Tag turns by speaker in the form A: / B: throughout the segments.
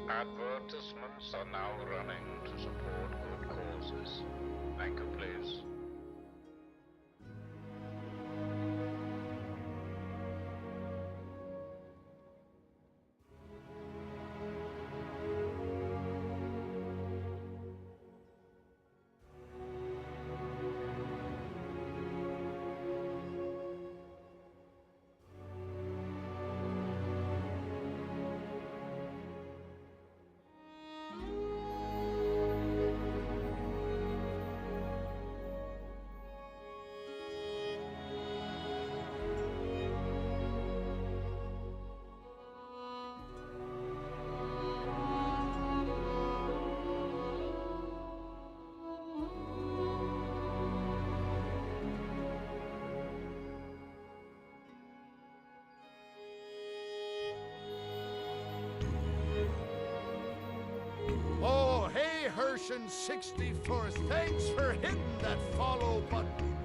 A: Advertisements are now running to support good causes. Thank you, please.
B: Oh, hey, Hershin64, thanks for hitting that follow button.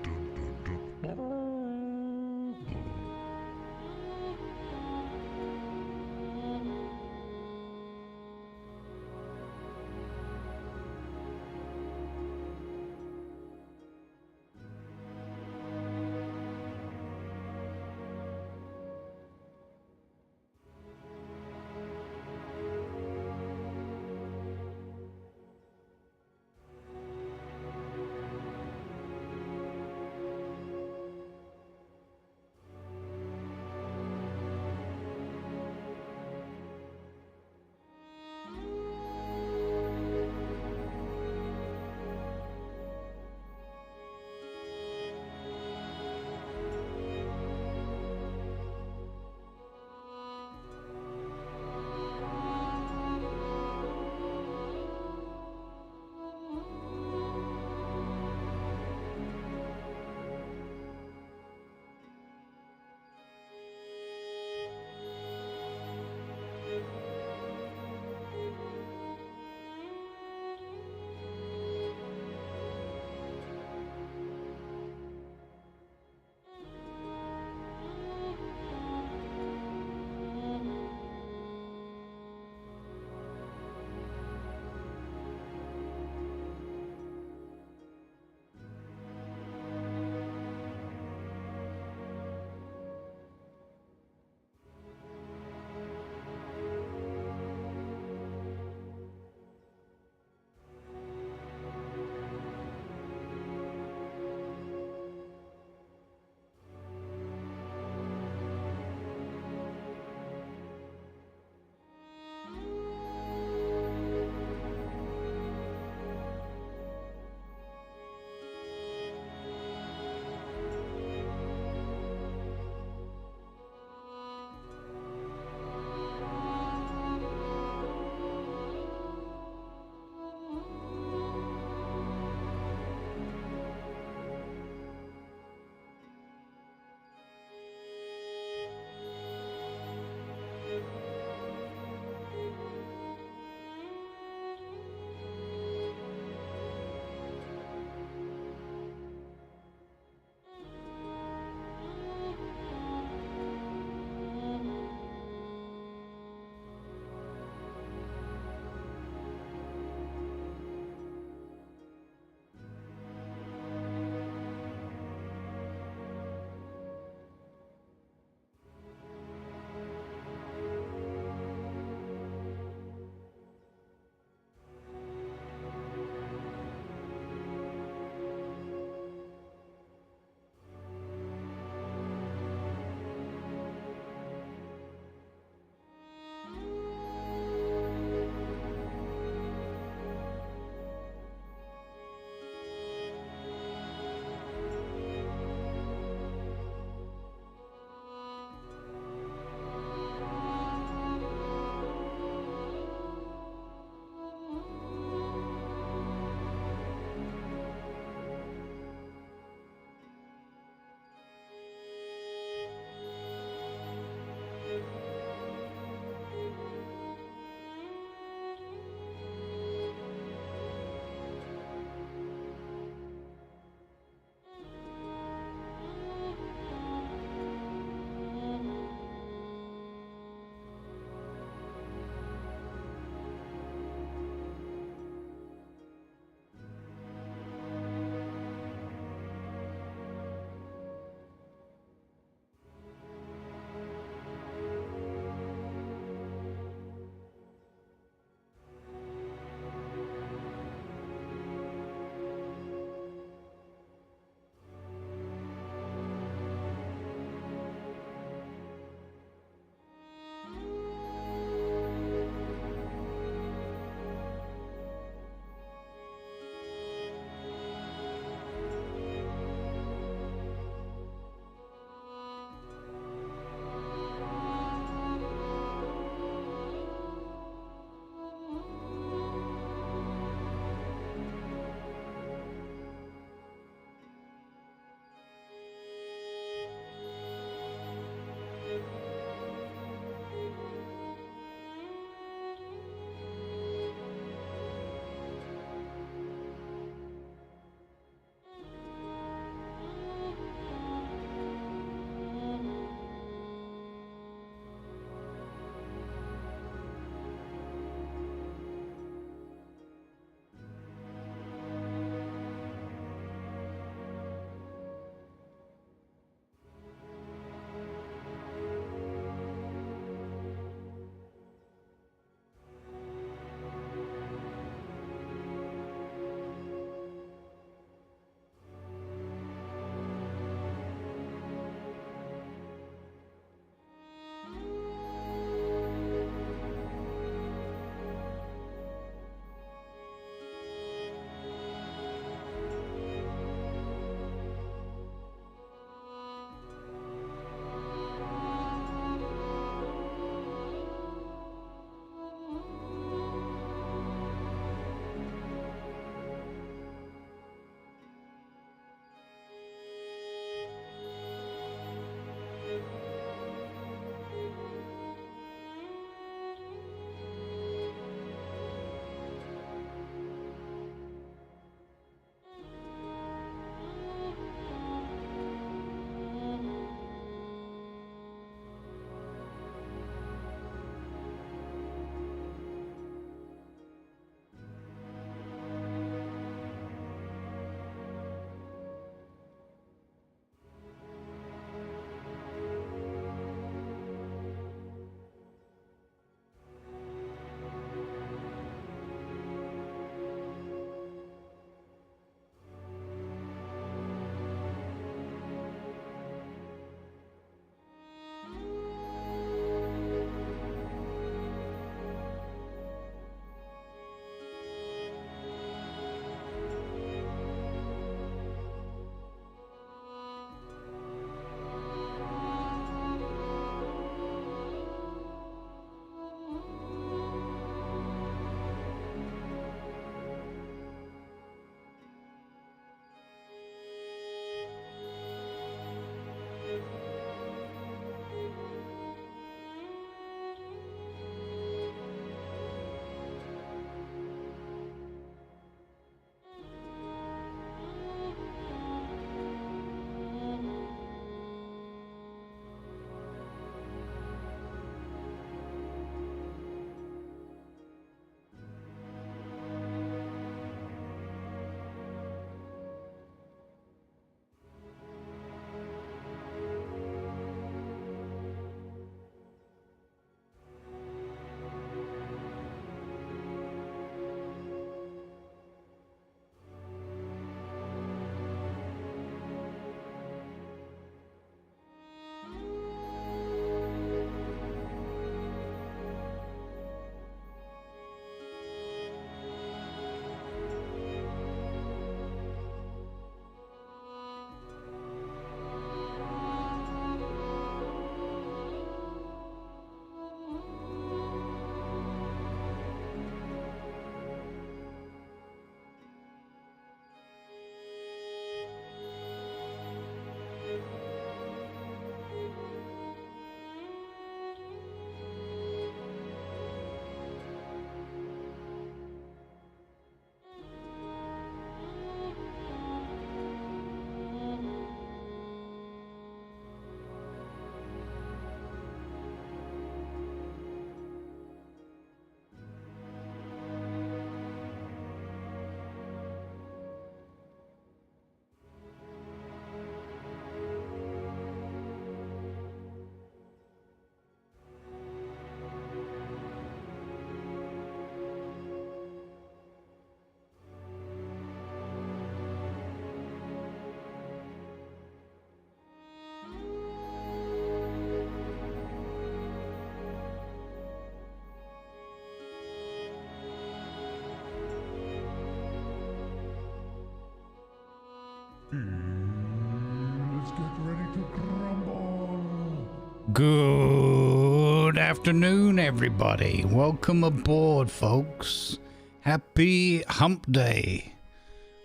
B: get ready to grumble.
C: Good afternoon, everybody. Welcome aboard, folks. Happy Hump Day.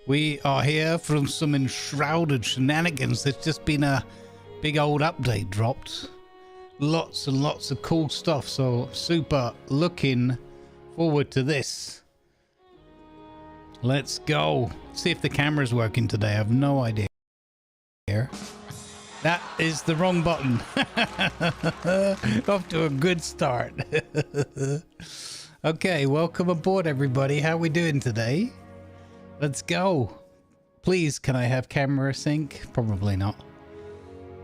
C: We are here from some Enshrouded shenanigans. There's just been a big old update dropped. Lots and lots of cool stuff, so super looking forward to this. Let's go. See if the camera's working today. I have no idea. That is the wrong button. Off to a good start. Okay, welcome aboard, everybody. How we doing today? Let's go. Please, can I have camera sync? Probably not.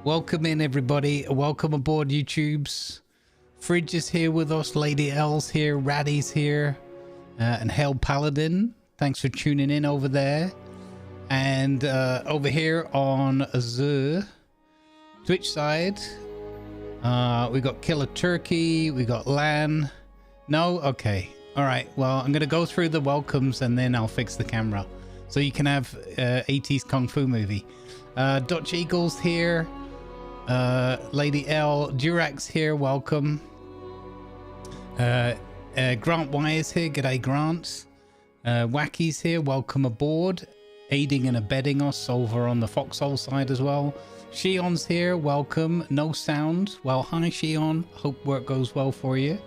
C: Welcome in, everybody. Welcome aboard, YouTubes. Fridge is here with us. Lady L's here. Raddy's here. And Hell Paladin. Thanks for tuning in over there. And over here on the Twitch side, we got Killer Turkey. We got Lan. No? Okay. All right. Well, I'm going to go through the welcomes and then I'll fix the camera. So you can have 80s Kung Fu movie. Dutch Eagles here. Lady L. Durax here. Welcome. Grant Y is here. G'day, Grant. Wacky's here. Welcome aboard. Aiding and abetting us over on the Foxhole side as well. Shion's here. Welcome. No sound. Well, hi, Shion. Hope work goes well for you.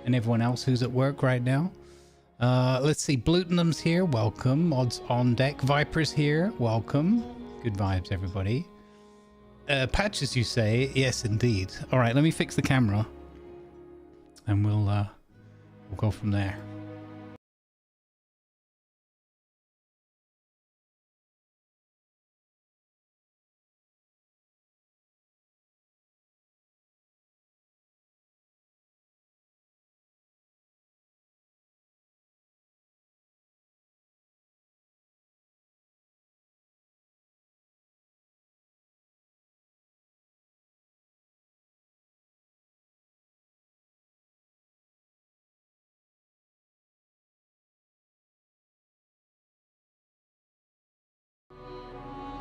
C: And everyone else who's at work right now. Let's see. Blutenham's here. Welcome. Mods on deck. Viper's here. Welcome. Good vibes, everybody. Patches, you say? Yes, indeed. All right, let me fix the camera. And we'll go from there.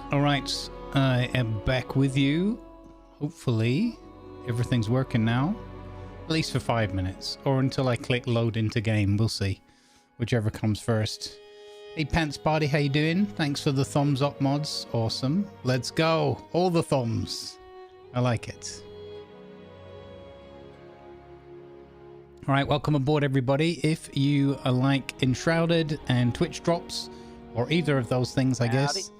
C: All right, I am back with you. Hopefully everything's working now, at least for 5 minutes, or until I click load into game. We'll see, whichever comes first. Hey Pants Party, how you doing? Thanks for the thumbs up mods. Awesome. Let's go. All the thumbs. I like it. All right, welcome aboard, everybody. If you like Enshrouded and Twitch drops, or either of those things, I guess,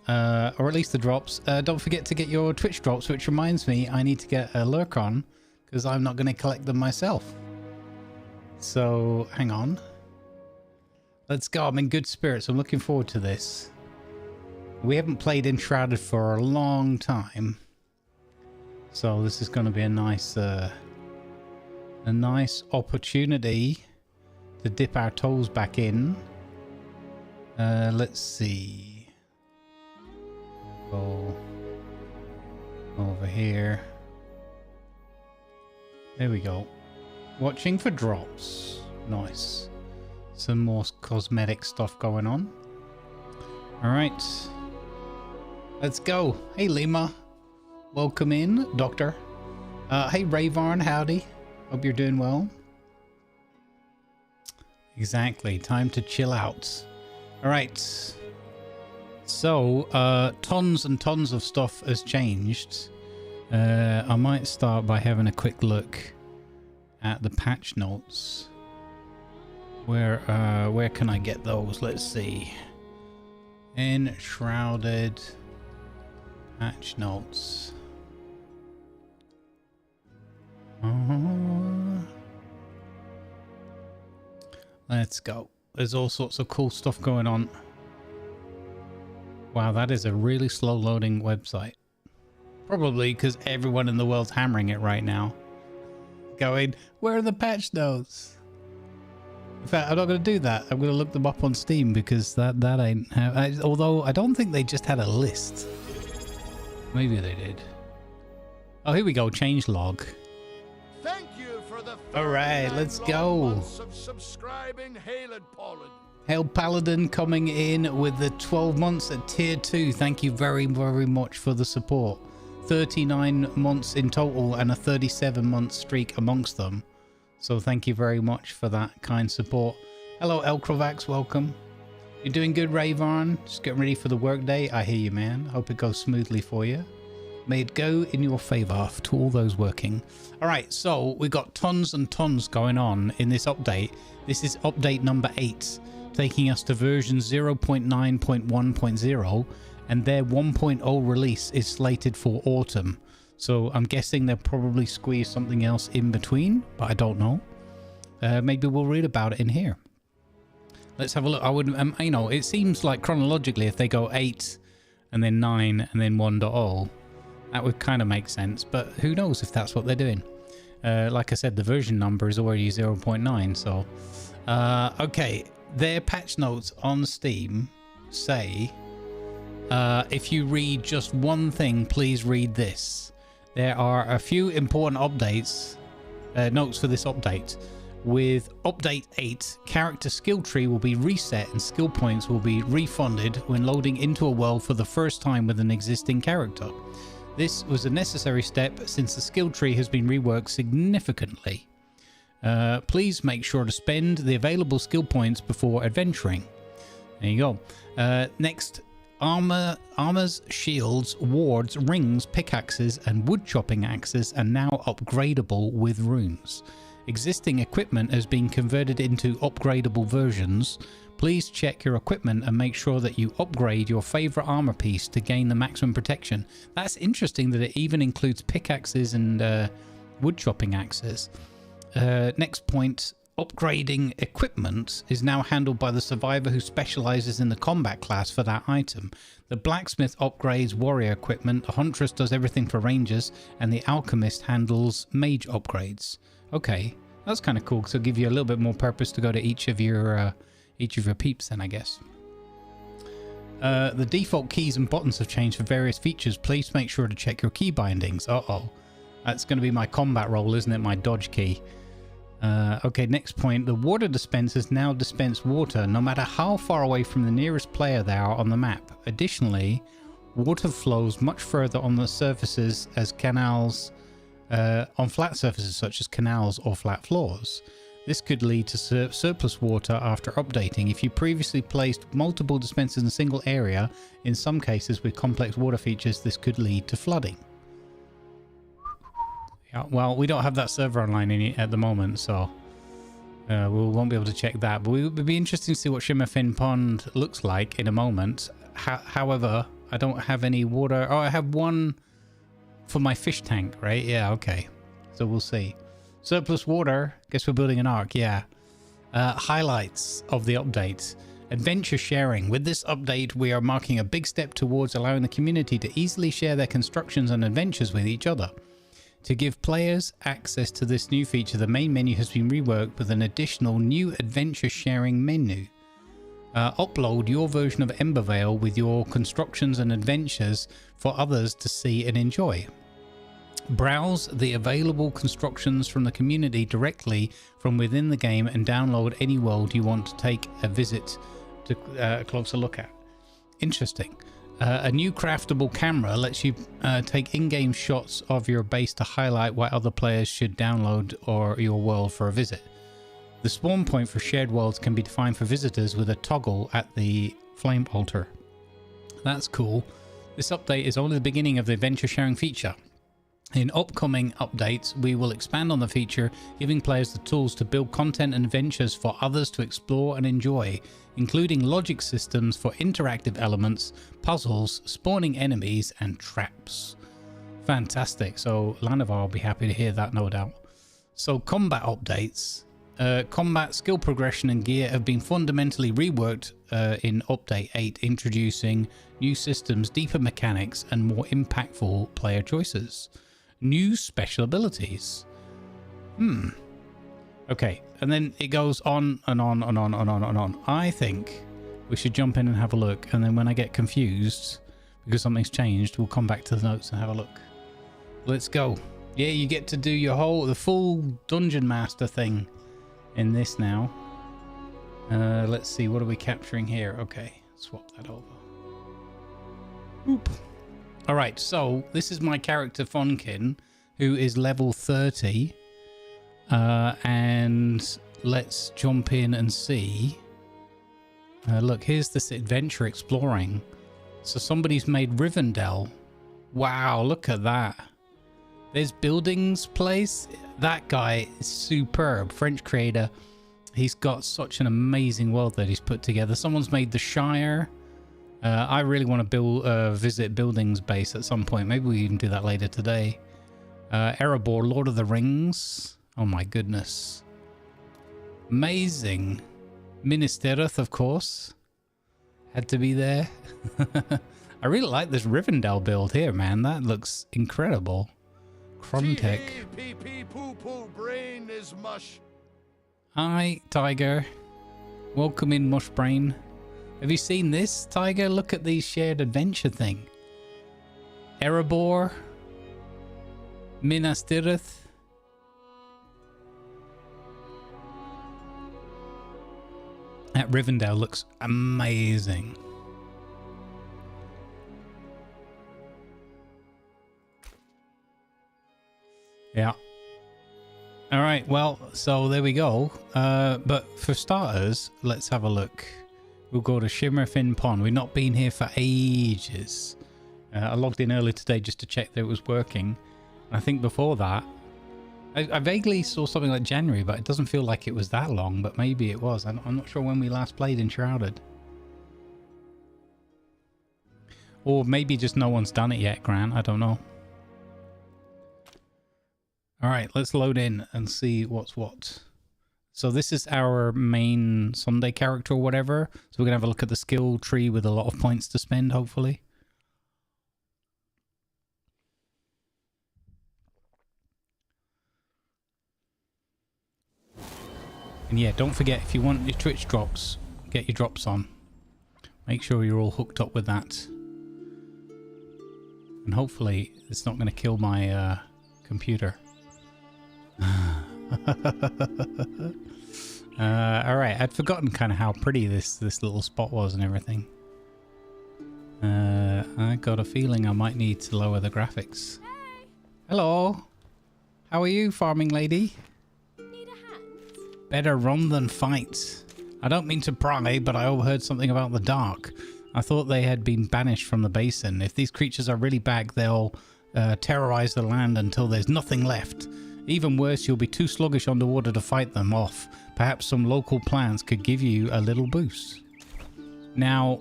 C: or at least the drops, don't forget to get your Twitch drops, which reminds me I need to get a lurk on because I'm not going to collect them myself. So hang on, let's go. I'm in good spirits. I'm looking forward to this. We haven't played Enshrouded for a long time, so this is going to be a nice opportunity to dip our toes back in. Let's see. Go over here. There we go. Watching for drops. Nice. Some more cosmetic stuff going on. Alright. Let's go. Hey Lima. Welcome in, Doctor. Hey Rayvarn, howdy. Hope you're doing well. Exactly. Time to chill out. Alright. So, tons and tons of stuff has changed. I might start by having a quick look at the patch notes. Where can I get those? Let's see. Enshrouded patch notes. Let's go. There's all sorts of cool stuff going on. Wow, that is a really slow loading website. Probably because everyone in the world's hammering it right now. Going, where are the patch notes? In fact, I'm not going to do that. I'm going to look them up on Steam because that ain't... although I don't think they just had a list. Maybe they did. Oh, here we go. Change log.
B: Thank you for the
C: All right, let's go.
B: months of subscribing, Hail and Poland.
C: Hail Paladin coming in with the 12 months at tier 2. Thank you very, very much for the support. 39 months in total and a 37-month streak amongst them. So thank you very much for that kind support. Hello, Elcrovax, welcome. You're doing good, Rayvarn? Just getting ready for the workday. I hear you, man. Hope it goes smoothly for you. May it go in your favor to all those working. All right, so we've got tons and tons going on in this update. This is update number 8, taking us to version 0.9.1.0, and their 1.0 release is slated for autumn. So I'm guessing they'll probably squeeze something else in between, but I don't know. Maybe we'll read about it in here. Let's have a look. I would, you know, it seems like chronologically, if they go 8 and then 9 and then 1.0, that would kind of make sense. But who knows if that's what they're doing? Like I said, the version number is already 0.9. So, okay, their patch notes on Steam say, if you read just one thing, please read this. There are a few important updates, notes for this update. With update 8, character skill tree will be reset and skill points will be refunded when loading into a world for the first time with an existing character. This was a necessary step since the skill tree has been reworked significantly. Please make sure to spend the available skill points before adventuring. There you go. Next, armors, shields, wards, rings, pickaxes and wood chopping axes are now upgradable with runes. Existing equipment has been converted into upgradable versions. Please check your equipment and make sure that you upgrade your favorite armor piece to gain the maximum protection. That's interesting that it even includes pickaxes and wood chopping axes. Next point, upgrading equipment is now handled by the survivor who specializes in the combat class for that item. The blacksmith upgrades warrior equipment, the huntress does everything for rangers, and the alchemist handles mage upgrades. Okay, that's kind of cool because it'll give you a little bit more purpose to go to each of your peeps then, I guess. The default keys and buttons have changed for various features. Please make sure to check your key bindings. Uh-oh. That's going to be my combat roll, isn't it? My dodge key. Okay, next point. The water dispensers now dispense water no matter how far away from the nearest player they are on the map. Additionally, water flows much further on the surfaces as canals... on flat surfaces such as canals or flat floors. This could lead to surplus water after updating. If you previously placed multiple dispensers in a single area, in some cases with complex water features, this could lead to flooding. Yeah, well, we don't have that server online at the moment, so we won't be able to check that. But it would be interesting to see what Shimmerfin Pond looks like in a moment. However, I don't have any water. Oh, I have one for my fish tank, right? Yeah, okay. So we'll see. Surplus water. Guess we're building an ark, yeah. Highlights of the update. Adventure sharing. With this update, we are marking a big step towards allowing the community to easily share their constructions and adventures with each other. To give players access to this new feature, the main menu has been reworked with an additional new adventure sharing menu. Upload your version of Embervale with your constructions and adventures for others to see and enjoy. Browse the available constructions from the community directly from within the game and download any world you want to take a visit to a closer look at. Interesting. A new craftable camera lets you take in-game shots of your base to highlight why other players should download or your world for a visit. The spawn point for shared worlds can be defined for visitors with a toggle at the flame altar. That's cool. This update is only the beginning of the adventure sharing feature. In upcoming updates, we will expand on the feature, giving players the tools to build content and adventures for others to explore and enjoy, including logic systems for interactive elements, puzzles, spawning enemies, and traps. Fantastic. So Lanavar will be happy to hear that, no doubt. So combat updates. Combat skill progression and gear have been fundamentally reworked in Update 8, introducing new systems, deeper mechanics, and more impactful player choices. New special abilities. Okay, and then it goes on and on and on and on and on. I think we should jump in and have a look, and then when I get confused because something's changed, we'll come back to the notes and have a look. Let's go. Yeah, you get to do the full Dungeon Master thing in this now. Let's see, what are we capturing here? Okay, swap that over. Oop. All right, so this is my character Fonkin, who is level 30. And let's jump in and see. Look, here's this adventure exploring. So somebody's made Rivendell. Wow, look at that. There's Buildings Place. That guy is superb. French creator. He's got such an amazing world that he's put together. Someone's made the Shire. I really want to visit Buildings Base at some point. Maybe we even do that later today. Erebor, Lord of the Rings. Oh my goodness. Amazing. Minas Tirith, of course. Had to be there. I really like this Rivendell build here, man. That looks incredible. Kromtech.
B: Poo-poo brain is mush.
C: Hi, Tiger. Welcome in, Mushbrain. Have you seen this, Tiger? Look at the shared adventure thing. Erebor. Minas Tirith. That Rivendell looks amazing. Yeah. All right, well, so there we go. But for starters, let's have a look. We'll go to Shimmerfin Pond. We've not been here for ages. I logged in earlier today just to check that it was working. I think before that, I vaguely saw something like January, but it doesn't feel like it was that long, but maybe it was. I'm not sure when we last played Enshrouded. Or maybe just no one's done it yet, Grant. I don't know. All right, let's load in and see what's what. So this is our main Sunday character or whatever. So we're going to have a look at the skill tree with a lot of points to spend, hopefully. And yeah, don't forget, if you want your Twitch drops, get your drops on. Make sure you're all hooked up with that. And hopefully it's not going to kill my computer. Alright, I'd forgotten kind of how pretty this little spot was and everything. I got a feeling I might need to lower the graphics.
D: Hey.
C: Hello! How are you, farming lady?
D: Need a hand?
C: Better run than fight. I don't mean to pry, but I overheard something about the dark. I thought they had been banished from the basin. If these creatures are really back, they'll terrorize the land until there's nothing left. Even worse, you'll be too sluggish underwater to fight them off. Perhaps some local plants could give you a little boost. Now,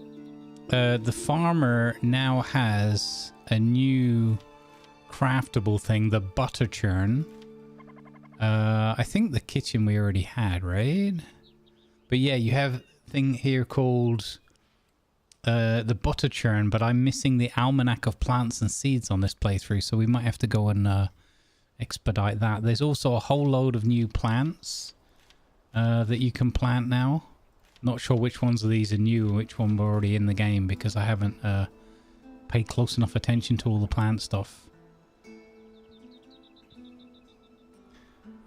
C: the farmer now has a new craftable thing, the butter churn. I think the kitchen we already had, right? But yeah, you have a thing here called the butter churn, but I'm missing the almanac of plants and seeds on this playthrough, so we might have to go and expedite that. There's also a whole load of new plants that you can plant now. Not sure which ones of these are new and which one were already in the game, because I haven't paid close enough attention to all the plant stuff.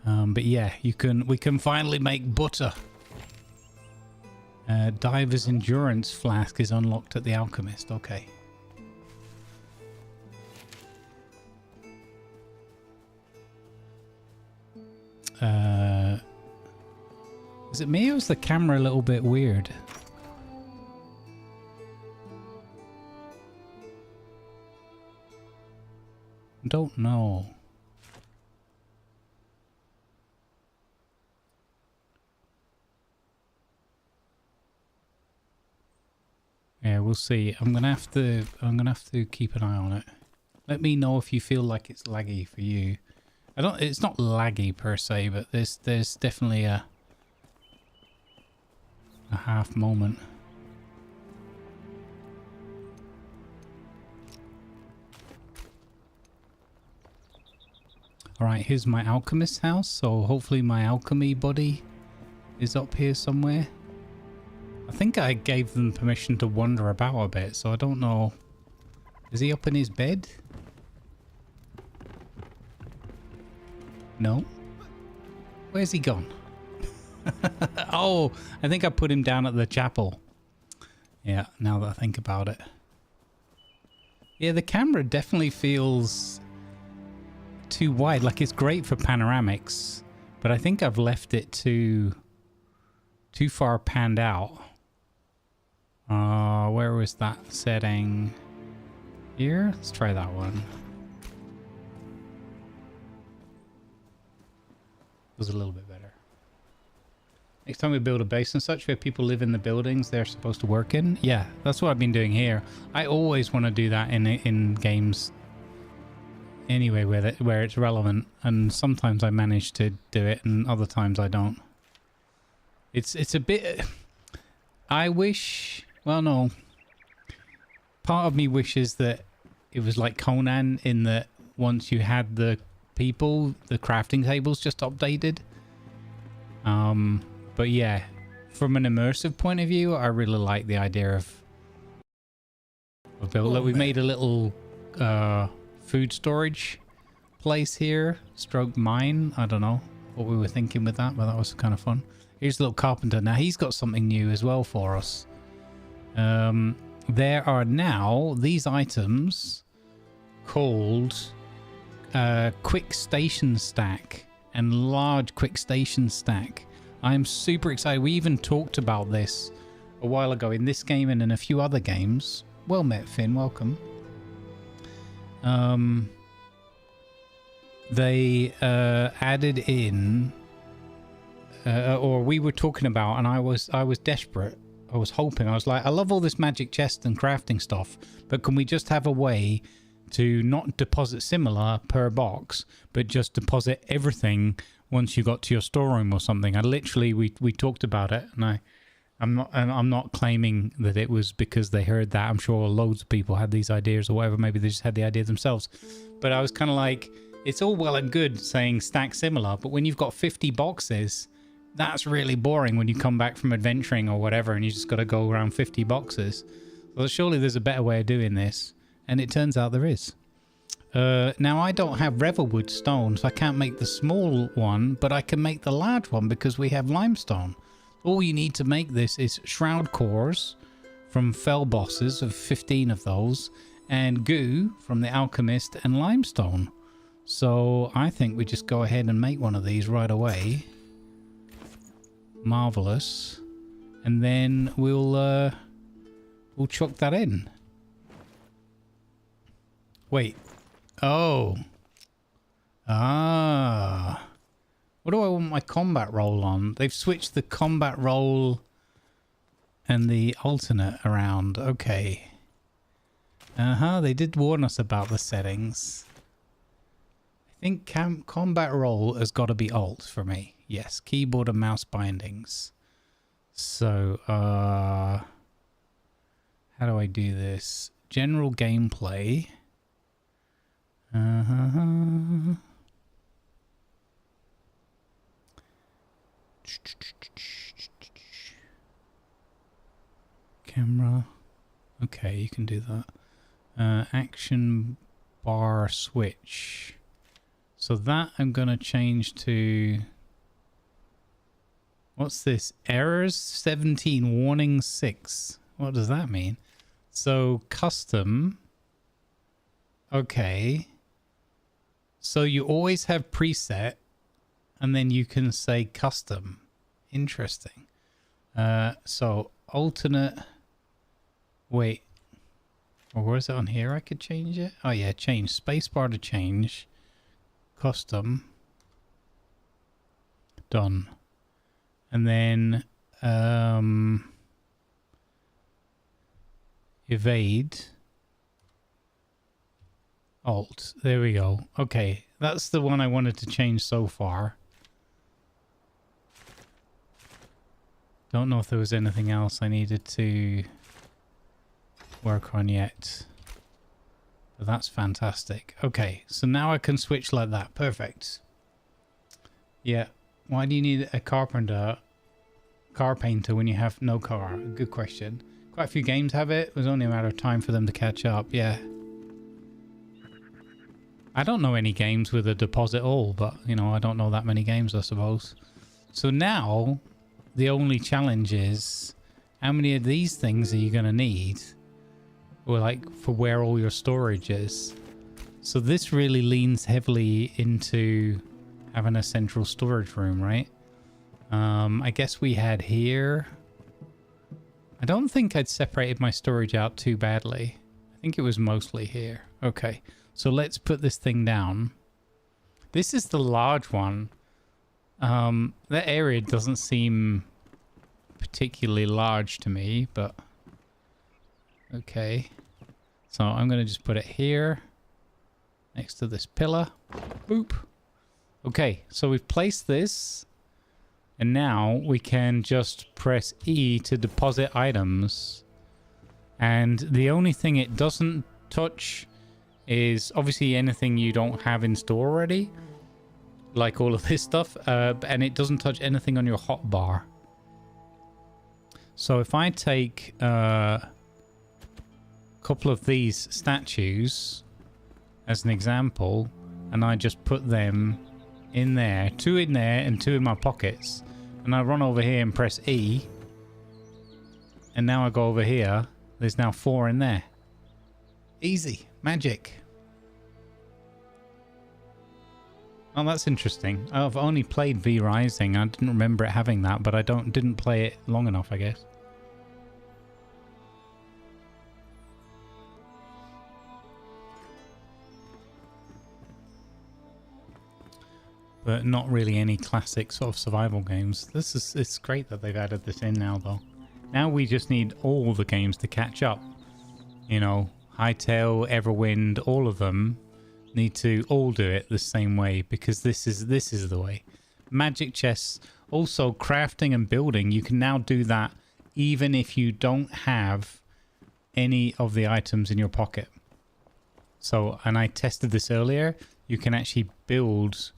C: But yeah, we can finally make butter. Diver's Endurance Flask is unlocked at the Alchemist. Okay. Is it me or is the camera a little bit weird? Don't know. Yeah, we'll see. I'm gonna have to keep an eye on it. Let me know if you feel like it's laggy for you. It's not laggy per se, but there's definitely a half moment. Alright, here's my alchemist's house, so hopefully my alchemy buddy is up here somewhere. I think I gave them permission to wander about a bit, so I don't know. Is he up in his bed? No? Where's he gone? Oh, I think I put him down at the chapel. Yeah, now that I think about it. Yeah, the camera definitely feels too wide. Like, it's great for panoramics, but I think I've left it too far panned out. Where was that setting? Here? Let's try that one. Was a little bit better. Next time we build a base and such where people live in the buildings they're supposed to work in. Yeah, that's what I've been doing here. I always want to do that in games anyway where it's relevant, and sometimes I manage to do it and other times I don't. It's a bit... I wish... Well, no. Part of me wishes that it was like Conan in that once you had the people, the crafting tables just updated. But yeah, from an immersive point of view, I really like the idea of build. Look, we made a little food storage place here, stroke mine. I don't know what we were thinking with that, but that was kind of fun. Here's a little carpenter. Now he's got something new as well for us. There are now these items called quick station stack and large quick station stack. I'm super excited. We even talked about this a while ago in this game and in a few other games. Well met, Finn. Welcome. They added in, or we were talking about, and I was desperate. I was hoping. I was like, I love all this magic chest and crafting stuff, but can we just have a way to not deposit similar per box, but just deposit everything once you got to your storeroom or something? I literally, we talked about it, and I'm not claiming that it was because they heard that. I'm sure loads of people had these ideas or whatever. Maybe they just had the idea themselves. But I was kind of like, it's all well and good saying stack similar, but when you've got 50 boxes, that's really boring when you come back from adventuring or whatever and you just got to go around 50 boxes. So surely there's a better way of doing this. And it turns out there is. Now, I don't have Revelwood stone, so I can't make the small one, but I can make the large one because we have limestone. All you need to make this is shroud cores from fell bosses, of 15 of those, and goo from the alchemist and limestone. So I think we just go ahead and make one of these right away. Marvelous. And then we'll chuck that in. Wait. Oh. Ah. What do I want my combat roll on? They've switched the combat roll and the alternate around. Okay. They did warn us about the settings. I think combat roll has got to be alt for me. Yes, keyboard and mouse bindings. So, how do I do this? General gameplay. Camera. Okay, you can do that. Action bar switch. So that I'm going to change to... What's this? Errors 17, warning 6. What does that mean? So custom. Okay. So you always have preset and then you can say custom. Interesting. So alternate. Wait. Or where is it on here? I could change it. Oh yeah, change. Spacebar to change. Custom. Done. And then evade. Alt. There we go. Okay, that's the one I wanted to change so far. Don't know if there was anything else I needed to work on yet. But that's fantastic. Okay, so now I can switch like that. Perfect. Yeah. Why do you need a carpenter, painter when you have no car? Good question. Quite a few games have it. It was only a matter of time for them to catch up. Yeah. I don't know any games with a deposit all, but, you know, I don't know that many games, I suppose. So now the only challenge is how many of these things are you going to need? Or like for where all your storage is. So this really leans heavily into having a central storage room, right? I guess we had here. I don't think I'd separated my storage out too badly. I think it was mostly here. Okay, so let's put this thing down. This is the large one. That area doesn't seem particularly large to me, but okay. So I'm going to just put it here next to this pillar. Boop. Okay, so we've placed this. And now we can just press E to deposit items. And the only thing it doesn't touch is obviously anything you don't have in store already. Like all of this stuff. And it doesn't touch anything on your hotbar. So if I take a couple of these statues as an example, and I just put them in there, 2 in there and 2 in my pockets, and I run over here and press E, and now I go over here, there's now 4 in there. Easy magic. Oh, that's interesting. I've only played V Rising. I didn't remember it having that, but I didn't play it long enough, I guess. But not really any classic sort of survival games. It's great that they've added this in now, though. Now we just need all the games to catch up. You know, Hytale, Everwind, all of them need to all do it the same way, because this is the way. Magic chests, also crafting and building, you can now do that even if you don't have any of the items in your pocket. So, and I tested this earlier, you can actually build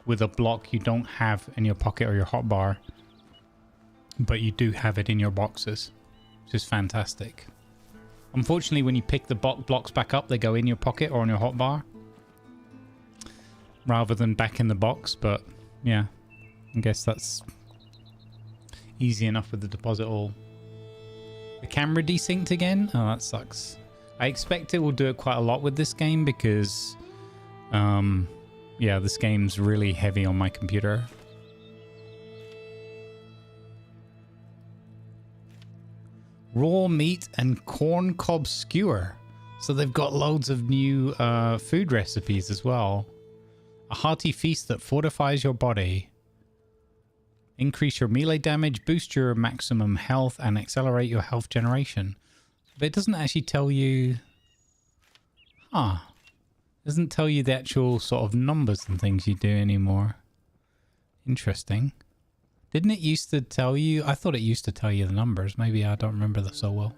C: with a block you don't have in your pocket or your hotbar, but you do have it in your boxes, which is fantastic. Unfortunately, when you pick the blocks back up, they go in your pocket or on your hotbar rather than back in the box. But yeah, I guess that's easy enough with the deposit all. The camera desynced again? Oh, that sucks. I expect it will do it quite a lot with this game because yeah, this game's really heavy on my computer. Raw meat and corn cob skewer. So they've got loads of new food recipes as well. A hearty feast that fortifies your body. Increase your melee damage, boost your maximum health, and accelerate your health generation. But it doesn't actually tell you... Huh. Doesn't tell you the actual sort of numbers and things you do anymore. Interesting. Didn't it used to tell you? I thought it used to tell you the numbers. Maybe I don't remember that so well.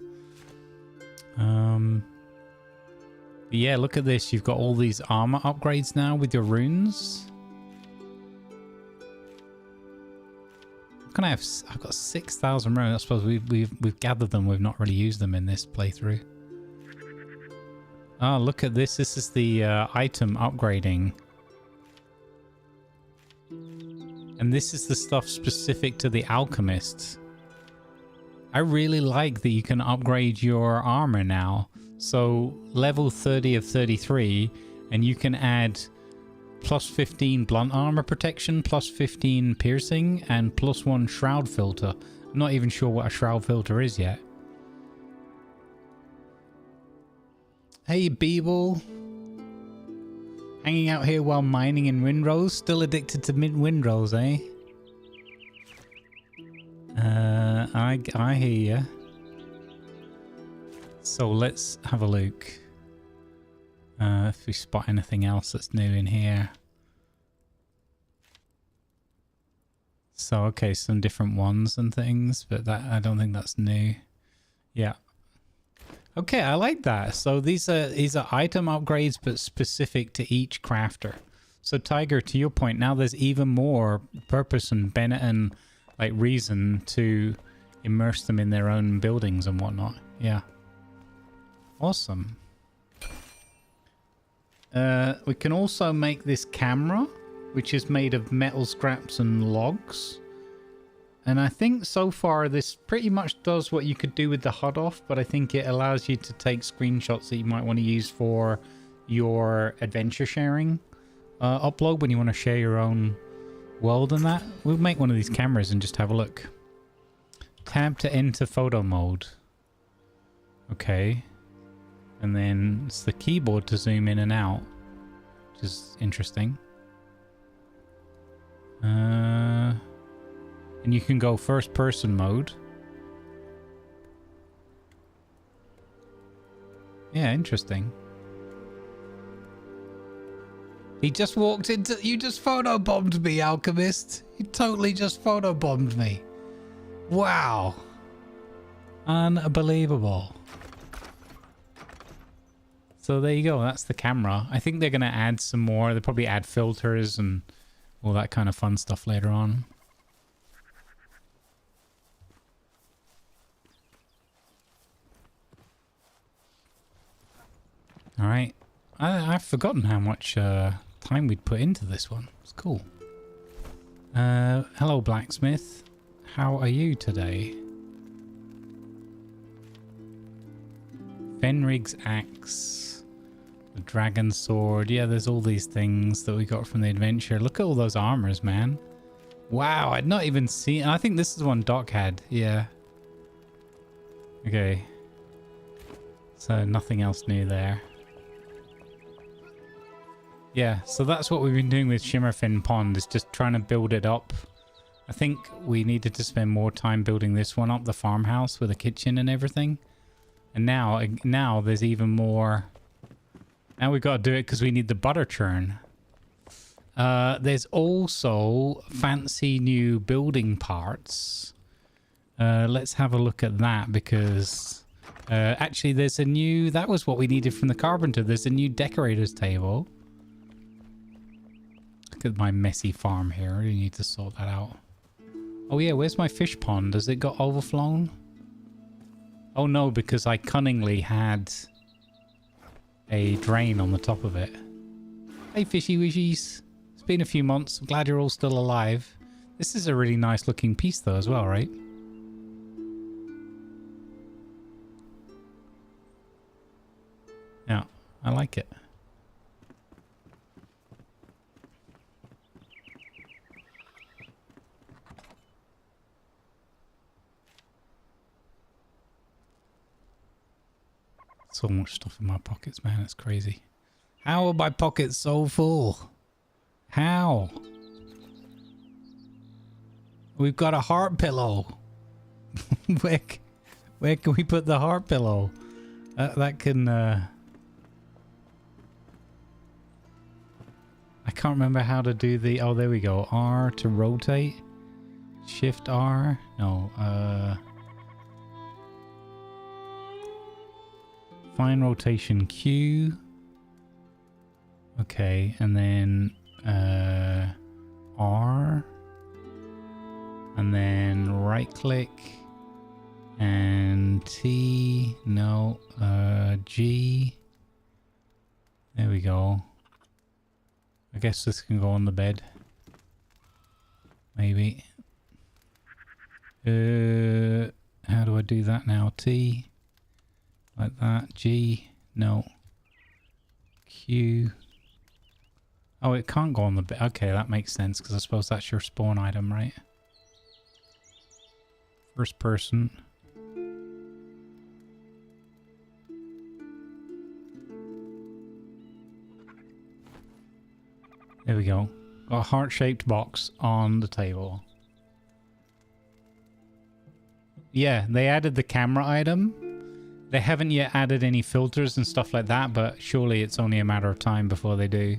C: Yeah, look at this. You've got all these armor upgrades now with your runes. What can I have? I've got 6,000 runes. I suppose we've gathered them. We've not really used them in this playthrough. Oh, look at this. This is the item upgrading. And this is the stuff specific to the alchemists. I really like that you can upgrade your armor now. So level 30 of 33, and you can add plus 15 blunt armor protection, plus 15 piercing, and plus 1 shroud filter. I'm not even sure what a shroud filter is yet. Hey, Beeble. Hanging out here while mining in windrolls. Still addicted to windrolls, eh? I hear ya. So let's have a look. If we spot anything else that's new in here. So, okay, some different ones and things, but that I don't think that's new. Yeah. Okay, I like that. So these are item upgrades, but specific to each crafter. So Tiger, to your point, now there's even more purpose and like reason to immerse them in their own buildings and whatnot. Yeah. Awesome. We can also make this camera, which is made of metal scraps and logs. And I think so far this pretty much does what you could do with the HUD off, but I think it allows you to take screenshots that you might want to use for your adventure sharing upload when you want to share your own world and that. We'll make one of these cameras and just have a look. Tab to enter photo mode. Okay. And then it's the keyboard to zoom in and out, which is interesting. And you can go first person mode. Yeah, interesting. He just walked into... You just photobombed me, Alchemist. You totally just photobombed me. Wow. Unbelievable. So there you go. That's the camera. I think they're going to add some more. They'll probably add filters and all that kind of fun stuff later on. All right. I've forgotten how much time we'd put into this one. It's cool. Hello, blacksmith. How are you today? Fenrig's axe. The dragon sword. Yeah, there's all these things that we got from the adventure. Look at all those armors, man. Wow, I'd not even seen... I think this is one Doc had. Yeah. Okay. So nothing else new there. Yeah, so that's what we've been doing with Shimmerfin Pond, is just trying to build it up. I think we needed to spend more time building this one up, the farmhouse with a kitchen and everything. And now there's even more. Now we've got to do it because we need the butter churn. There's also fancy new building parts. Let's have a look at that because actually there's a new... That was what we needed from the carpenter. There's a new decorator's table. Look at my messy farm here. I really need to sort that out. Oh yeah, where's my fish pond? Has it got overflown? Oh no, because I cunningly had a drain on the top of it. Hey fishy wishies. It's been a few months. I'm glad you're all still alive. This is a really nice looking piece though as well, right? Yeah, I like it. So much stuff in my pockets, man. It's crazy. How are my pockets so full? How? We've got a heart pillow. Where can we put the heart pillow? That can... I can't remember how to do the... Oh, there we go. R to rotate. Shift R. No, Fine rotation Q. Okay, and then R. And then right click. And T. No, G. There we go. I guess this can go on the bed. Maybe. How do I do that now? T. Like that. G. No. Q. Oh, it can't go on the bed. Okay, that makes sense because I suppose that's your spawn item, right? First person. There we go. Got a heart-shaped box on the table. Yeah, they added the camera item. They haven't yet added any filters and stuff like that, but surely it's only a matter of time before they do.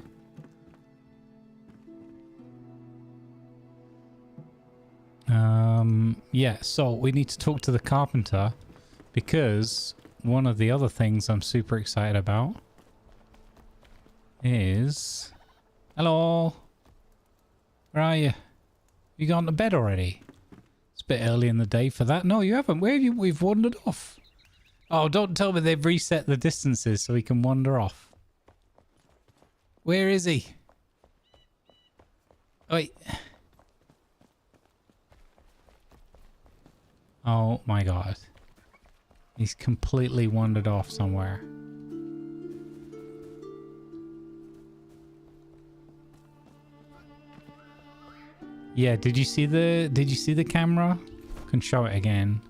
C: Yeah, so we need to talk to the carpenter because one of the other things I'm super excited about is... Hello? Where are you? You gone to bed already? It's a bit early in the day for that. No, you haven't. Where have you? We've wandered off. Oh, don't tell me they've reset the distances so we can wander off. Where is he? Wait. Oh my god. He's completely wandered off somewhere. Yeah, did you see the camera? Can show it again.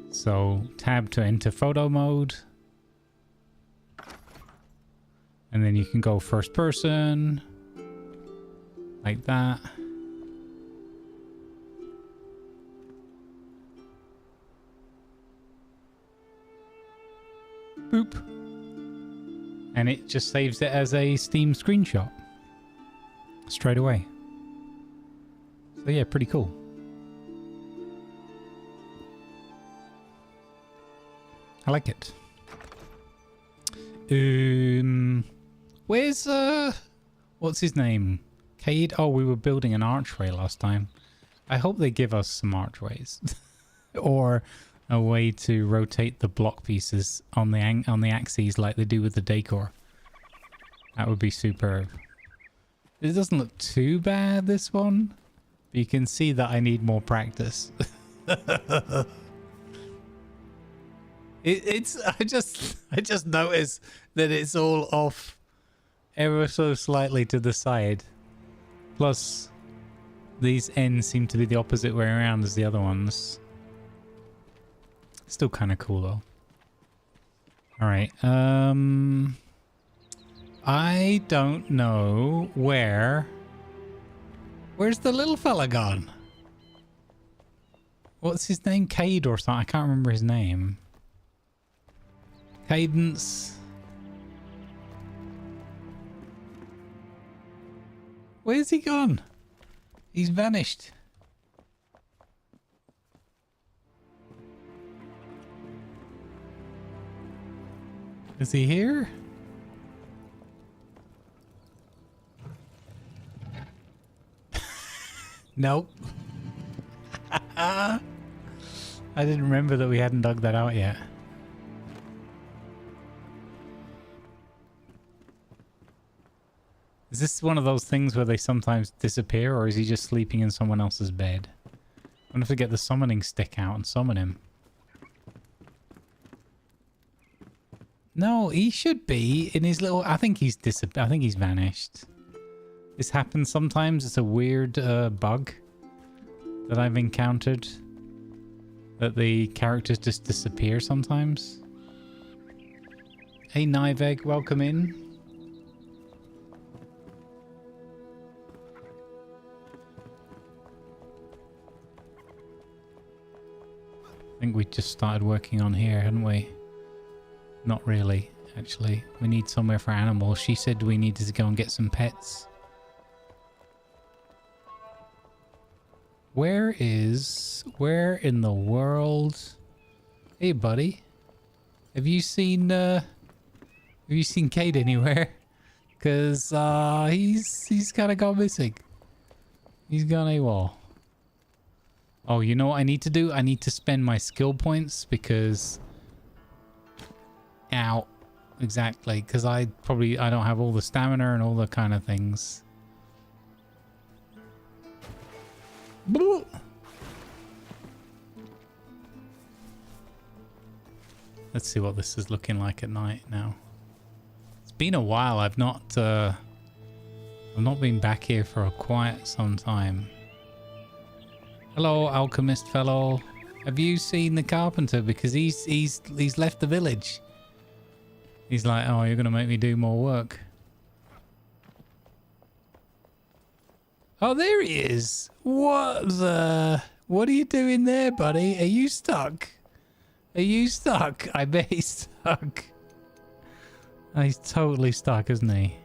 C: So tab to enter photo mode. And then you can go first person. Like that. Boop. And it just saves it as a Steam screenshot. Straight away. So yeah, pretty cool. I like it. Where's what's his name? Cade? Oh, we were building an archway last time. I hope they give us some archways. Or a way to rotate the block pieces on the axes like they do with the decor. That would be superb. It doesn't look too bad, this one. But you can see that I need more practice. I just noticed that it's all off ever so slightly to the side. Plus, these ends seem to be the opposite way around as the other ones. Still kind of cool though. Alright, I don't know where's the little fella gone? What's his name? Cade or something? I can't remember his name. Cadence. Where's he gone? He's vanished. Is he here? Nope. I didn't remember that we hadn't dug that out yet. Is this one of those things where they sometimes disappear, or is he just sleeping in someone else's bed? I wonder if we get the summoning stick out and summon him. No, he should be in his little... I think he's vanished. This happens sometimes. It's a weird bug that I've encountered. That the characters just disappear sometimes. Hey, Niveg, welcome in. I think we just started working on here, hadn't we? Not really, actually. We need somewhere for animals. She said we needed to go and get some pets. Where in the world? Hey, buddy. Have you seen Cade anywhere? Cause he's kind of gone missing. He's gone AWOL. Oh, you know what I need to do? I need to spend my skill points because... Ow. Exactly. Because I don't have all the stamina and all the kind of things. Let's see what this is looking like at night now. It's been a while. I've not been back here for quite some time. Hello, alchemist fellow. Have you seen the carpenter? Because he's left the village. He's like, oh, you're gonna make me do more work. Oh, there he is. What are you doing there, buddy? Are you stuck? Are you stuck? I bet he's stuck. Oh, he's totally stuck, isn't he?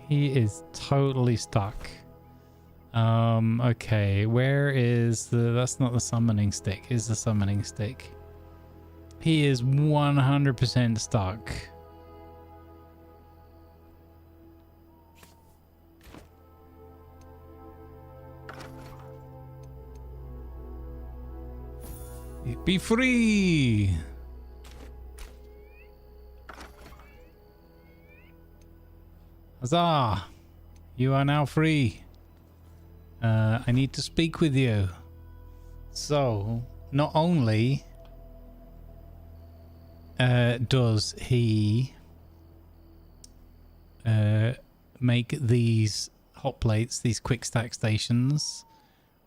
C: He is totally stuck. Okay, where is that's not the summoning stick, is the summoning stick. He is 100% stuck. Be free! Huzzah! You are now free. I need to speak with you. So, not only does he make these hot plates, these quick stack stations,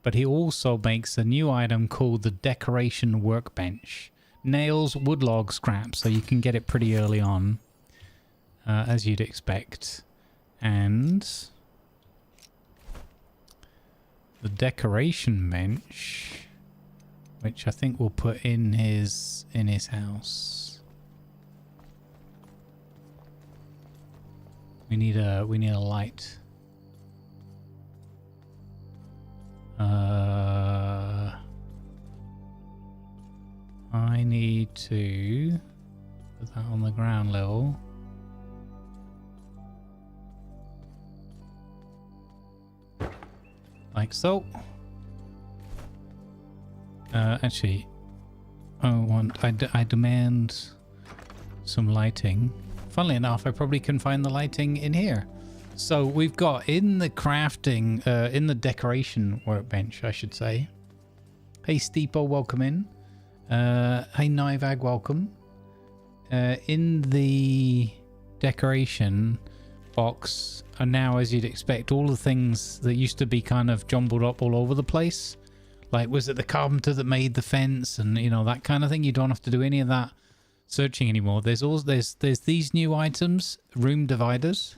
C: but he also makes a new item called the decoration workbench. Nails, wood log, scraps, so you can get it pretty early on, as you'd expect. And the decoration bench, which I think we'll put in his house. We need a light. I need to put that on the ground level. Like so. Actually, I demand some lighting. Funnily enough, I probably can find the lighting in here. So we've got in the crafting, in the decoration workbench, I should say. Hey Steepo, welcome in. Hey Nivag, welcome. In the decoration box are now, as you'd expect, all the things that used to be kind of jumbled up all over the place. Like, was it the carpenter that made the fence and, you know, that kind of thing? You don't have to do any of that searching anymore. There's these new items, room dividers.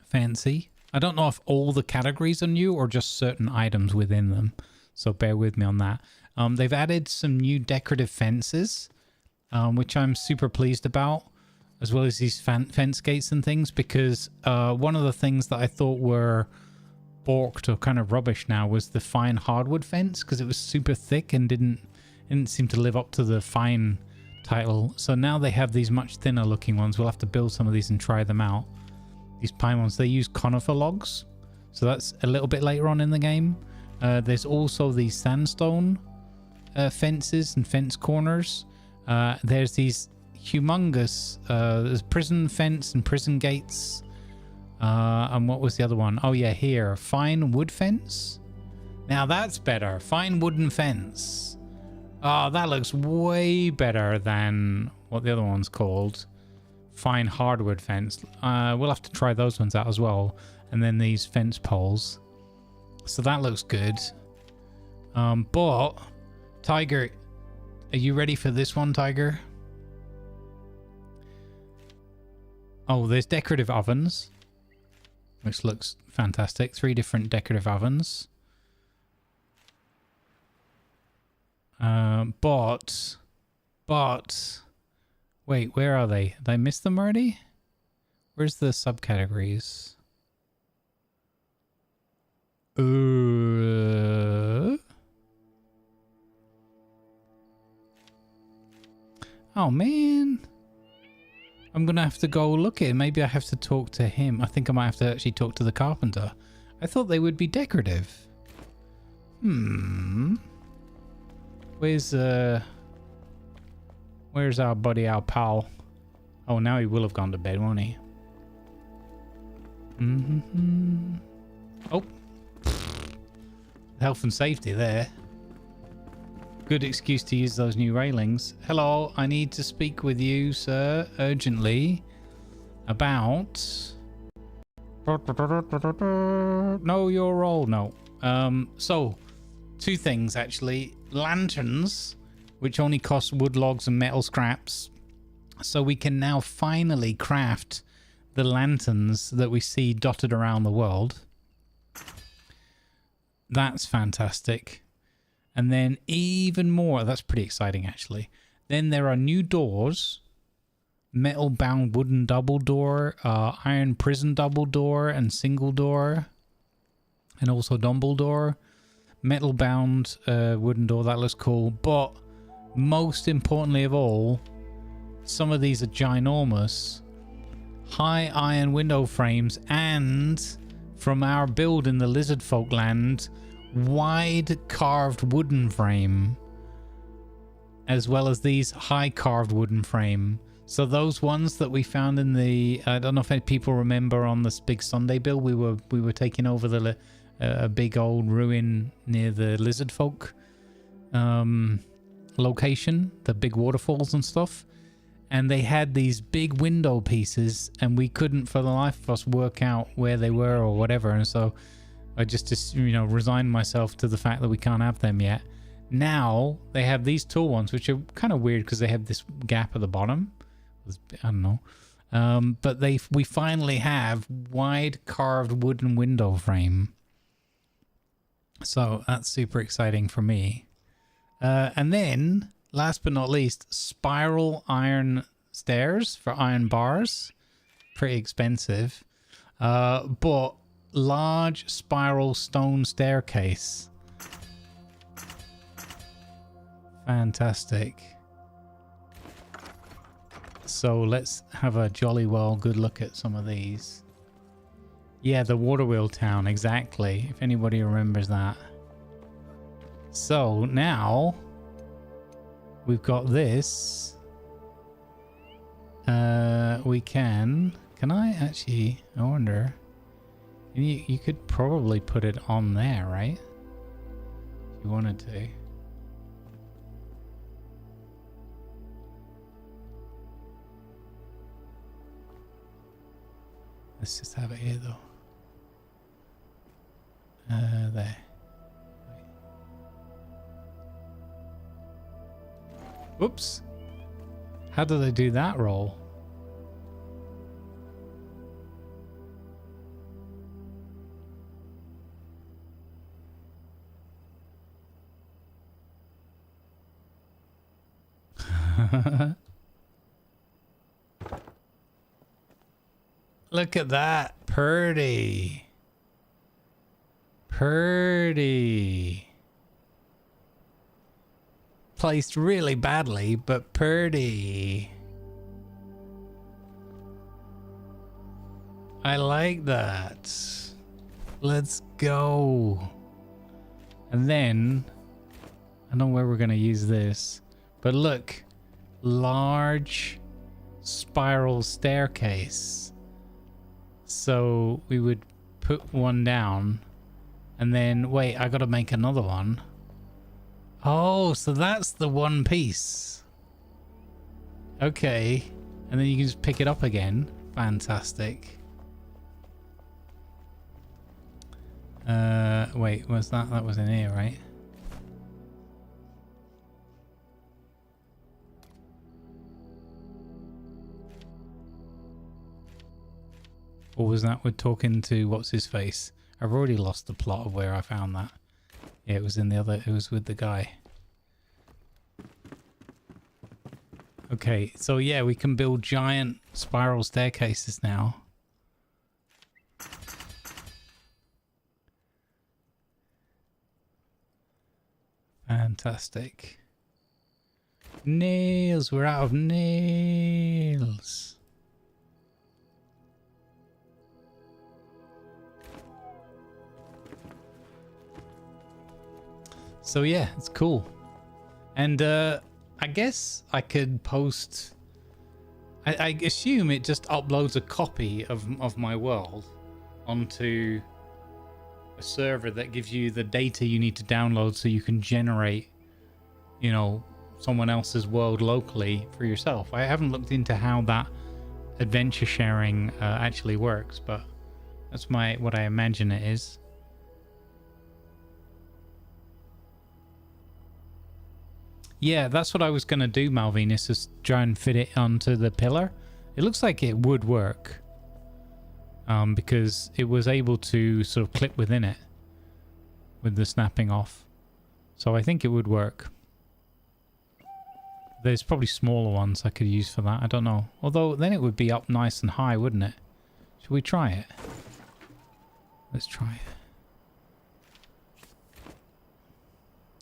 C: Fancy. I don't know if all the categories are new or just certain items within them, so bear with me on that. They've added some new decorative fences, which I'm super pleased about, as well as these fence gates and things, because one of the things that I thought were borked or kind of rubbish now was the fine hardwood fence, because it was super thick and didn't seem to live up to the fine title. So now they have these much thinner looking ones. We'll have to build some of these and try them out. These pine ones, they use conifer logs, so that's a little bit later on in the game. There's also these sandstone fences and fence corners. There's these humongous there's prison fence and prison gates. And what was the other one? Oh yeah, here, fine wood fence. Now that's better. Fine wooden fence. Oh, that looks way better than what the other one's called. Fine hardwood fence. We'll have to try those ones out as well. And then these fence poles. So that looks good. But Tiger, are you ready for this one, Tiger? Oh, there's decorative ovens, which looks fantastic. 3 different decorative ovens. But wait, where are they? Did I miss them already? Where's the subcategories? Oh man, I'm gonna have to go look at it. Maybe I have to talk to him. I think I might have to actually talk to the carpenter. I thought they would be decorative. Where's our buddy, our pal? Oh, now he will have gone to bed, won't he? Oh, health and safety there. Good excuse to use those new railings. Hello, I need to speak with you, sir, urgently about... No, your role. No. So, 2 things, actually. Lanterns, which only cost wood logs and metal scraps. So we can now finally craft the lanterns that we see dotted around the world. That's fantastic. And then even more, that's pretty exciting actually. Then there are new doors, metal bound wooden double door, iron prison double door and single door, and also dumble door. Metal bound wooden door, that looks cool. But most importantly of all, some of these are ginormous. High iron window frames, and from our build in the lizard folk land, wide carved wooden frame, as well as these high carved wooden frame. So those ones that we found in the, I don't know if any people remember on this big Sunday build, we were taking over the a big old ruin near the lizard folk location, the big waterfalls and stuff, and they had these big window pieces, and we couldn't for the life of us work out where they were or whatever, and so I just resigned myself to the fact that we can't have them yet. Now they have these tall ones, which are kind of weird because they have this gap at the bottom. I don't know, but we finally have wide carved wooden window frame, so that's super exciting for me. And then last but not least, spiral iron stairs for iron bars. Pretty expensive, but large spiral stone staircase. Fantastic. So let's have a jolly well good look at some of these. Yeah, the Waterwheel Town, exactly. If anybody remembers that. So now we've got this. We can I actually, I wonder. You could probably put it on there, right? If you wanted to. Let's just have it here though. There. Whoops. How do they do that roll? Look at that. Purdy. Purdy. Placed really badly, but purdy. I like that. Let's go. And then, I don't know where we're going to use this, but look. Large spiral staircase. So we would put one down and then wait, I gotta make another one. Oh, so that's the one piece. Okay. And then you can just pick it up again. Fantastic. Wait, was that? That was in here, right? Or was that with talking to what's his face? I've already lost the plot of where I found that. Yeah, it was in the other, it was with the guy. Okay, so yeah, we can build giant spiral staircases now. Fantastic. Nails, we're out of nails. So yeah, it's cool. And I guess I could post... I assume it just uploads a copy of my world onto a server that gives you the data you need to download so you can generate, you know, someone else's world locally for yourself. I haven't looked into how that adventure sharing actually works, but that's what I imagine it is. Yeah, that's what I was going to do, Malvinus, is try and fit it onto the pillar. It looks like it would work. Because it was able to sort of clip within it with the snapping off. So I think it would work. There's probably smaller ones I could use for that. I don't know. Although then it would be up nice and high, wouldn't it? Should we try it? Let's try it.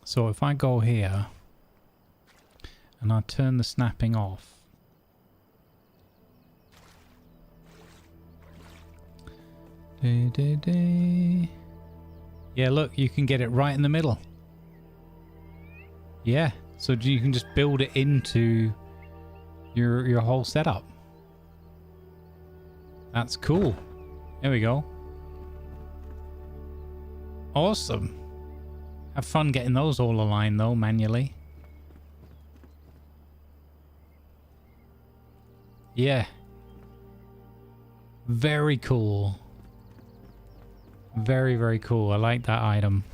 C: So if I go here... and I turn the snapping off. Yeah, look, you can get it right in the middle. Yeah, so you can just build it into your whole setup. That's cool. There we go. Awesome. Have fun getting those all aligned though, manually. Yeah. Very cool. Very, very cool. I like that item.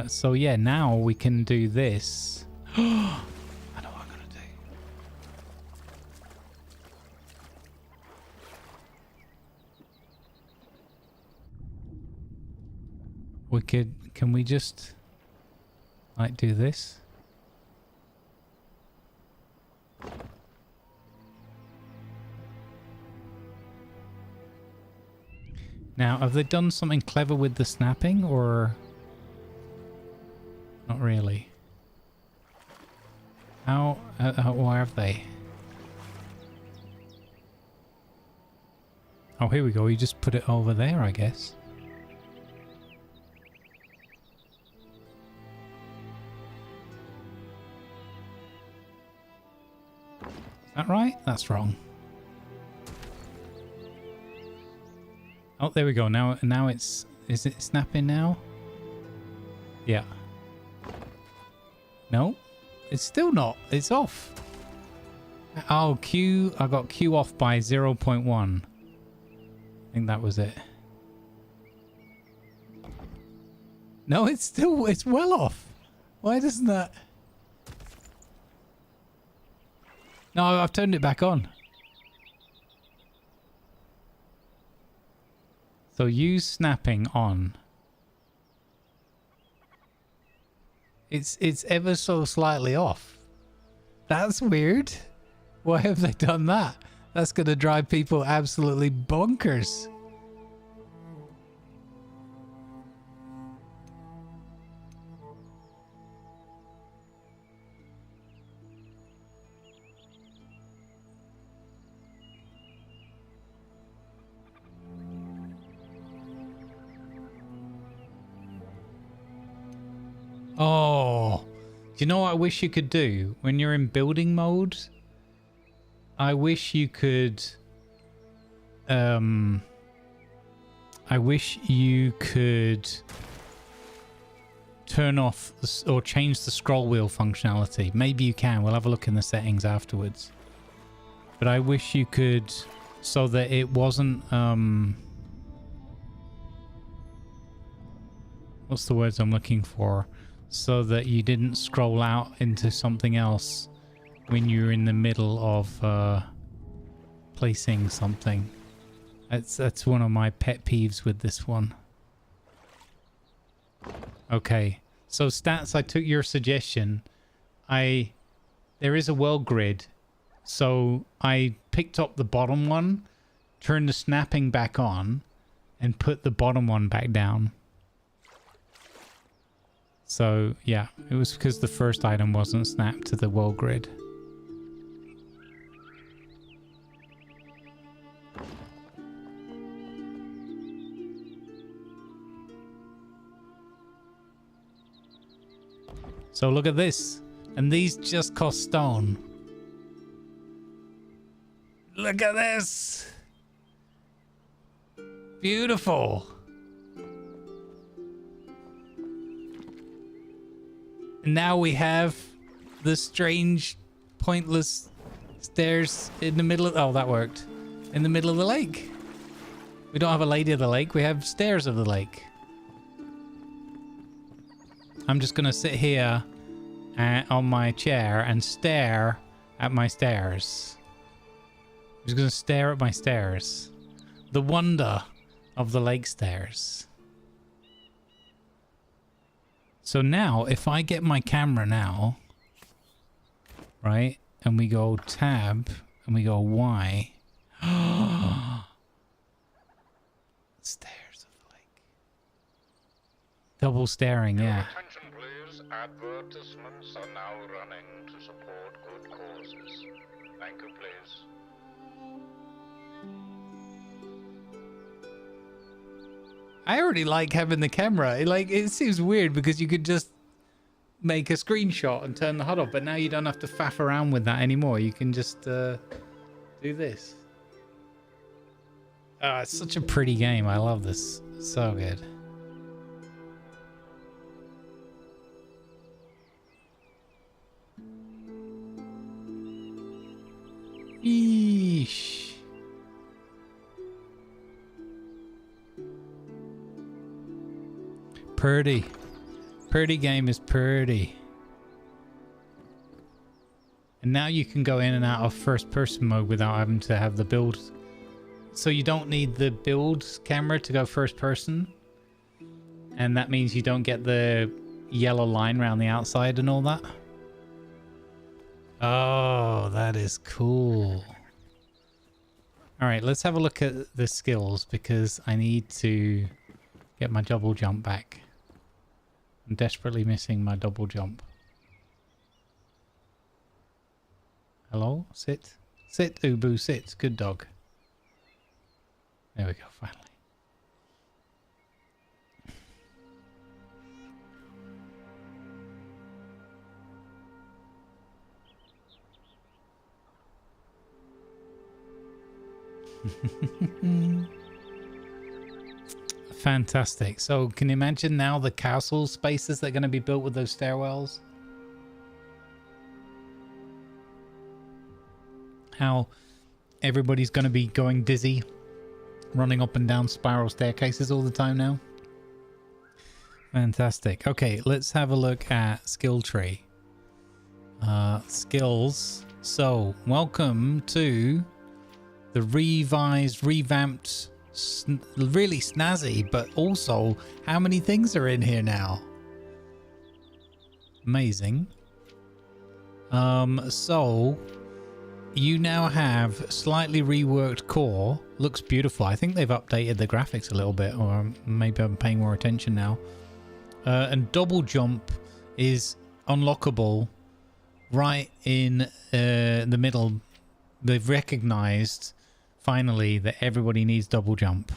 C: So yeah, now we can do this. I know what I'm gonna do. We could, can we just like do this? Now, have they done something clever with the snapping, or not really? How, why have they? Oh, here we go. You just put it over there, I guess. Is that right? That's wrong. Oh, there we go. Now it's... Is it snapping now? Yeah. No? It's still not. It's off. Oh, Q... I got Q off by 0.1. I think that was it. No, it's still... It's well off. Why doesn't that... No, I've turned it back on. So use snapping on. It's ever so slightly off. That's weird. Why have they done that? That's going to drive people absolutely bonkers. Oh, do you know what I wish you could do when you're in building mode? I wish you could, I wish you could turn off or change the scroll wheel functionality. Maybe you can. We'll have a look in the settings afterwards. But I wish you could, so that it wasn't, what's the words I'm looking for? So that you didn't scroll out into something else when you're in the middle of placing something. That's one of my pet peeves with this one. Okay, so stats, I took your suggestion. There is a world grid, so I picked up the bottom one, turned the snapping back on, and put the bottom one back down. So, yeah, it was because the first item wasn't snapped to the world grid. So look at this. And these just cost stone. Look at this. Beautiful. And now we have the strange, pointless stairs in the middle of... Oh, that worked. In the middle of the lake. We don't have a lady of the lake. We have stairs of the lake. I'm just going to sit here on my chair and stare at my stairs. I'm just going to stare at my stairs. The wonder of the lake stairs. So now, if I get my camera now, right, and we go tab, and we go Y, stairs of the lake. Double staring, yeah.
A: Attention please, advertisements are now running to support good causes. Thank you please.
C: I already like having the camera. It seems weird because you could just make a screenshot and turn the HUD off, but now you don't have to faff around with that anymore. You can just do this. It's such a pretty game. I love this. So good. Eesh. Pretty. Pretty game is pretty. And now you can go in and out of first person mode without having to have the build. So you don't need the build camera to go first person. And that means you don't get the yellow line around the outside and all that. Oh, that is cool. All right, let's have a look at the skills because I need to get my double jump back. I'm desperately missing my double jump. Hello? Sit. Sit, Ubu, sit. Good dog. There we go, finally. Fantastic. So can you imagine now the castle spaces that are going to be built with those stairwells? How everybody's going to be going dizzy, running up and down spiral staircases all the time now. Fantastic. Okay, let's have a look at skill tree. Skills. So, welcome to the revised, revamped, really snazzy, but also how many things are in here now? Amazing. So you now have slightly reworked core. Looks beautiful. I think they've updated the graphics a little bit, or maybe I'm paying more attention now. And double jump is unlockable right in the middle. They've recognized finally that everybody needs double jump.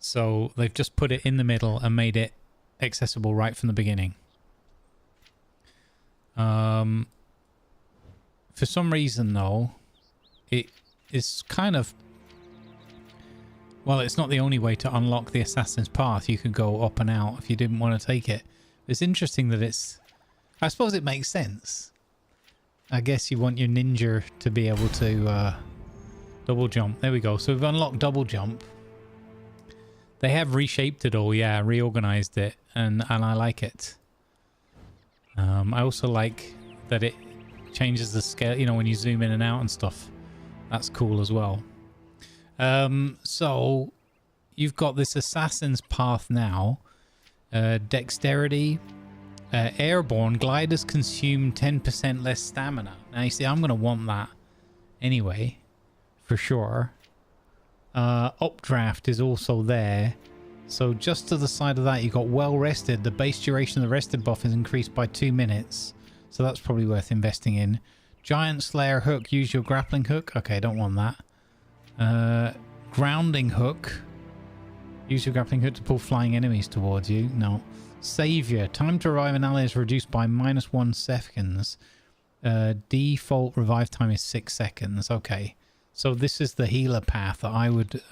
C: So they've just put it in the middle and made it accessible right from the beginning. For some reason though, it is kind of, well, it's not the only way to unlock the Assassin's Path. You could go up and out if you didn't want to take it. It's interesting that it's, I suppose it makes sense. I guess you want your ninja to be able to double jump. There we go. So we've unlocked double jump. They have reshaped it all, yeah, reorganized it, and I like it. I also like that it changes the scale, you know, when you zoom in and out and stuff. That's cool as well. So you've got this Assassin's Path now. Dexterity. Airborne, gliders consume 10% less stamina. Now you see, I'm going to want that anyway, for sure. Updraft is also there. So just to the side of that, you've got well rested. The base duration of the rested buff is increased by 2 minutes. So that's probably worth investing in. Giant Slayer hook, use your grappling hook. Okay, I don't want that. Grounding hook. Use your grappling hook to pull flying enemies towards you. No. Savior. Time to revive an ally is reduced by -1 seconds. Default revive time is 6 seconds. Okay. So this is the healer path that I would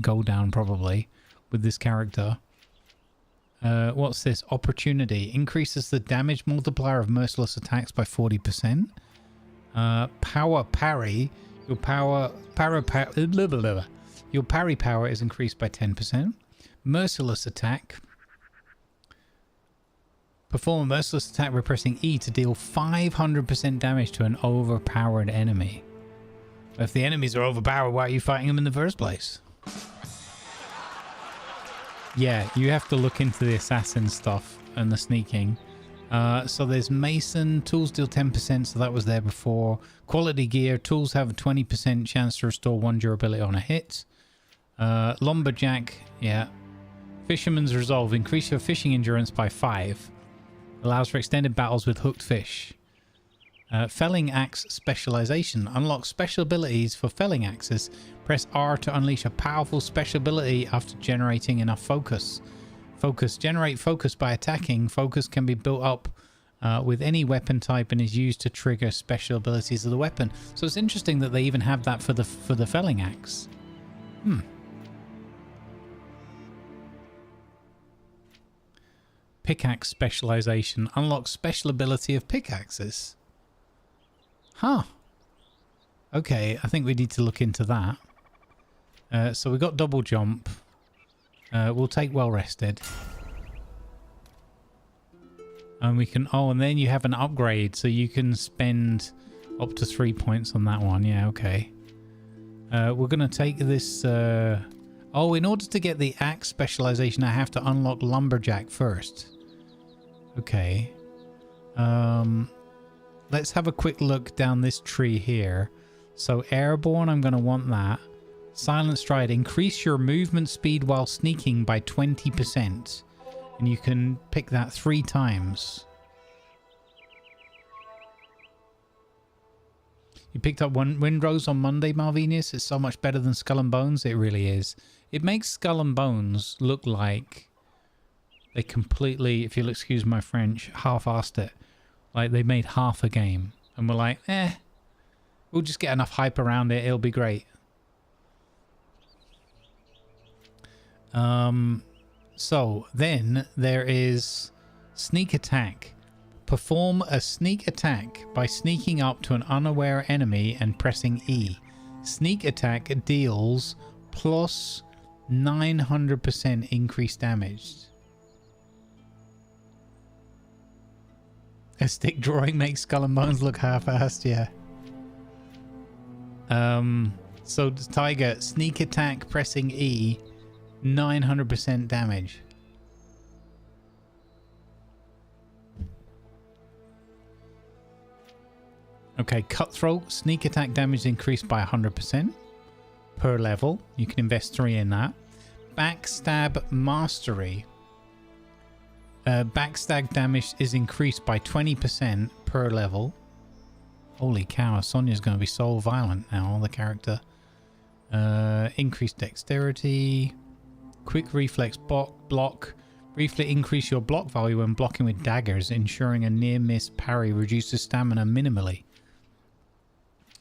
C: go down probably with this character. What's this? Opportunity. Increases the damage multiplier of merciless attacks by 40%. Power parry. Your your parry power is increased by 10%. Merciless attack. Perform a merciless attack by pressing E to deal 500% damage to an overpowered enemy. If the enemies are overpowered, why are you fighting them in the first place? Yeah, you have to look into the assassin stuff and the sneaking. So there's Mason. Tools deal 10%, so that was there before. Quality gear. Tools have a 20% chance to restore 1 durability on a hit. Lumberjack. Yeah. Fisherman's Resolve. Increase your fishing endurance by 5. Allows for extended battles with hooked fish. Felling Axe Specialization. Unlock special abilities for felling axes. Press R to unleash a powerful special ability after generating enough focus. Focus. Generate focus by attacking. Focus can be built up with any weapon type and is used to trigger special abilities of the weapon. So it's interesting that they even have that for the felling axe. Pickaxe specialization. Unlocks special ability of pickaxes. Huh. Okay, I think we need to look into that. So we got double jump. We'll take well rested. And we can... Oh, and then you have an upgrade. So you can spend up to 3 points on that one. Yeah, okay. We're going to take this... Oh, in order to get the axe specialization, I have to unlock lumberjack first. Okay. Let's have a quick look down this tree here. So airborne, I'm going to want that. Silent stride. Increase your movement speed while sneaking by 20%. And you can pick that 3 times. You picked up Windrose on Monday, Malvinius. It's so much better than Skull and Bones. It really is. It makes Skull and Bones look like they completely, if you'll excuse my French, half-assed it. Like they made half a game. And we're like, we'll just get enough hype around it. It'll be great. So then there is sneak attack. Perform a sneak attack by sneaking up to an unaware enemy and pressing E. Sneak attack deals plus 900% increased damage. A stick drawing makes Skull and Bones look half-assed, yeah. So Tiger, sneak attack pressing E, 900% damage. Okay, Cutthroat, sneak attack damage increased by 100% per level. You can invest 3 in that. Backstab Mastery. Backstab damage is increased by 20% per level. Holy cow, Sonia's going to be so violent now, the character. Increased dexterity. Quick reflex block. Briefly increase your block value when blocking with daggers, ensuring a near-miss parry reduces stamina minimally.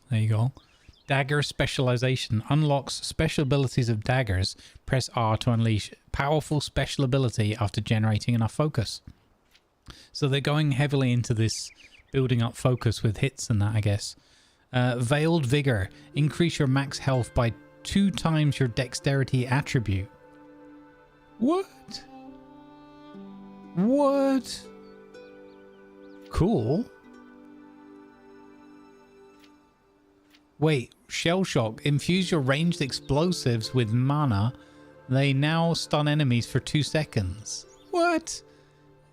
C: There you go. Dagger specialization unlocks special abilities of daggers. Press R to unleash powerful special ability after generating enough focus. So they're going heavily into this building up focus with hits and that, I guess. Veiled Vigor. Increase your max health by 2 times your dexterity attribute. What? What? Cool. Wait, Shell Shock. Infuse your ranged explosives with mana. They now stun enemies for 2 seconds. What?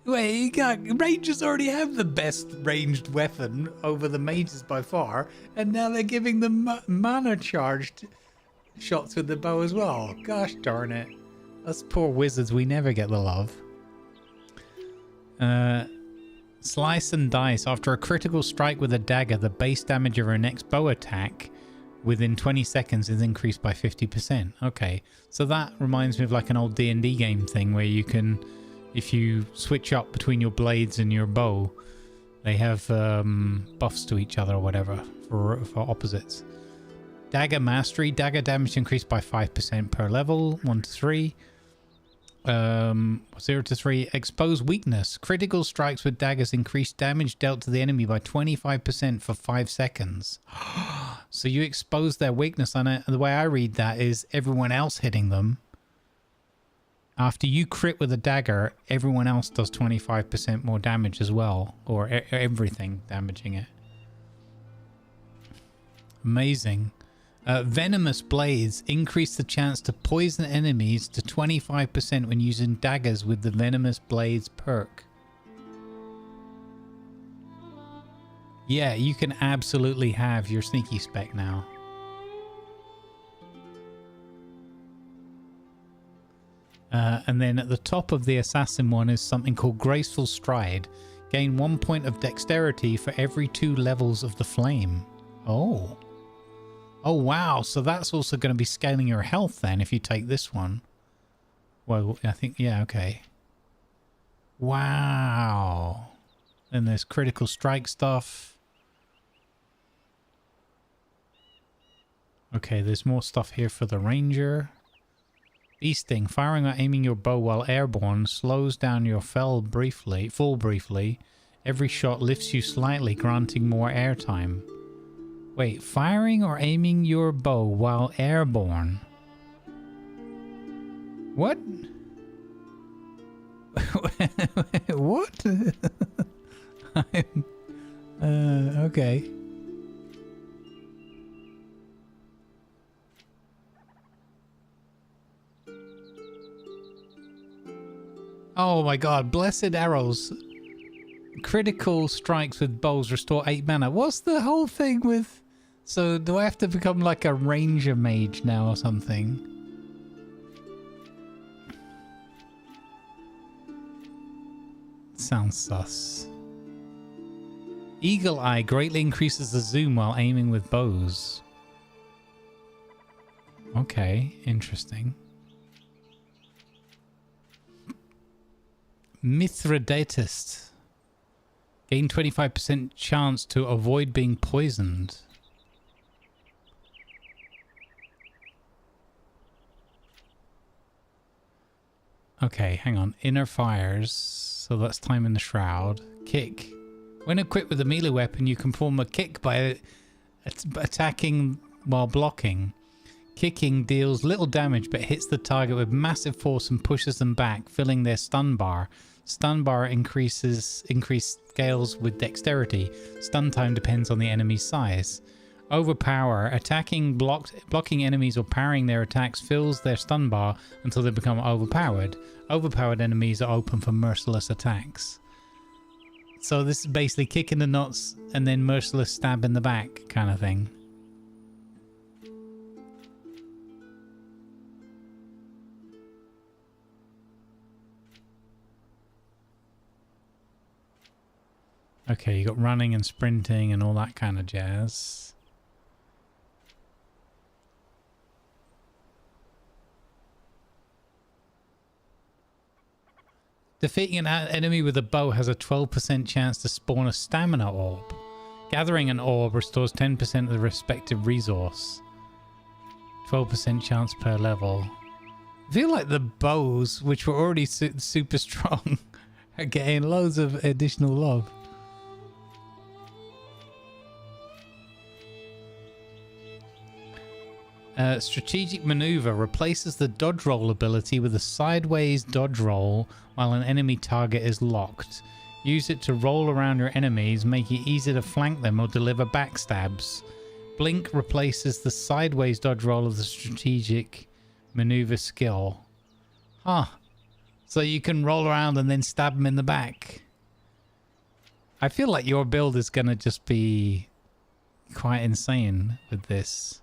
C: Wait, Rangers already have the best ranged weapon over the mages by far, and now they're giving them mana charged shots with the bow as well. Gosh darn it. Us poor wizards, we never get the love. Slice and dice. After a critical strike with a dagger, the base damage of her next bow attack within 20 seconds is increased by 50%. Okay, so that reminds me of like an old D&D game thing where you can, if you switch up between your blades and your bow, they have buffs to each other or whatever for opposites. Dagger Mastery. Dagger damage increased by 5% per level. 1 to 3. 0 to 3. Expose Weakness. Critical strikes with daggers increase damage dealt to the enemy by 25% for 5 seconds. So you expose their weakness, and the way I read that is everyone else hitting them. After you crit with a dagger, everyone else does 25% more damage as well, or everything damaging it. Amazing. Venomous Blades. Increase the chance to poison enemies to 25% when using daggers with the Venomous Blades perk. Yeah, you can absolutely have your sneaky spec now. And then at the top of the assassin one is something called Graceful Stride. Gain 1 point of dexterity for every 2 levels of the flame. Oh. Oh, wow. So that's also going to be scaling your health then if you take this one. Well, I think, yeah, okay. Wow. Then there's critical strike stuff. Okay, there's more stuff here for the ranger. Beasting. Firing or aiming your bow while airborne slows down your fall briefly. Every shot lifts you slightly, granting more airtime. Wait, firing or aiming your bow while airborne? What? What? Okay. Oh my god, blessed arrows. Critical strikes with bows restore 8 mana. What's the whole thing with... So do I have to become like a ranger mage now or something? Sounds sus. Eagle Eye greatly increases the zoom while aiming with bows. Okay, interesting. Mithridatist. Gain 25% chance to avoid being poisoned. Okay, hang on. Inner fires. So that's time in the shroud. Kick. When equipped with a melee weapon, you can perform a kick by attacking while blocking. Kicking deals little damage but hits the target with massive force and pushes them back, filling their stun bar. Stun bar increased scales with dexterity. Stun time depends on the enemy's size. Overpower. Attacking, blocking enemies or parrying their attacks fills their stun bar until they become overpowered. Overpowered enemies are open for merciless attacks. So this is basically kicking the nuts and then merciless stab in the back kind of thing. Okay, you got running and sprinting and all that kind of jazz. Defeating an enemy with a bow has a 12% chance to spawn a stamina orb. Gathering an orb restores 10% of the respective resource. 12% chance per level. I feel like the bows, which were already super strong, are getting loads of additional love. Strategic maneuver replaces the dodge roll ability with a sideways dodge roll while an enemy target is locked. Use it to roll around your enemies, make it easier to flank them or deliver backstabs. Blink replaces the sideways dodge roll of the strategic maneuver skill. Huh. So you can roll around and then stab them in the back. I feel like your build is going to just be quite insane with this.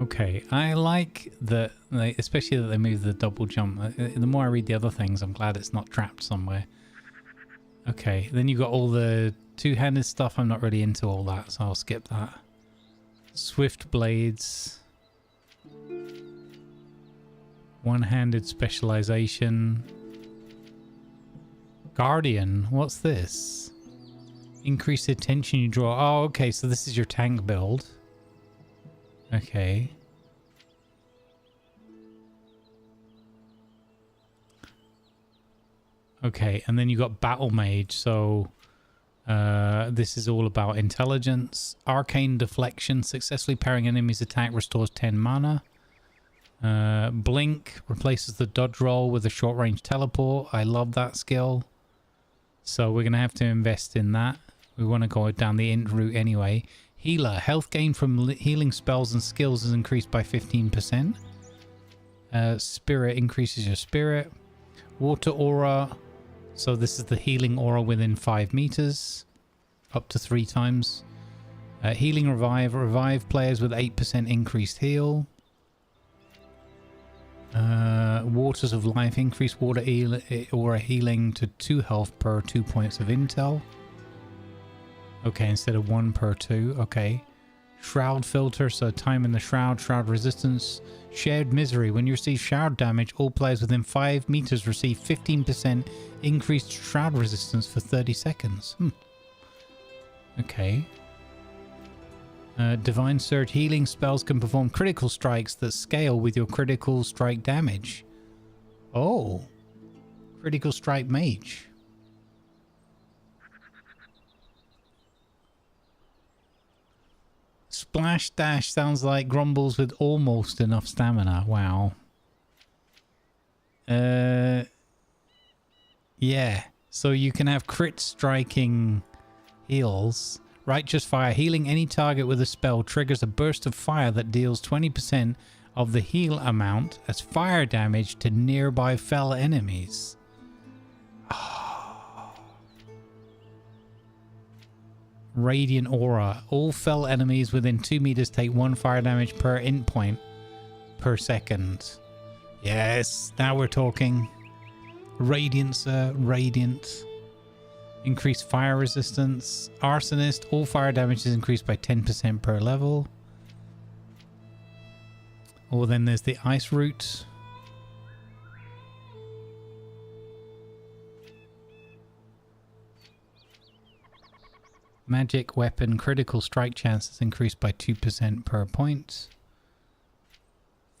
C: Okay, I like that, especially that they move the double jump. The more I read the other things, I'm glad it's not trapped somewhere. Okay, then you got all the two-handed stuff. I'm not really into all that, so I'll skip that. Swift blades. One-handed specialization. Guardian, what's this? Increase the attention you draw. Oh, okay, so this is your tank build. Okay. Okay, and then you got Battle Mage, so this is all about intelligence. Arcane Deflection, successfully parrying enemy's attack restores 10 mana. Blink replaces the dodge roll with a short range teleport. I love that skill. So we're going to have to invest in that. We want to go down the int route anyway. Healer. Health gain from healing spells and skills is increased by 15%. Spirit increases your spirit. Water aura. So this is the healing aura within 5 meters. Up to 3 times. Healing revive. Revive players with 8% increased heal. Waters of Life, increase aura healing to 2 health per 2 points of intel. Okay, instead of 1 per 2. Okay. Shroud filter, so time in the shroud. Shroud resistance. Shared misery. When you receive shroud damage, all players within 5 meters receive 15% increased shroud resistance for 30 seconds. Okay. Divine Surge, healing spells can perform critical strikes that scale with your critical strike damage. Oh. Critical strike mage. Splash Dash sounds like Grumbles with almost enough stamina. Wow. Yeah. So you can have crit striking heals. Righteous Fire. Healing any target with a spell triggers a burst of fire that deals 20% of the heal amount as fire damage to nearby fell enemies. Radiant Aura. All fell enemies within 2 meters take 1 fire damage per int point per second. Yes, now we're talking. Radiant, sir. Radiant. Increased fire resistance. Arsonist. All fire damage is increased by 10% per level. Or then there's the Ice Root. Magic weapon. Critical strike chance is increased by 2% per point.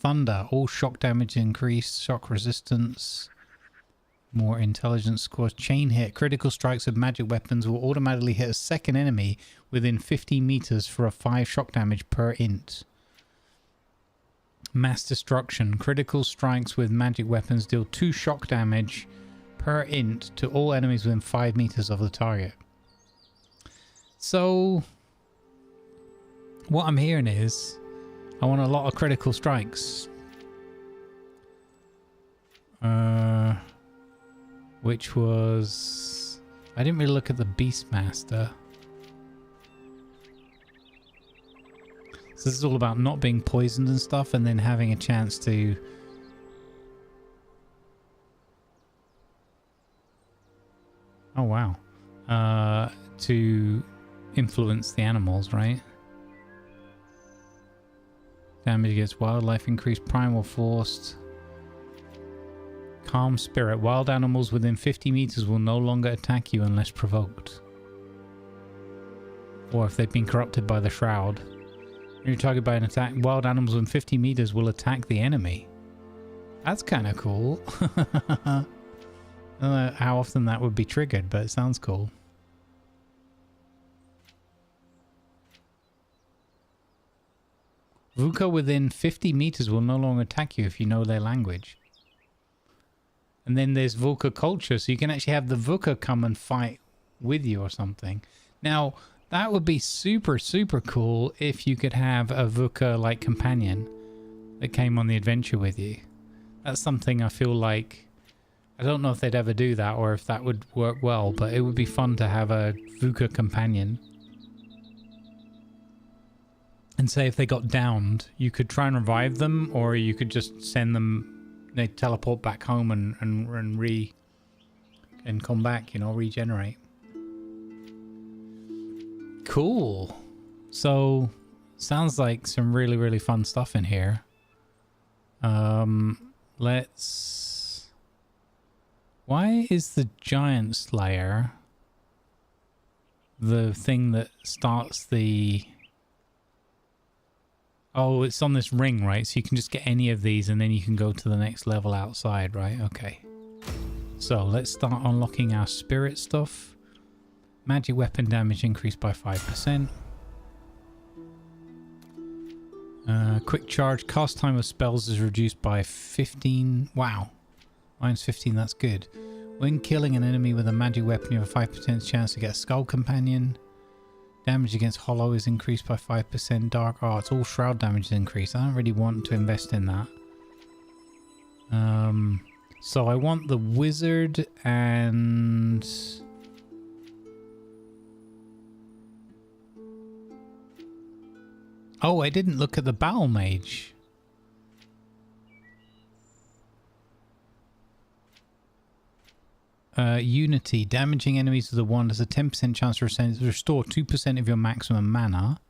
C: Thunder. All shock damage increased. Shock resistance. More intelligence scores. Chain hit. Critical strikes of magic weapons will automatically hit a second enemy within 50 meters for a 5 shock damage per int. Mass destruction. Critical strikes with magic weapons deal 2 shock damage per int to all enemies within 5 meters of the target. So what I'm hearing is I want a lot of critical strikes. Which was... I didn't really look at the Beastmaster. So this is all about not being poisoned and stuff, and then having a chance to... Oh, wow. To influence the animals, right? Damage against wildlife increased. Primal Force. Calm Spirit. Wild animals within 50 meters will no longer attack you unless provoked. Or if they've been corrupted by the Shroud. When you're targeted by an attack, wild animals within 50 meters will attack the enemy. That's kind of cool. I don't know how often that would be triggered, but it sounds cool. Vuka within 50 meters will no longer attack you if you know their language. And then there's Vuka culture, so you can actually have the Vuka come and fight with you or something. Now, that would be super, super cool if you could have a Vuka-like companion that came on the adventure with you. That's something I feel like... I don't know if they'd ever do that or if that would work well, but it would be fun to have a Vuka companion. And say if they got downed, you could try and revive them, or you could just send them... They teleport back home and come back, you know, regenerate. Cool. So sounds like some really, really fun stuff in here. Let's... Why is the Giant Slayer the thing that starts the... Oh, it's on this ring, right? So you can just get any of these and then you can go to the next level outside, right? Okay. So let's start unlocking our spirit stuff. Magic weapon damage increased by 5%. Quick charge. Cast time of spells is reduced by 15. Wow. Mine's 15, that's good. When killing an enemy with a magic weapon, you have a 5% chance to get a skull companion. Damage against hollow is increased by 5%. Dark arts, all shroud damage is increased. I don't really want to invest in that. So I want the wizard and... Oh, I didn't look at the battle mage. Unity. Damaging enemies with a wand has a 10% chance to restore 2% of your maximum mana.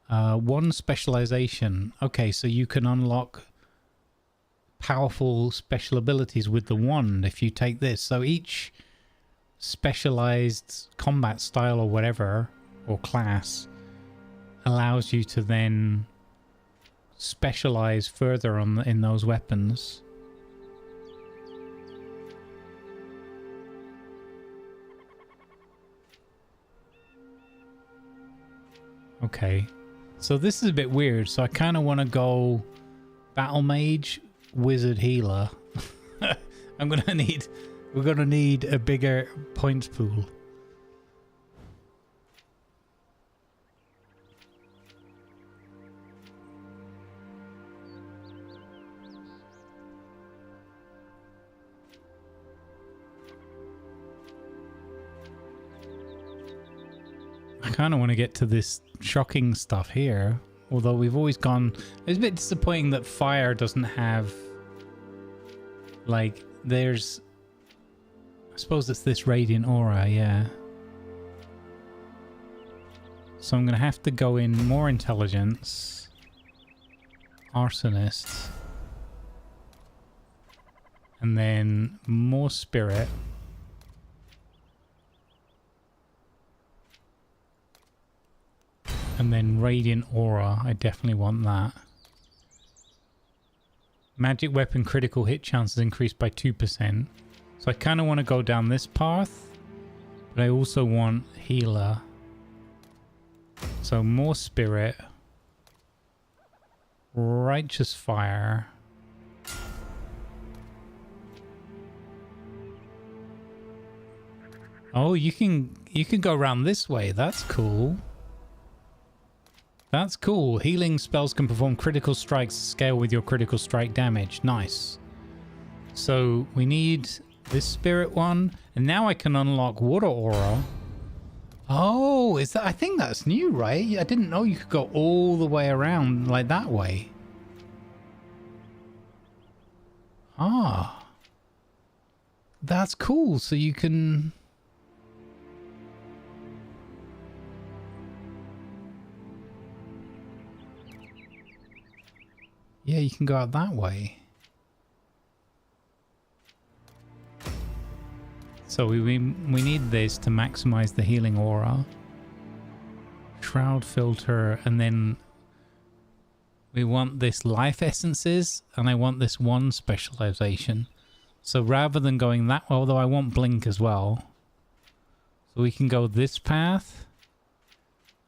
C: One specialization. Okay, so you can unlock powerful special abilities with the wand if you take this. So each specialized combat style or whatever, or class, allows you to then specialize further in those weapons. Okay, so this is a bit weird. So I kind of want to go battle mage, wizard, healer. We're gonna need a bigger points pool. I kind of want to get to this shocking stuff here, although we've always gone. It's a bit disappointing that fire doesn't have, like, there's, I suppose it's this radiant aura, yeah. So I'm gonna have to go in more intelligence, arsonist, and then more spirit. And then radiant aura, I definitely want that. Magic weapon critical hit chances increased by 2%. So I kind of want to go down this path, but I also want healer. So more spirit, righteous fire. Oh, you can go around this way. That's cool. That's cool. Healing spells can perform critical strikes to scale with your critical strike damage. Nice. So we need this spirit one, and now I can unlock water aura. Oh, is that? I think that's new, right? I didn't know you could go all the way around like that way. Ah, that's cool. So you can. Yeah, you can go out that way. So we need this to maximize the healing aura. Shroud filter, and then we want this life essences, and I want this one specialization. So rather than going that way, although I want blink as well. So we can go this path.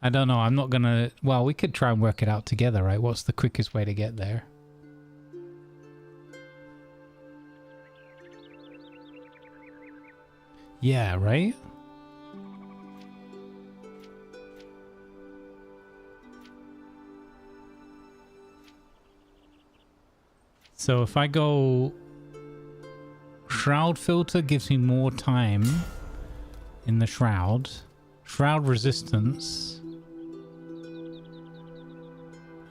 C: I don't know, I'm not gonna... Well, we could try and work it out together, right? What's the quickest way to get there? Yeah, right? So if I go... Shroud filter gives me more time in the shroud. Shroud resistance...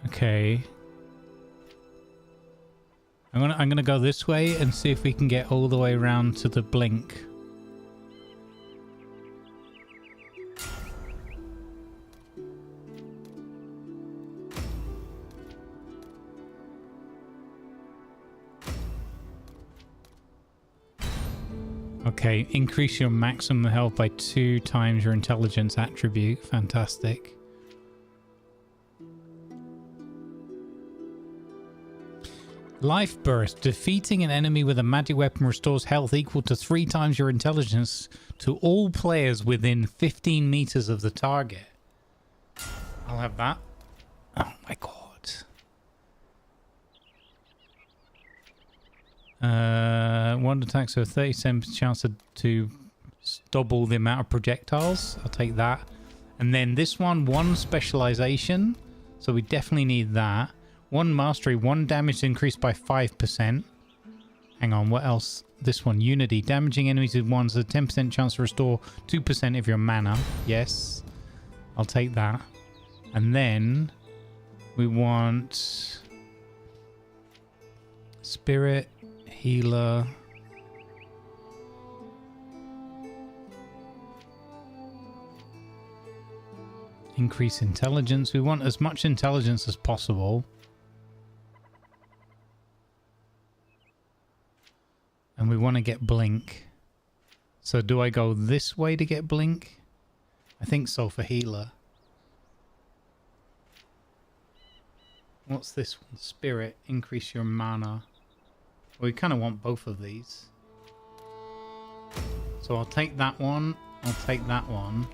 C: Okay. I'm gonna go this way and see if we can get all the way around to the blink. Okay, increase your maximum health by 2 times your intelligence attribute. Fantastic. Life burst. Defeating an enemy with a magic weapon restores health equal to 3 times your intelligence to all players within 15 meters of the target. I'll have that. Oh my god. One attack, so 37% chance to double the amount of projectiles. I'll take that. And then this one specialization. So we definitely need that. 1 mastery, 1 damage increased by 5%. Hang on, what else? This one, unity. Damaging enemies with wands, a 10% chance to restore 2% of your mana. Yes. I'll take that. And then we want spirit, healer. Increase intelligence. We want as much intelligence as possible. And we want to get blink. So do I go this way to get blink? I think so for healer. What's this one? Spirit. Increase your mana. Well, we kind of want both of these. So I'll take that one. I'll take that one.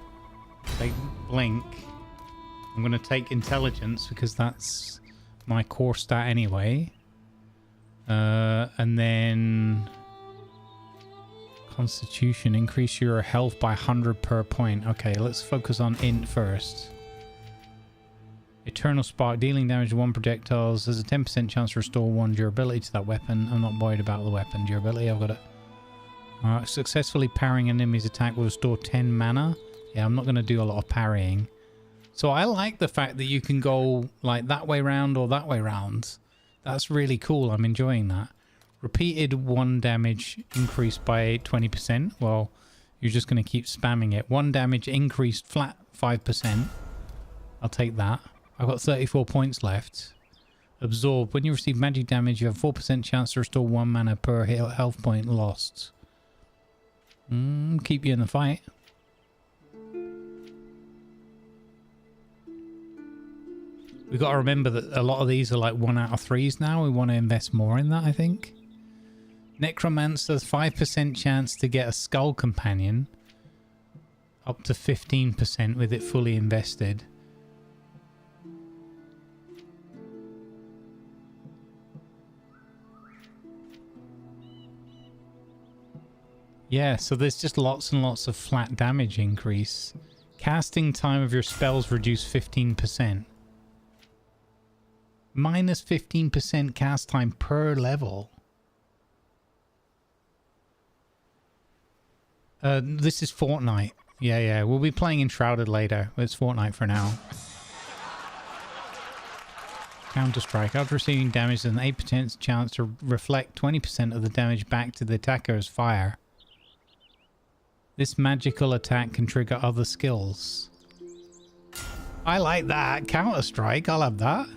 C: Take blink. I'm going to take intelligence because that's my core stat anyway. And then constitution. Increase your health by 100 per point. Okay, let's focus on int first. Eternal Spark. Dealing damage to 1 projectiles. There's a 10% chance to restore 1 durability to that weapon. I'm not worried about the weapon durability. I've got it. Successfully parrying an enemy's attack will restore 10 mana. Yeah, I'm not going to do a lot of parrying. So I like the fact that you can go like that way round or that way round. That's really cool. I'm enjoying that. Repeated 1 damage increased by 20%. Well, you're just going to keep spamming it. 1 damage increased flat 5%. I'll take that. I've got 34 points left. Absorb. When you receive magic damage, you have 4% chance to restore 1 mana per health point lost. Keep you in the fight. We've got to remember that a lot of these are like 1 out of 3s now. We want to invest more in that, I think. Necromancer's 5% chance to get a skull companion. Up to 15% with it fully invested. Yeah, so there's just lots and lots of flat damage increase. Casting time of your spells reduced 15%. Minus 15% cast time per level. This is Fortnite. Yeah, we'll be playing Enshrouded later. It's Fortnite for now. Counter-Strike. After receiving damage, there's an 8% chance to reflect 20% of the damage back to the attacker's fire. This magical attack can trigger other skills. I like that. Counter-Strike. I'll have that.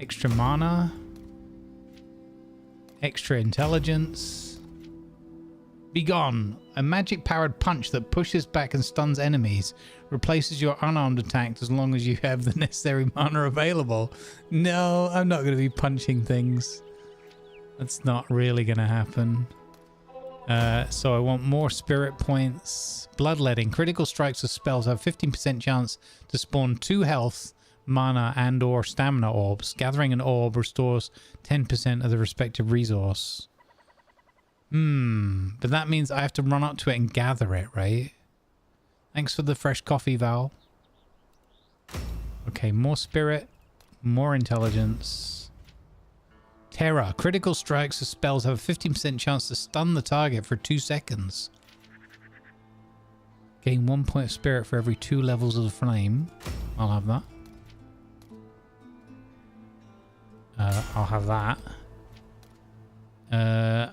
C: Extra mana. Extra intelligence. Be gone. A magic-powered punch that pushes back and stuns enemies. Replaces your unarmed attack as long as you have the necessary mana available. No, I'm not going to be punching things. That's not really going to happen. So I want more spirit points. Bloodletting. Critical strikes with spells have 15% chance to spawn 2 health, mana, and or stamina orbs. Gathering an orb restores 10% of the respective resource. But that means I have to run up to it and gather it, right? Thanks for the fresh coffee, Val. Okay, more spirit, more intelligence. Terror. Critical strikes with spells have a 15% chance to stun the target for 2 seconds. Gain 1 point of spirit for every 2 levels of the flame. I'll have that. I'll have that.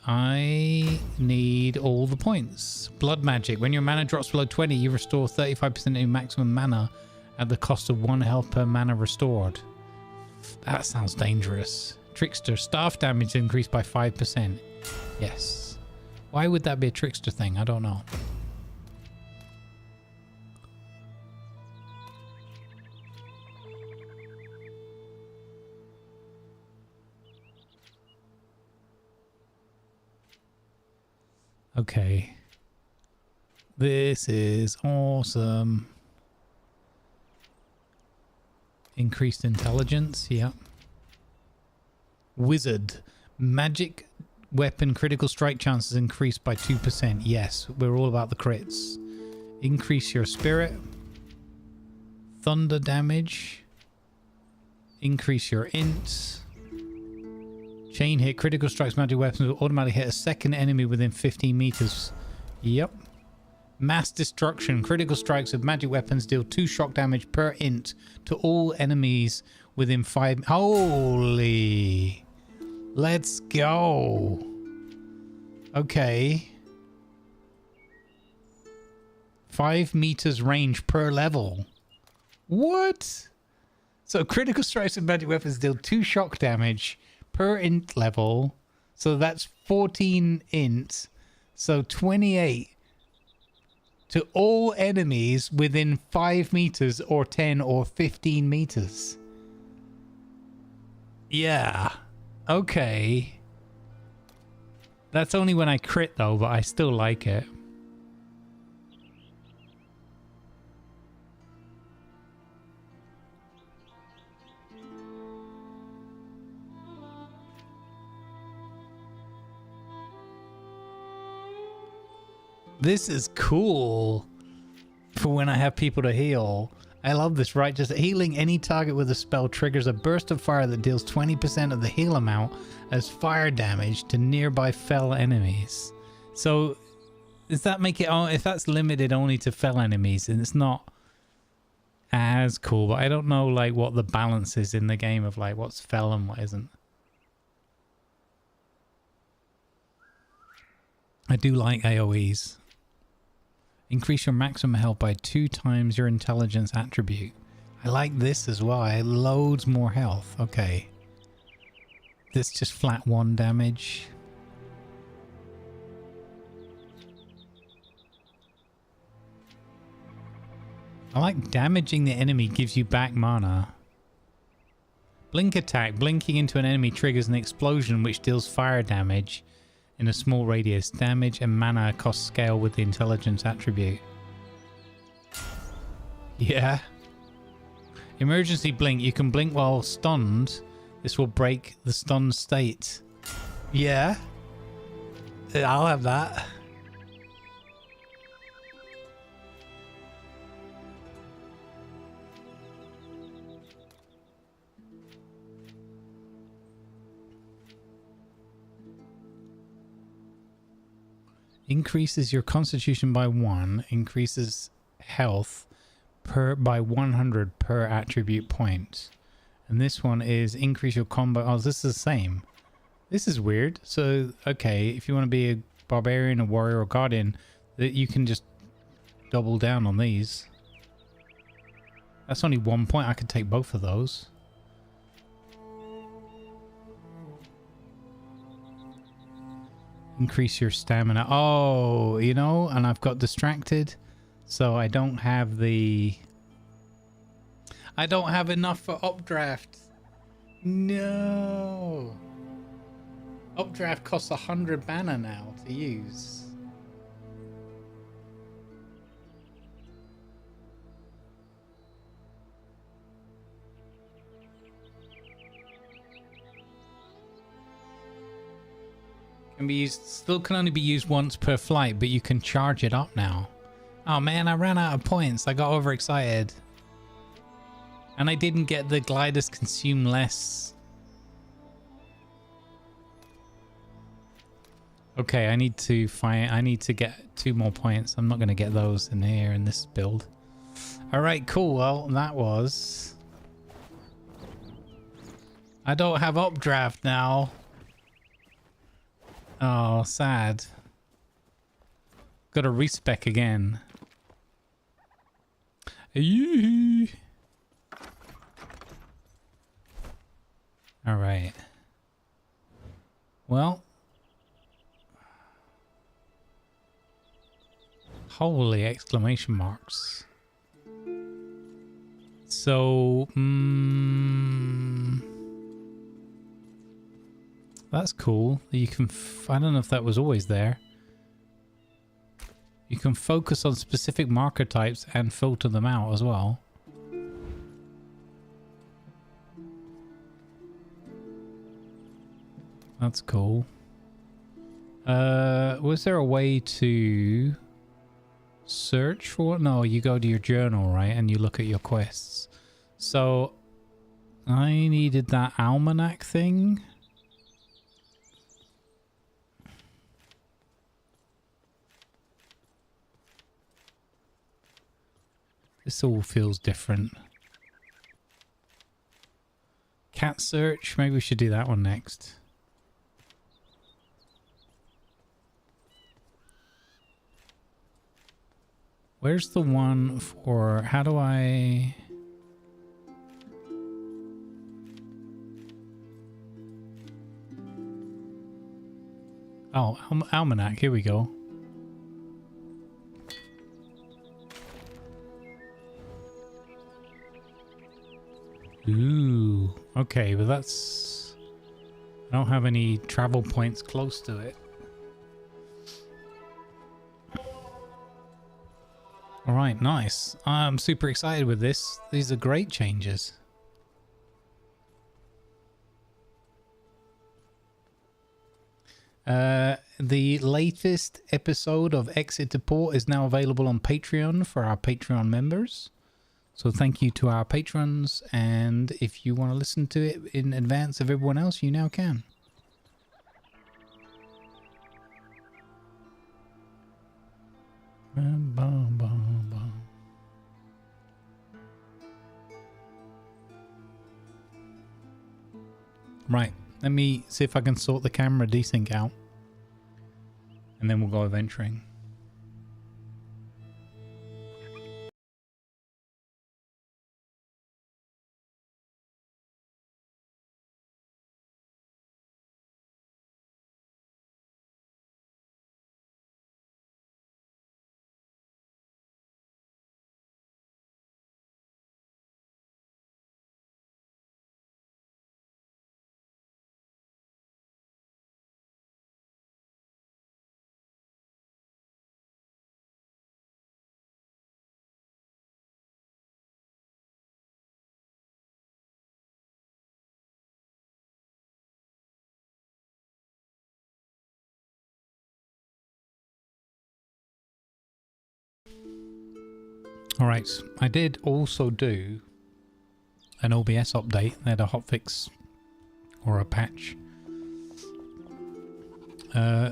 C: I need all the points. Blood magic. When your mana drops below 20, you restore 35% of your maximum mana at the cost of 1 health per mana restored. That sounds dangerous. Trickster. Staff damage increased by 5%. Yes. Why would that be a trickster thing? I don't know. Okay. This is awesome. Increased intelligence. Yep. Wizard. Magic weapon critical strike chances increased by 2%. Yes, we're all about the crits. Increase your spirit. Thunder damage. Increase your int. Chain hit. Critical strikes magic weapons will automatically hit a second enemy within 15 meters. Yep. Mass destruction. Critical strikes with magic weapons deal 2 shock damage per int to all enemies within 5... Holy... Let's go. Okay. 5 meters range per level. What? So critical strikes with magic weapons deal 2 shock damage per int level. So that's 14 int. So 28 to all enemies within 5 meters or 10 or 15 meters. Yeah. Okay. That's only when I crit though, but I still like it. This is cool for when I have people to heal. I love this, right? Just healing any target with a spell triggers a burst of fire that deals 20% of the heal amount as fire damage to nearby fell enemies. So does that make it, if that's limited only to fell enemies, and it's not as cool, but I don't know like what the balance is in the game of like what's fell and what isn't. I do like AoEs. Increase your maximum health by 2 times your intelligence attribute. I like this as well. I loads more health. Okay. This just flat 1 damage. I like damaging the enemy gives you back mana. Blink attack. Blinking into an enemy triggers an explosion which deals fire damage in a small radius. Damage and mana cost scale with the intelligence attribute. Yeah. Emergency blink. You can blink while stunned. This will break the stunned state. Yeah. I'll have that. Increases your constitution by 1. Increases health by 100 per attribute point. And this one is increase your combo. Oh, this is the same. This is weird. So, okay, if you want to be a barbarian, a warrior, or guardian, that you can just double down on these. That's only 1 point. I could take both of those. Increase your stamina. Oh, you know, and I've got distracted. So I don't have the... I don't have enough for updraft. No. Updraft costs 100 mana now to use. Can be used, still can only be used once per flight, but you can charge it up now. Oh man, I ran out of points. I got overexcited. And I didn't get the gliders consume less. Okay, I need to get 2 more points. I'm not going to get those in here in this build. All right, cool. Well, that was... I don't have updraft now. Oh, sad. Got to respec again. All right. Well. Holy exclamation marks. So, that's cool. You can, I don't know if that was always there. You can focus on specific marker types and filter them out as well. That's cool. Was there a way to search for it? No, you go to your journal, right? And you look at your quests. So I needed that almanac thing. This all feels different. Cat search. Maybe we should do that one next. Where's the one for... How do I... Oh, almanac. Here we go. Ooh. Okay, but that's... I don't have any travel points close to it. Alright, nice. I'm super excited with this. These are great changes. The latest episode of Exit to Port is now available on Patreon for our Patreon members. So thank you to our patrons, and if you want to listen to it in advance of everyone else, you now can. Right, let me see if I can sort the camera desync out, and then we'll go adventuring. Alright, I did also do an OBS update. They had a hotfix or a patch.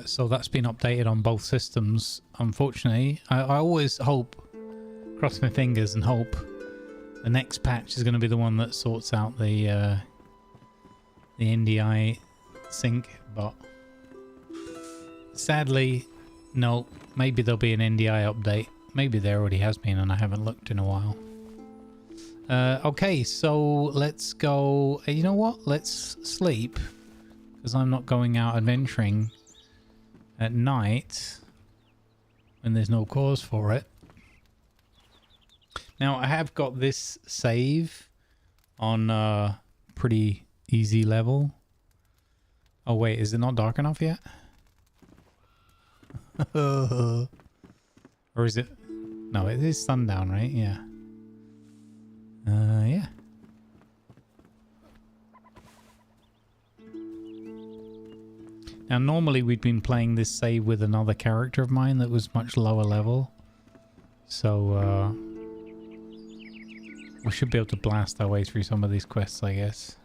C: So that's been updated on both systems. Unfortunately, I always hope, cross my fingers and hope, the next patch is going to be the one that sorts out the NDI sync, but sadly, no. Maybe there'll be an NDI update. Maybe there already has been and I haven't looked in a while. Okay, so let's go... You know what? Let's sleep. Because I'm not going out adventuring at night when there's no cause for it. Now, I have got this save on a pretty easy level. Oh wait, is it not dark enough yet? Or is it... No, it is sundown, right? Yeah. Yeah. Now, normally we'd been playing this save with another character of mine that was much lower level. So, we should be able to blast our way through some of these quests, I guess.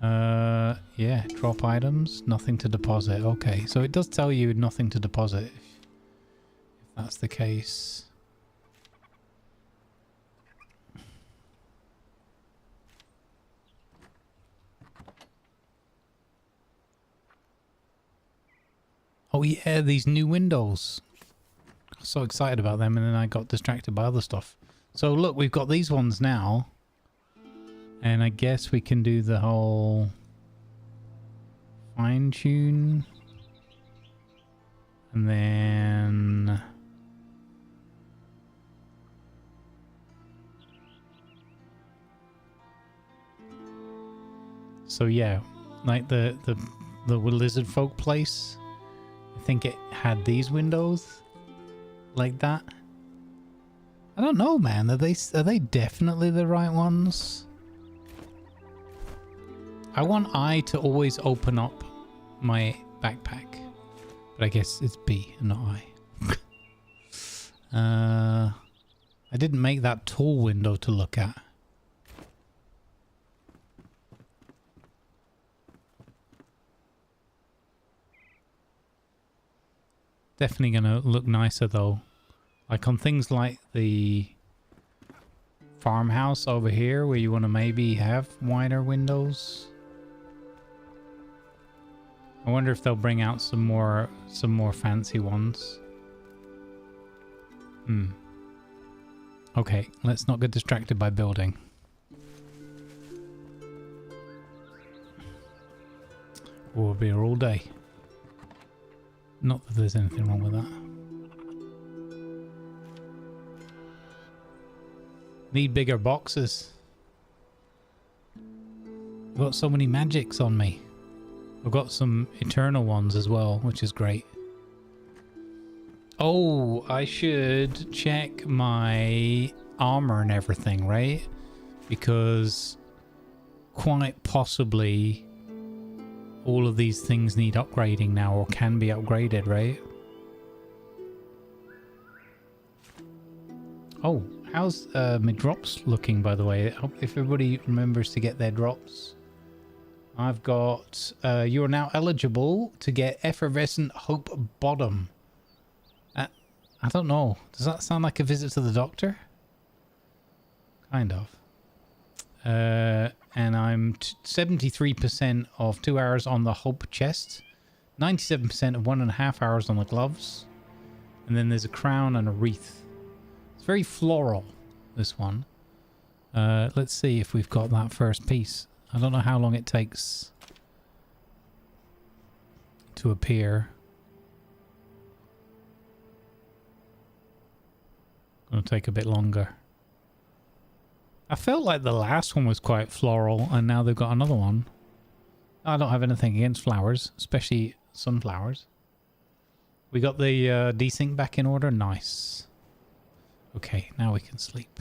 C: Yeah, drop items, nothing to deposit. Okay, so it does tell you nothing to deposit. If that's the case. Oh yeah, these new windows. I was so excited about them and then I got distracted by other stuff. So look, we've got these ones now. And I guess we can do the whole fine tune. And then... So yeah, like the lizard folk place, I think it had these windows like that. I don't know, man. Are they definitely the right ones? I want I to always open up my backpack, but I guess it's B and not I. I didn't make that tall window to look at. Definitely gonna look nicer though. Like on things like the farmhouse over here where you want to maybe have wider windows. I wonder if they'll bring out some more fancy ones. Okay, let's not get distracted by building. We'll be here all day. Not that there's anything wrong with that. Need bigger boxes. I've got so many magics on me. I've got some eternal ones as well, which is great. Oh, I should check my armor and everything, right? Because quite possibly all of these things need upgrading now, or can be upgraded, right? Oh, how's my drops looking, by the way? I hope if everybody remembers to get their drops. I've got, you're now eligible to get Effervescent Hope Bottom. I don't know. Does that sound like a visit to the doctor? Kind of. And I'm 73% of 2 hours on the Hope chest. 97% of 1.5 hours on the gloves. And then there's a crown and a wreath. It's very floral, this one. Let's see if we've got that first piece. I don't know how long it takes to appear. Gonna take a bit longer. I felt like the last one was quite floral, and now they've got another one. I don't have anything against flowers, especially sunflowers. We got the desync back in order. Nice. Okay, now we can sleep.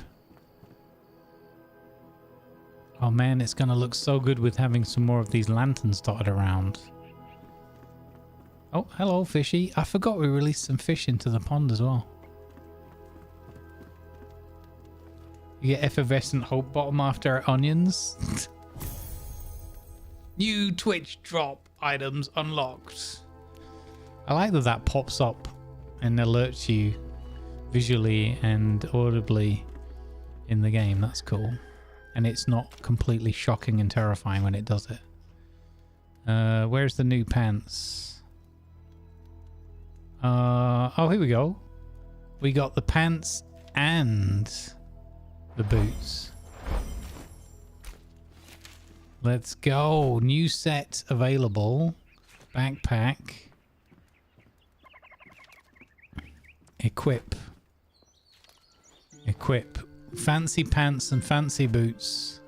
C: Oh man, it's gonna look so good with having some more of these lanterns dotted around. Oh, hello, fishy. I forgot we released some fish into the pond as well. You get Effervescent Hope Bottom after onions. New Twitch drop items unlocked. I like that that pops up and alerts you visually and audibly in the game. That's cool. And it's not completely shocking and terrifying when it does it. Where's the new pants? Oh, here we go. We got the pants and the boots. Let's go. New set available. Backpack. Equip. Equip. Fancy pants and fancy boots.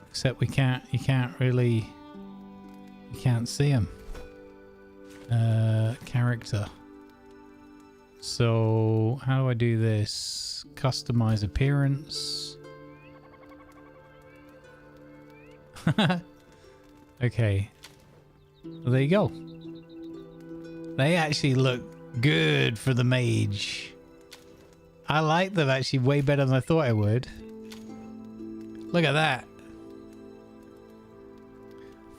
C: Except you can't see them. Character. So, how do I do this? Customize appearance. Okay. Well, there you go. They actually look good for the mage. I like them actually way better than I thought I would. Look at that.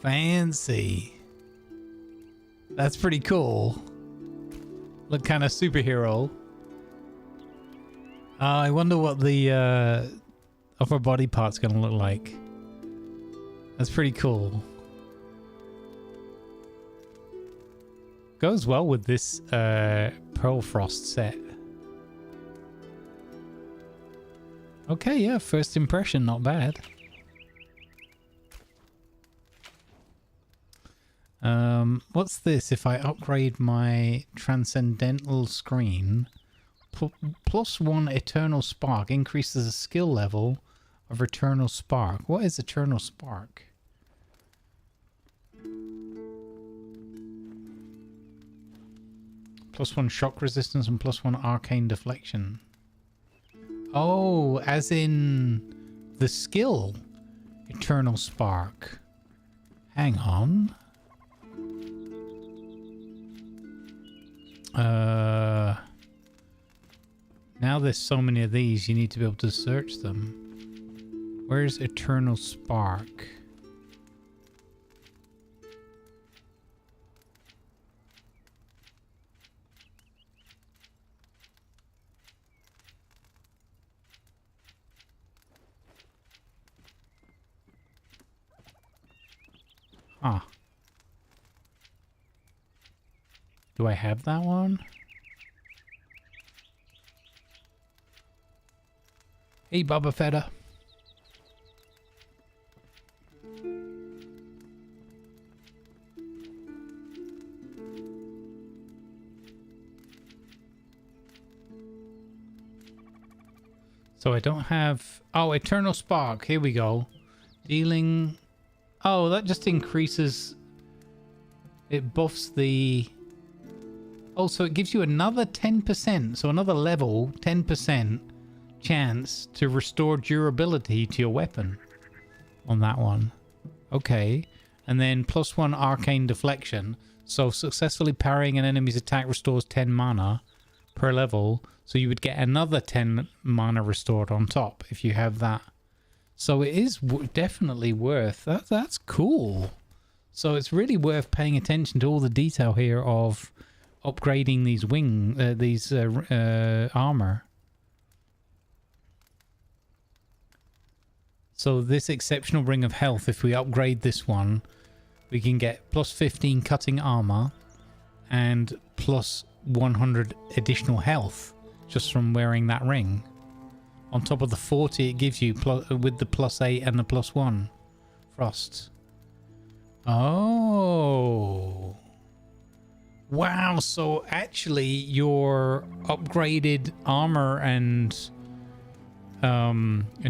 C: Fancy. That's pretty cool. Look kind of superhero. I wonder what the upper body part's going to look like. That's pretty cool. Goes well with this Pearlfrost set. Okay, yeah, first impression, not bad. What's this? If I upgrade my transcendental screen, +1 eternal spark increases the skill level of eternal spark. What is eternal spark? +1 shock resistance and +1 arcane deflection. Oh, as in the skill eternal spark. Hang on. Now there's so many of these, you need to be able to search them. Where's eternal spark? Huh. Do I have that one? Hey, Bubba Fetta. So I don't have... Oh, Eternal Spark. Here we go. Dealing... Oh, that just increases... It buffs the... Oh, so it gives you another 10%. So another level, 10% chance to restore durability to your weapon on that one. Okay. And then +1 arcane deflection. So successfully parrying an enemy's attack restores 10 mana per level. So you would get another 10 mana restored on top if you have that. So it is definitely worth... That's cool. So it's really worth paying attention to all the detail here of upgrading these armor. So this exceptional ring of health, if we upgrade this one, we can get +15 cutting armor and +100 additional health just from wearing that ring. On top of the 40 it gives you with the +8 and the +1 frost. Oh. Wow, so actually your upgraded armor and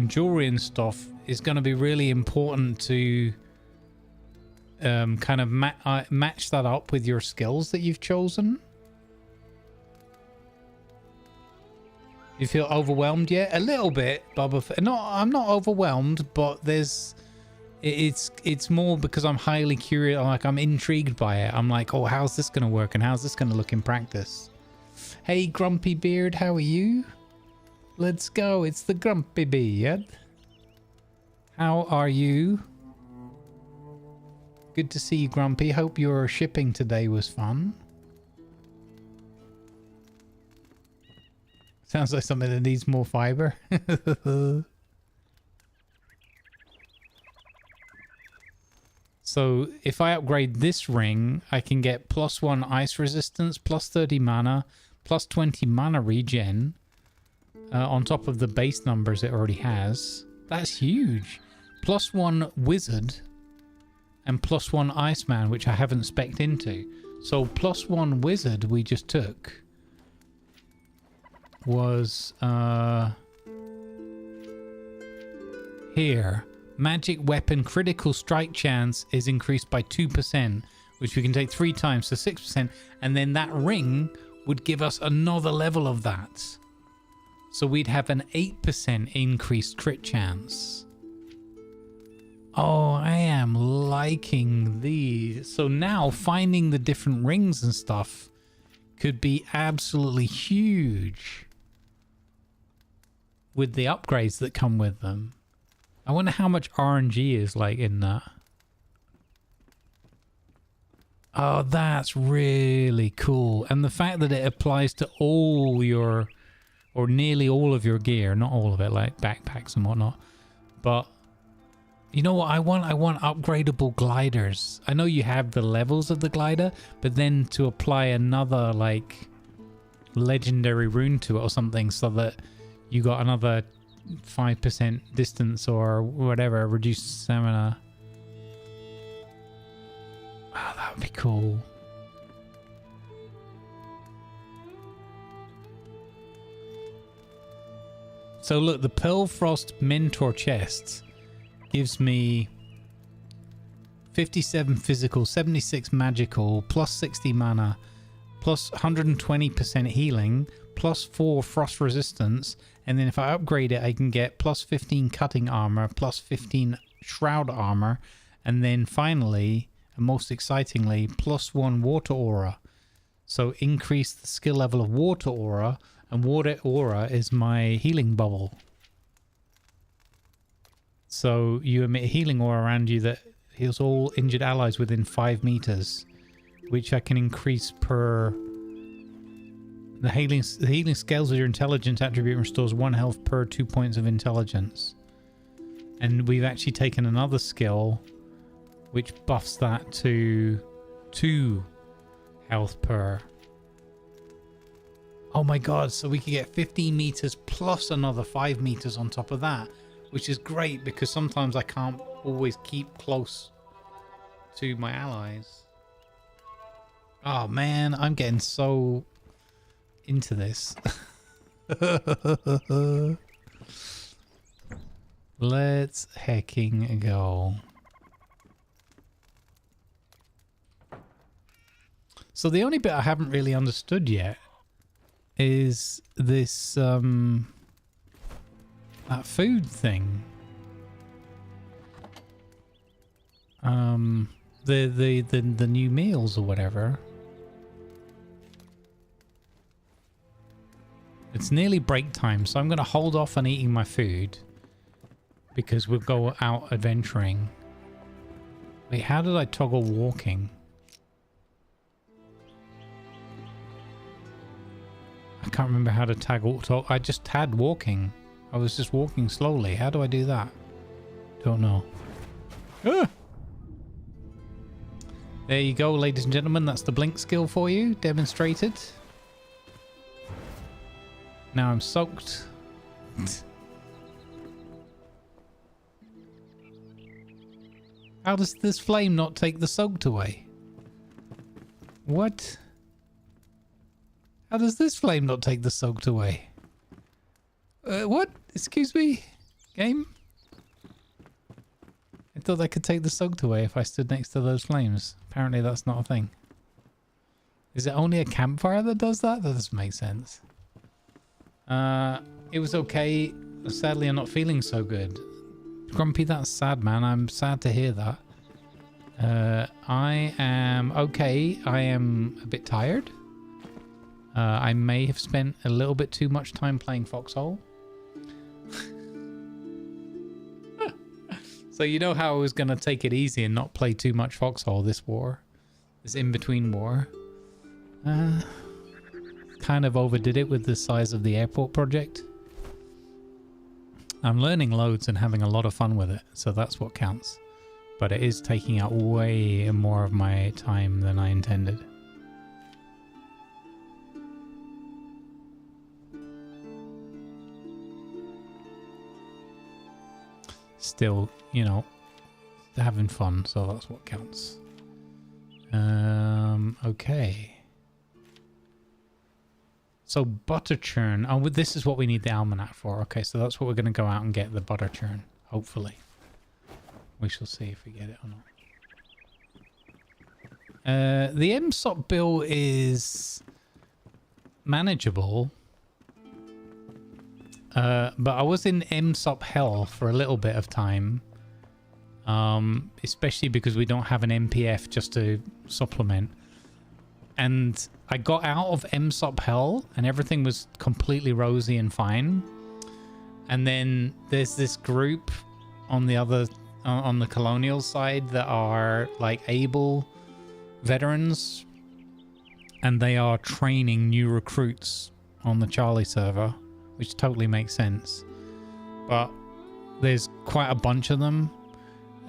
C: jewelry and stuff is going to be really important to kind of match that up with your skills that you've chosen. You feel overwhelmed yet? A little bit, Boba. No, I'm not overwhelmed, but it's more because I'm highly curious. Like, I'm intrigued by it. I'm like, oh, how's this gonna work and how's this gonna look in practice? Hey, Grumpy Beard, how are you? Let's go. It's the Grumpy Beard. How are you? Good to see you, Grumpy. Hope your shipping today was fun. Sounds like something that needs more fiber. So if I upgrade this ring, I can get +1 ice resistance, +30 mana, +20 mana regen on top of the base numbers it already has. That's huge. +1 wizard and +1 iceman, which I haven't spec'd into. So +1 wizard we just took was here. Magic weapon critical strike chance is increased by 2%, which we can take 3 times, so 6%, and then that ring would give us another level of that. So we'd have an 8% increased crit chance. Oh, I am liking these. So now finding the different rings and stuff could be absolutely huge with the upgrades that come with them. I wonder how much RNG is like in that. Oh, that's really cool. And the fact that it applies to all your, or nearly all of your gear, not all of it, like backpacks and whatnot. But you know what I want? I want upgradable gliders. I know you have the levels of the glider, but then to apply another like legendary rune to it or something so that you got another 5% distance or whatever, reduced stamina. Wow, that would be cool. So look, the Pearl Frost Mentor chest gives me 57 physical, 76 magical, +60 mana, +120% healing, +4 frost resistance, and then if I upgrade it I can get +15 cutting armor, +15 shroud armor, and then finally, and most excitingly, +1 water aura. So increase the skill level of water aura, and water aura is my healing bubble. So you emit a healing aura around you that heals all injured allies within 5 meters, which I can increase per... The healing scales with your intelligence attribute and restores 1 health per 2 points of intelligence. And we've actually taken another skill which buffs that to 2 health per. Oh my god, so we could get 15 meters plus another 5 meters on top of that, which is great because sometimes I can't always keep close to my allies. Oh man, I'm getting so into this. Let's hecking go. So the only bit I haven't really understood yet is this that food thing. The new meals or whatever. It's nearly break time, so I'm going to hold off on eating my food because we'll go out adventuring. Wait, how did I toggle walking? I can't remember how to toggle. I just had walking. I was just walking slowly. How do I do that? Don't know. Ah! There you go, ladies and gentlemen. That's the blink skill for you, demonstrated. Now I'm soaked. How does this flame not take the soaked away? What? How does this flame not take the soaked away? What? Excuse me? Game? I thought I could take the soaked away if I stood next to those flames. Apparently that's not a thing. Is it only a campfire that does that? That doesn't make sense. It was okay. Sadly, I'm not feeling so good. Grumpy, that's sad, man. I'm sad to hear that. I am okay. I am a bit tired. I may have spent a little bit too much time playing Foxhole. So you know how I was going to take it easy and not play too much Foxhole this war. This in-between war. Kind of overdid it with the size of the airport project. I'm learning loads and having a lot of fun with it, so that's what counts. But it is taking out way more of my time than I intended. Still, you know, having fun, so that's what counts. Okay. So butter churn. Oh, this is what we need the almanac for. Okay, so that's what we're going to go out and get, the butter churn. Hopefully. We shall see if we get it or not. The MSOP bill is manageable. But I was in MSOP hell for a little bit of time. Especially because we don't have an MPF just to supplement. And I got out of MSOP hell and everything was completely rosy and fine. And then there's this group on the other, on the colonial side that are like able veterans. And they are training new recruits on the Charlie server, which totally makes sense. But there's quite a bunch of them.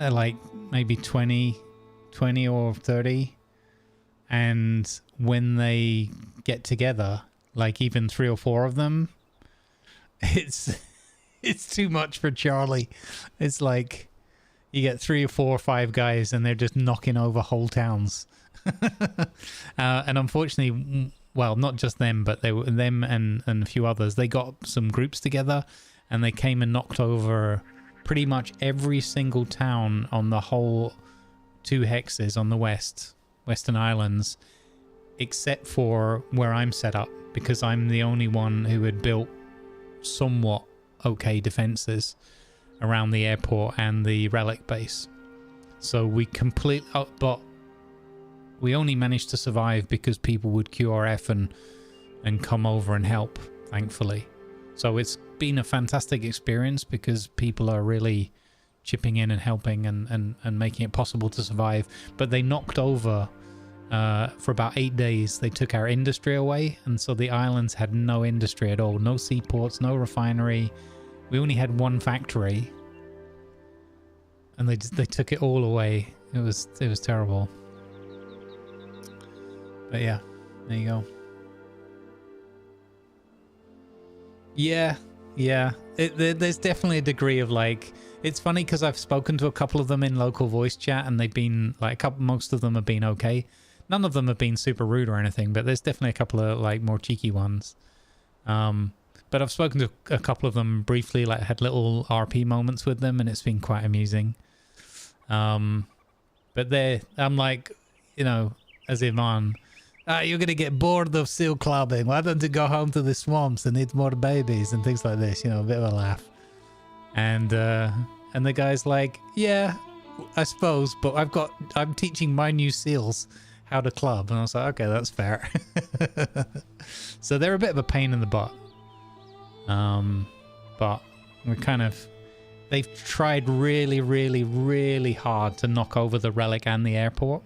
C: Like maybe 20 or 30. And when they get together, like even 3 or 4 of them, it's too much for Charlie. It's like you get 3 or 4 or 5 guys and they're just knocking over whole towns. And unfortunately, well, not just them, but they were them and a few others. They got some groups together and they came and knocked over pretty much every single town on the whole 2 hexes on the Western Islands, except for where I'm set up, because I'm the only one who had built somewhat okay defenses around the airport and the relic base. So we but we only managed to survive because people would QRF and come over and help, thankfully. So it's been a fantastic experience because people are really chipping in and helping and making it possible to survive. But they knocked over for about 8 days. They took our industry away, and so the islands had no industry at all. No seaports, no refinery. We only had 1 factory, and they took it all away. It was terrible. But yeah, there you go. Yeah. There's definitely a degree of like, it's funny because I've spoken to a couple of them in local voice chat and they've been like, most of them have been okay. None of them have been super rude or anything, but there's definitely a couple of like more cheeky ones. But I've spoken to a couple of them briefly, like had little RP moments with them, and it's been quite amusing. But I'm like, you know, as Ivan, you're going to get bored of seal clubbing. Why don't you go home to the swamps and eat more babies and things like this? You know, a bit of a laugh. And the guy's like, yeah, I suppose, but I'm teaching my new seals how to club. And I was like, okay, that's fair. So they're a bit of a pain in the butt. But they've tried really, really, really hard to knock over the relic and the airport.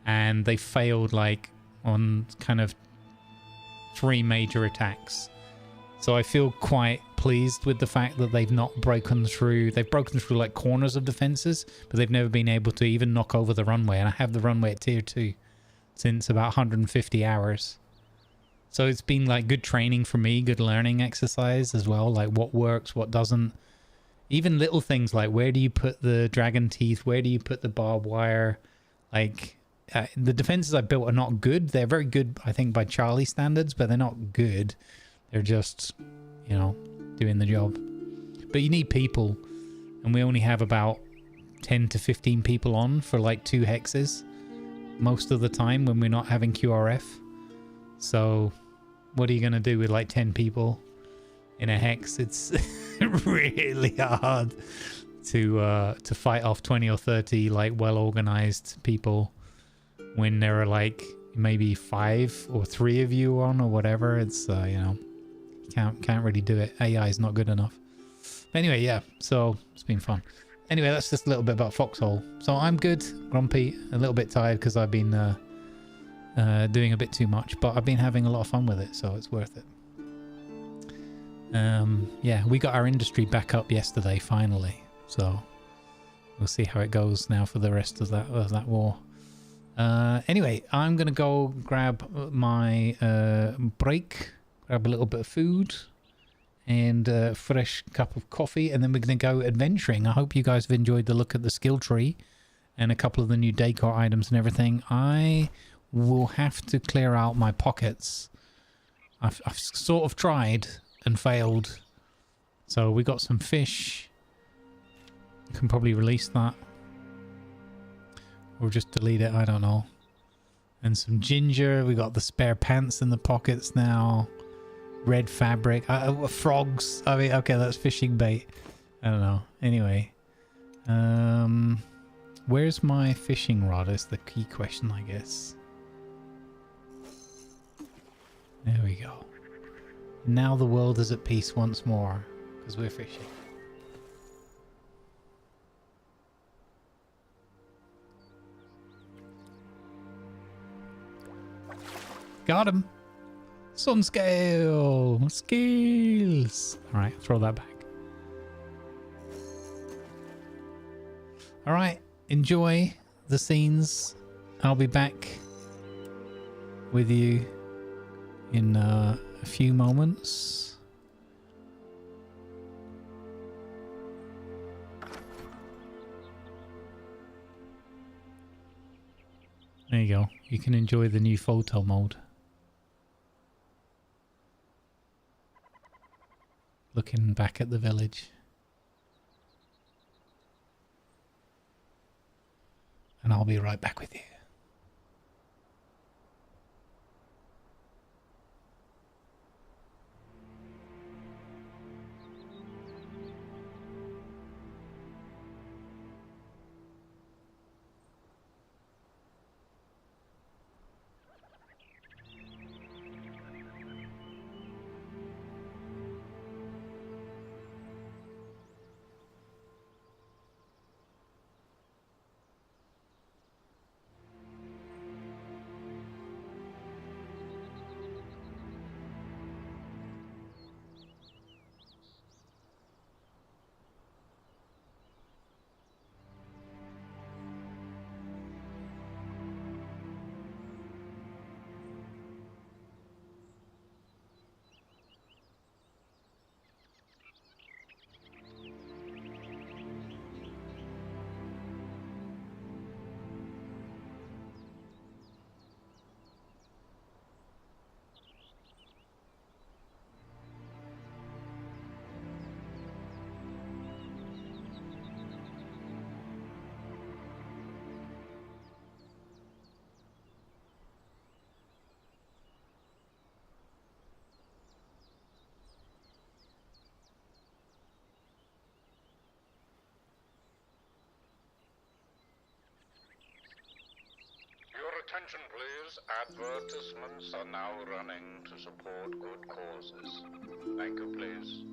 C: And they failed like on kind of 3 major attacks. So I feel quite pleased with the fact that they've not broken through. They've broken through like corners of defenses, but they've never been able to even knock over the runway. And I have the runway at tier 2 since about 150 hours. So it's been like good training for me, good learning exercise as well. Like what works, what doesn't. Even little things like where do you put the dragon teeth? Where do you put the barbed wire? Like the defenses I built are not good. They're very good, I think, by Charlie standards, but they're not good. They're just, you know, doing the job. But you need people. And we only have about 10 to 15 people on for like 2 hexes most of the time when we're not having QRF. So what are you going to do with like 10 people in a hex? It's really hard to fight off 20 or 30 like well-organized people when there are like maybe 5 or 3 of you on or whatever. It's you know, you can't really do it. AI is not good enough. Anyway, yeah, so it's been fun. Anyway, that's just a little bit about Foxhole. So I'm good, grumpy, a little bit tired because I've been doing a bit too much, but I've been having a lot of fun with it, so it's worth it. Yeah, we got our industry back up yesterday finally, so we'll see how it goes now for the rest of that war. Anyway, I'm gonna go grab my break, grab a little bit of food and a fresh cup of coffee, and then we're gonna go adventuring. I hope you guys have enjoyed the look at the skill tree and a couple of the new decor items and everything. I will have to clear out my pockets. I've sort of tried and failed. So we got some fish. Can probably release that. Or just delete it, I don't know. And some ginger. We got the spare pants in the pockets now. Red fabric. Frogs. I mean, okay, that's fishing bait. I don't know. Anyway. Where's my fishing rod is the key question, I guess. There we go. Now the world is at peace once more because we're fishing. Got him. Sun scale. Scales. Alright, throw that back. Alright, enjoy the scenes. I'll be back with you in a few moments. There you go. You can enjoy the new photo mode. Looking back at the village. And I'll be right back with you.
A: Attention please, advertisements are now running to support good causes. Thank you please.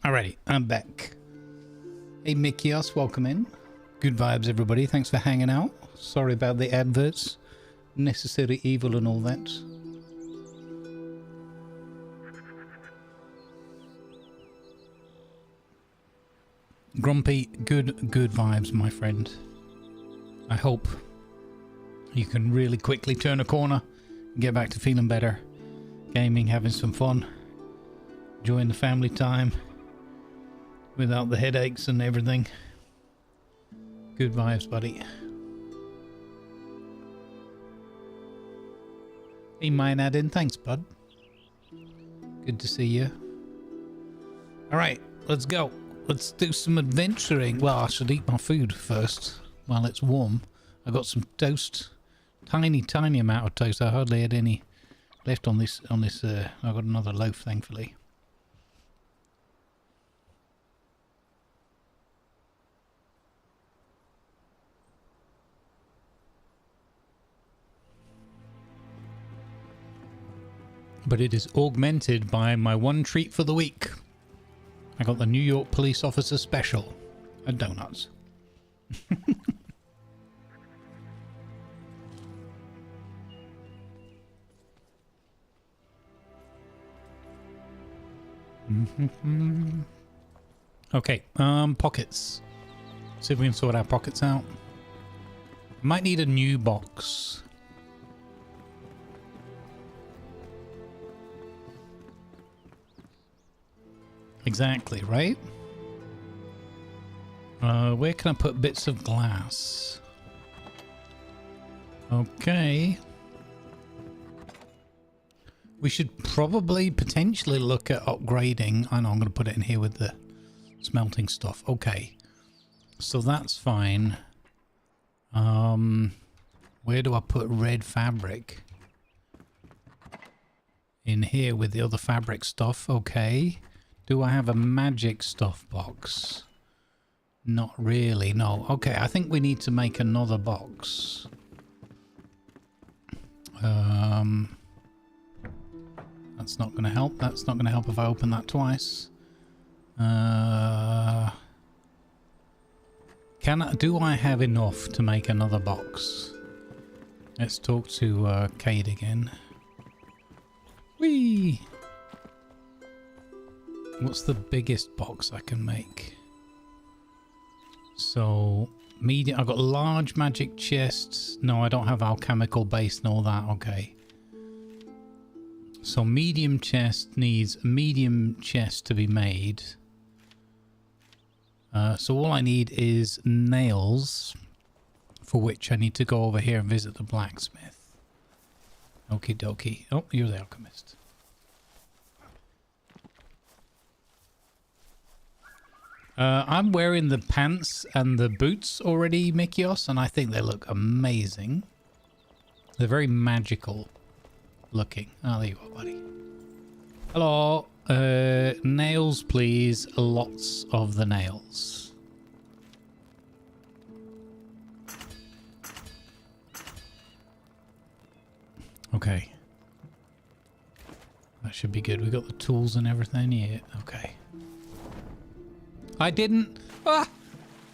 C: Alrighty, I'm back. Hey Mikios, welcome in. Good vibes everybody, thanks for hanging out. Sorry about the adverts. Necessary evil and all that. Grumpy, good vibes, my friend. I hope you can really quickly turn a corner and get back to feeling better. Gaming, having some fun. Enjoying the family time. Without the headaches and everything. Good vibes, buddy. Hey, Mine thanks, bud. Good to see you. Alright, let's go. Let's do some adventuring. Well, I should eat my food first while it's warm. I got some toast. Tiny amount of toast. I hardly had any left on this. I got another loaf, thankfully. But it is augmented by my one treat for the week. I got the New York Police Officer Special. A donuts. Okay, pockets. See if we can sort our pockets out. Might need a new box. Exactly, right? Where can I put bits of glass? Okay. We should probably potentially look at upgrading. I know I'm going to put it in here with the smelting stuff. Okay. So that's fine. Where do I put red fabric? In here with the other fabric stuff. Okay. Do I have a magic stuff box? Not really, no. Okay, I think we need to make another box. That's not going to help. That's not going to help if I open that twice. Do I have enough to make another box? Let's talk to Cade again. Whee! What's the biggest box I can make? So, medium. I've got large magic chests. No, I don't have alchemical base and all that. Okay. So, medium chest needs a medium chest to be made. So, all I need is nails, for which I need to go over here and visit the blacksmith. Okie dokie. Oh, you're the alchemist. I'm wearing the pants and the boots already, Mikios, and I think they look amazing. They're very magical looking. Oh, there you are, buddy. Hello. Nails, please. Lots of the nails. Okay. That should be good. We got the tools and everything. Yeah, okay. I didn't... Ah!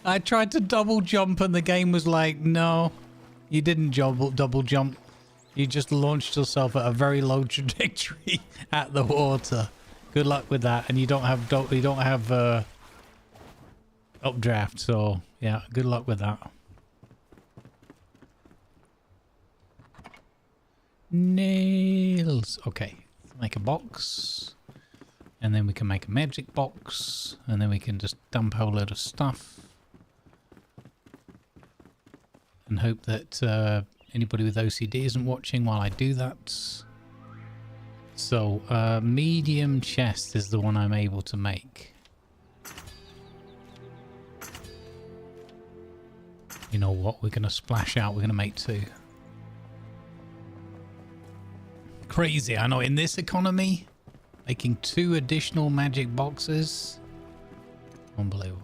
C: I tried to double jump and the game was like, no, you didn't double jump. You just launched yourself at a very low trajectory at the water. Good luck with that. And you don't have updraft, so yeah, good luck with that. Nails. Okay, let's make a box. And then we can make a magic box. And then we can just dump a load of stuff. And hope that anybody with OCD isn't watching while I do that. So, medium chest is the one I'm able to make. You know what? We're going to splash out. We're going to make 2. Crazy. I know, in this economy, making 2 additional magic boxes. Unbelievable.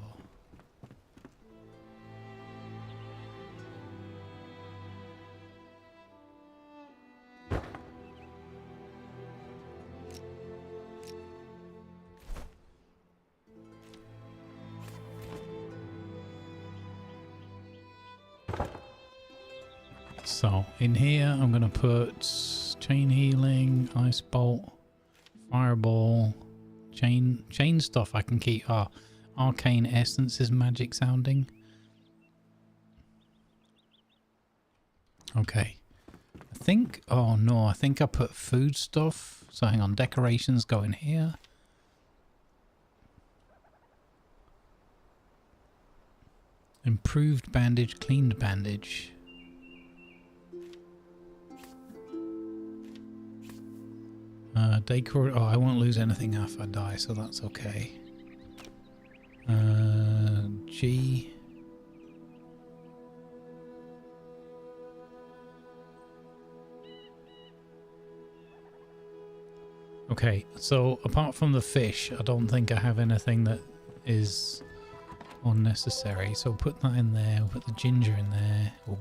C: So in here, I'm going to put chain healing, ice bolt, fireball, chain stuff I can keep. Arcane essence is magic sounding. Okay. I think, oh no, I think I put food stuff. So hang on, decorations go in here. Improved bandage, cleaned bandage. Decor. Oh, I won't lose anything if I die, so that's okay. G. Okay, so apart from the fish, I don't think I have anything that is unnecessary. So put that in there. We'll put the ginger in there, or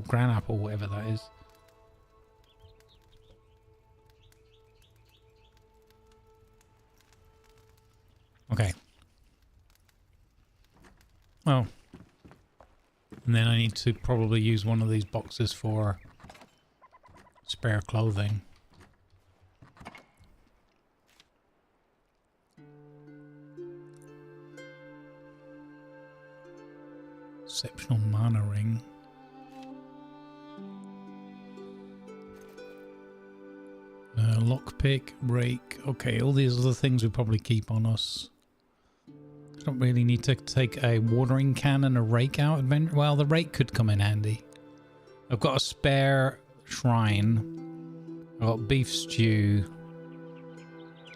C: gran apple, whatever that is. Okay. Oh. And then I need to probably use one of these boxes for spare clothing. Exceptional mana ring. Lockpick, rake. Okay, all these other things we probably keep on us. Don't really need to take a watering can and a rake out. Well, the rake could come in handy. I've got a spare shrine. I've got beef stew.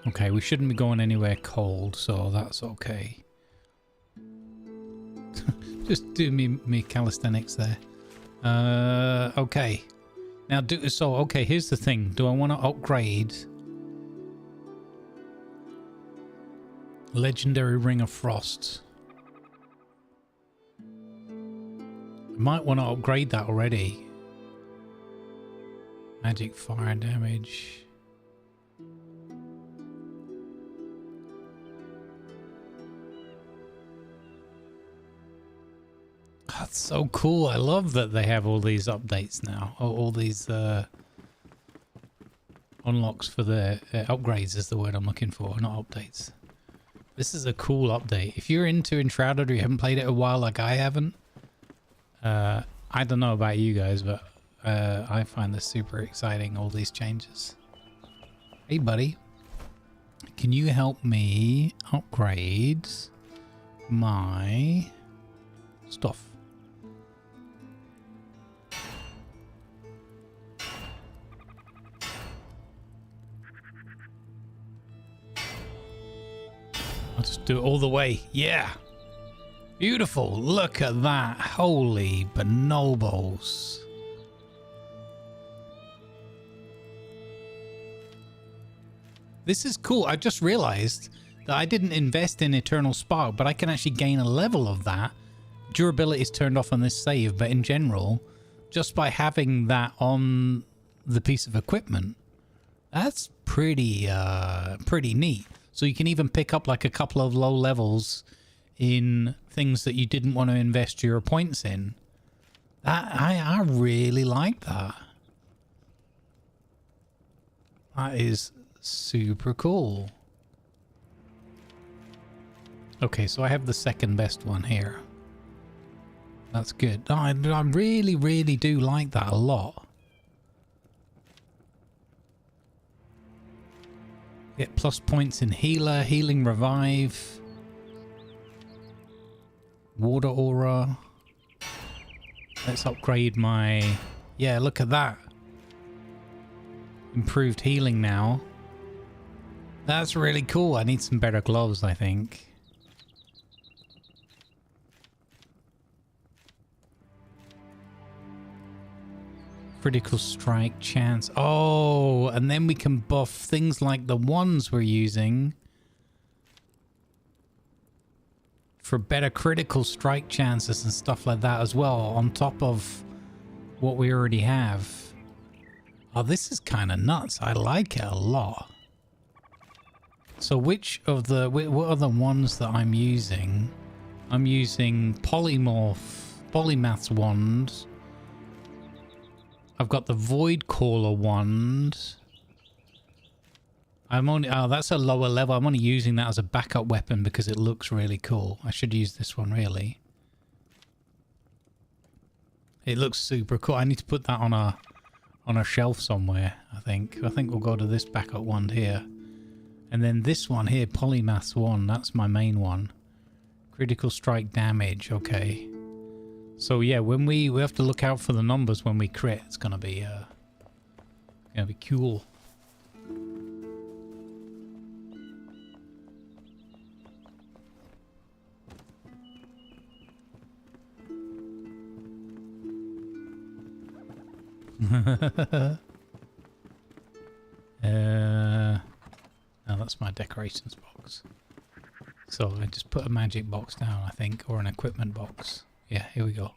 C: Okay, we shouldn't be going anywhere cold, so that's okay. Just do me calisthenics there. Okay. Now, okay, here's the thing. Do I want to upgrade Legendary Ring of Frost? I might want to upgrade that already. Magic fire damage. That's so cool. I love that they have all these updates now. All these unlocks for the upgrades is the word I'm looking for, not updates. This is a cool update. If you're into Enshrouded or you haven't played it a while like I haven't, I don't know about you guys, but I find this super exciting, all these changes. Hey, buddy. Can you help me upgrade my stuff? I'll just do it all the way. Yeah. Beautiful. Look at that. Holy bonobos. This is cool. I just realized that I didn't invest in Eternal Spark, but I can actually gain a level of that. Durability is turned off on this save, but in general, just by having that on the piece of equipment, That's pretty neat. So you can even pick up like a couple of low levels in things that you didn't want to invest your points in. I really like that. That is super cool. Okay, so I have the second best one here. That's good. I really, really do like that a lot. Get plus points in healer, healing revive, water aura. Let's upgrade my... Yeah, look at that. Improved healing now. That's really cool. I need some better gloves, I think. Critical strike chance. Oh, and then we can buff things like the ones we're using for better critical strike chances and stuff like that as well, on top of what we already have. Oh, this is kind of nuts. I like it a lot. So which of the... what are the ones that I'm using? I'm using Polymath's wand. I've got the Void Caller wand. I'm only... Oh, that's a lower level. I'm only using that as a backup weapon because it looks really cool. I should use this one, really. It looks super cool. I need to put that on a shelf somewhere, I think. I think we'll go to this backup wand here. And then this one here, Polymath's wand. That's my main one. Critical strike damage. Okay. So yeah, when we have to look out for the numbers when we crit. It's gonna be cool. Now that's my decorations box. So I just put a magic box down, I think, or an equipment box. Yeah, here we go.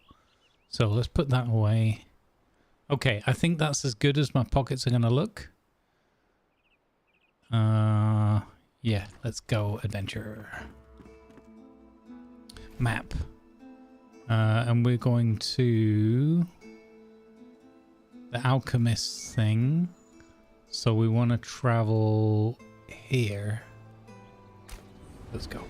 C: So let's put that away. Okay, I think that's as good as my pockets are going to look. Yeah, let's go adventure. Map. And we're going to the alchemist thing. So we want to travel here. Let's go.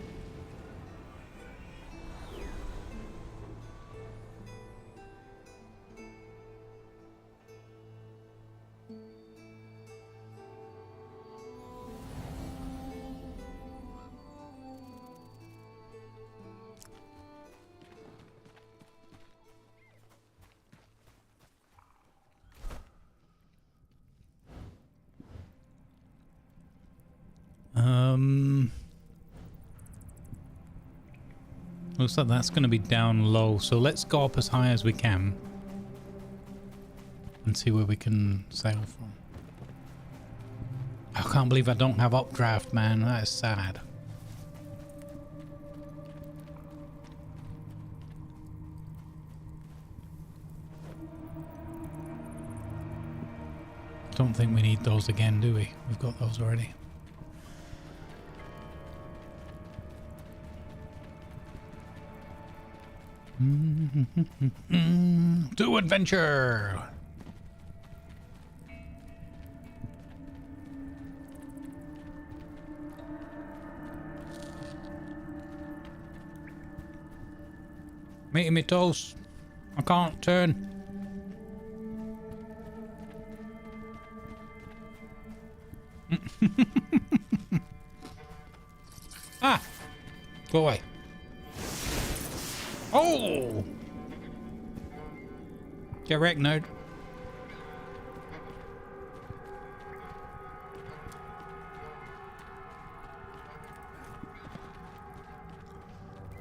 C: Looks like that's going to be down low, so let's go up as high as we can and see where we can sail from. I can't believe I don't have updraft, man. That is sad. Don't think we need those again, do we? We've got those already. To adventure! Meeting me toes. I can't turn. Ah! Go away. Oh! Get wrecked, nerd.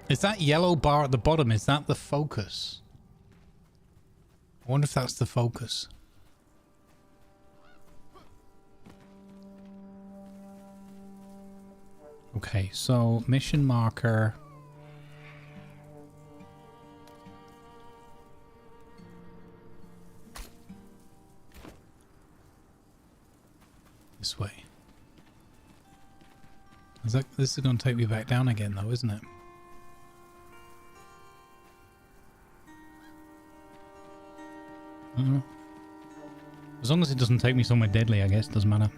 C: Is that yellow bar at the bottom? Is that the focus? I wonder if that's the focus. Okay, so mission marker. this way. This is going to take me back down again though, isn't it? As long as it doesn't take me somewhere deadly, I guess, doesn't matter.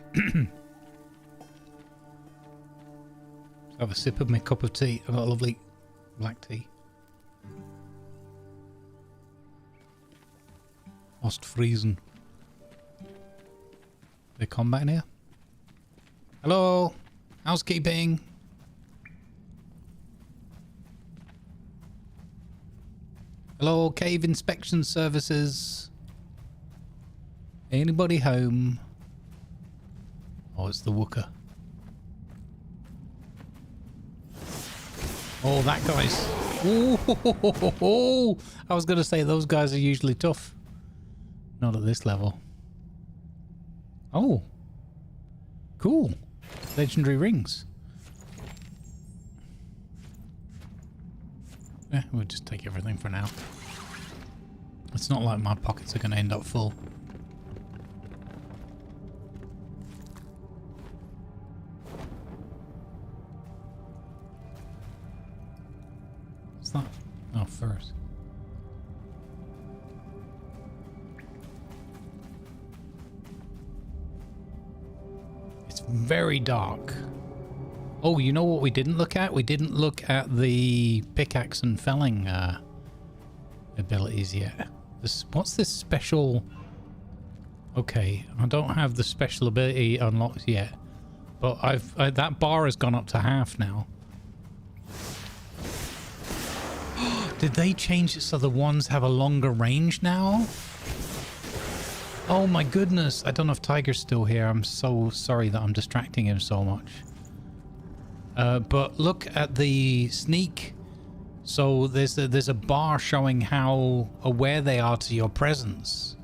C: Have a sip of my cup of tea. I've got a lovely black tea. Ostfriesen. They combat in here? Hello? Housekeeping? Hello, cave inspection services? Anybody home? Oh, it's the Wooker. Oh, that guy's... Ooh, I was going to say those guys are usually tough. Not at this level. Oh. Cool. Legendary rings. Yeah, we'll just take everything for now. It's not like my pockets are going to end up full. What's that? Oh, first. It's very dark. Oh, you know what we didn't look at? We didn't look at the pickaxe and felling abilities yet. What's this special... Okay, I don't have the special ability unlocked yet. But that bar has gone up to half now. Did they change it so the ones have a longer range now? Oh my goodness. I don't know if Tiger's still here. I'm so sorry that I'm distracting him so much. But look at the sneak. So there's a bar showing how aware they are to your presence.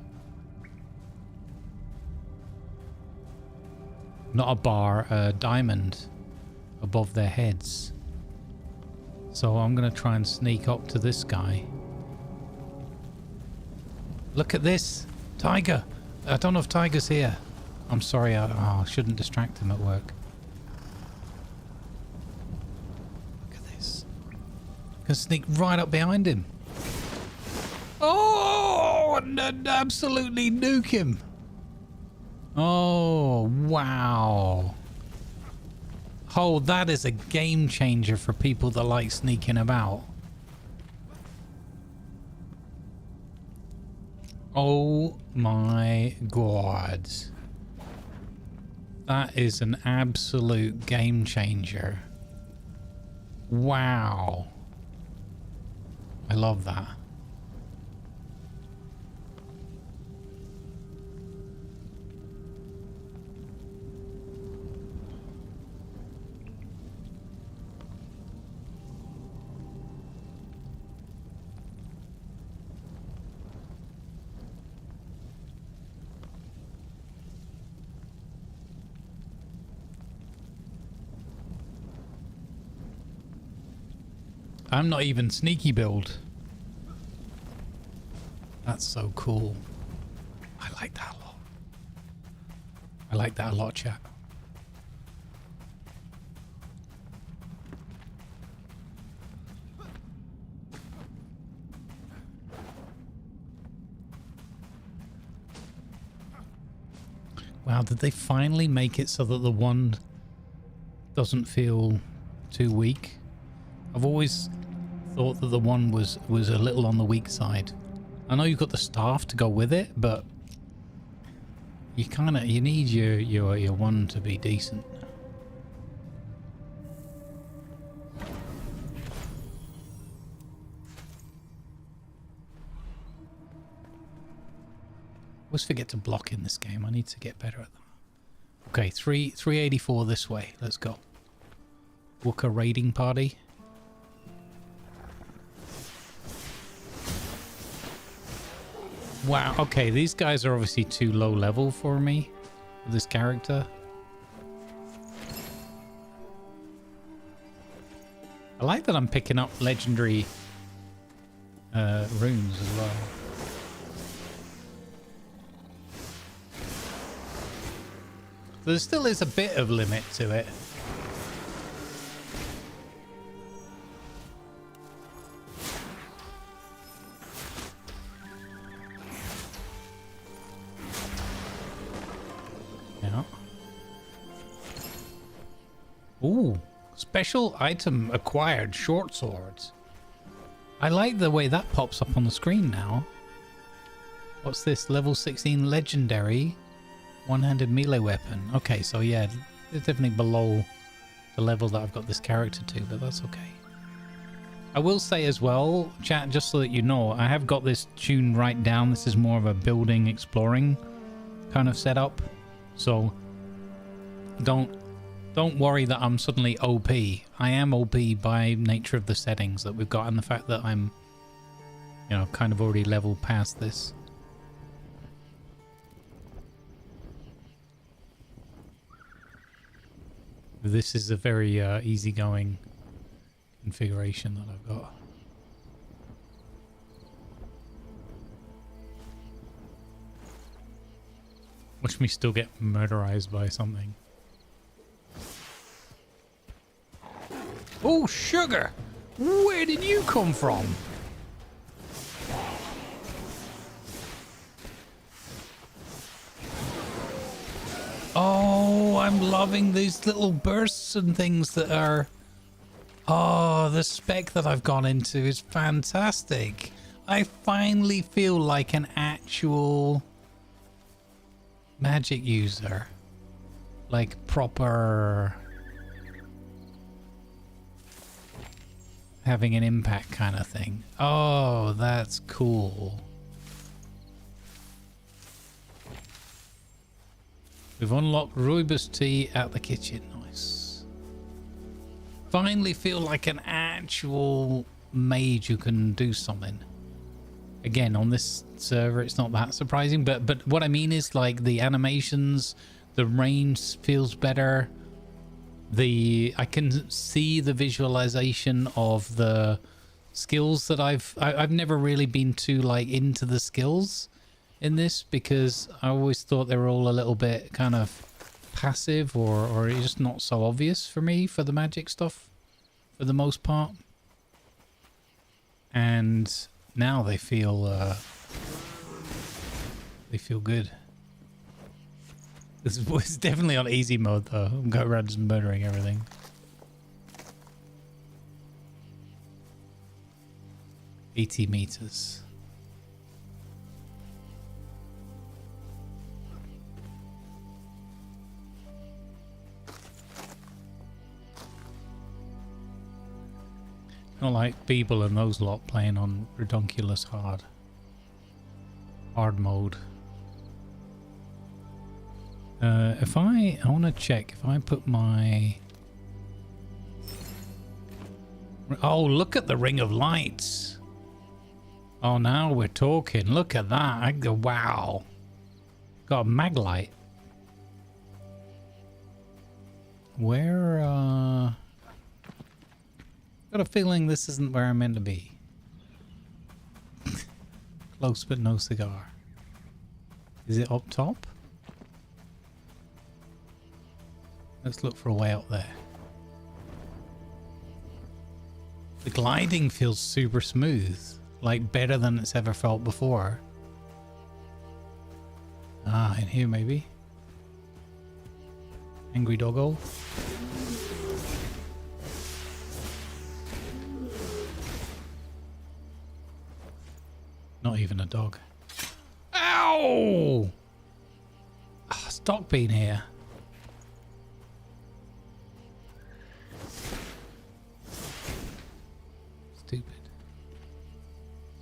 C: Not a bar, a diamond above their heads. So I'm going to try and sneak up to this guy. Look at this. Tiger. I don't know if Tiger's here. I'm sorry. I shouldn't distract him at work. Look at this. I'm going to sneak right up behind him. Oh! And absolutely nuke him. Oh, wow. Oh, that is a game changer for people that like sneaking about. Oh my god. That is an absolute game changer. Wow. I love that. I'm not even sneaky build. That's so cool. I like that a lot. I like that a lot, chat. Wow, did they finally make it so that the wand doesn't feel too weak? I've always thought that the one was a little on the weak side. I know you've got the staff to go with it, but you need your one to be decent. Always forget to block in this game. I need to get better at them. Okay, 384 this way. Let's go. Wooker raiding party. Wow, okay, these guys are obviously too low level for me, this character. I like that I'm picking up legendary runes as well. there still is a bit of limit to it. Yeah. Ooh, special item acquired, short swords. I like the way that pops up on the screen now. What's this? Level 16 legendary one-handed melee weapon. Okay, so yeah, it's definitely below the level that I've got this character to, but that's okay. I will say as well, chat, just so that you know, I have got this tuned right down. This is more of a building, exploring kind of setup. So don't worry that I'm suddenly OP. I am OP by nature of the settings that we've got and the fact that I'm, you know, kind of already leveled past this. This is a very easygoing configuration that I've got. Watch me still get murderized by something. Oh, sugar! Where did you come from? Oh, I'm loving these little bursts and things that are... Oh, the spec that I've gone into is fantastic. I finally feel like an actual magic user. Like proper... having an impact kind of thing. Oh, that's cool. We've unlocked rooibos tea at the kitchen. Nice. Finally feel like an actual mage who can do something. Again, on this server, it's not that surprising, but what I mean is like the animations, the range feels better. I can see the visualization of the skills that I've never really been too like into the skills in this because I always thought they were all a little bit kind of passive or just not so obvious for me for the magic stuff for the most part. And now they feel good. This is definitely on easy mode though. I'm going around just murdering everything. $80 meters. Not like Beeble and those lot playing on redonkulous hard mode. If I want to check if I put my... Oh, look at the ring of lights. Oh, now we're talking. Look at that. I go, wow. Got a mag light. Where, got a feeling this isn't where I'm meant to be. Close but no cigar. Is it up top? Let's look for a way up there. The gliding feels super smooth. Like better than it's ever felt before. Ah, in here maybe. Angry doggo. Not even a dog. Ow! Ah, stop being here.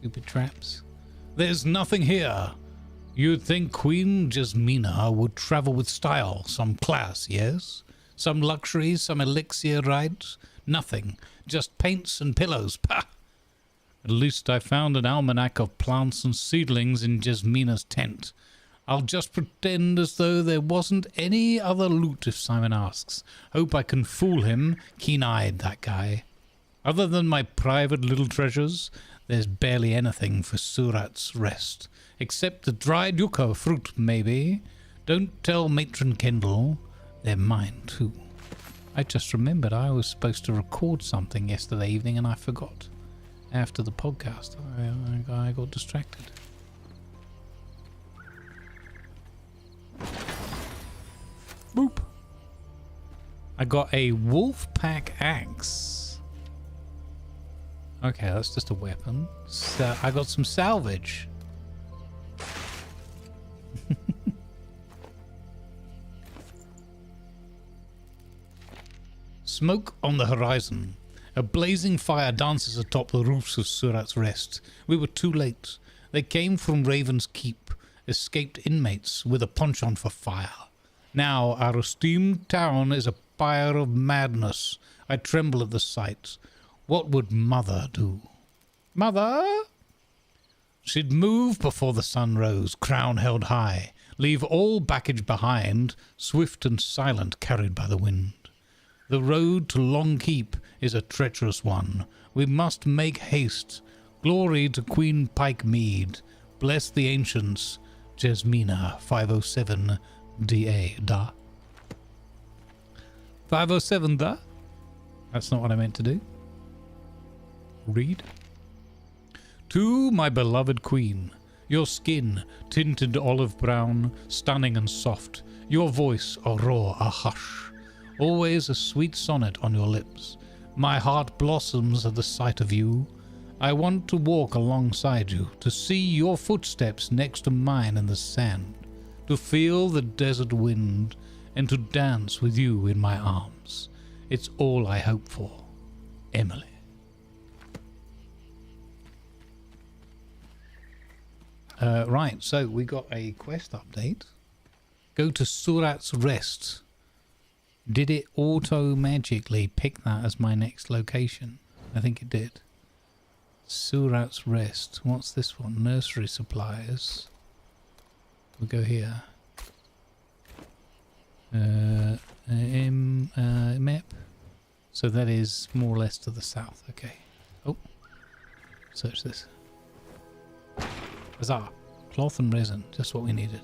C: Stupid traps. There's nothing here. You'd think Queen Jasmina would travel with style, some class, yes? Some luxury, some elixir rides? Nothing. Just paints and pillows. Pah! At least I found an almanac of plants and seedlings in Jasmina's tent. I'll just pretend as though there wasn't any other loot if Simon asks. Hope I can fool him. Keen-eyed, that guy. Other than my private little treasures, there's barely anything for Surat's rest. Except the dried yucca fruit, maybe. Don't tell Matron Kendall. They're mine too. I just remembered I was supposed to record something yesterday evening and I forgot. After the podcast, I got distracted. Boop. I got a wolf pack axe. Okay, that's just a weapon. So I got some salvage. Smoke on the horizon. A blazing fire dances atop the roofs of Surat's Rest. We were too late. They came from Raven's Keep, escaped inmates with a penchant for fire. Now our esteemed town is a pyre of madness. I tremble at the sight. What would Mother do? Mother? She'd move before the sun rose, crown held high, leave all baggage behind, swift and silent carried by the wind. The road to Long Keep is a treacherous one. We must make haste. Glory to Queen Pike Mead. Bless the ancients. Jasmina 507 DA da. 507 da? That's not what I meant to do. Read. To my beloved queen, your skin tinted olive brown, stunning and soft, your voice a roar, a hush. Always a sweet sonnet on your lips. My heart blossoms at the sight of you. I want to walk alongside you, to see your footsteps next to mine in the sand, to feel the desert wind, and to dance with you in my arms. It's all I hope for. Emily. Right, so we got a quest update. Go to Surat's Rest. Did it auto-magically pick that as my next location? I think it did. Surat's Rest. What's this one? Nursery supplies. We'll go here. Map. So that is more or less to the south. Okay. Oh. Search this. Huzzah. Cloth and resin. Just what we needed.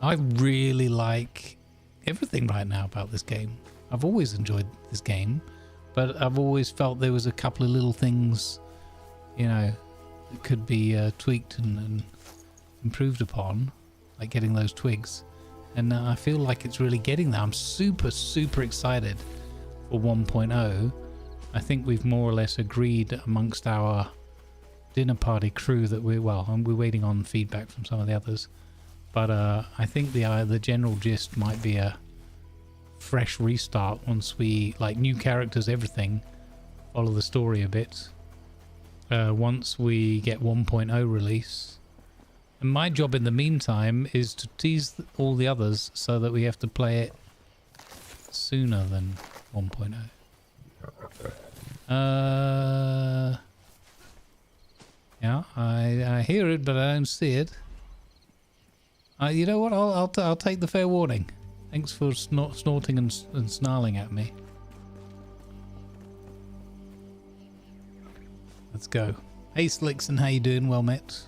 C: I really like everything right now about this game. I've always enjoyed this game, but I've always felt there was a couple of little things, you know, that could be tweaked and improved upon, like getting those twigs. And I feel like it's really getting there. I'm super, super excited for 1.0. I think we've more or less agreed amongst our dinner party crew that we're waiting on feedback from some of the others. But I think the general gist might be a fresh restart once we, like, new characters, everything, follow the story a bit. Once we get 1.0 release. And my job in the meantime is to tease all the others so that we have to play it sooner than 1.0. Yeah, I hear it, but I don't see it. You know what? I'll take the fair warning. Thanks for snorting and snarling at me. Let's go. Hey Slickson, how you doing? Well met.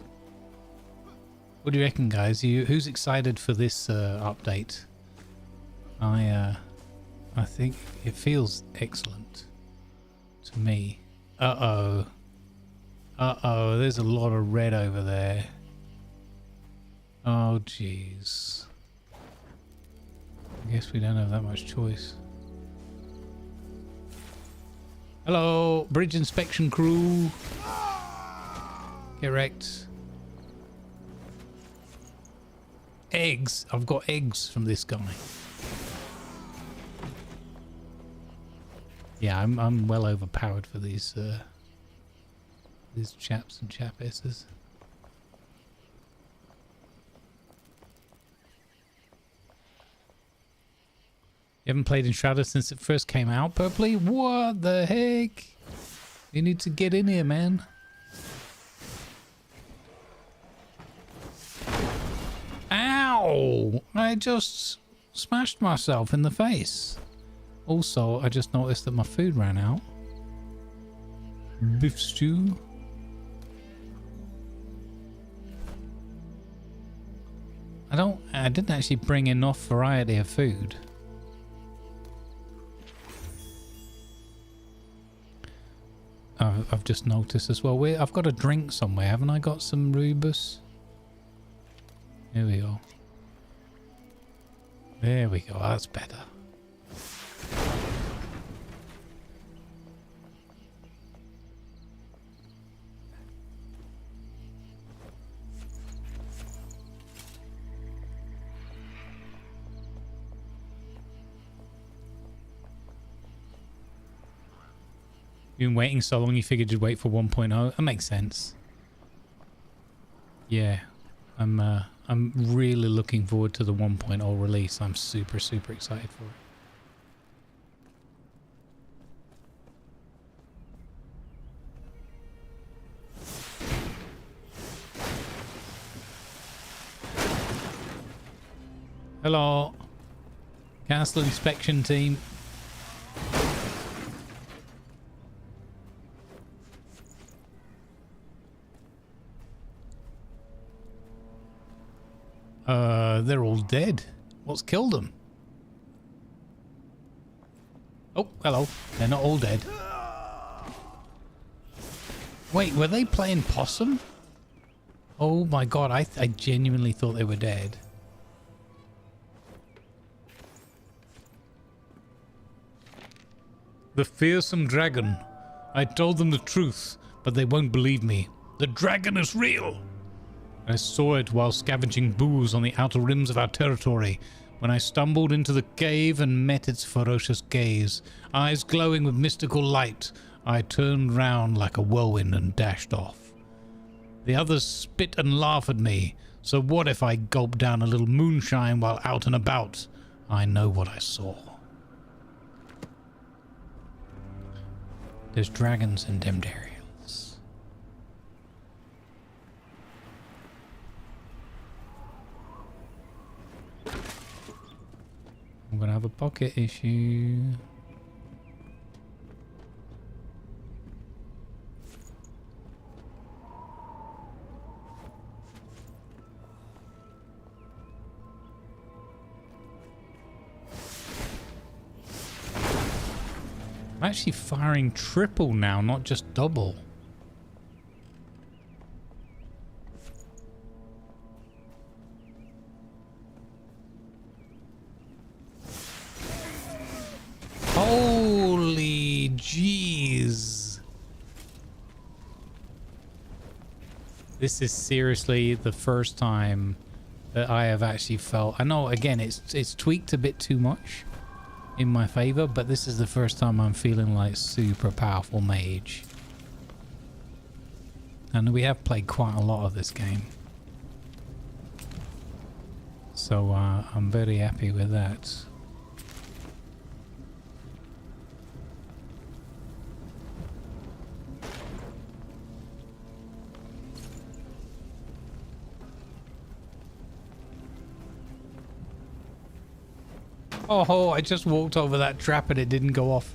C: What do you reckon, guys? Who's excited for this update? I think it feels excellent to me. Uh oh. There's a lot of red over there. Oh, jeez. I guess we don't have that much choice. Hello, bridge inspection crew. Get wrecked. Eggs. I've got eggs from this guy. Yeah, I'm well overpowered for these chaps and chapesses. You haven't played Enshrouded since it first came out, Purpley? What the heck? You need to get in here, man. Ow! I just smashed myself in the face. Also, I just noticed that my food ran out. Beef stew. I I didn't actually bring enough variety of food. I've just noticed as well. I've got a drink somewhere. Haven't I got some rubus? Here we go. There we go. That's better. You've been waiting so long you figured you'd wait for 1.0. That makes sense. Yeah. I'm really looking forward to the 1.0 release. I'm super excited for it. Hello. Castle inspection team. They're all dead. What's killed them? Oh, hello. They're not all dead. Wait, were they playing possum? Oh my god, I genuinely thought they were dead. The fearsome dragon. I told them the truth, but they won't believe me. The dragon is real! I saw it while scavenging booze on the outer rims of our territory, when I stumbled into the cave and met its ferocious gaze. Eyes glowing with mystical light, I turned round like a whirlwind and dashed off. The others spit and laugh at me, so what if I gulp down a little moonshine while out and about? I know what I saw. There's dragons in them areas. I'm gonna have a pocket issue. I'm actually firing triple now, not just double. Holy jeez. This is seriously the first time that I have actually felt... I know, again, it's tweaked a bit too much in my favor, but this is the first time I'm feeling like super powerful mage. And we have played quite a lot of this game. So I'm very happy with that. Oh, I just walked over that trap and it didn't go off.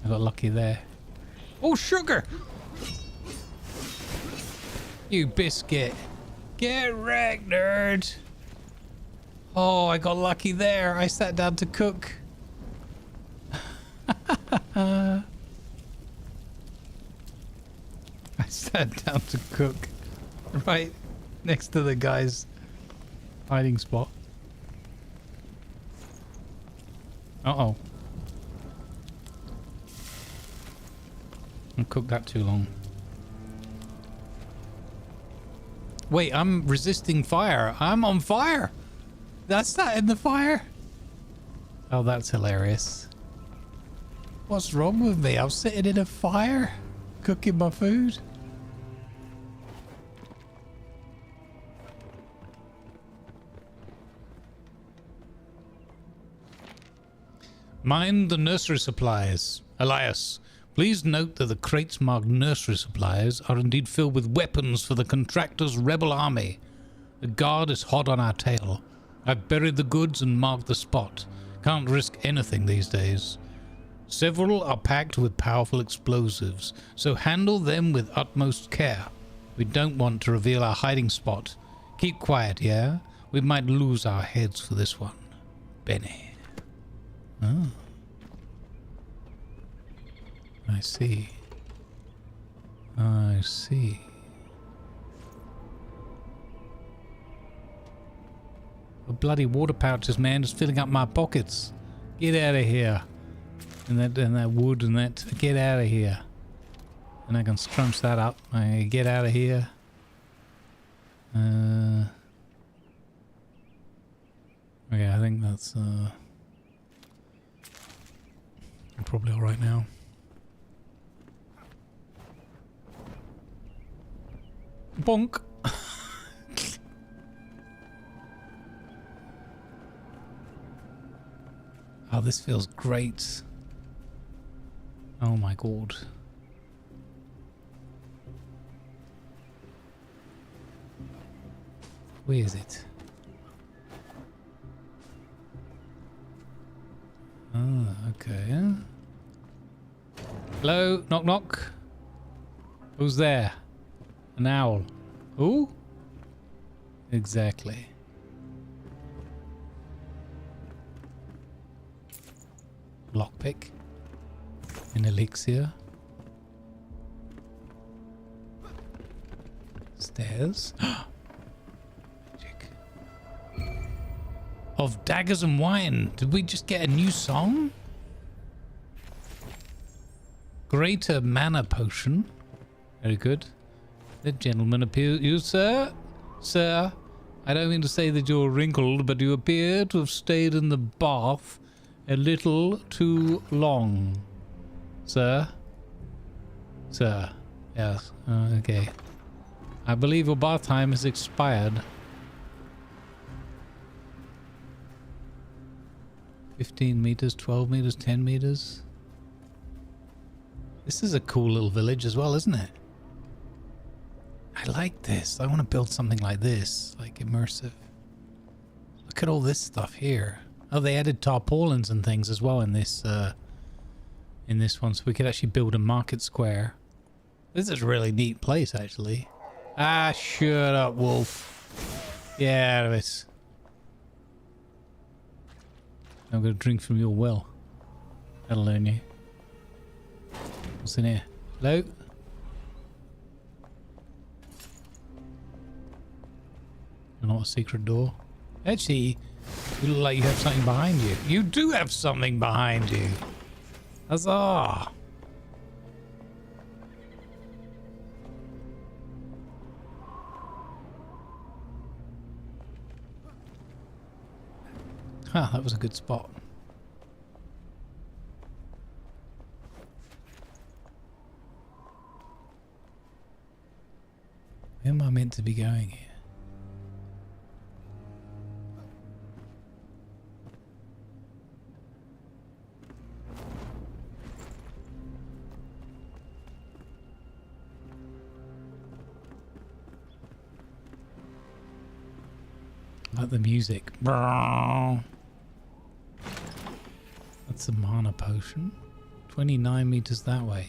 C: I got lucky there. Oh, sugar! You biscuit. Get wrecked, nerd. Oh, I got lucky there. I sat down to cook. I sat down to cook. Right next to the guy's hiding spot. Uh-oh. I cooked that too long. Wait, I'm resisting fire. I'm on fire. That's that in the fire. Oh, that's hilarious. What's wrong with me? I'm sitting in a fire, cooking my food. Mind the nursery supplies. Elias, please note that the crates marked nursery supplies are indeed filled with weapons for the contractor's rebel army. The guard is hot on our tail. I've buried the goods and marked the spot. Can't risk anything these days. Several are packed with powerful explosives, so handle them with utmost care. We don't want to reveal our hiding spot. Keep quiet, yeah? We might lose our heads for this one. Benny. Oh. I see. I see. The bloody water pouches, man, just filling up my pockets. Get out of here. And that wood and that. Get out of here. And I can scrunch that up. I get out of here. Okay, I think that's I'm probably all right now. Bonk. Oh, this feels great. Oh my god. Where is it? Oh, okay. Hello? Knock knock. Who's there? An owl. Who? Exactly. Lockpick. An elixir. Stairs. Magic. Of daggers and wine. Did we just get a new song? Greater mana potion. Very good. The gentleman appears. You, sir? Sir, I don't mean to say that you're wrinkled, but you appear to have stayed in the bath a little too long. Sir? Sir. Yes. Okay. I believe your bath time has expired. 15 meters, 12 meters, 10 meters. This is a cool little village as well, isn't it? I like this. I want to build something like this, like immersive. Look at all this stuff here. Oh, they added tarpaulins and things as well in this one, so we could actually build a market square. This is a really neat place, actually. Ah, shut up, wolf. Get out of it. I'm gonna drink from your well. That'll learn you. What's in here? Hello? Not a secret door. Actually, you look like you have something behind you. You do have something behind you. Huzzah! Huh, that was a good spot. Where am I meant to be going here? Like the music. That's a mana potion. 29 meters that way.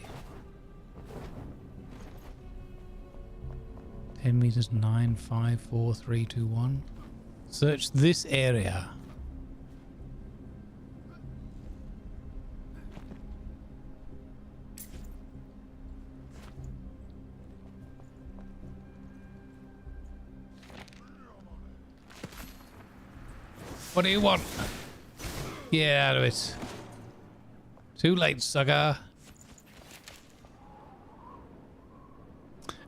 C: 10 meters, 9, 5, 4, 3, 2, 1. Search this area. What do you want? Get out of it. Too late, sucker.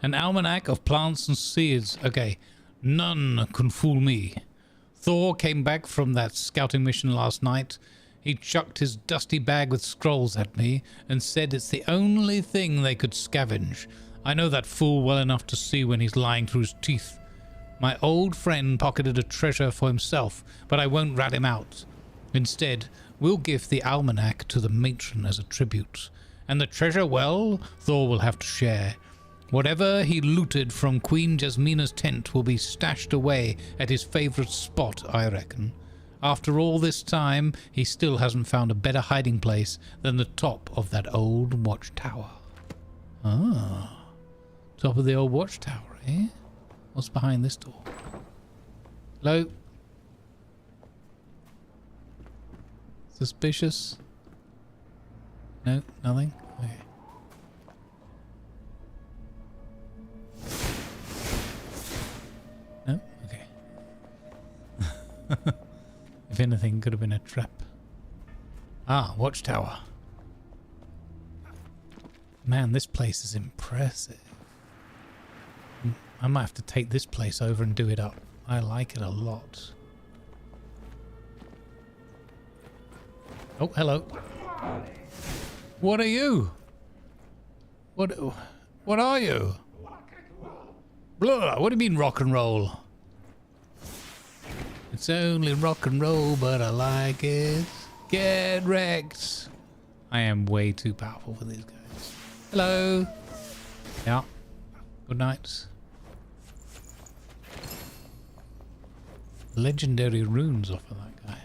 C: An almanac of plants and seeds. Okay. None can fool me. Thor came back from that scouting mission last night. He chucked his dusty bag with scrolls at me and said it's the only thing they could scavenge. I know that fool well enough to see when he's lying through his teeth. My old friend pocketed a treasure for himself, but I won't rat him out. Instead, we'll give the almanac to the matron as a tribute. And the treasure, well, Thor will have to share. Whatever he looted from Queen Jasmina's tent will be stashed away at his favourite spot, I reckon. After all this time, he still hasn't found a better hiding place than the top of that old watchtower. Ah, top of the old watchtower, eh? What's behind this door? Hello? Suspicious? No, nothing? Okay. No? Okay. If anything, could have been a trap. Ah, watchtower. Man, this place is impressive. I might have to take this place over and do it up. I like it a lot. Oh, hello. What are you? What are you? Blah, what do you mean rock and roll? It's only rock and roll, but I like it. Get wrecked. I am way too powerful for these guys. Hello. Yeah. Good night. Legendary runes off of that guy.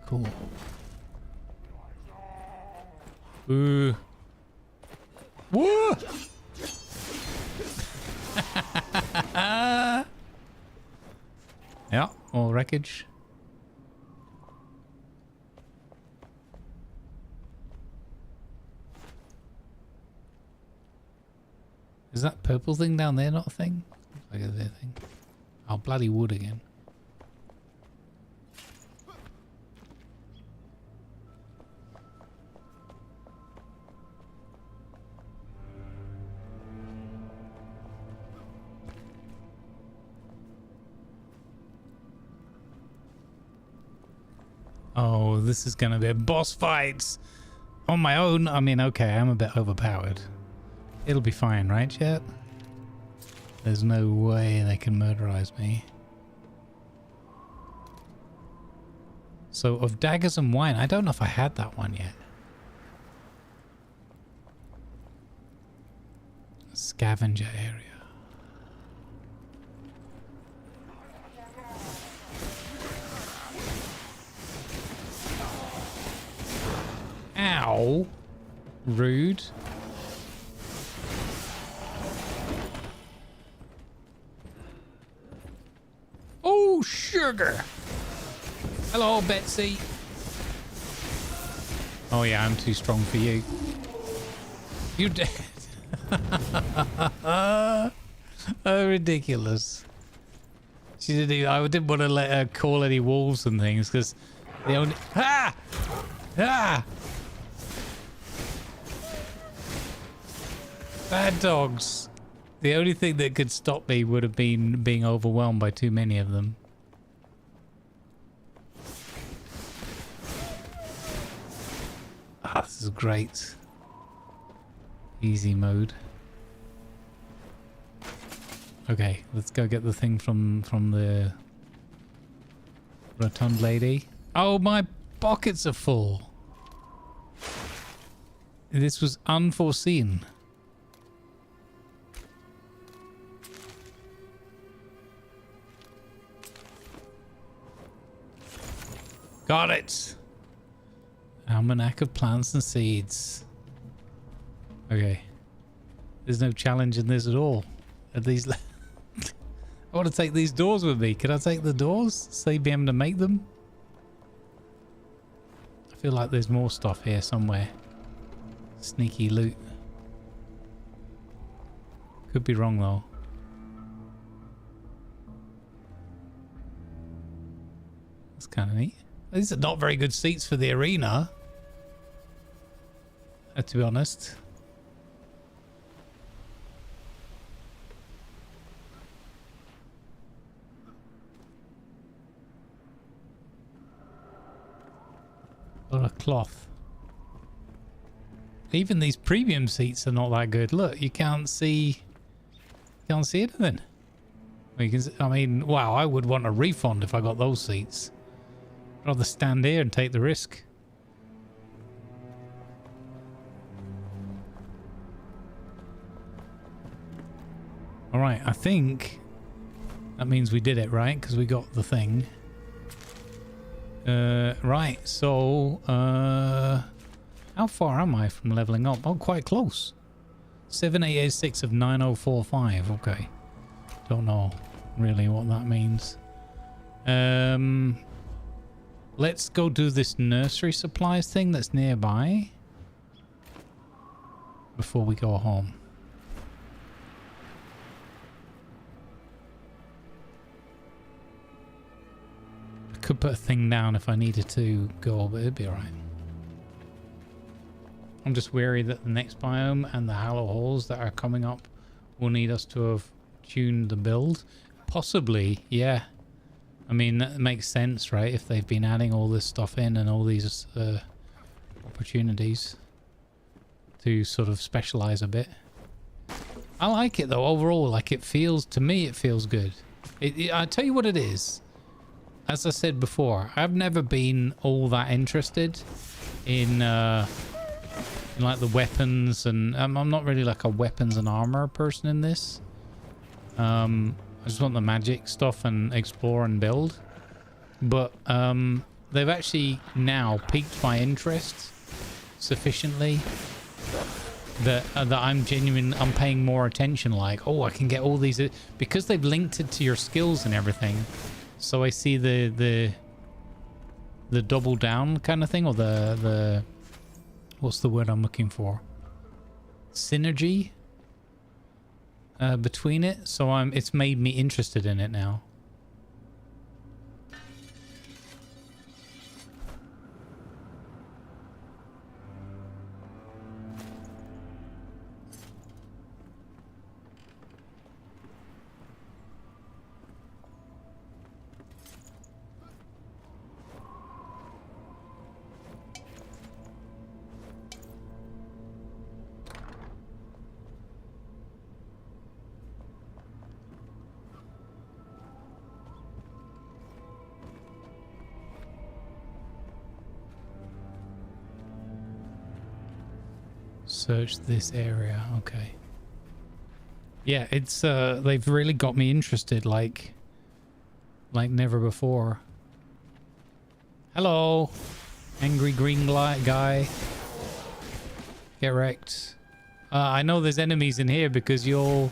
C: Cool. Ooh. Whoa! Yeah, more wreckage. Is that purple thing down there not a thing? Looks like a thing. Oh, bloody wood again. Oh, this is gonna be a boss fight on my own. I mean, okay, I'm a bit overpowered. It'll be fine, right, chat? There's no way they can murderize me. So, of daggers and wine, I don't know if I had that one yet. Scavenger area. Ow. Rude. Oh, sugar. Hello, Betsy. Oh, yeah, I'm too strong for you. You're dead. Oh, ridiculous. She didn't even, I didn't want to let her call any wolves and things because they only... Ah! Ah! Bad dogs. The only thing that could stop me would have been being overwhelmed by too many of them. Ah, this is great. Easy mode. Okay, let's go get the thing from the rotund lady. Oh, my pockets are full. This was unforeseen. Got it. Almanac of plants and seeds. Okay. There's no challenge in this at all. At these, I want to take these doors with me. Can I take the doors? Save me having to make them? I feel like there's more stuff here somewhere. Sneaky loot. Could be wrong though. That's kind of neat. These are not very good seats for the arena. To be honest. A lot of cloth. Even these premium seats are not that good. Look, you can't see anything. You can, I mean, wow, I would want a refund if I got those seats. I'd rather stand here and take the risk. Alright, I think that means we did it, right? Because we got the thing. Right, so how far am I from leveling up? Oh, quite close. 7886 of 9045. Okay. Don't know really what that means. Let's go do this nursery supplies thing that's nearby before we go home. I could put a thing down if I needed to go, but it'd be alright. I'm just wary that the next biome and the hollow holes that are coming up will need us to have tuned the build. Possibly, yeah. I mean, that makes sense, right? If they've been adding all this stuff in and all these opportunities to sort of specialize a bit. I like it though, overall. Like, it feels, to me, it feels good. I tell you what it is. As I said before, I've never been all that interested in like the weapons, and I'm not really like a weapons and armor person in this. I just want the magic stuff and explore and build. But they've actually now piqued my interest sufficiently that I'm paying more attention. Like, oh, I can get all these because they've linked it to your skills and everything. So I see the double down kind of thing, or the what's the word I'm looking for? Synergy between it. So it's made me interested in it now. Search this area. Okay. Yeah, it's they've really got me interested like never before. Hello, angry green guy. Get wrecked. I know there's enemies in here because you all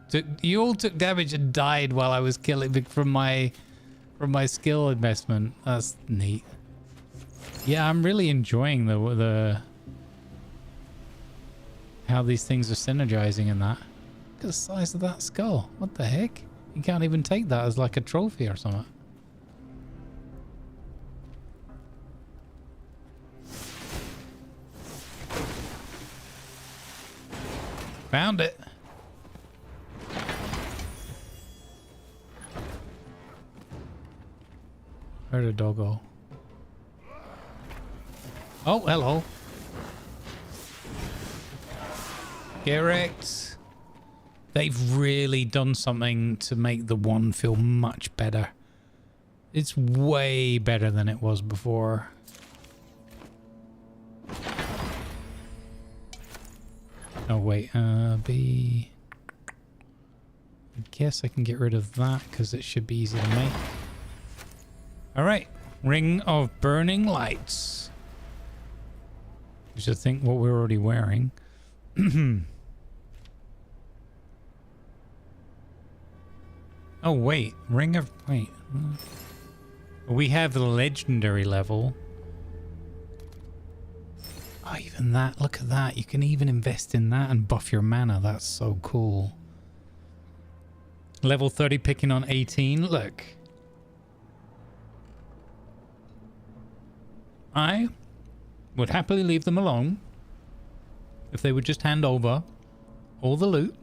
C: took damage and died while I was killing from my skill investment. That's neat. Yeah, I'm really enjoying the how these things are synergizing in that. Look at the size of that skull. What the heck? You can't even take that as like a trophy or something. Found it. Where'd the dog go? Oh, hello. Get wrecked. They've really done something to make the one feel much better. It's way better than it was before. Oh wait, B. I guess I can get rid of that because it should be easy to make. Alright, Ring of Burning Lights. Which I think what we're already wearing. Oh wait, Ring of... wait. We have the legendary level. Oh, even that. Look at that. You can even invest in that and buff your mana. That's so cool. Level 30 picking on 18. Look. I would happily leave them alone if they would just hand over all the loot.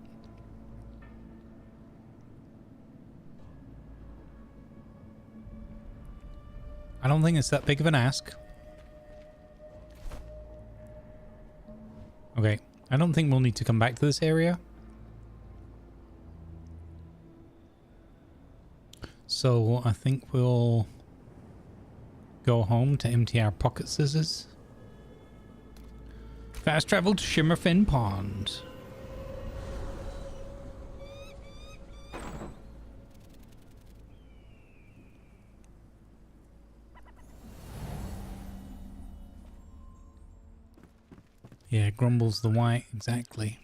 C: I don't think it's that big of an ask. Okay, I don't think we'll need to come back to this area. So I think we'll go home to empty our pocket scissors. Fast travel to Shimmerfin Pond. Yeah, Grumbles the White, exactly.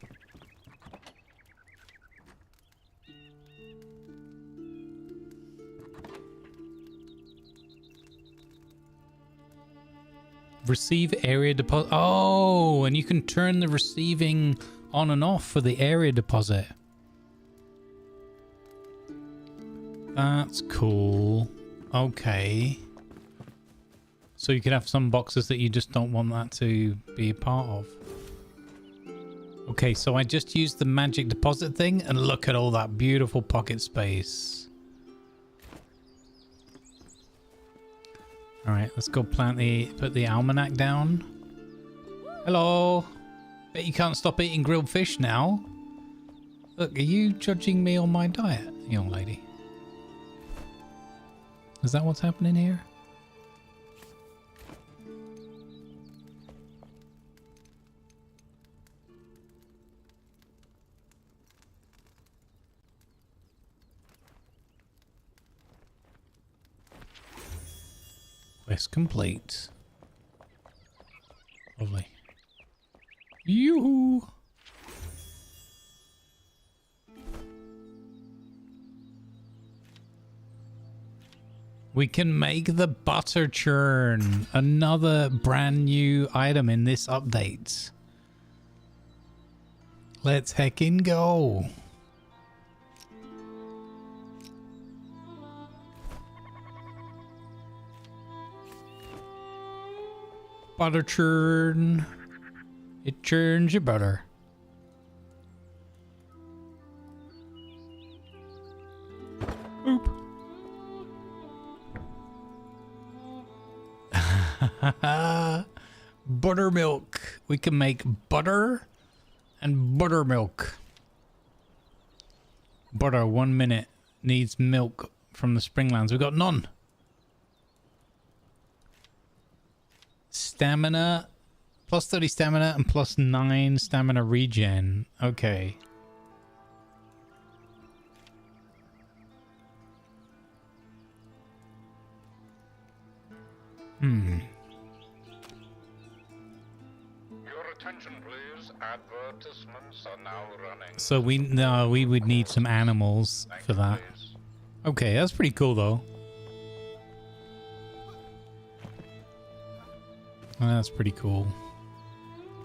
C: Receive area deposit. Oh, and you can turn the receiving on and off for the area deposit. That's cool. Okay. So you could have some boxes that you just don't want that to be a part of. Okay, so I just used the magic deposit thing and look at all that beautiful pocket space. All right, let's go put the almanac down. Hello. Bet you can't stop eating grilled fish now. Look, are you judging me on my diet, young lady? Is that what's happening here? Quest complete. Lovely. Yoo-hoo! We can make the butter churn. Another brand new item in this update. Let's heckin' go. Butter churn. It churns your butter. Oop. Buttermilk. We can make butter and buttermilk. Butter, 1 minute. Needs milk from the Springlands. We've got none. Stamina. Plus 30 stamina and plus 9 stamina regen. Okay.
A: Your attention, please. Advertisements are now running.
C: So we would need some animals for that. Okay, that's pretty cool though. That's pretty cool.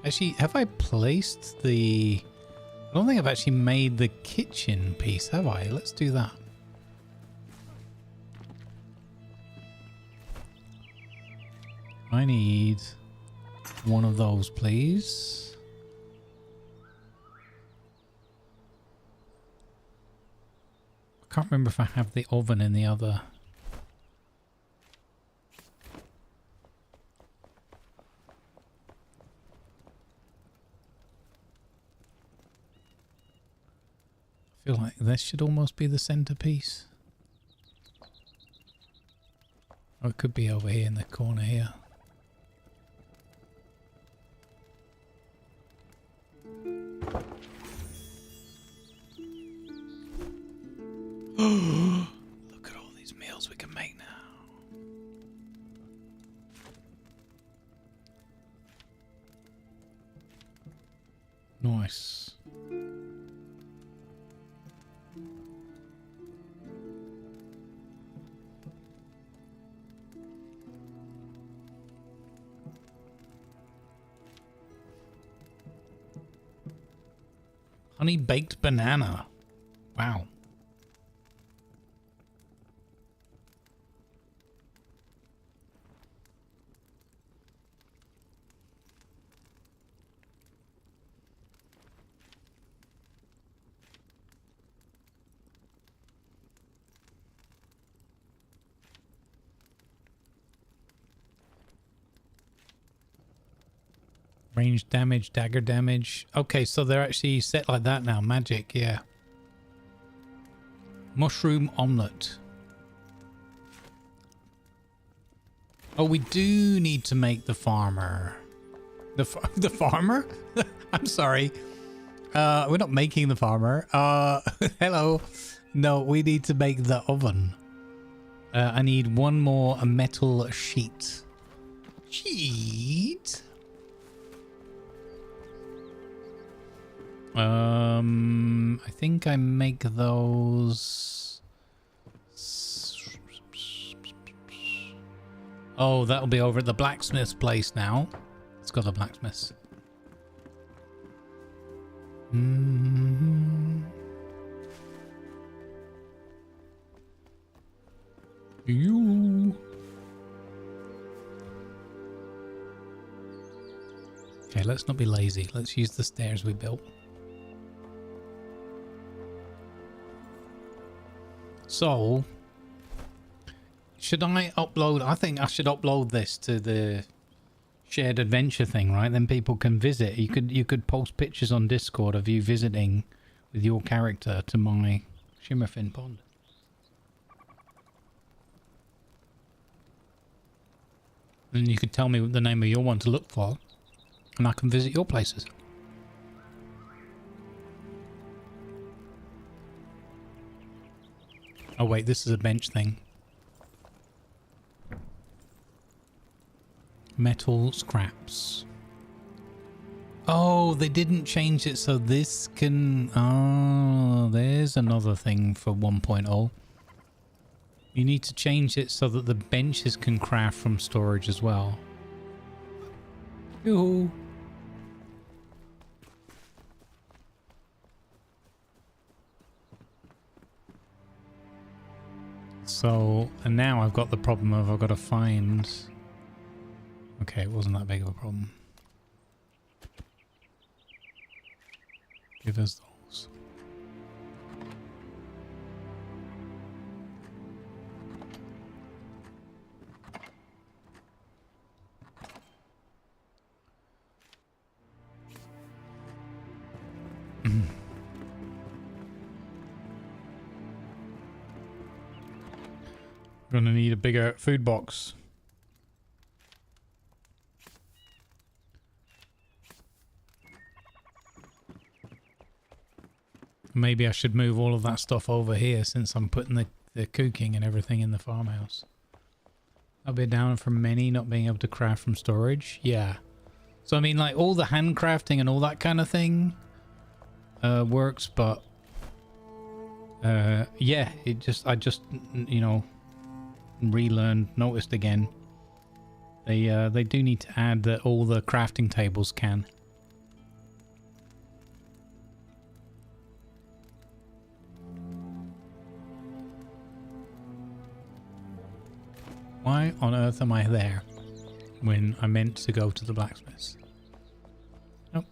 C: Actually, have I placed the... I don't think I've actually made the kitchen piece, have I? Let's do that. I need one of those, please. I can't remember if I have the oven in the other... I feel like this should almost be the centerpiece. Or it could be over here in the corner here. Look at all these meals we can make now. Nice. Honey baked banana. Wow. Range damage, dagger damage. Okay, so they're actually set like that now. Magic, yeah. Mushroom omelette. Oh, we do need to make the farmer. The farmer? I'm sorry. We're not making the farmer. Hello. No, we need to make the oven. I need one more metal sheet. Sheet? I think I make those. Oh, that'll be over at the blacksmith's place now. Let's go to the blacksmith's. You. Okay, let's not be lazy. Let's use the stairs we built. So, should I upload? I think I should upload this to the shared adventure thing, right? Then people can visit. You could post pictures on Discord of you visiting with your character to my Shimmerfin pond. Then you could tell me the name of your one to look for, and I can visit your places. Oh wait, this is a bench thing. Metal scraps. Oh, they didn't change it so this can... Oh, there's another thing for 1.0. You need to change it so that the benches can craft from storage as well. Yoo-hoo. So, and now I've got the problem of I've got to find... Okay, it wasn't that big of a problem. Give us those. Gonna need a bigger food box. Maybe I should move all of that stuff over here since I'm putting the cooking and everything in the farmhouse. I'll be down for many not being able to craft from storage. Yeah. So I mean, like, all the handcrafting and all that kind of thing works, but yeah, I just you know, relearned, noticed again. They do need to add that all the crafting tables can. Why on earth am I there when I meant to go to the blacksmith's? Nope.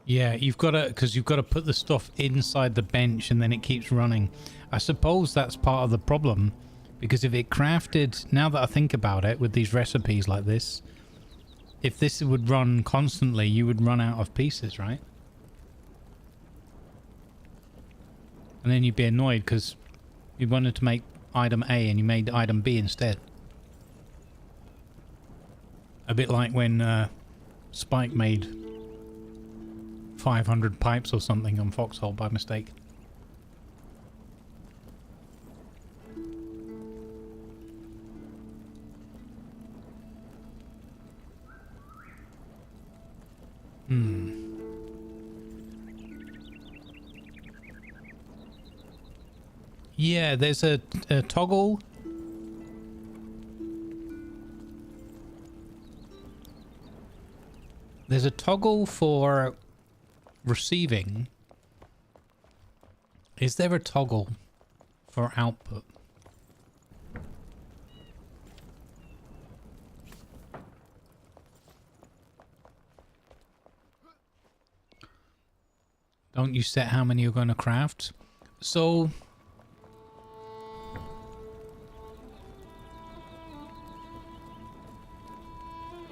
C: Yeah, you've got to, because you've got to put the stuff inside the bench and then it keeps running. I suppose that's part of the problem, because if it crafted, now that I think about it, with these recipes like this, if this would run constantly, you would run out of pieces, right? And then you'd be annoyed because you wanted to make item A and you made item B instead. A bit like when Spike made 500 pipes or something on Foxhole by mistake. Yeah, there's a toggle. There's a toggle for receiving. Is there a toggle for output? Don't you set how many you're going to craft? So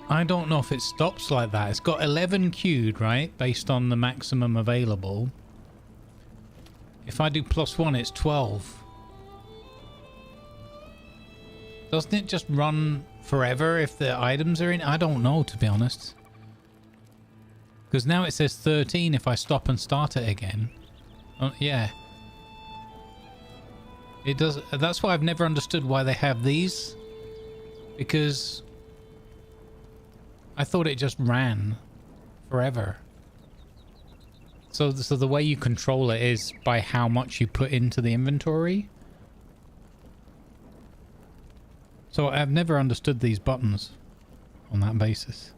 C: I don't know if it stops like that. It's got 11 queued, right? Based on the maximum available. If I do +1, it's 12. Doesn't it just run forever if the items are in? I don't know, to be honest. Because now it says 13 if I stop and start it again. Oh, yeah. It does. That's why I've never understood why they have these. Because I thought it just ran forever. So the way you control it is by how much you put into the inventory. So I've never understood these buttons on that basis.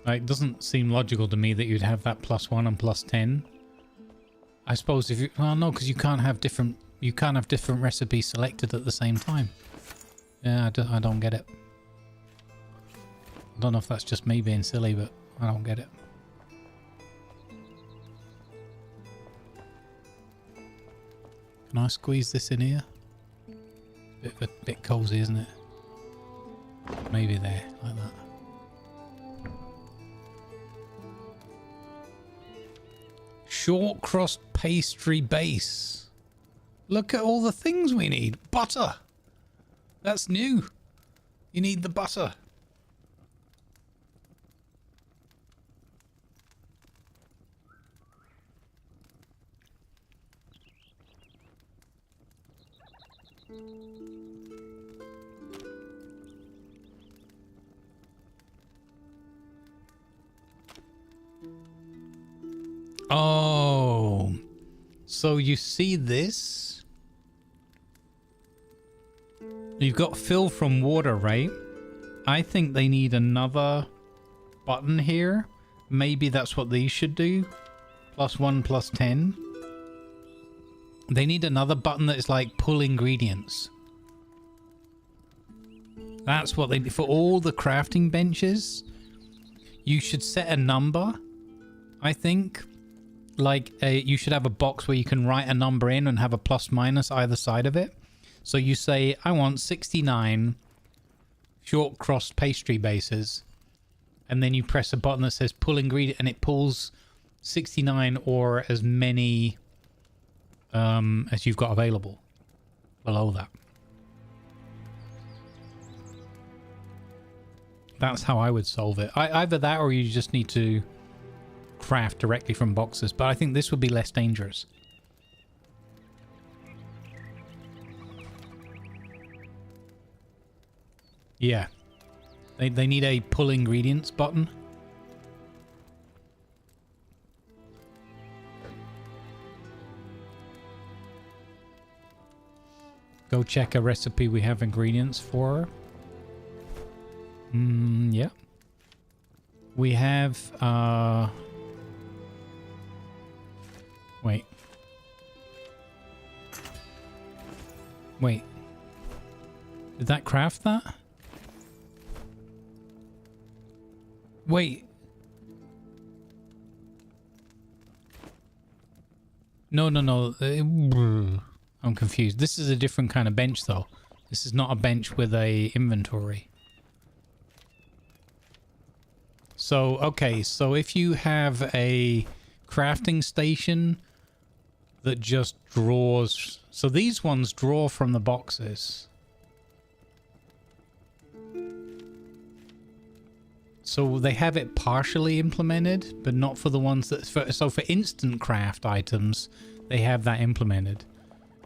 C: Like, it doesn't seem logical to me that you'd have that +1 and +10. I suppose if you... Well, no, because you can't have different recipes selected at the same time. Yeah, I don't get it. I don't know if that's just me being silly, but I don't get it. Can I squeeze this in here? Bit cozy, isn't it? Maybe there, like that. Short cross pastry base. Look at all the things we need. Butter. That's new. You need the butter. Oh, so you see this? You've got fill from water, right? I think they need another button here. Maybe that's what these should do. +1, +10. They need another button that is like pull ingredients. That's what they need. For all the crafting benches, you should set a number, I think. Like, you should have a box where you can write a number in and have a ± either side of it. So you say, I want 69 short crossed pastry bases. And then you press a button that says pull ingredient and it pulls 69 or as many as you've got available below that. That's how I would solve it. Either that or you just need to craft directly from boxes, but I think this would be less dangerous. Yeah. They need a pull ingredients button. Go check a recipe we have ingredients for. Yeah. We have, Wait. Did that craft that? Wait. No. I'm confused. This is a different kind of bench, though. This is not a bench with a inventory. So, okay. So if you have a crafting station that just draws... So these ones draw from the boxes. So they have it partially implemented, but not for the ones that... So for instant craft items, they have that implemented.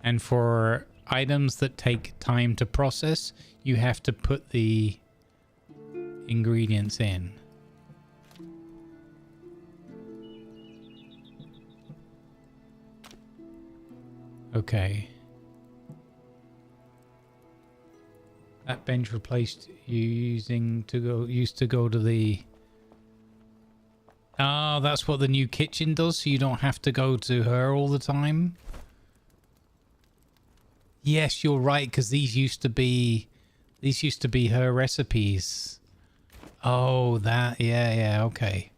C: And for items that take time to process, you have to put the ingredients in. Okay. That bench replaced used to go to the... Oh, that's what the new kitchen does, so you don't have to go to her all the time. Yes, you're right, because these used to be her recipes. Oh, that, yeah, okay.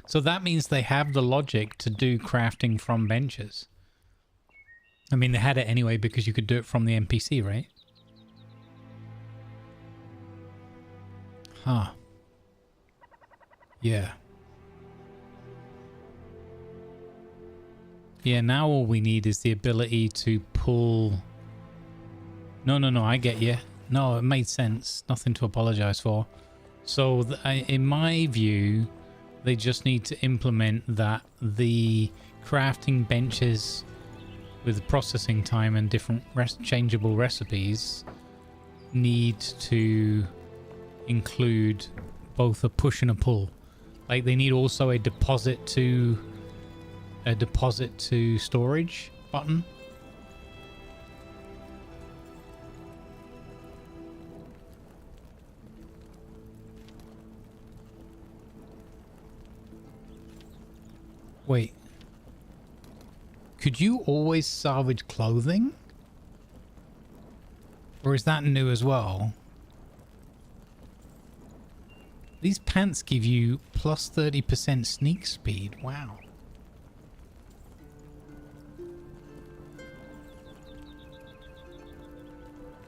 C: So that means they have the logic to do crafting from benches. I mean, they had it anyway because you could do it from the NPC, right? Huh. Yeah. Yeah, now all we need is the ability to pull... No, I get you. No, it made sense. Nothing to apologize for. So in my view, they just need to implement that the crafting benches with processing time and different changeable recipes need to include both a push and a pull. Like they need also a deposit to storage button. Wait. Could you always salvage clothing? Or is that new as well? These pants give you plus 30% sneak speed. Wow.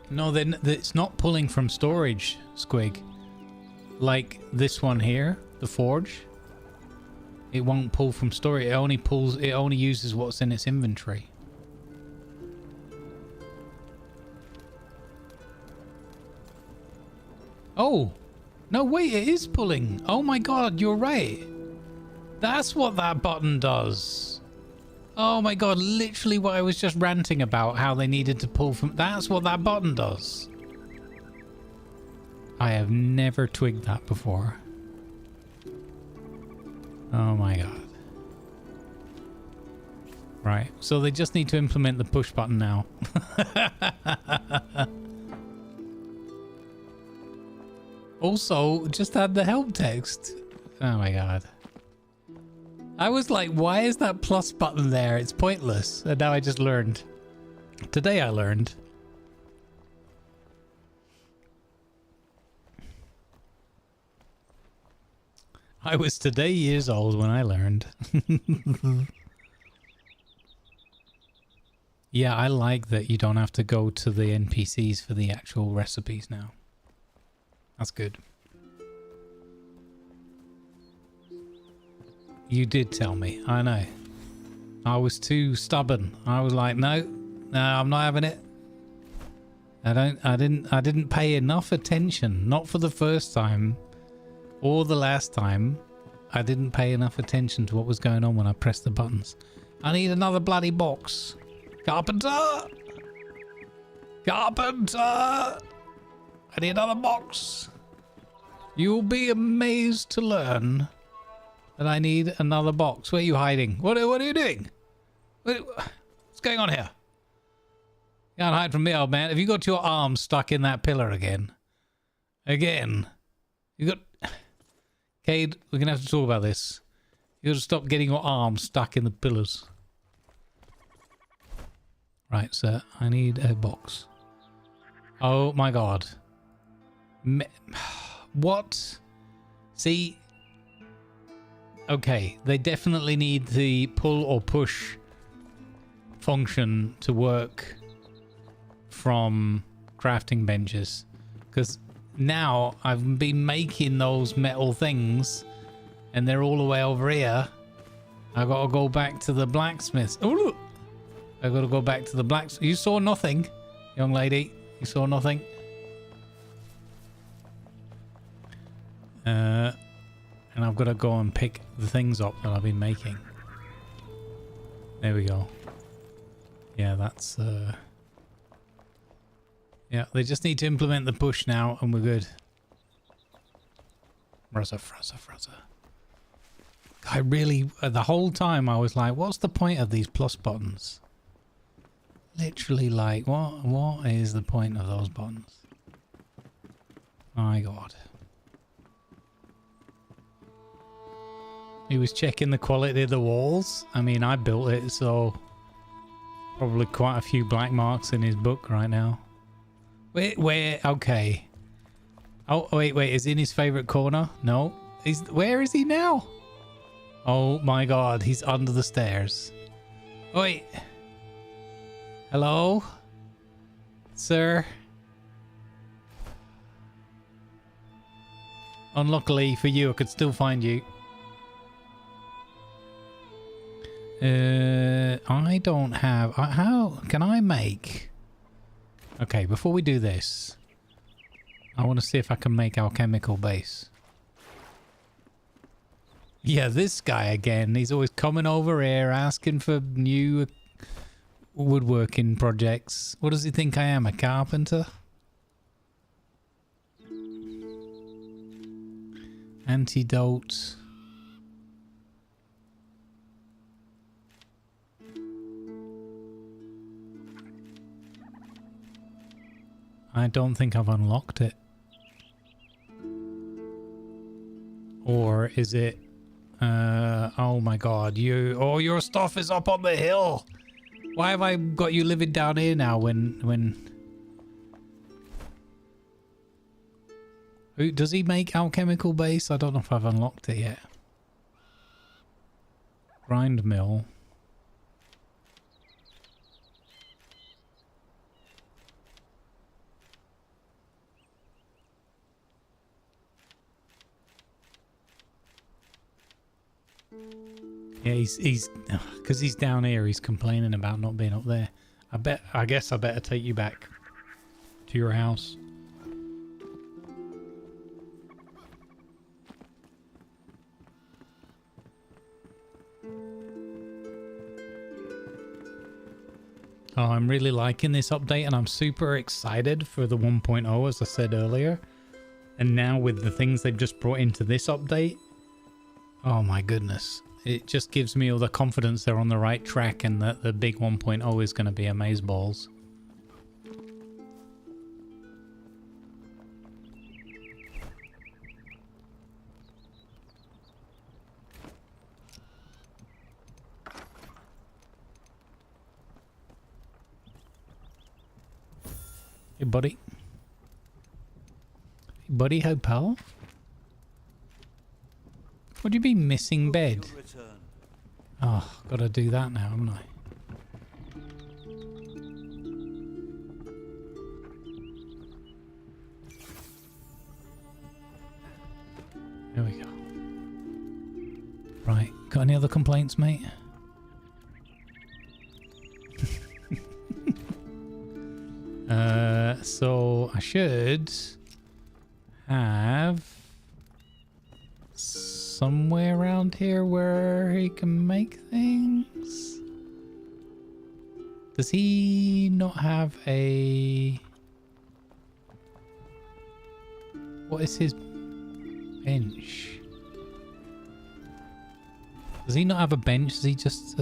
C: No, then it's not pulling from storage, Squig. Like this one here, the forge. It won't pull from storage. It only uses what's in its inventory. Oh, no, wait, it is pulling. Oh my god, you're right. That's what that button does. Oh my god, literally what I was just ranting about, how they needed to pull from. That's what that button does. I have never twigged that before. Oh my god. Right, so they just need to implement the push button now. Also, just add the help text. Oh my god. I was like, why is that plus button there? It's pointless. And now I just learned. Today I learned. I was today years old when I learned. Yeah, I like that you don't have to go to the NPCs for the actual recipes now. That's good. You did tell me. I know. I was too stubborn. I was like, no, I'm not having it. I didn't pay enough attention. Not for the first time or the last time. I didn't pay enough attention to what was going on when I pressed the buttons. I need another bloody box. Carpenter! Carpenter! I need another box. You'll be amazed to learn that I need another box. Where are you hiding? What are you doing? What's going on here? You can't hide from me, old man. Have you got your arm stuck in that pillar again? Again? You got... Cade, we're going to have to talk about this. You got to stop getting your arm stuck in the pillars. Right, sir. I need a box. Oh my god. What? See? Okay, they definitely need the pull or push function to work from crafting benches. Because now I've been making those metal things and they're all the way over here. I gotta go back to the blacksmith. Oh, look! I gotta go back to the blacksmith. You saw nothing, young lady. You saw nothing. And I've got to go and pick the things up that I've been making. There we go. Yeah, that's... Yeah, they just need to implement the push now and we're good. Fruzza, fruzza, fruzza. I really... the whole time I was like, what's the point of these plus buttons? Literally like, what is the point of those buttons? My god. He was checking the quality of the walls. I mean, I built it, so probably quite a few black marks in his book right now. Wait, okay. Oh, wait, is he in his favorite corner? No. Where is he now? Oh my god, he's under the stairs. Wait. Hello? Sir? Unluckily for you, I could still find you. I don't have... how can I make... Okay, before we do this, I want to see if I can make alchemical base. Yeah, this guy again. He's always coming over here asking for new woodworking projects. What does he think I am, a carpenter? Antidote. I don't think I've unlocked it. Or is it... oh my god, oh, your stuff is up on the hill! Why have I got you living down here now when... Does he make alchemical base? I don't know if I've unlocked it yet. Grind mill. Yeah, he's because he's down here. He's complaining about not being up there. I guess I better take you back to your house. Oh, I'm really liking this update, and I'm super excited for the 1.0, as I said earlier. And now with the things they've just brought into this update, oh my goodness. It just gives me all the confidence they're on the right track and that the big 1.0 is going to be amazeballs. Hey, buddy. Hey, buddy, how pal? What do you mean missing bed? Oh, gotta do that now, haven't I? There we go. Right, got any other complaints, mate? So I should have somewhere around here where he can make things. Does he not have a... What is his bench? Does he not have a bench? Does he just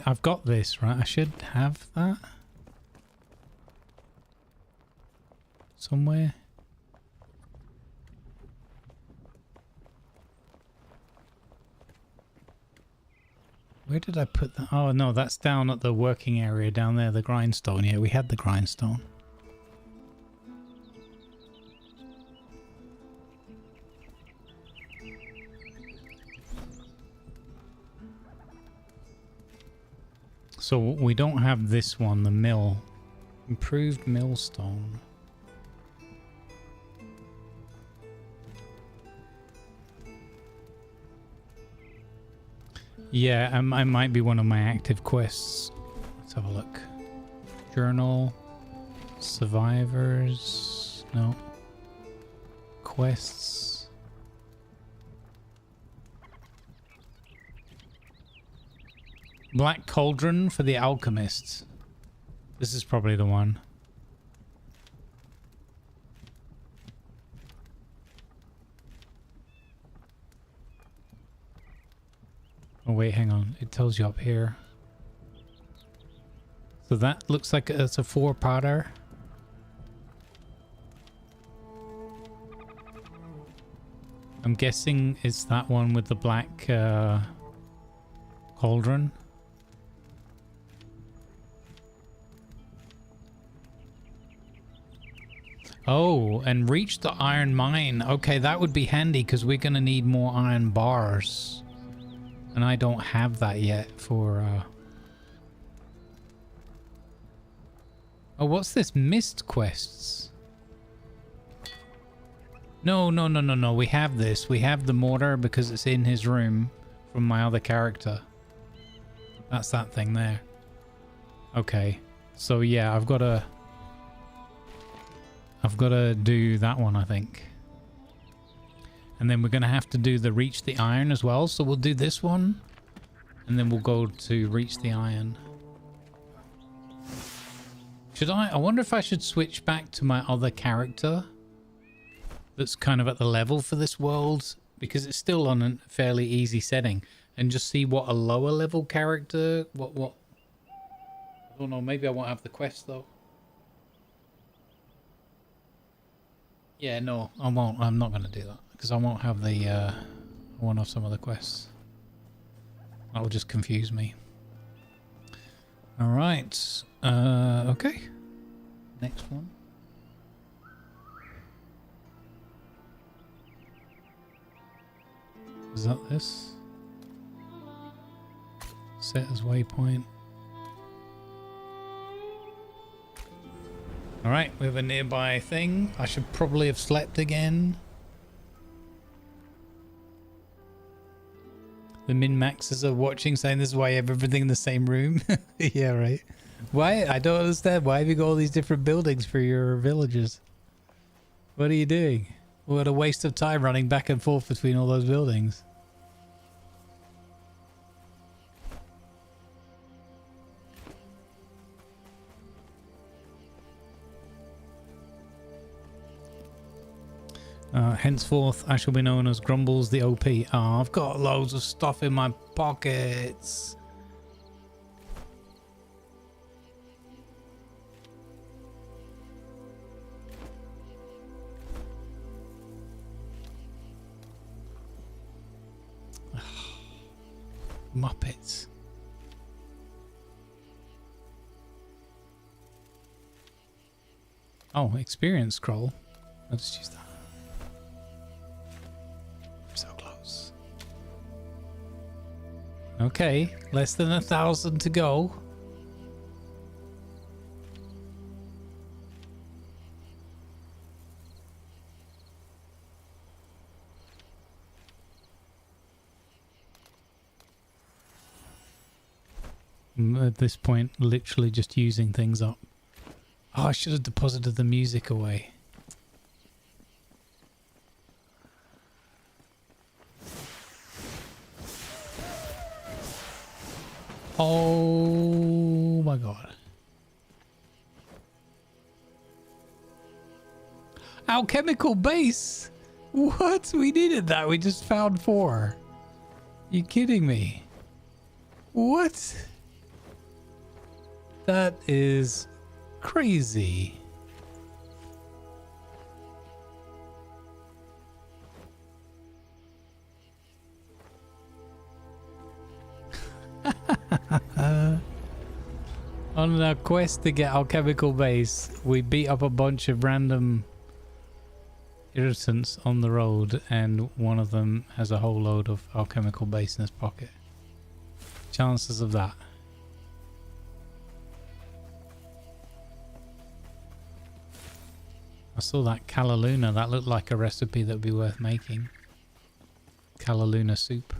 C: I've got this, right? I should have that somewhere. Where did I put that? Oh no, that's down at the working area down there, the grindstone. Yeah, we had the grindstone. So we don't have this one, the mill. Improved millstone. Yeah, I might be one of my active quests. Let's have a look. Journal. Survivors. No. Quests. Black Cauldron for the Alchemists. This is probably the one. Oh wait, hang on. It tells you up here. So that looks like it's a 4-parter. I'm guessing it's that one with the black cauldron. Oh, and reach the iron mine. Okay, that would be handy because we're going to need more iron bars. And I don't have that yet for... Oh, what's this? Mist quests. No, no, no, no, no. We have this. We have the mortar because it's in his room from my other character. That's that thing there. Okay. So yeah, I've got to do that one, I think. And then we're going to have to do the reach the iron as well. So we'll do this one. And then we'll go to reach the iron. Should I wonder if I should switch back to my other character that's kind of at the level for this world, because it's still on a fairly easy setting, and just see what a lower level character, what I don't know, maybe I won't have the quest though. Yeah, no, I won't. I'm not going to do that because I won't have the I won't have some of the quests. That will just confuse me. All right. Okay. Next one. Is that this? Set as waypoint. Alright, we have a nearby thing. I should probably have slept again. The min-maxers are watching, saying this is why you have everything in the same room. Yeah, right. Why? I don't understand. Why have you got all these different buildings for your villages? What are you doing? What a waste of time running back and forth between all those buildings. Henceforth, I shall be known as Grumbles the OP. Oh, I've got loads of stuff in my pockets. Muppets. Oh, experience scroll. I'll just use that. So close. Okay, less than 1,000 to go. At this point, literally just using things up. Oh, I should have deposited the music away. Oh my god. Alchemical base? What? We needed that. We just found 4. You kidding me? What? That is crazy. On our quest to get alchemical base, we beat up a bunch of random irritants on the road, and one of them has a whole load of alchemical base in his pocket. Chances of that. I saw that Calaluna. That looked like a recipe that would be worth making. Calaluna soup.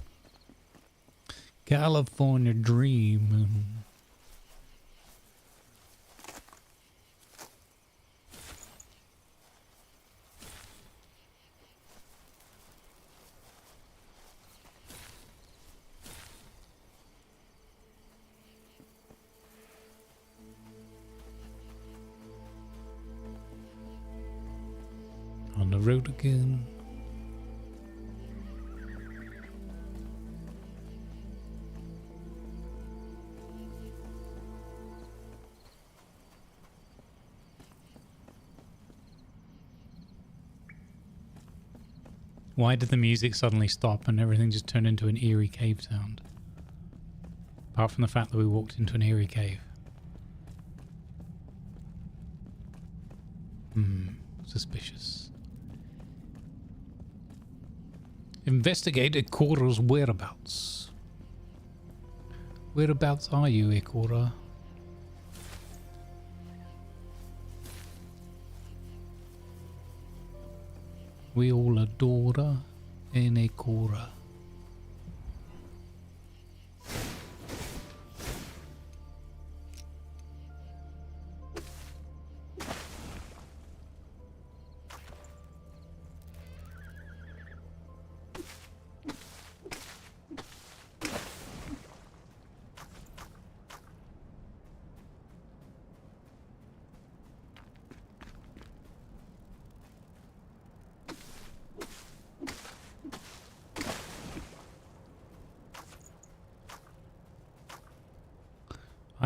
C: California dream. On the road again. Why did the music suddenly stop and everything just turn into an eerie cave sound? Apart from the fact that we walked into an eerie cave. Suspicious. Investigate Ikora's whereabouts. Whereabouts are you, Ikora? We all adore her in a Cora.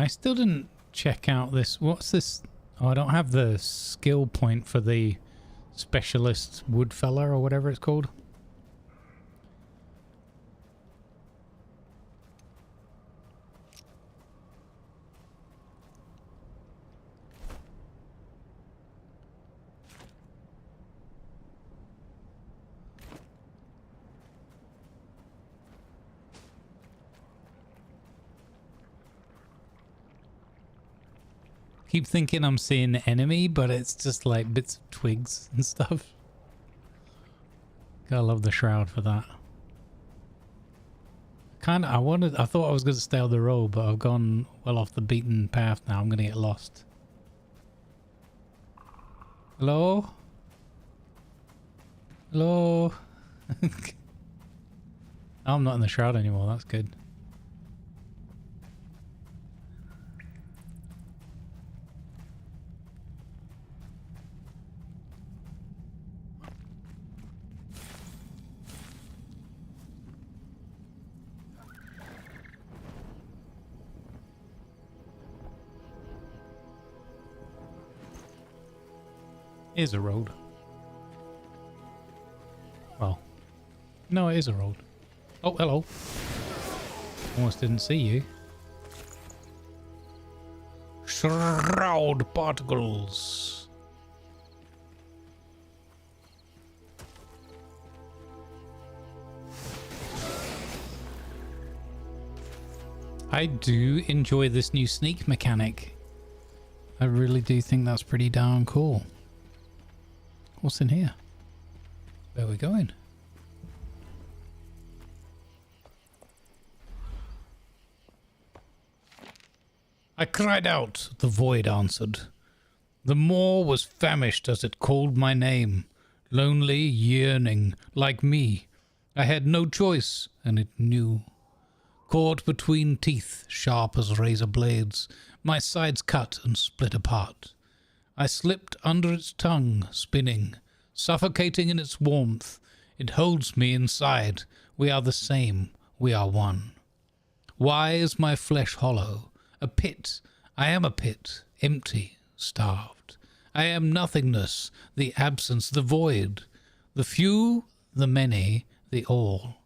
C: I still didn't check out this. What's this? Oh, I don't have the skill point for the specialist woodfella or whatever it's called. Keep thinking I'm seeing the enemy, but it's just like bits of twigs and stuff. Gotta love the shroud for that. I thought I was going to stay on the road, but I've gone well off the beaten path now. I'm going to get lost. Hello? Hello? I'm not in the shroud anymore. That's good. Is a road. Well, no, it is a road. Oh, hello. Almost didn't see you. Shroud particles. I do enjoy this new sneak mechanic. I really do think that's pretty darn cool. What's in here? Where are we going? I cried out, the void answered. The moor was famished as it called my name, lonely, yearning, like me. I had no choice, and it knew. Caught between teeth, sharp as razor blades, my sides cut and split apart. I slipped under its tongue, spinning, suffocating in its warmth. It holds me inside. We are the same. We are one. Why is my flesh hollow? A pit. I am a pit, empty, starved. I am nothingness, the absence, the void. The few, the many, the all.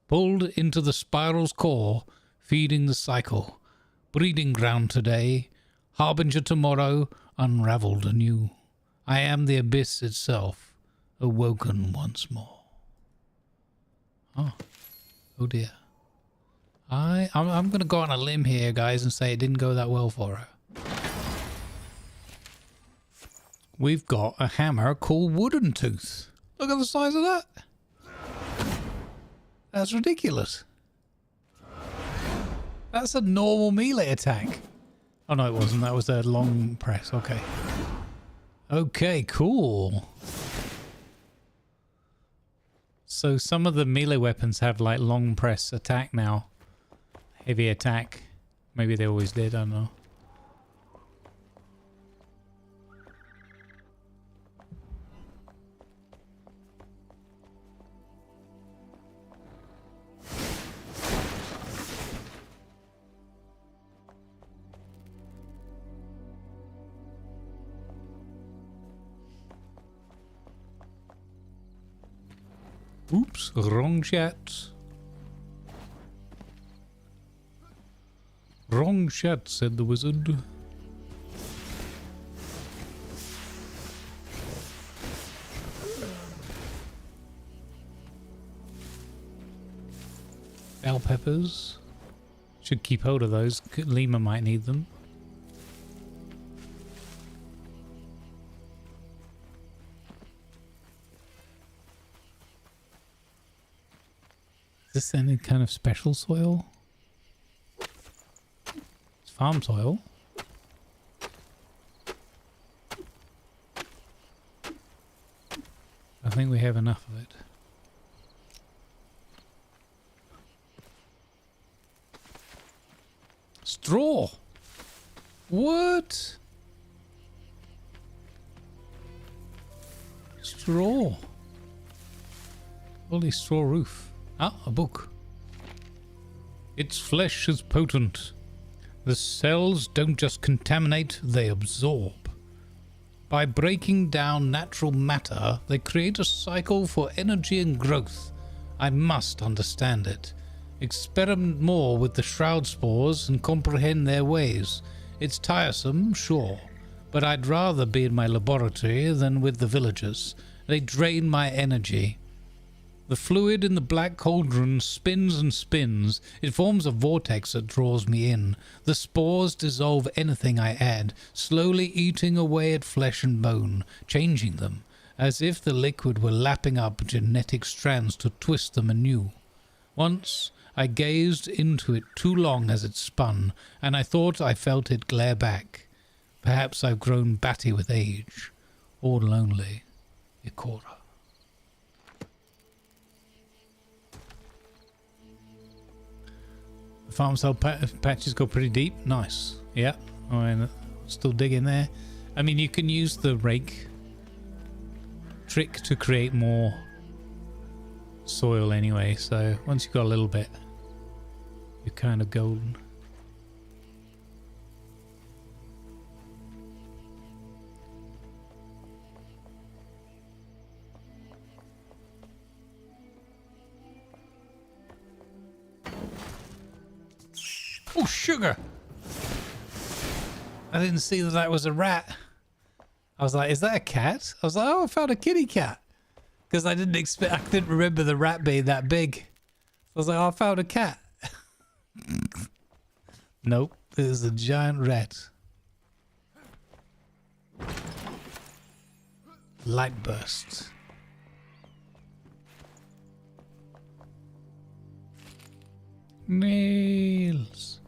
C: Pulled into the spiral's core, feeding the cycle. Breeding ground today, harbinger tomorrow, unraveled anew. I am the abyss itself, awoken once more. Oh dear. I'm going to go on a limb here, guys, and say it didn't go that well for her. We've got a hammer called Wooden Tooth. Look at the size of that. That's ridiculous. That's a normal melee attack. Oh, no, it wasn't. That was a long press. Okay. Okay, cool. So some of the melee weapons have like long press attack now. Heavy attack. Maybe they always did, I don't know. Oops, wrong chat. Wrong chat, said the wizard. Bell peppers. Should keep hold of those. Lima might need them. Is this any kind of special soil? It's farm soil. I think we have enough of it. Straw! What? Straw. Holy straw roof. Ah, a book. Its flesh is potent. The cells don't just contaminate, they absorb. By breaking down natural matter, they create a cycle for energy and growth. I must understand it. Experiment more with the shroud spores and comprehend their ways. It's tiresome, sure, but I'd rather be in my laboratory than with the villagers. They drain my energy. The fluid in the black cauldron spins and spins. It forms a vortex that draws me in. The spores dissolve anything I add, slowly eating away at flesh and bone, changing them, as if the liquid were lapping up genetic strands to twist them anew. Once I gazed into it too long as it spun, and I thought I felt it glare back. Perhaps I've grown batty with age, or lonely. Ikora. The farm cell patches go pretty deep. Nice. Yeah. I mean, still digging there. I mean, you can use the rake trick to create more soil anyway, so once you've got a little bit, you're kind of golden. Oh, sugar! I didn't see that that was a rat. I was like, is that a cat? I was like, oh, I found a kitty cat. Because I didn't remember the rat being that big. So I was like, oh, I found a cat. Nope, it was a giant rat. Light burst. Nails.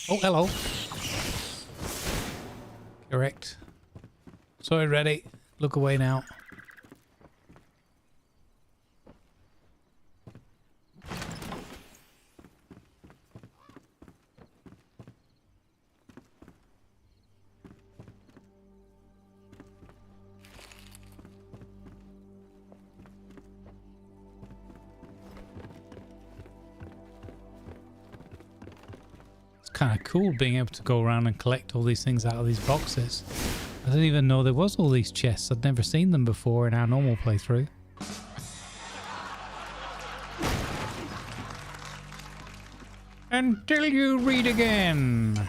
C: Oh, hello. Correct. Sorry, ready. Look away now. Kind of cool being able to go around and collect all these things out of these boxes. I didn't even know there was all these chests. I'd never seen them before in our normal playthrough. Until you read again.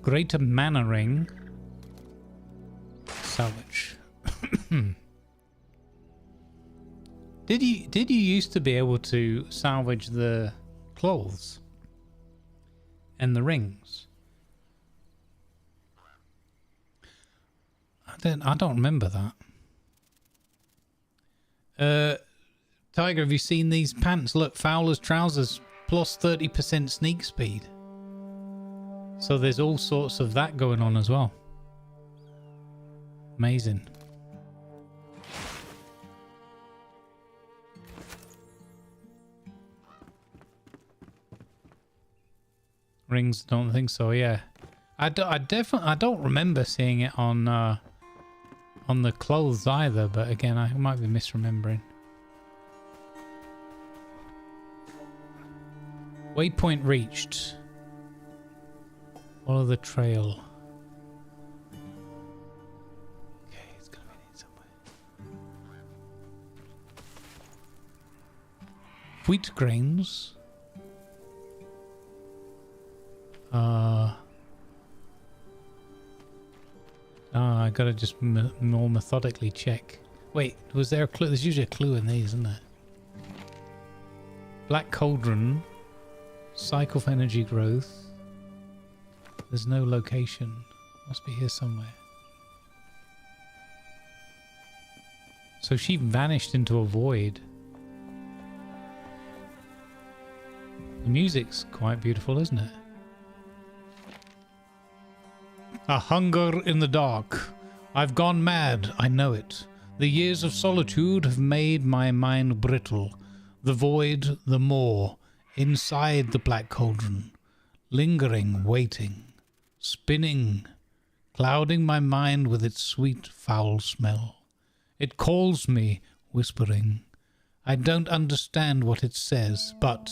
C: Greater mana ring. Salvage. Did you used to be able to salvage the clothes and the rings? I don't remember that. Tiger, have you seen these pants? Look, Fowler's trousers plus 30% sneak speed. So there's all sorts of that going on as well. Amazing. Rings, don't think so. Yeah, I don't remember seeing it on the clothes either. But again, I might be misremembering. Waypoint reached. Follow the trail. Okay, it's gonna be in somewhere. Wheat grains. I gotta just more methodically check. Wait, was there a clue? There's usually a clue in these, isn't there? Black cauldron, cycle for energy growth. There's no location. Must be here somewhere. So she vanished into a void. The music's quite beautiful, isn't it? A hunger in the dark. I've gone mad, I know it. The years of solitude have made my mind brittle. The void, the maw, inside the black cauldron. Lingering, waiting, spinning, clouding my mind with its sweet, foul smell. It calls me, whispering. I don't understand what it says, but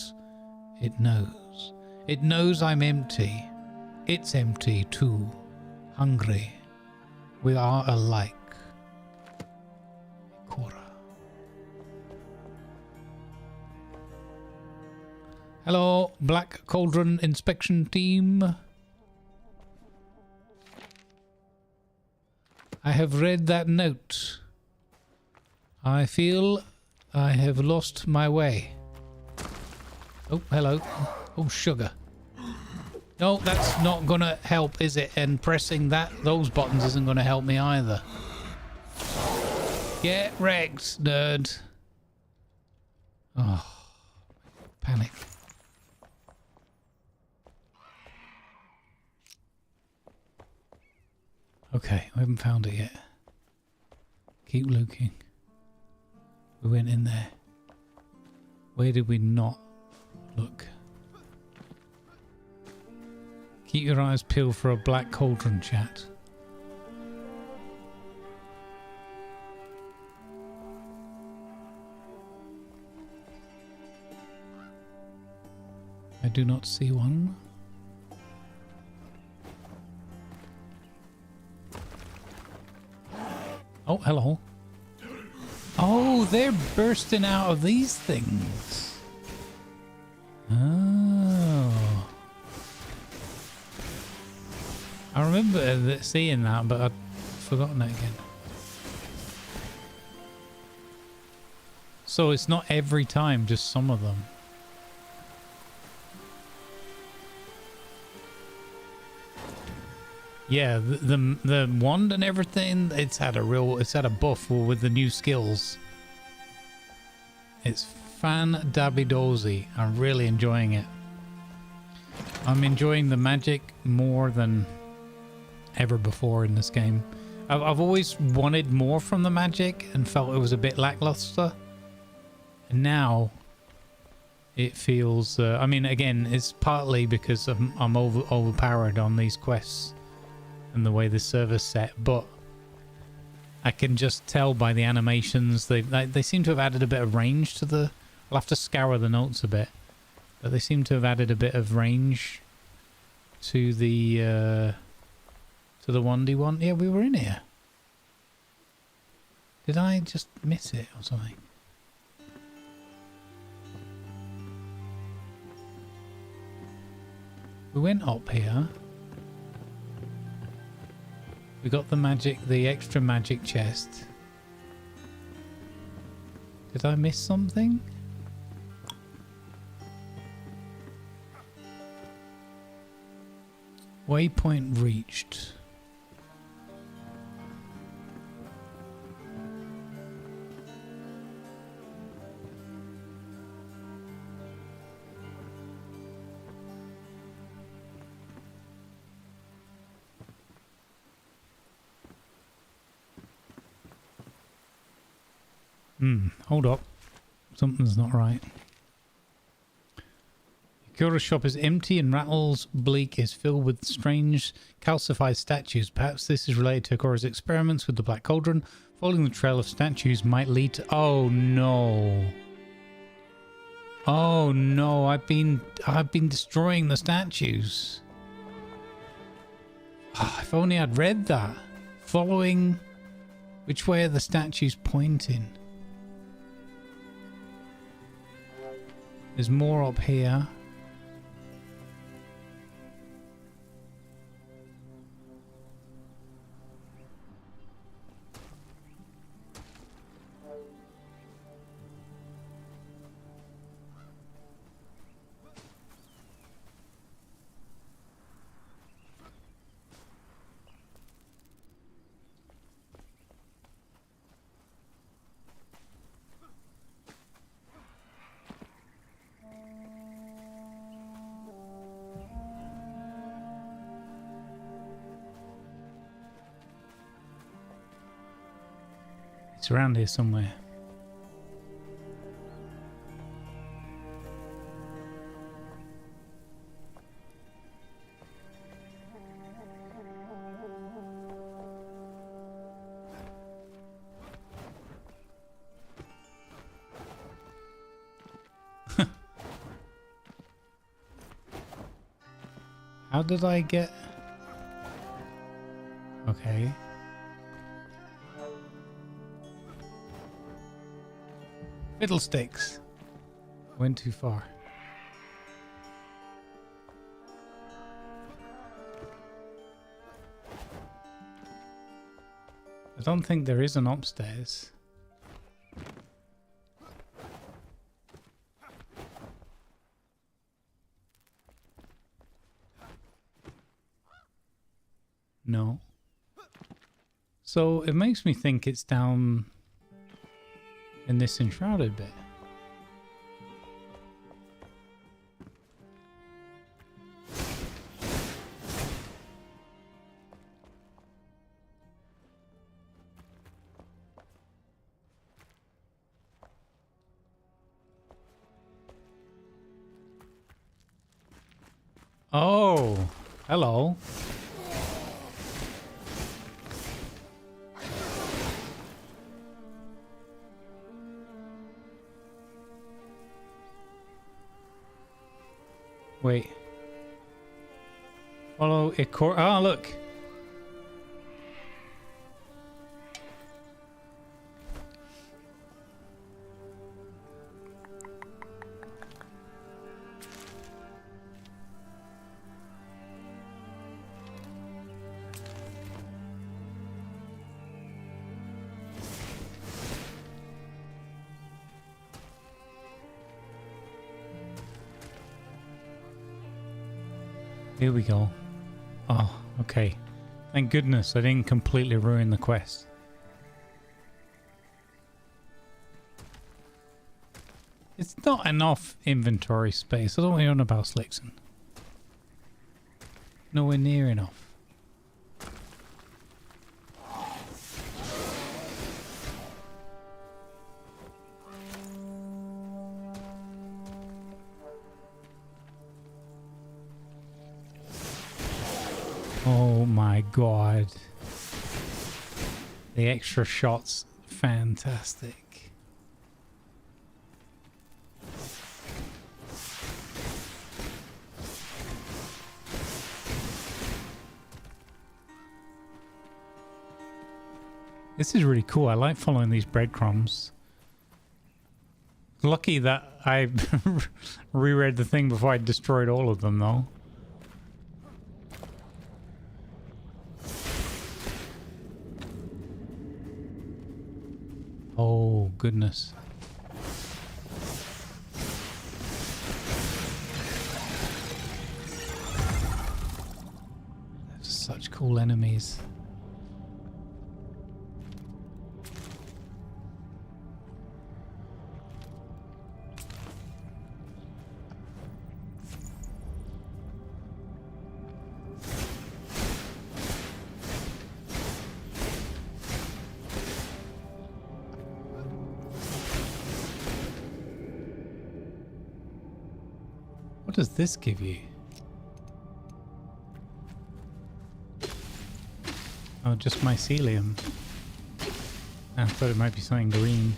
C: it knows. It knows I'm empty. It's empty, too. Hungry. We are alike. Cora. Hello, Black Cauldron Inspection Team. I have read that note. I feel I have lost my way. Oh, hello. Oh, sugar. No, that's not gonna help, is it? And pressing those buttons isn't gonna help me either. Get wrecked, nerd. Oh, panic. Okay, I haven't found it yet. Keep looking. We went in there. Where did we not look? Keep your eyes peeled for a black cauldron, chat. I do not see one. Oh, hello. Oh, they're bursting out of these things. Oh. I remember seeing that, but I'd forgotten it again. So it's not every time, just some of them. Yeah, the wand and everything, it's had a buff with the new skills. It's fan-dabby-dozy. I'm really enjoying it. I'm enjoying the magic more than ever before in this game. I've always wanted more from the magic and felt it was a bit lackluster. And now it feels, I mean, again, it's partly because I'm overpowered on these quests and the way the server's set, but I can just tell by the animations they seem to have added a bit of range to the. I'll have to scour the notes a bit, but they seem to have added a bit of range to the 1D1. Yeah, we were in here. Did I just miss it or something? We went up here. We got the extra magic chest. Did I miss something? Waypoint reached. Hold up. Something's not right. Kyora's shop is empty and Rattle's Bleak is filled with strange calcified statues. Perhaps this is related to Kyora's experiments with the Black Cauldron. Following the trail of statues might lead to... Oh no. Oh no, I've been destroying the statues. Oh, if only I'd read that. Following... Which way are the statues pointing? There's more up here. It's around here somewhere. How did I get... Okay. Fiddlesticks. Went too far. I don't think there is an upstairs. No. So it makes me think it's down in this enshrouded bit. Oh, hello. Wait. Follow a core. Ah, look. Here we go. Oh, okay. Thank goodness I didn't completely ruin the quest. It's not enough inventory space. I don't know about Slixon. Nowhere near enough. Oh my god. The extra shots, fantastic. This is really cool. I like following these breadcrumbs. Lucky that I reread the thing before I destroyed all of them though. Oh, goodness. Those are such cool enemies. What does this give you? Oh, just mycelium. I thought it might be something green.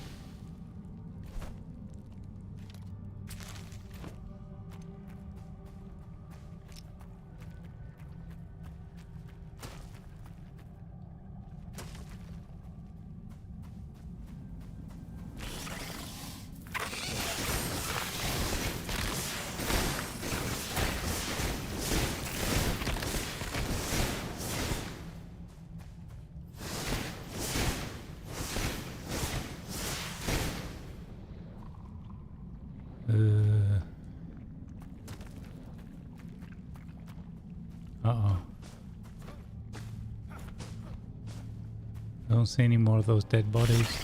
C: Uh-oh. I don't see any more of those dead bodies.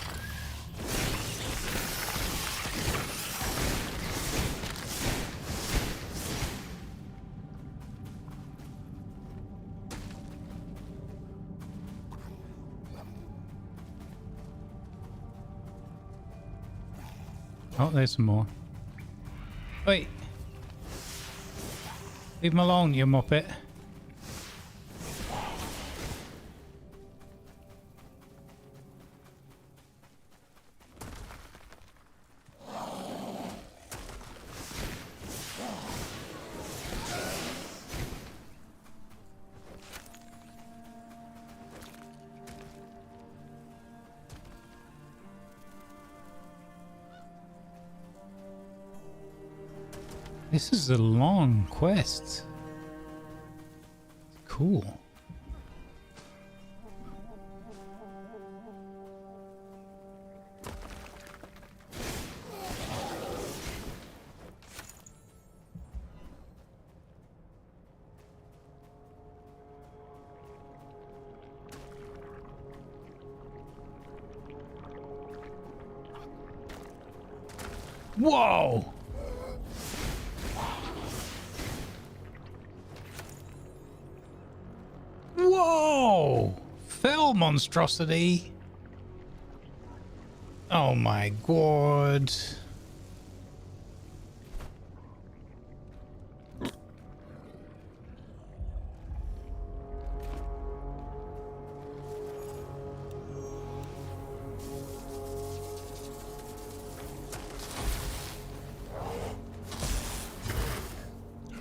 C: Oh, there's some more. Wait. Leave him alone, you muppet. This is a long quest. Cool. Whoa! Whoa! Fell monstrosity. Oh my god.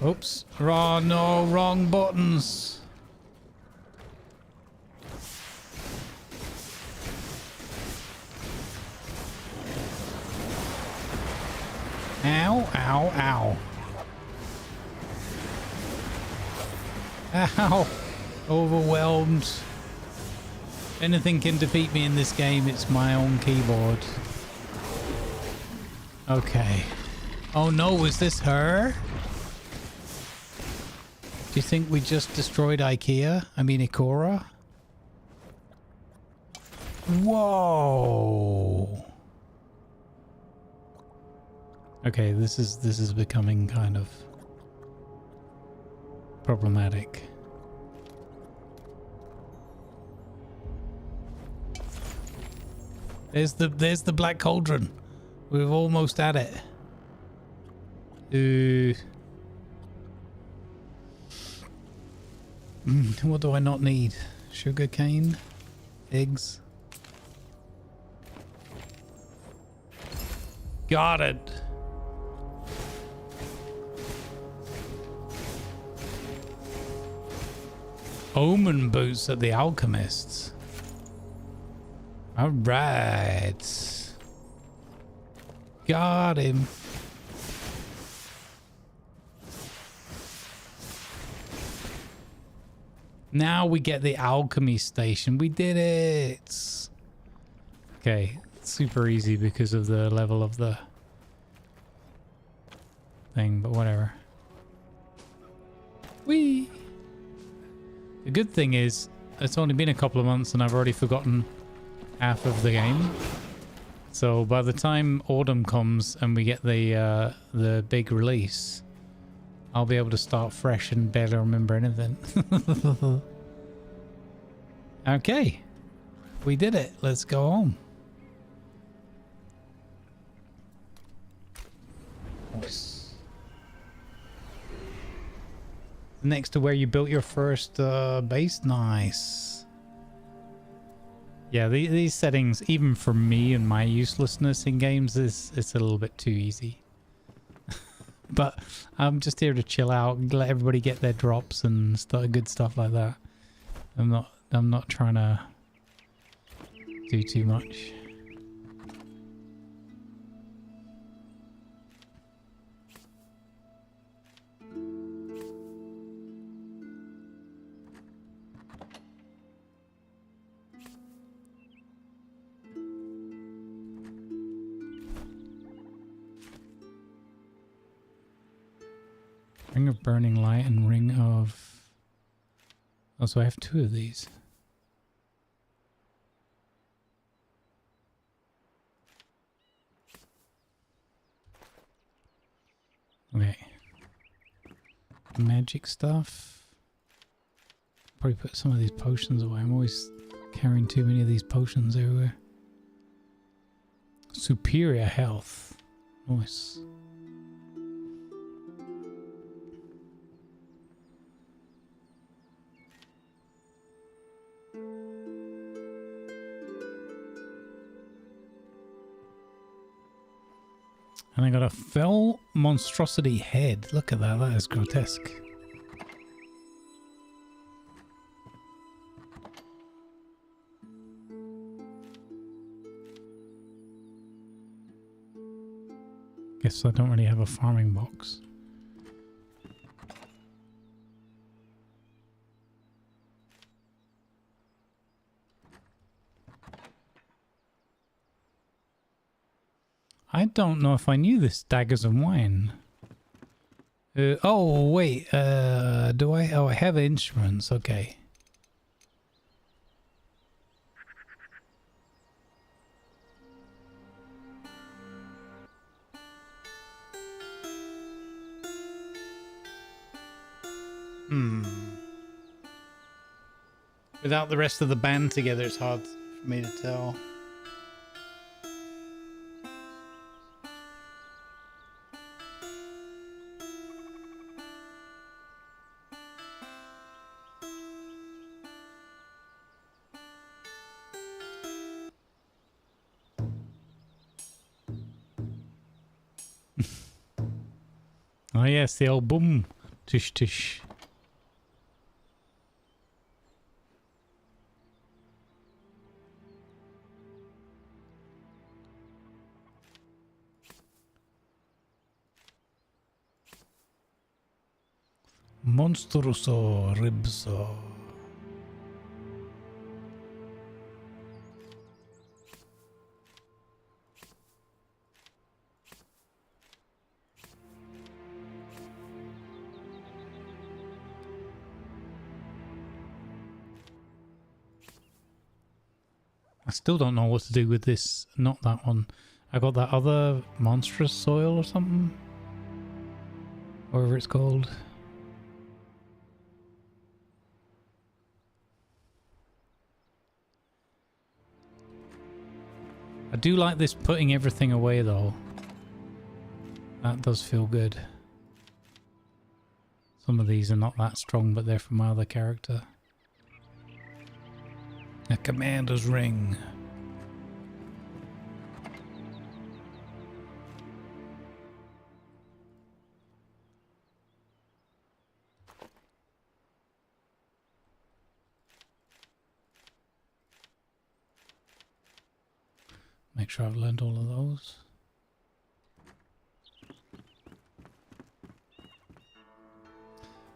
C: Oops. Oh no, wrong buttons. Ow, ow, ow. Ow. Overwhelmed. Anything can defeat me in this game, it's my own keyboard. Okay. Oh no, was this her? Do you think we just destroyed IKEA? I mean Ikora? Whoa. Okay, this is becoming kind of problematic. There's the black cauldron. We've almost had it. What do I not need? Sugar cane? Eggs? Got it. Omen boots at the alchemists. All right. Got him. Now we get the alchemy station. We did it. Okay. Super easy because of the level of the thing, but whatever. Whee! The good thing is, it's only been a couple of months and I've already forgotten half of the game. So by the time autumn comes and we get the big release, I'll be able to start fresh and barely remember anything. Okay. We did it. Let's go home. Nice. Next to where you built your first base. Nice. Yeah, these settings, even for me and my uselessness in games, it's a little bit too easy. But I'm just here to chill out and let everybody get their drops and good stuff like that. I'm not trying to do too much. Ring of Burning Light and Ring of... Oh, so I have two of these. Okay. Magic stuff. Probably put some of these potions away. I'm always carrying too many of these potions everywhere. Superior health. Nice. And I got a fell monstrosity head. Look at that. That is grotesque. Guess I don't really have a farming box. I don't know if I knew this, daggers and wine. Oh, wait. Do I? Oh, I have instruments. Okay. Without the rest of the band together, it's hard for me to tell. Oh yes, the old boom. Tish tish. Monstruoso ribso. I still don't know what to do with this. Not that one. I got that other monstrous soil or something. Whatever it's called. I do like this putting everything away though. That does feel good. Some of these are not that strong, but they're from my other character. A commander's ring. Make sure I've learned all of those.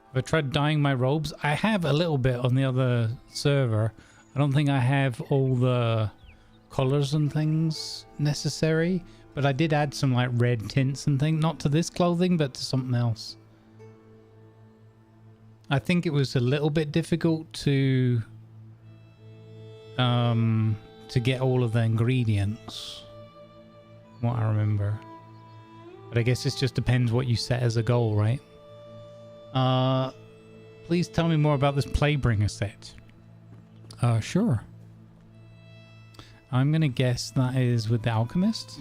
C: Have I tried dyeing my robes? I have a little bit on the other server. I don't think I have all the colors and things necessary, but I did add some like red tints and things. Not to this clothing, but to something else. I think it was a little bit difficult to get all of the ingredients, what I remember. But I guess it just depends what you set as a goal, right? Please tell me more about this Playbringer set. Sure. I'm gonna guess that is with the alchemist,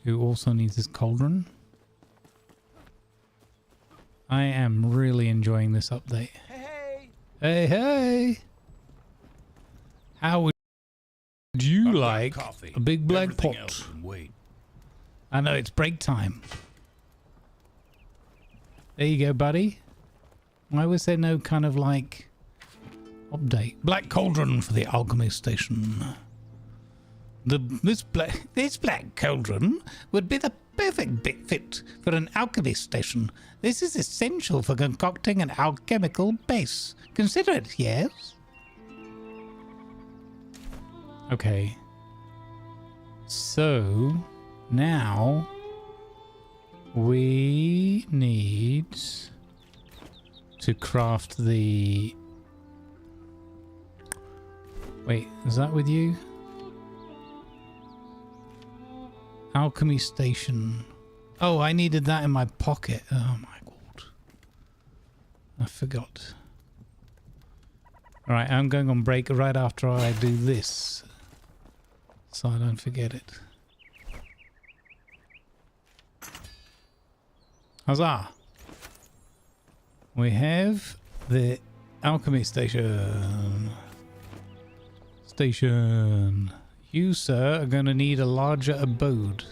C: who also needs his cauldron. I am really enjoying this update. Hey, hey! How would you like a big black pot? I know, it's break time. There you go, buddy. Why was there no kind of like update? Black cauldron for the alchemy station. This black cauldron would be the perfect fit for an alchemy station. This is essential for concocting an alchemical base. Consider it, yes? Okay. So now we need to craft the... Wait, is that with you? Alchemy station. Oh, I needed that in my pocket. Oh my god. I forgot. Alright, I'm going on break right after I do this. so I don't forget it. Huzzah! We have the alchemy station. You, sir, are going to need a larger abode.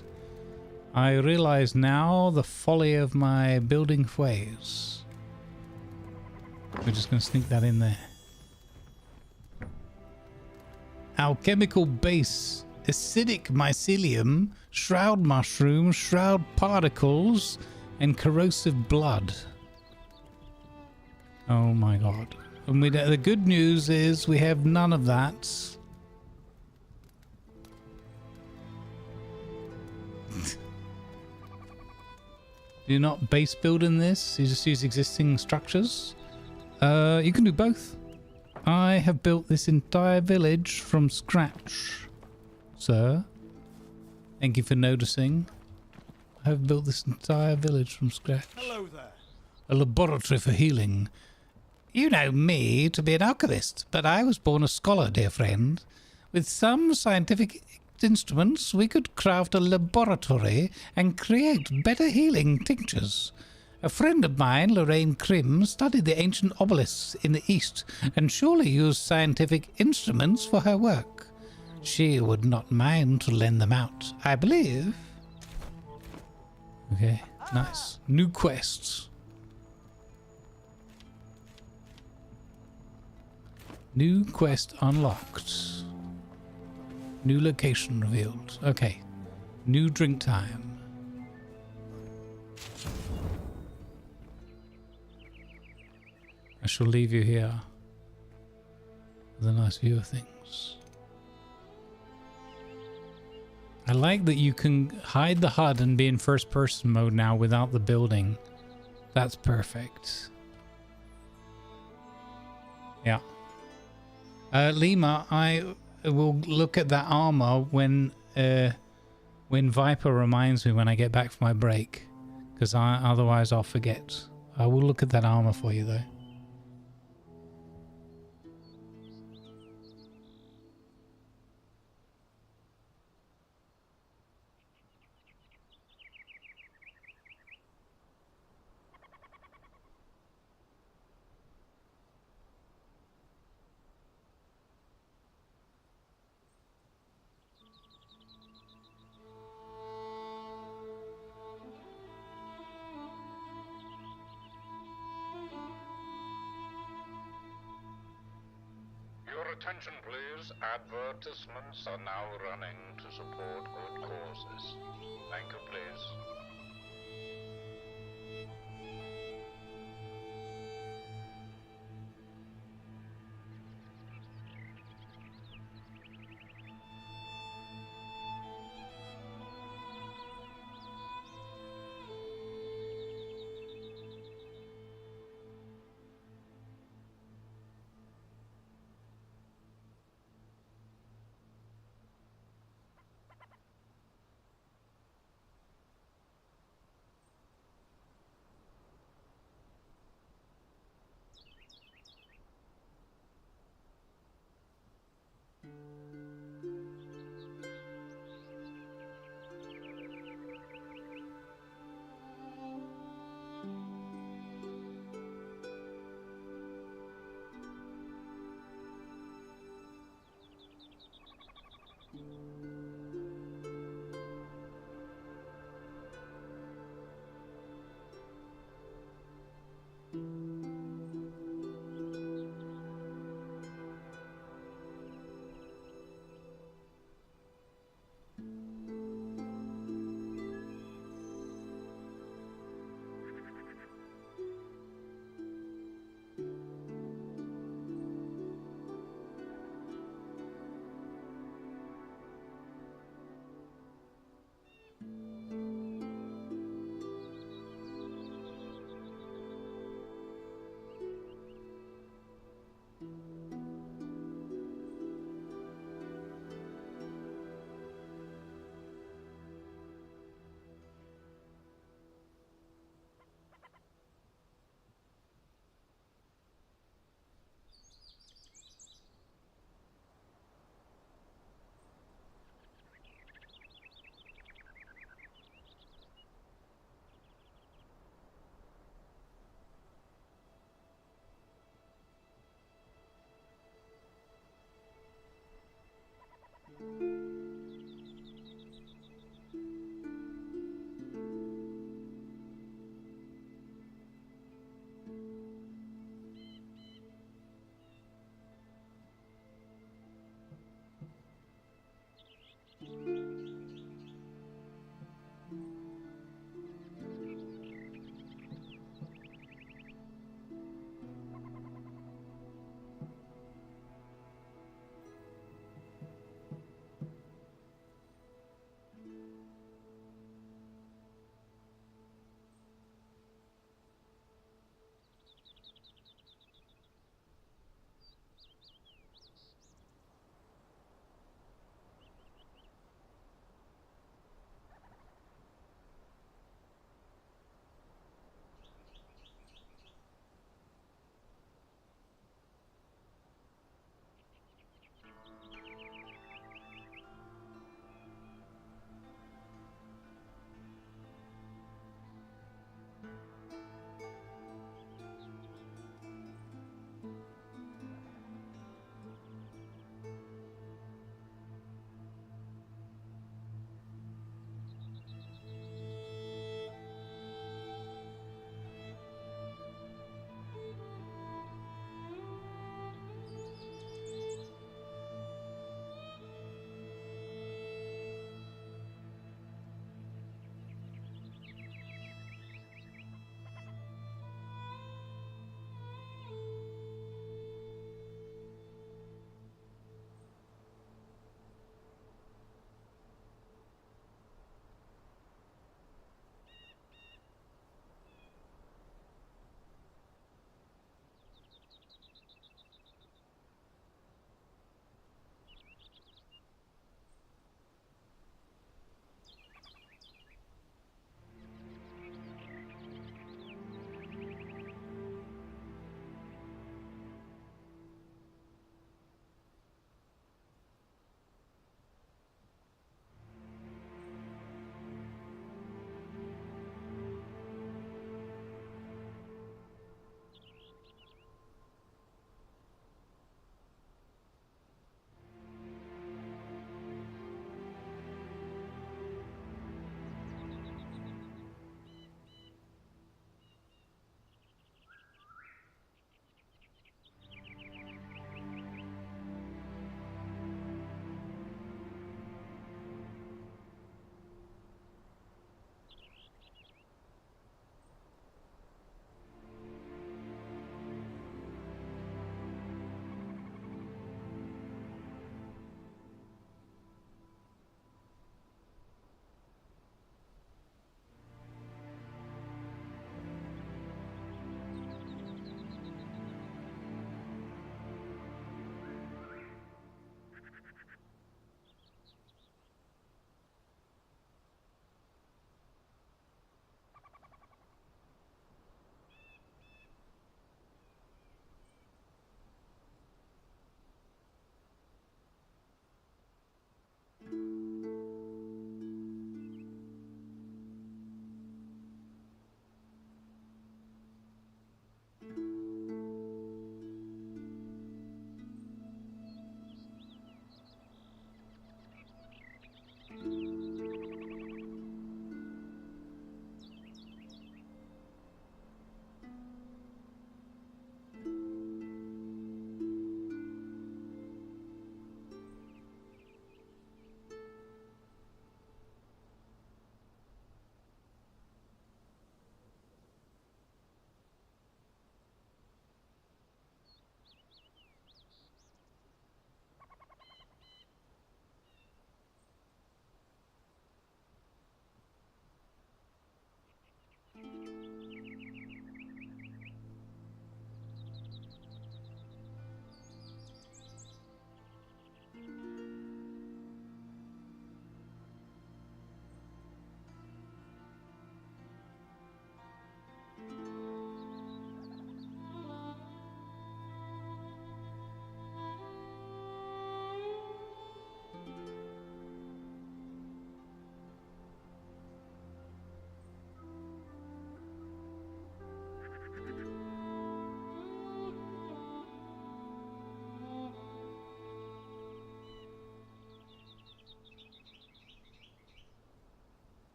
C: I realize now the folly of my building ways. We're just going to sneak that in there. Alchemical base, acidic mycelium, shroud mushroom, shroud particles, and corrosive blood. Oh my god. And the good news is we have none of that. Do you not base build in this? You just use existing structures? You can do both. I have built this entire village from scratch, sir. Thank you for noticing. I have built this entire village from scratch.
B: Hello there.
C: A laboratory for healing. You know me to be an alchemist, but I was born a scholar, dear friend. With some scientific instruments, we could craft a laboratory and create better healing tinctures. A friend of mine, Lorraine Krim, studied the ancient obelisks in the east and surely used scientific instruments for her work. She would not mind to lend them out, I believe. Okay, nice. New quests. New quest unlocked. New location revealed. Okay. New drink time. I shall leave you here with a nice view of things. I like that you can hide the HUD and be in first person mode now without the building. That's perfect. Yeah. Lima, I will look at that armor when Viper reminds me when I get back from my break, because otherwise I'll forget. I will look at that armor for you though.
A: Your attention, please. Advertisements are now running to support good causes. Thank you, please.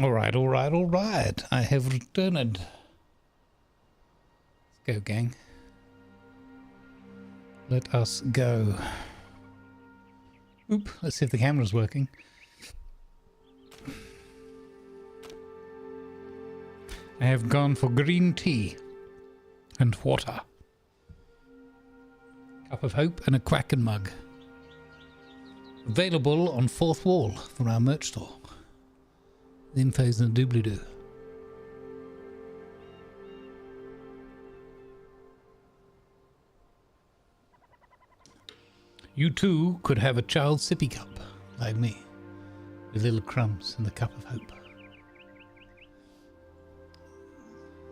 C: Alright, alright, alright. I have returned. Let's go, gang. Let us go. Oop, let's see if the camera's working. I have gone for green tea and water. Cup of hope and a Kraken mug. Available on fourth wall for our merch store. The info's in the doobly-doo. You too could have a child's sippy cup, like me, with little crumbs in the cup of hope.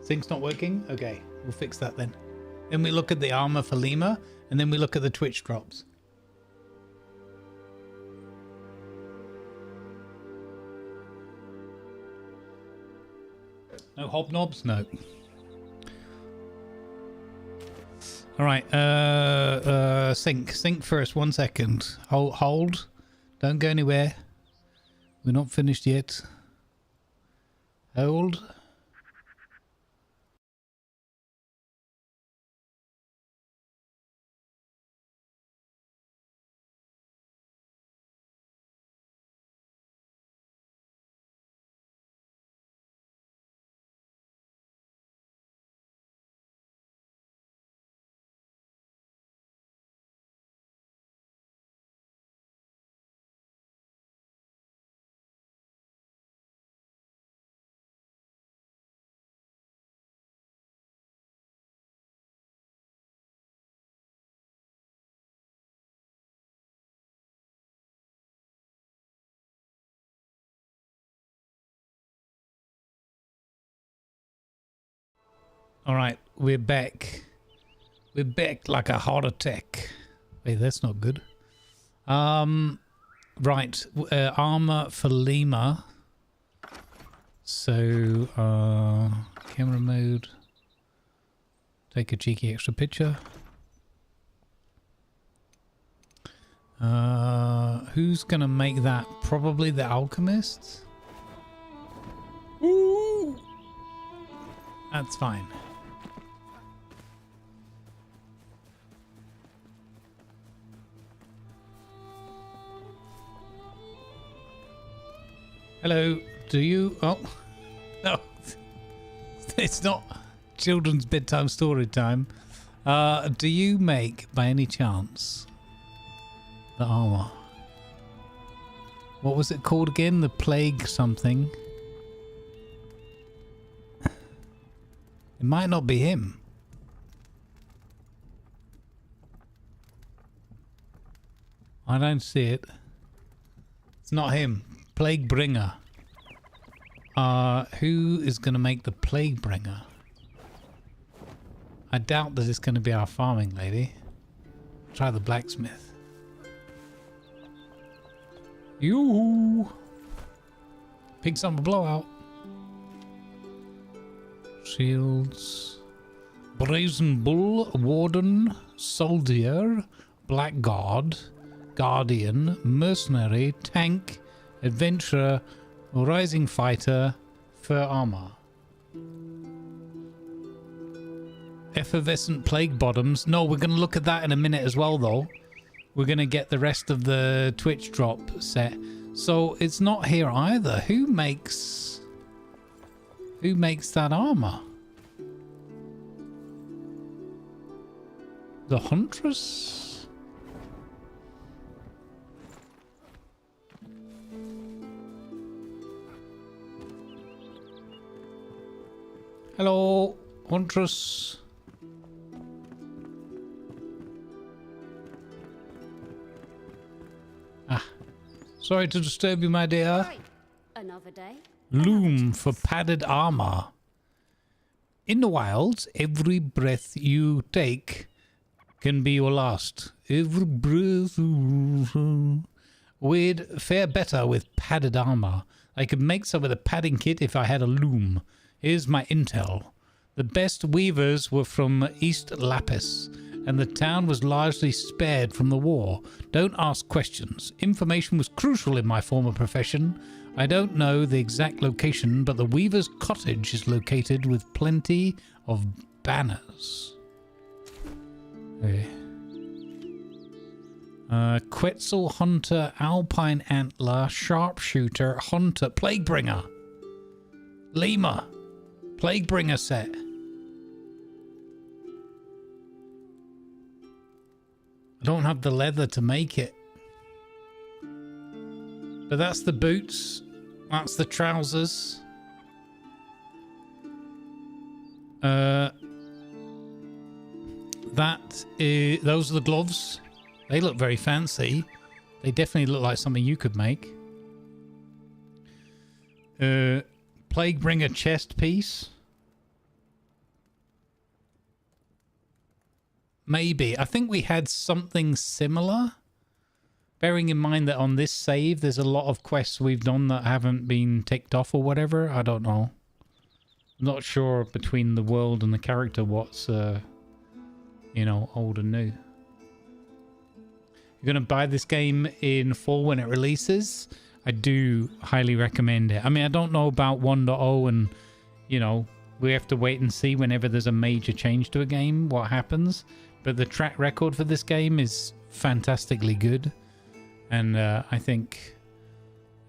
C: Thing's not working? Okay, we'll fix that then. Then we look at the armor for Lima, and then we look at the Twitch drops. No hobnobs? No. Alright, sync first, 1 second. Hold. Don't go anywhere. We're not finished yet. Hold. Alright, we're back. We're back like a heart attack. Wait, that's not good. Right, armor for Lima. So, camera mode. Take a cheeky extra picture. Who's gonna make that? Probably the alchemist? Ooh! That's fine. Hello, do you... Oh, no. It's not children's bedtime story time. Do you make, by any chance, the armor? What was it called again? The plague something. It might not be him. I don't see it. It's not him. Plague bringer. Who is going to make the plague bringer? I doubt that it's going to be our farming lady. Try the blacksmith. Yoo-hoo! Pig summer blowout. Shields. Brazen bull, warden, soldier, blackguard, guardian, mercenary, tank, adventurer, rising fighter, fur armor. Effervescent plague bottoms. No, we're going to look at that in a minute as well, though. We're going to get the rest of the Twitch drop set. So it's not here either. Who makes that armor? The huntress? Hello, huntress. Ah, sorry to disturb you, my dear.
D: Right. Another day.
C: Loom for padded armor. In the wilds, every breath you take can be your last. Every breath we'd fare better with padded armor. I could make some of the padding kit if I had a loom. Here's my intel. The best weavers were from East Lapis, and the town was largely spared from the war. Don't ask questions. Information was crucial in my former profession. I don't know the exact location, but the Weaver's cottage is located with plenty of banners. Okay. Quetzal Hunter, Alpine Antler, Sharpshooter, Hunter, Plaguebringer. Lima. Plaguebringer set. I don't have the leather to make it. But that's the boots. That's the trousers. Those are the gloves. They look very fancy. They definitely look like something you could make. Plaguebringer chest piece. Maybe. I think we had something similar. Bearing in mind that on this save, there's a lot of quests we've done that haven't been ticked off or whatever. I don't know. I'm not sure between the world and the character what's, you know, old and new. You're going to buy this game in fall when it releases. I do highly recommend it. I mean, I don't know about 1.0 and, you know, we have to wait and see whenever there's a major change to a game what happens. But the track record for this game is fantastically good. And I think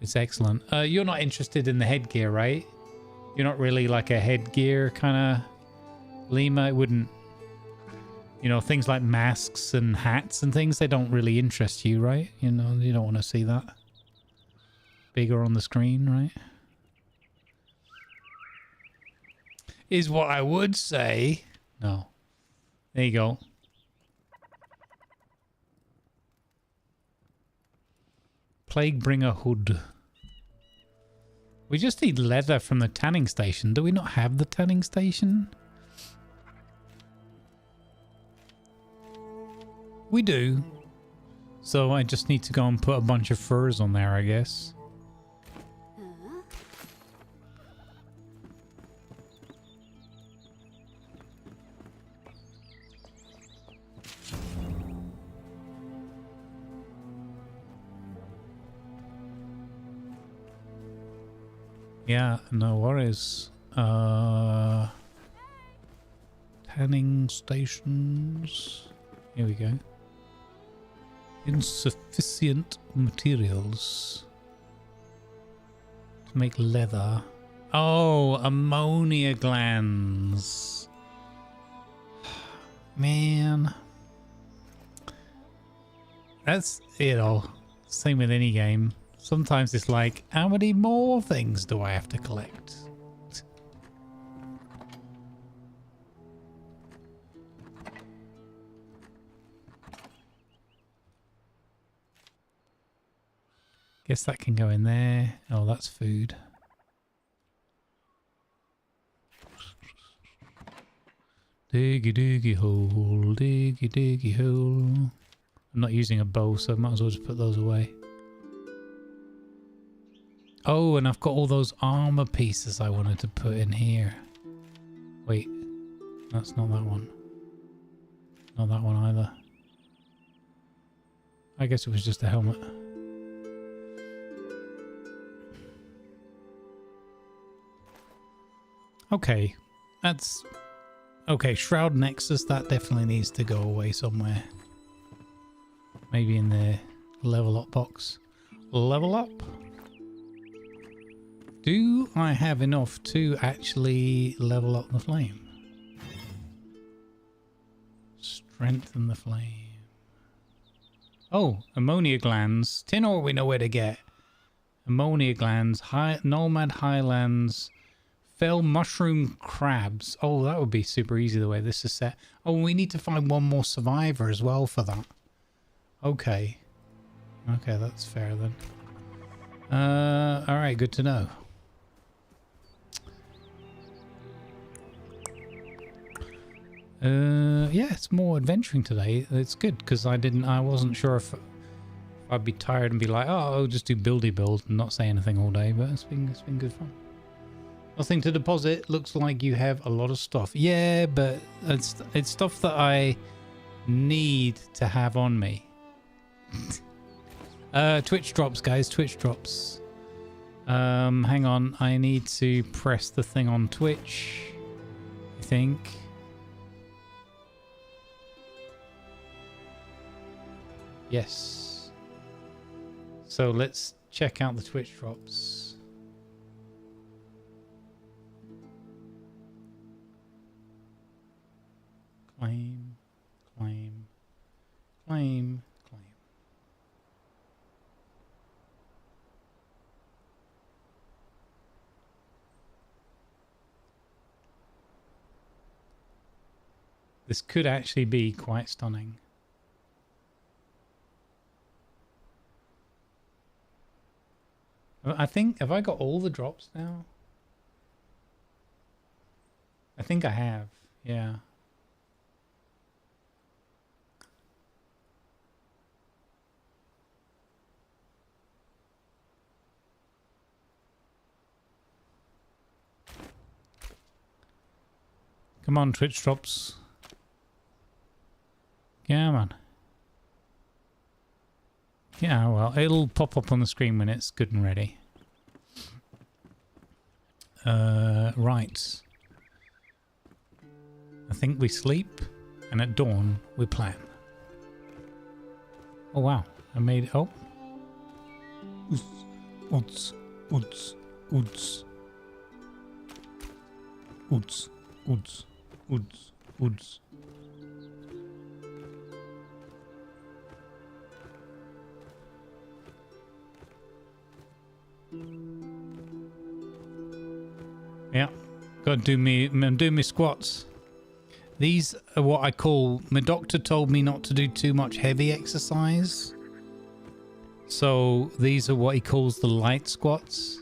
C: it's excellent. You're not interested in the headgear, right? You're not really like a headgear kind of Lima. It wouldn't, you know, things like masks and hats and things, they don't really interest you, right? You know, you don't want to see that bigger on the screen, right? Is what I would say. No. There you go. Plaguebringer hood. We just need leather from the tanning station. Do we not have the tanning station? We do. So I just need to go and put a bunch of furs on there, I guess. Yeah, no worries. Tanning stations. Here we go. Insufficient materials to make leather. Oh, ammonia glands. Man. That's, you know, same with any game. Sometimes it's like, how many more things do I have to collect? Guess that can go in there. Oh, that's food. Diggy diggy hole, diggy diggy hole. I'm not using a bow, so I might as well just put those away. Oh, and I've got all those armor pieces I wanted to put in here. Wait, that's not that one. Not that one either. I guess it was just a helmet. Okay, that's... Okay, Shroud Nexus, that definitely needs to go away somewhere. Maybe in the level up box. Level up? Do I have enough to actually level up the flame? Strengthen the flame. Oh, ammonia glands. Tin ore we know where to get. Ammonia glands. Nomad Highlands. Fell mushroom crabs. Oh, that would be super easy the way this is set. Oh, we need to find one more survivor as well for that. Okay. Okay, that's fair then. Alright, good to know. Yeah, it's more adventuring today. It's good because I wasn't sure if I'd be tired and be like, oh, I'll just do buildy build and not say anything all day, but it's been good fun. Nothing to deposit. Looks like you have a lot of stuff. Yeah, but it's stuff that I need to have on me. Twitch drops, guys. Twitch drops. Hang on. I need to press the thing on Twitch, I think. Yes. So let's check out the Twitch drops. Claim, claim, claim, claim. This could actually be quite stunning. I think, have I got all the drops now? I think I have, yeah. Come on, Twitch drops. Come on. Yeah, well, it'll pop up on the screen when it's good and ready. Right. I think we sleep, and at dawn, we plan. Oh, wow. I made it. Oh. Oods, oods, oods. Oods, oods, oods, oods. Yeah, gotta do me squats. These are what I call, my doctor told me not to do too much heavy exercise. So these are what he calls the light squats.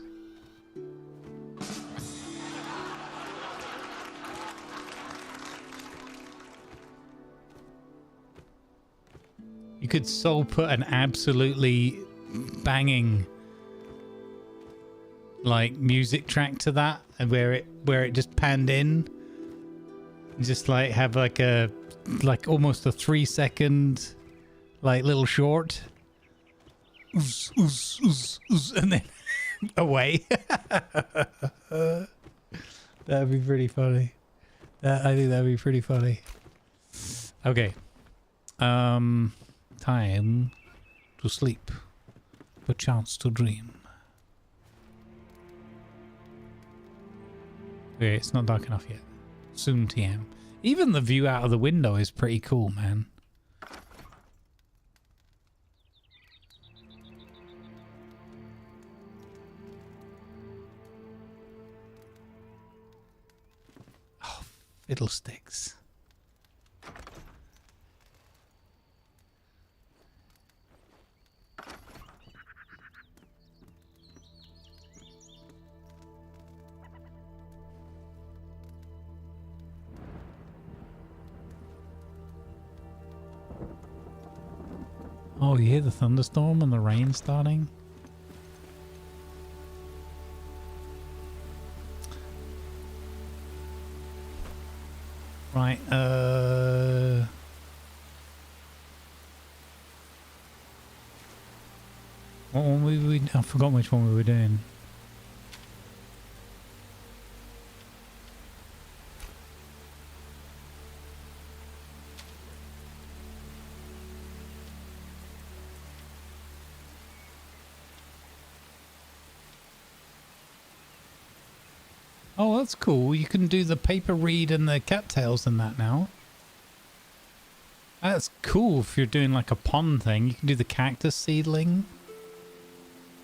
C: You could so put an absolutely banging like music track to that, and where it just panned in, just like have like a almost a 3-second like little short, and then away. That'd be pretty funny. I think that'd be pretty funny. Okay, time to sleep, perchance to dream. Okay, it's not dark enough yet. Soon TM. Even the view out of the window is pretty cool, man. Oh, fiddlesticks. Oh, you hear the thunderstorm and the rain starting? Right, what one were we? I forgot which one we were doing. Oh, that's cool. You can do the paper reed and the cattails and that now. That's cool if you're doing like a pond thing. You can do the cactus seedling.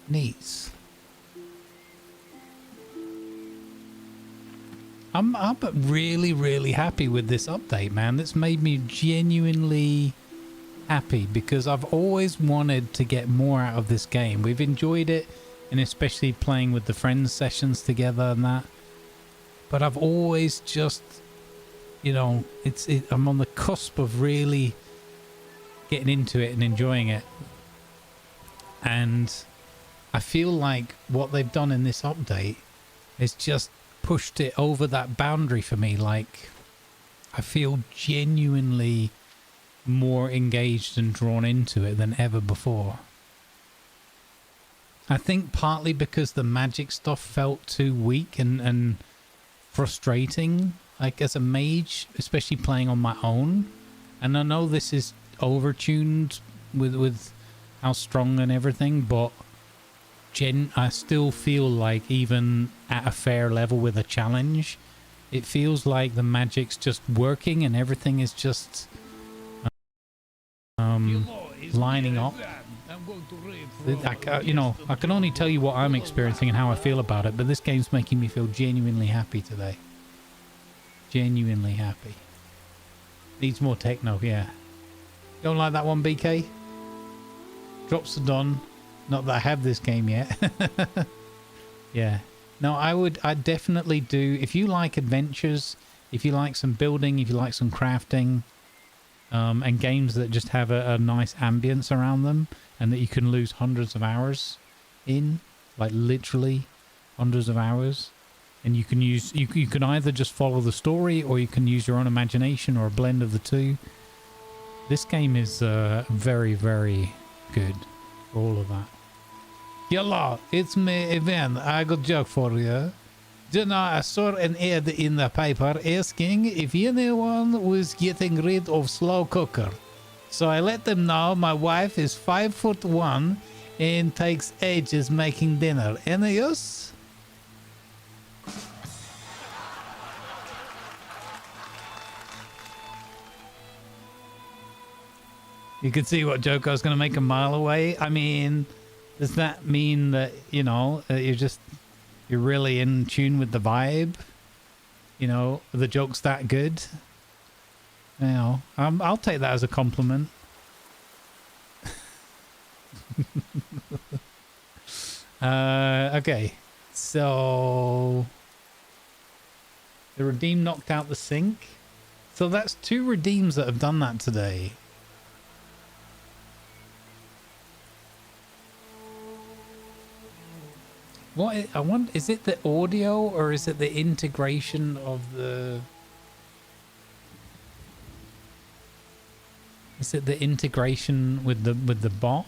C: Neat. I'm really, really happy with this update, man. It's made me genuinely happy because I've always wanted to get more out of this game. We've enjoyed it, and especially playing with the friends sessions together and that. But I've always just, you know, I'm on the cusp of really getting into it and enjoying it. And I feel like what they've done in this update is just pushed it over that boundary for me. Like, I feel genuinely more engaged and drawn into it than ever before. I think partly because the magic stuff felt too weak and frustrating, like as a mage, especially playing on my own. And I know this is overtuned with how strong and everything, but I still feel like even at a fair level with a challenge, it feels like the magic's just working and everything is just lining up. I can only tell you what I'm experiencing and how I feel about it, but this game's making me feel genuinely happy today. Genuinely happy. Needs more techno, yeah. Don't like that one, BK? Drops the Dawn. Not that I have this game yet. Yeah. No, I'd definitely do, if you like adventures, if you like some building, if you like some crafting, and games that just have a nice ambience around them and that you can lose hundreds of hours in, like literally hundreds of hours, and you can use, you can either just follow the story or you can use your own imagination or a blend of the two. This game is very, very good for all of that. Hello, it's me, Evan. I got a joke for you. I saw an ad in the paper asking if anyone was getting rid of slow cooker. So I let them know my wife is 5'1" and takes ages making dinner. Any use? You can see what joke I was going to make a mile away. I mean, does that mean that, you know, you're really in tune with the vibe? You know, the joke's that good? You know, I'll take that as a compliment. Okay, so the redeem knocked out the sink. So that's 2 redeems that have done that today. What I want, is it the audio or is it the integration of the... Is it the integration with the bot?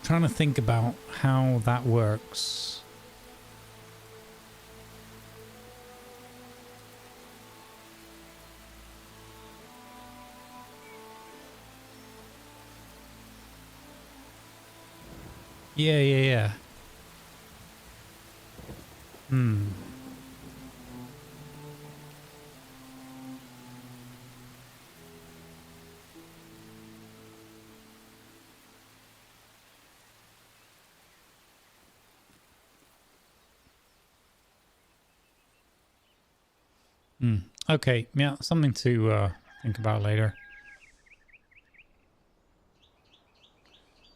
C: Trying to think about how that works. Yeah. Okay, yeah, something to think about later.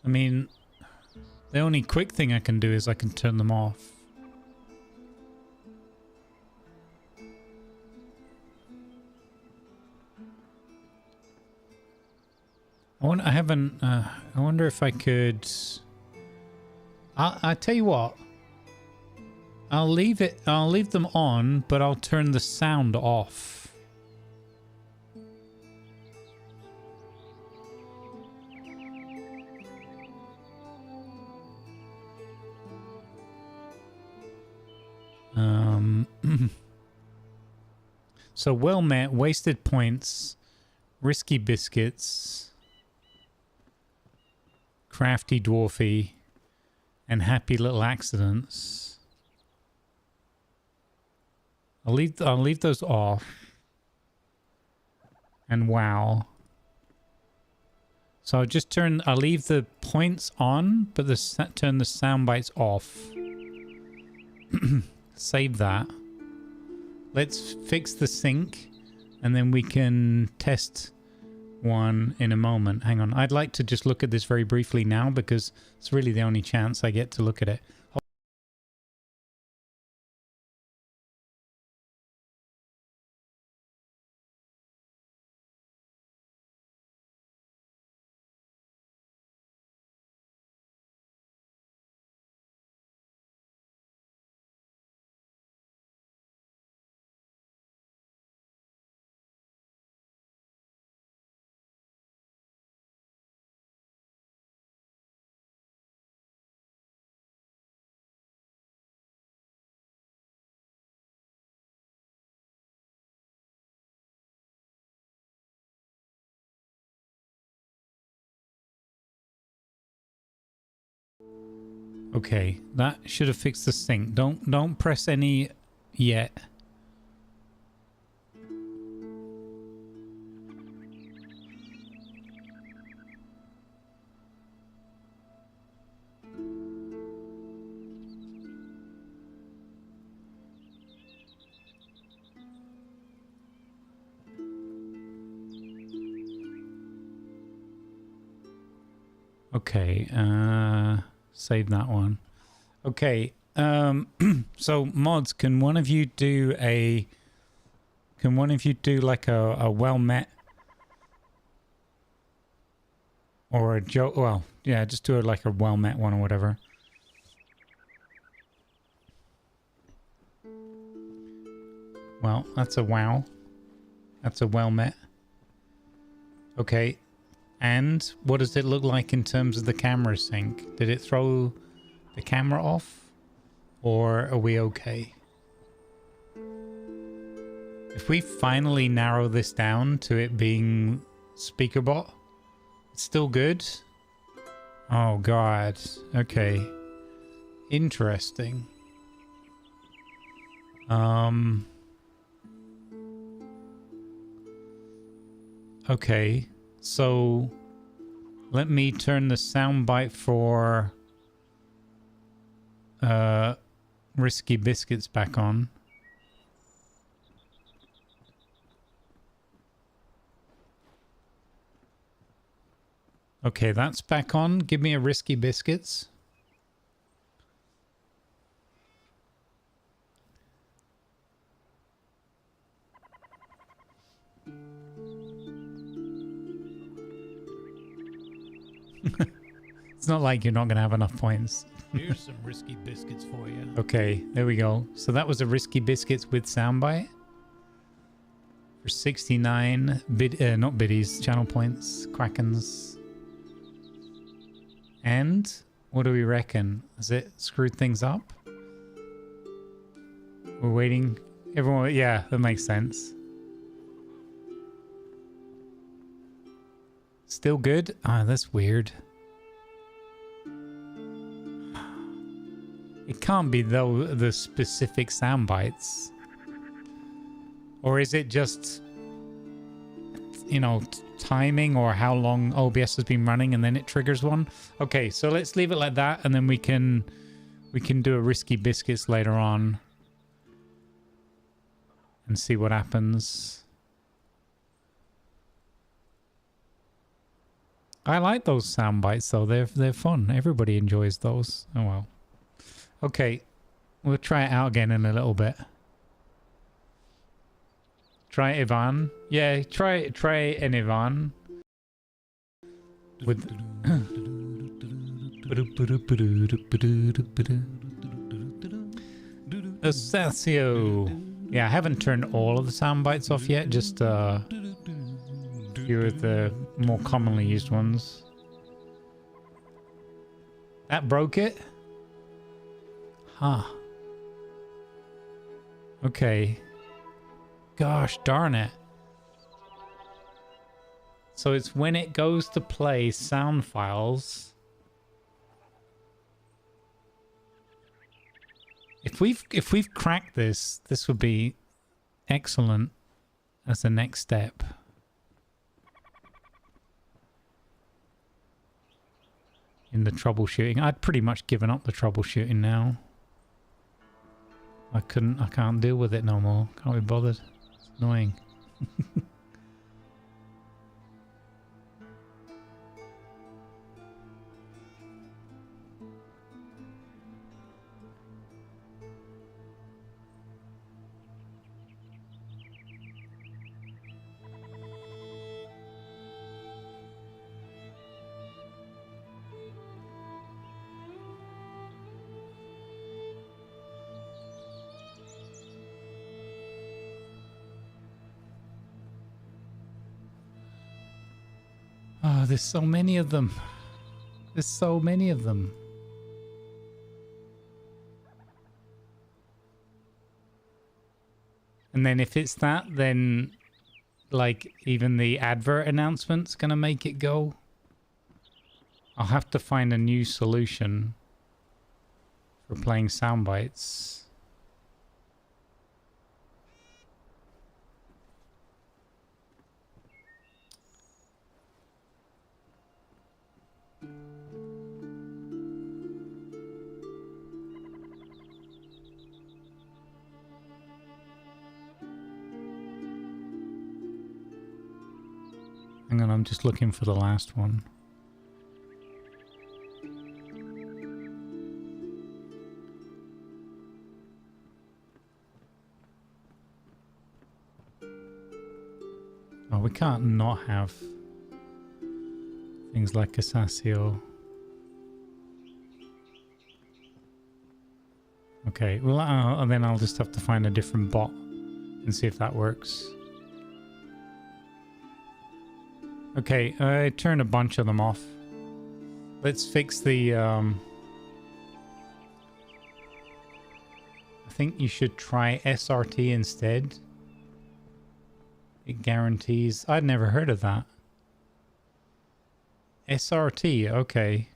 C: I mean, the only quick thing I can do is I can turn them off. I wonder if I could... I'll tell you what. I'll leave them on, but I'll turn the sound off. So well met, wasted points, risky biscuits, crafty dwarfy, and happy little accidents. I'll leave those off. And wow. So I'll leave the points on, but turn the sound bites off. Save that. Let's fix the sink, and then we can test one in a moment. Hang on. I'd like to just look at this very briefly now because it's really the only chance I get to look at it. Okay, that should have fixed the sink. Don't press any yet. Okay, save that one. Okay, so mods, can one of you do like a well met or a joke? Well, yeah, just do it like a well met one or whatever. Well, that's a wow. That's a well met. Okay. And what does it look like in terms of the camera sync? Did it throw the camera off? Or are we okay? If we finally narrow this down to it being speakerbot, it's still good? Oh god. Okay. Interesting. Okay. So, let me turn the soundbite for Risky Biscuits back on. Okay, that's back on. Give me a Risky Biscuits. It's not like you're not going to have enough points.
D: Here's some Risky Biscuits for you.
C: Okay, there we go. So that was a Risky Biscuits with soundbite. For 69 not biddies, channel points, Krakens. And what do we reckon? Has it screwed things up? We're waiting. Everyone, yeah, that makes sense. Still good? Ah, that's weird. It can't be though the specific sound bites. Or is it just, you know, timing or how long OBS has been running and then it triggers one? Okay, so let's leave it like that and then we can do a Risky Biscuits later on and see what happens. I like those sound bites though. They're fun. Everybody enjoys those. Oh well. Okay, we'll try it out again in a little bit. Try Ivan. Yeah, try an Ivan. With Astacio. Yeah, I haven't turned all of the sound bites off yet, just a few of the more commonly used ones. That broke it? Huh. Okay. Gosh darn it. So it's when it goes to play sound files. If we've cracked this, this would be excellent as the next step. In the troubleshooting. I'd pretty much given up the troubleshooting now. I can't deal with it no more. Can't be bothered. It's annoying. Oh, there's so many of them. There's so many of them. And then if it's that, then like even the advert announcement's gonna make it go. I'll have to find a new solution for playing sound bites. Hang on, I'm just looking for the last one. Oh, we can't not have things like Asasio. Okay, well, and then I'll just have to find a different bot and see if that works. Okay, I turned a bunch of them off. Let's fix the, I think you should try SRT instead. It guarantees... I'd never heard of that. SRT, okay.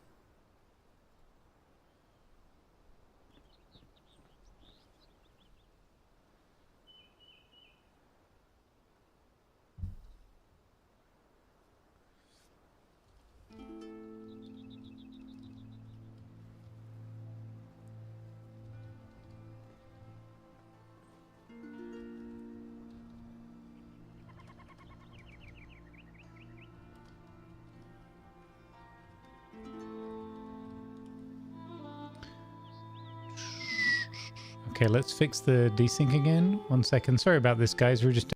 C: Okay, let's fix the desync again. 1 second. Sorry about this, guys. We're just...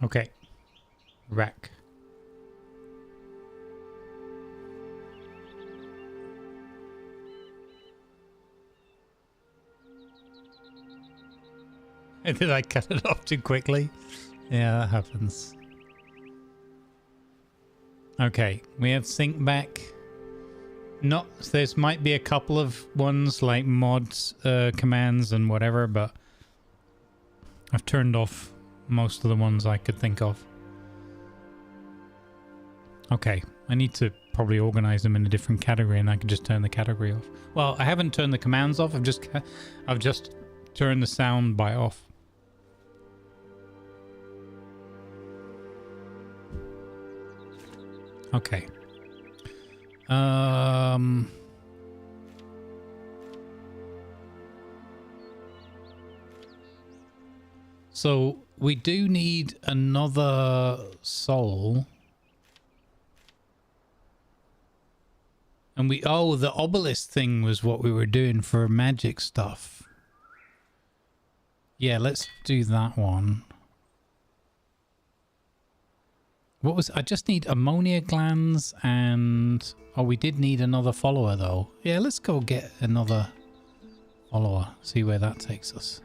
C: Okay. Rack. Did I cut it off too quickly? Yeah, that happens. Okay, we have sync back. Not, there's might be a couple of ones like mods, commands and whatever, but I've turned off most of the ones I could think of. Okay, I need to probably organize them in a different category, and I can just turn the category off. Well, I haven't turned the commands off. I've just turned the sound by off. Okay. So we do need another soul. And we... Oh, the obelisk thing was what we were doing for magic stuff. Yeah, let's do that one. What was... I just need ammonia glands and... Oh, we did need another follower though. Yeah, let's go get another follower. See where that takes us.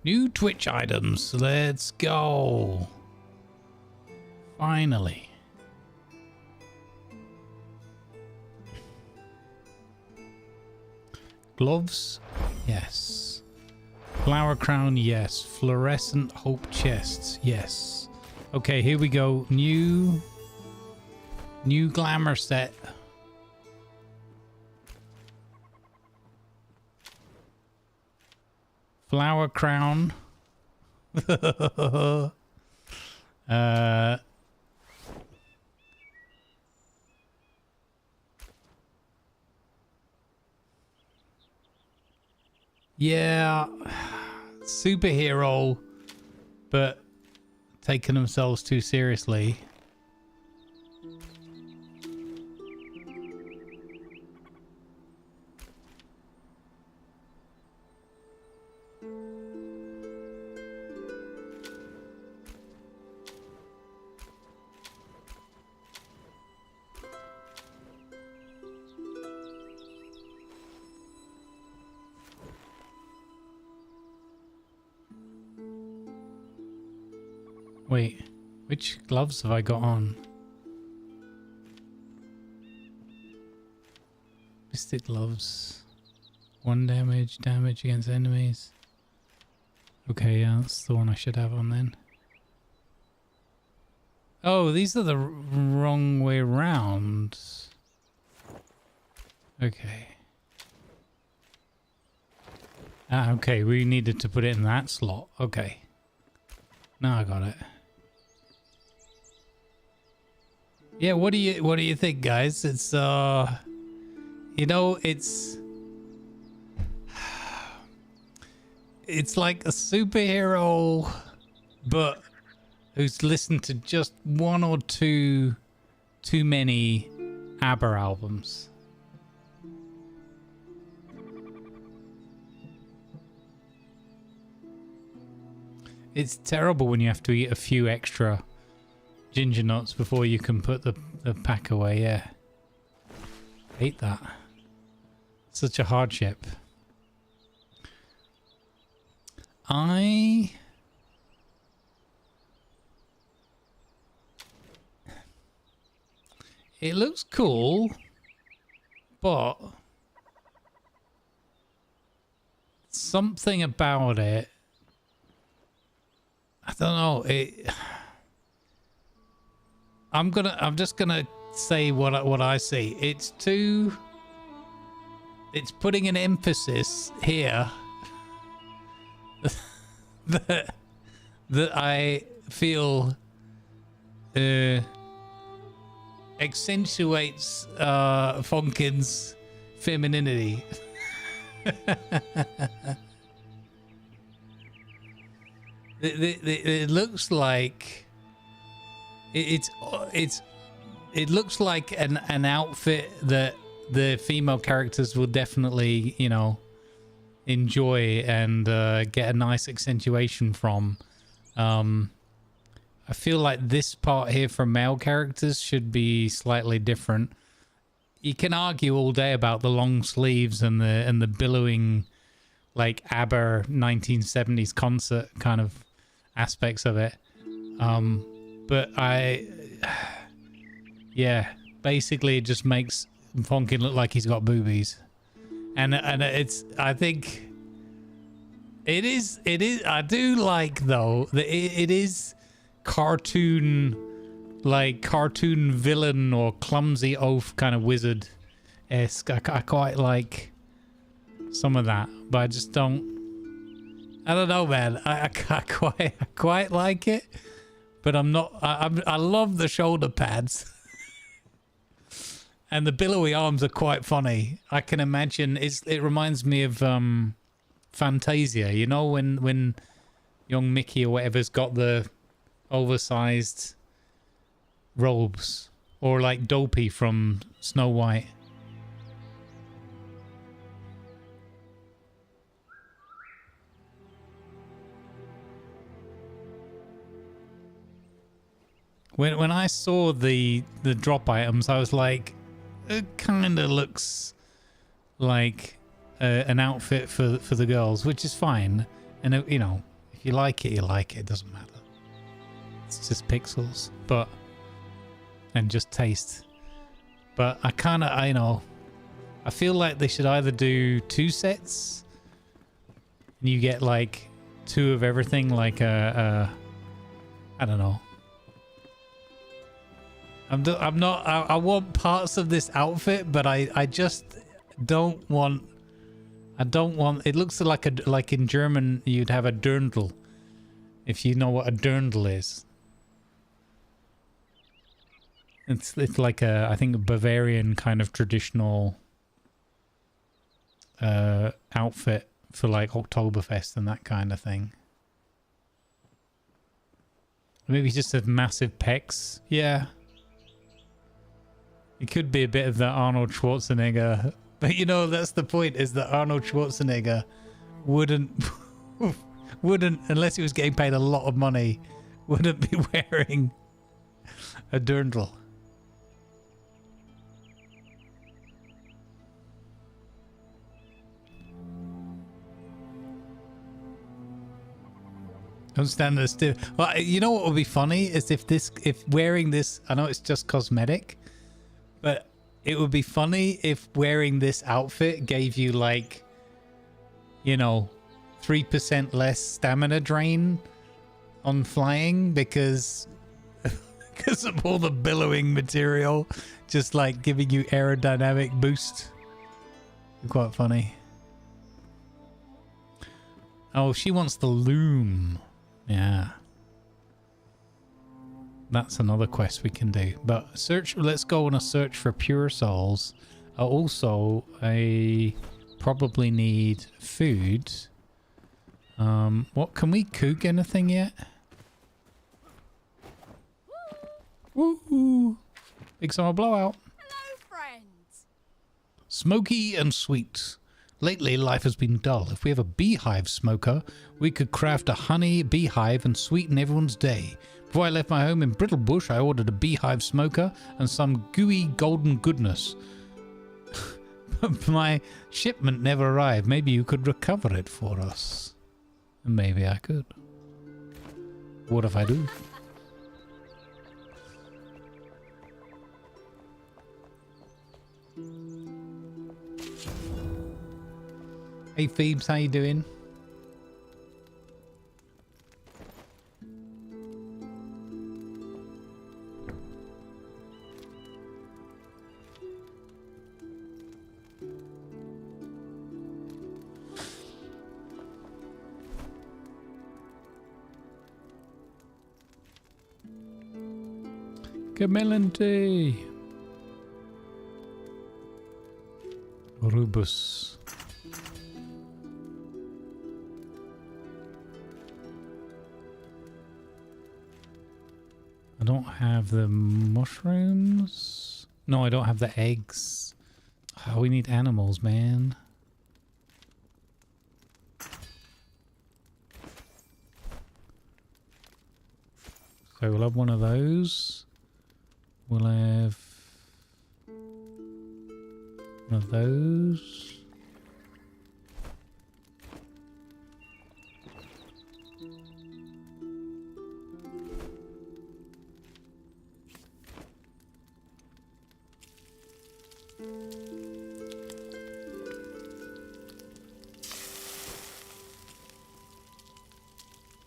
C: New Twitch items. Let's go. Finally. Gloves? Yes. Flower crown? Yes. Fluorescent hope chests? Yes. Okay, here we go. New glamour set. Flower crown. Yeah, superhero, but taking themselves too seriously. Wait, which gloves have I got on? Mystic gloves. 1 damage against enemies. Okay, yeah, that's the one I should have on then. Oh, these are the wrong way round. Okay. Ah, okay, we needed to put it in that slot. Okay. Now I got it. Yeah, what do you think, guys? It's you know, it's like a superhero, but who's listened to just one or two too many ABBA albums. It's terrible when you have to eat a few extra ginger nuts before you can put the pack away. Yeah, hate that. Such a hardship. It looks cool, but something about it, I don't know. I'm just gonna say what I see. It's putting an emphasis here that I feel accentuates Fonkin's femininity. It looks like it looks like an outfit that the female characters will definitely, you know, enjoy and get a nice accentuation from. I feel like this part here for male characters should be slightly different. You can argue all day about the long sleeves and the billowing, like ABBA 1970s concert kind of aspects of it. But yeah, basically it just makes Fonkin look like he's got boobies, and it's, I think it is I do like though that it is cartoon, like cartoon villain or clumsy oaf kind of wizard-esque. I quite like some of that, but I just don't know, man. I quite like it, but I'm not. I love the shoulder pads. And the billowy arms are quite funny. I can imagine it reminds me of Fantasia, you know, when young Mickey or whatever's got the oversized robes, or like Dopey from Snow White. When I saw the drop items, I was like, it kind of looks like an outfit for the girls, which is fine. And you know, if you like it, you like it. It doesn't matter. It's just pixels, and just taste. But I kind of, you know, I feel like they should either do 2 sets, and you get like 2 of everything, like I don't know. I'm not. I want parts of this outfit, but I just don't want. I don't want. It looks like in German you'd have a dirndl, if you know what a dirndl is. It's like I think a Bavarian kind of traditional outfit for like Oktoberfest and that kind of thing. Maybe just have massive pecs. Yeah. It could be a bit of the Arnold Schwarzenegger, but you know, that's the point, is that Arnold Schwarzenegger wouldn't, unless he was getting paid a lot of money, wouldn't be wearing a dirndl. Don't stand there still. Well, you know what would be funny is if wearing this, I know it's just cosmetic, but it would be funny if wearing this outfit gave you like, you know, 3% less stamina drain on flying because of all the billowing material, just like giving you aerodynamic boost. Quite funny. Oh, she wants the loom. Yeah. That's another quest we can do. But search, let's go on a search for pure souls. Also, I probably need food. What, can we cook anything yet? Woo! Big summer blowout.
E: Hello, friends.
C: Smoky and sweet. Lately, life has been dull. If we have a beehive smoker, we could craft a honey beehive and sweeten everyone's day. Before I left my home in Brittlebush, I ordered a beehive smoker and some gooey golden goodness. But my shipment never arrived. Maybe you could recover it for us. Maybe I could. What if I do? Hey Phoebes, how you doing? Camelante. Rubus. I don't have the mushrooms. No, I don't have the eggs. Oh, we need animals, man. So we'll have one of those. We'll have one of those.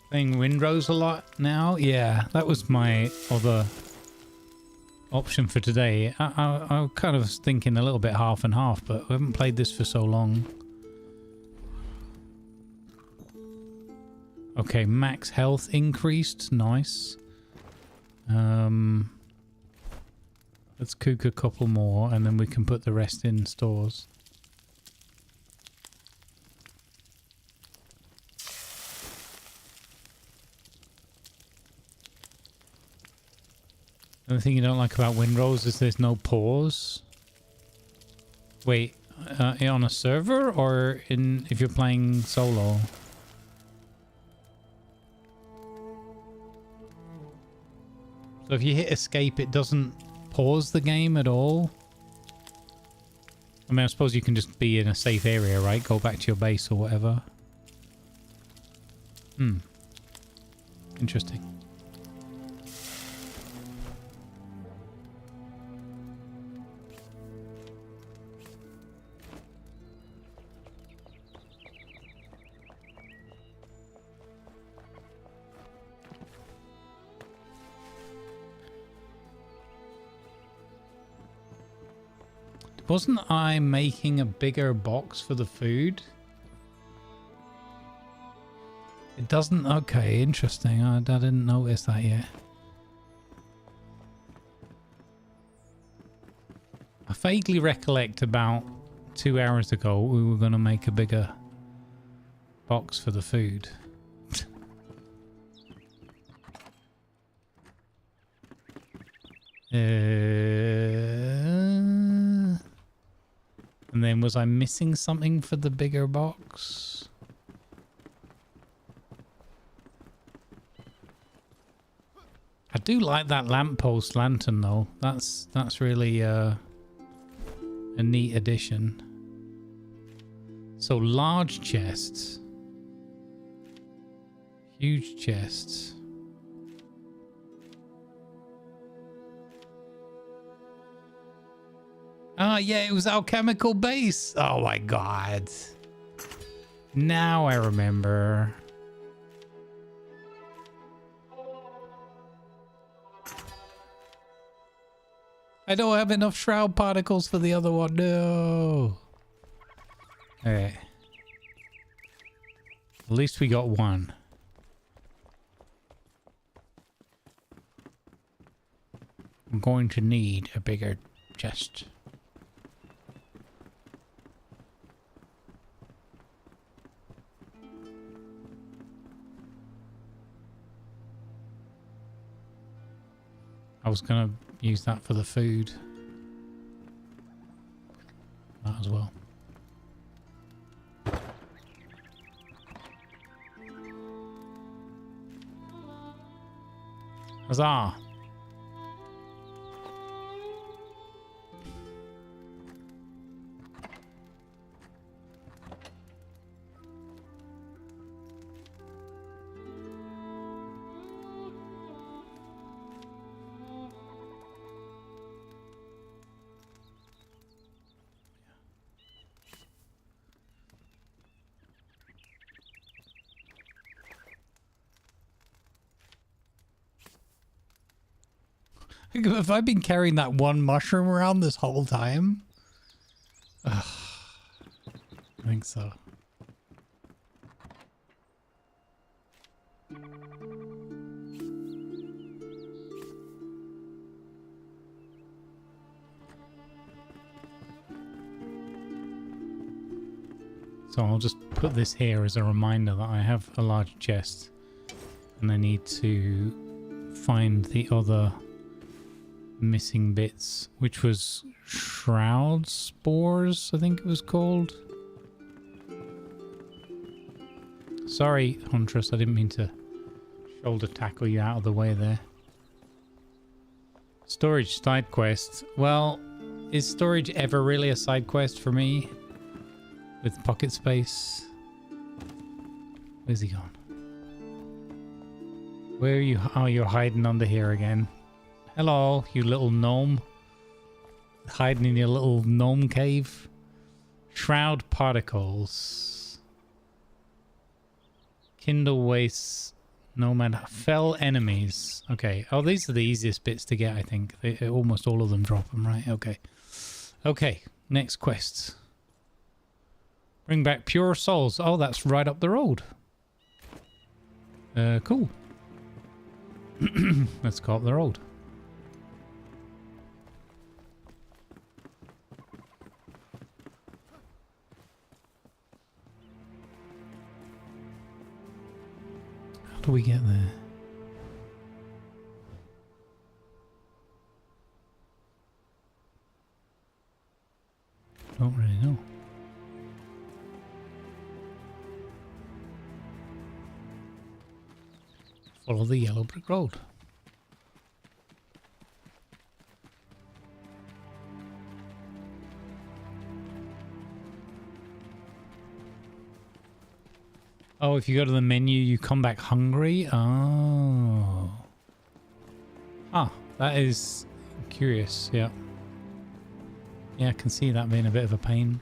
C: Playing Windrose a lot now. Yeah, that was my other option for today. I kind of was thinking a little bit half and half, but I haven't played this for so long. Okay, max health increased. Nice. Let's cook a couple more and then we can put the rest in stores. The only thing you don't like about Windrose is there's no pause. Wait, on a server or in if you're playing solo? So if you hit escape, it doesn't pause the game at all? I mean, I suppose you can just be in a safe area, right? Go back to your base or whatever. Interesting. Wasn't I making a bigger box for the food? It doesn't... Okay, interesting. I didn't notice that yet. I vaguely recollect about 2 hours ago we were going to make a bigger box for the food. And then was I missing something for the bigger box? I do like that lamppost lantern though. That's really a neat addition. So large chests. Huge chests. Oh, yeah, it was alchemical base. Oh, my God. Now I remember. I don't have enough shroud particles for the other one. No. Okay. At least we got one. I'm going to need a bigger chest. I was gonna use that for the food. Might as well. Huzzah! Have I been carrying that one mushroom around this whole time? Ugh. I think so. So I'll just put this here as a reminder that I have a large chest and I need to find the other missing bits, which was shroud spores, I think it was called. Sorry, Huntress, I didn't mean to shoulder tackle you out of the way there. Storage side quest. Well, is storage ever really a side quest for me? With pocket space? Where's he gone? Where are you? Oh, you're hiding under here again. Hello, you little gnome. Hiding in your little gnome cave. Shroud particles. Kindle wastes. Nomad. Fell enemies. Okay. Oh, these are the easiest bits to get, I think. Almost all of them drop them, right? Okay. Okay. Next quests. Bring back pure souls. Oh, that's right up the road. Cool. Let's go up the road. How do we get there? Don't really know. Follow the yellow brick road. Oh, if you go to the menu, you come back hungry? Oh. Ah, that is curious, yeah. Yeah, I can see that being a bit of a pain.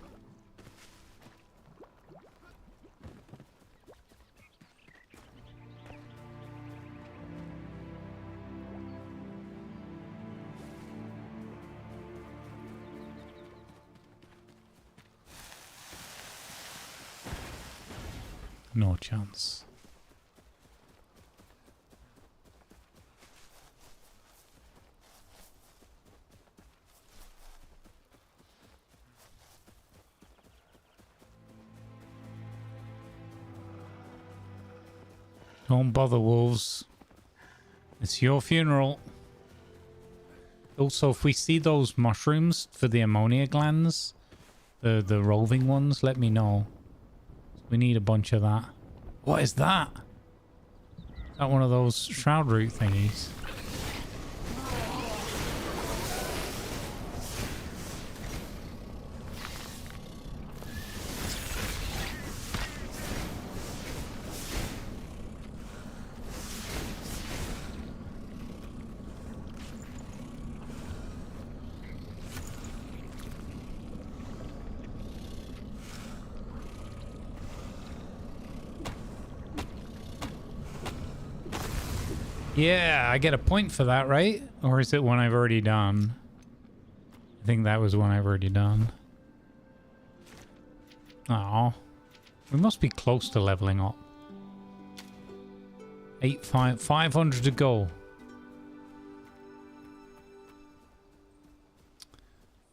C: No chance. Don't bother, wolves. It's your funeral. Also, if we see those mushrooms for the ammonia glands, the roving ones, let me know. We need a bunch of that. What is that? Is that one of those shroud root thingies? Yeah, I get a point for that, right? Or is it one I've already done? I think that was one I've already done. Oh, we must be close to leveling up. 500 to go.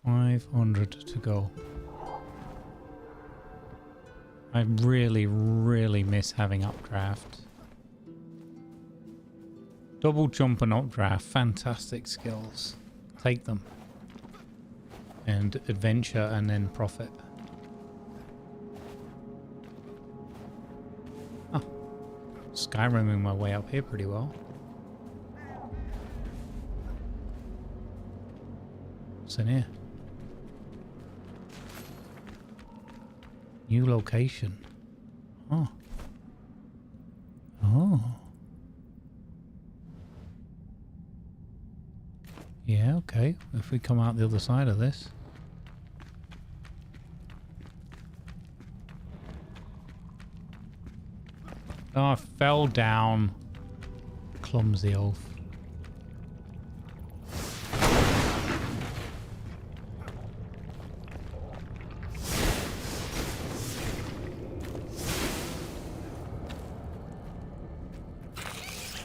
C: 500 to go. I really, really miss having updraft. Double jump and updraft, fantastic skills. Take them. And adventure and then profit. Oh, Skyriming my way up here pretty well. What's in here? New location. Oh. Oh. Yeah, okay. If we come out the other side of this. Oh, I fell down. Clumsy oaf.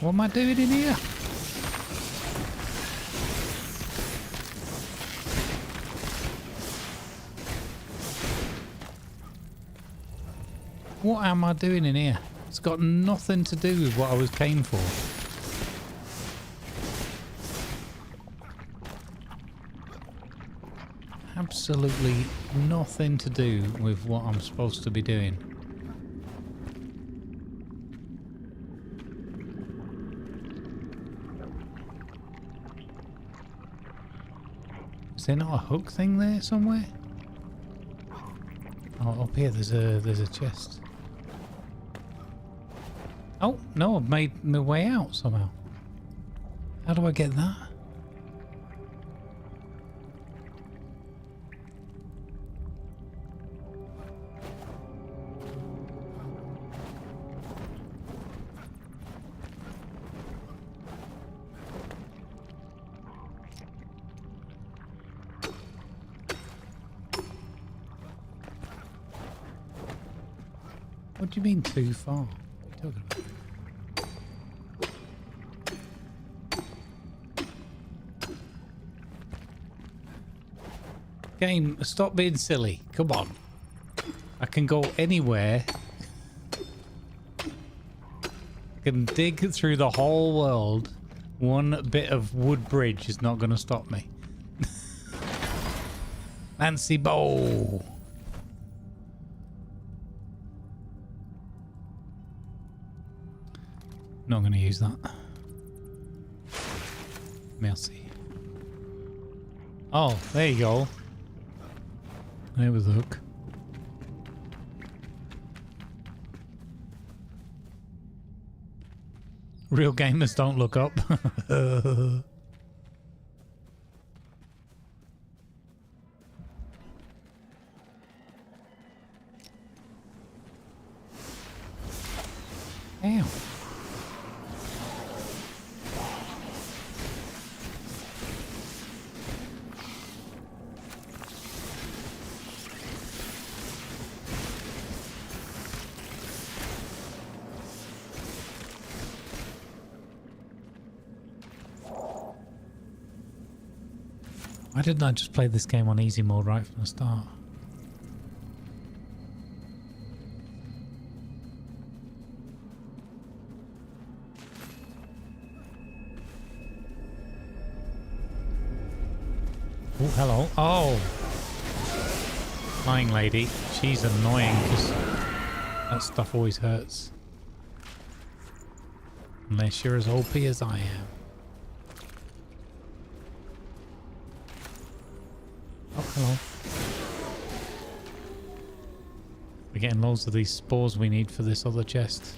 C: What am I doing in here? What am I doing in here? It's got nothing to do with what I was paying for. Absolutely nothing to do with what I'm supposed to be doing. Is there not a hook thing there somewhere? Oh, up here there's a chest. Oh, no, I've made my way out somehow. How do I get that? What do you mean too far? What are you talking about? Game, stop being silly. Come on. I can go anywhere. I can dig through the whole world. One bit of wood bridge is not going to stop me. Nancy Bow. Not going to use that. Merci. Oh, there you go. There was the hook. Real gamers don't look up. Ow. Why didn't I just play this game on easy mode right from the start? Oh, hello. Oh! Flying lady. She's annoying because that stuff always hurts. Unless you're as OP as I am. Oh, hello. We're getting loads of these spores we need for this other chest.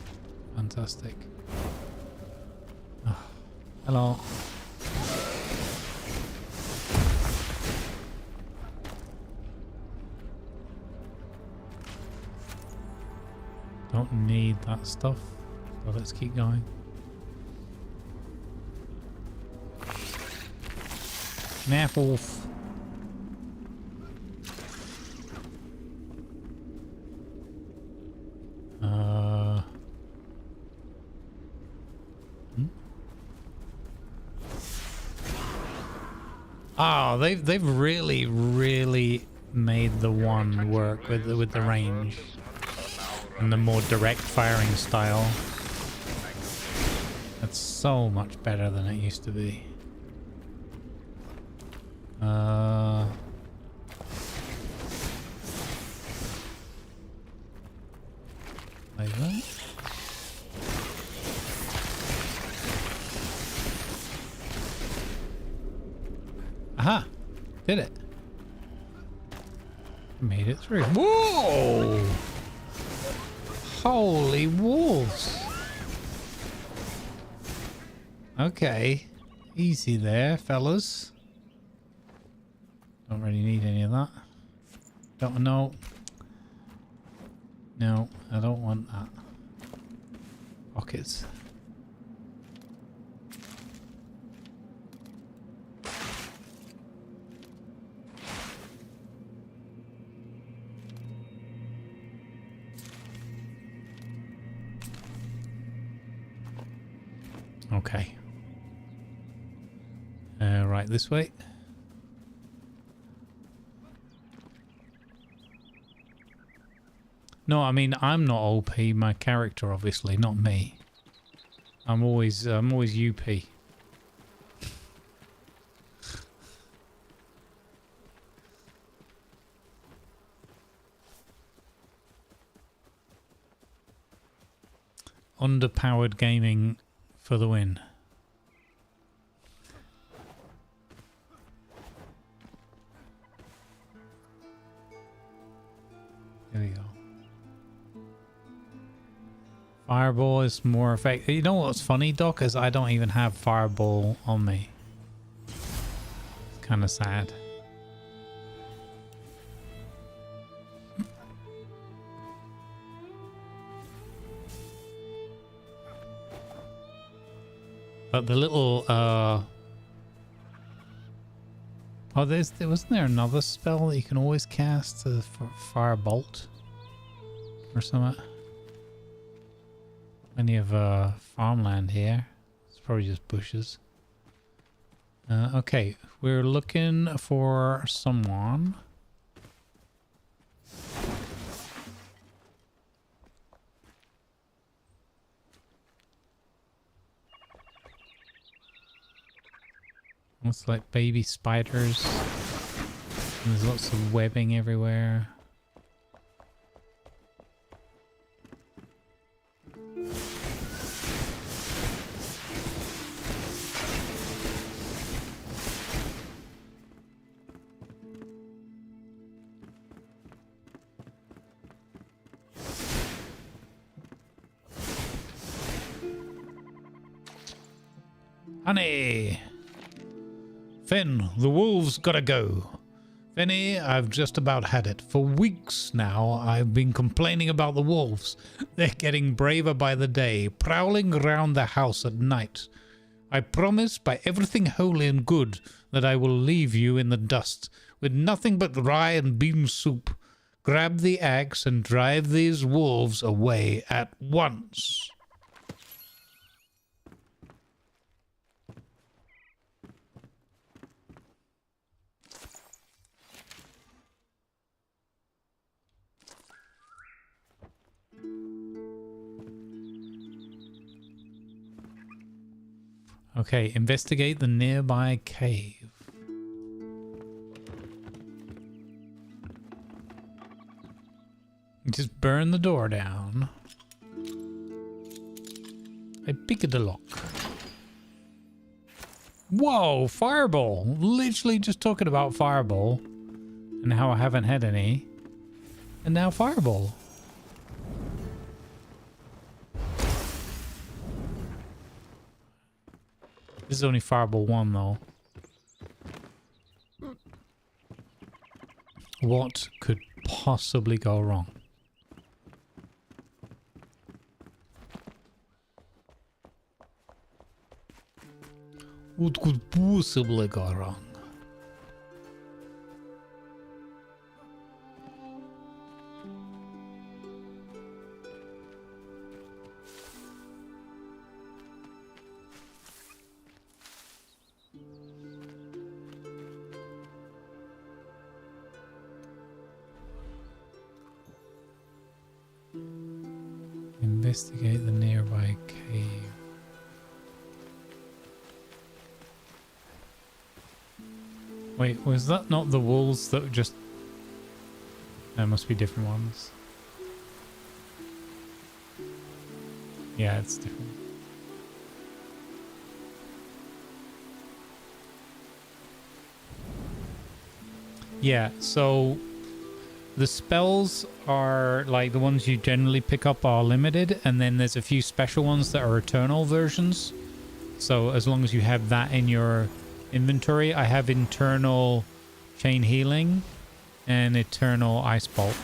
C: Fantastic. Oh, hello. Don't need that stuff. So let's keep going. Naff off. Oh, they've really made the one work with the range and the more direct firing style. That's so much better than it used to be. Like that. Aha! Did it. Made it through. Whoa! Holy wolves! Okay. Easy there, fellas. Don't really need any of that. Don't know. No, I don't want that. Pockets. Okay. Right, this way. No, I mean, I'm not OP, my character, obviously, not me. I'm always UP. Underpowered gaming for the win. There we go. Fireball is more effective. You know what's funny, Doc, is I don't even have Fireball on me. It's kind of sad. But the little oh, wasn't there another spell that you can always cast for Firebolt or something? Plenty of farmland here. It's probably just bushes. Okay, we're looking for someone. Looks like baby spiders. And there's lots of webbing everywhere. Honey! Finn, the wolves gotta go. Finny, I've just about had it. For weeks now, I've been complaining about the wolves. They're getting braver by the day, prowling around the house at night. I promise by everything holy and good that I will leave you in the dust with nothing but rye and bean soup. Grab the axe and drive these wolves away at once. Okay, investigate the nearby cave. Just burn the door down. I picked the lock. Whoa, fireball! Literally just talking about fireball and how I haven't had any. And now fireball. This is only Fireball 1 though. What could possibly go wrong? What could possibly go wrong? Investigate the nearby cave. Wait, was that not the wolves that just... There must be different ones. Yeah, it's different. Yeah, so the spells are like the ones you generally pick up are limited, and then there's a few special ones that are eternal versions. So as long as you have that in your inventory, I have internal chain healing and eternal ice bolt.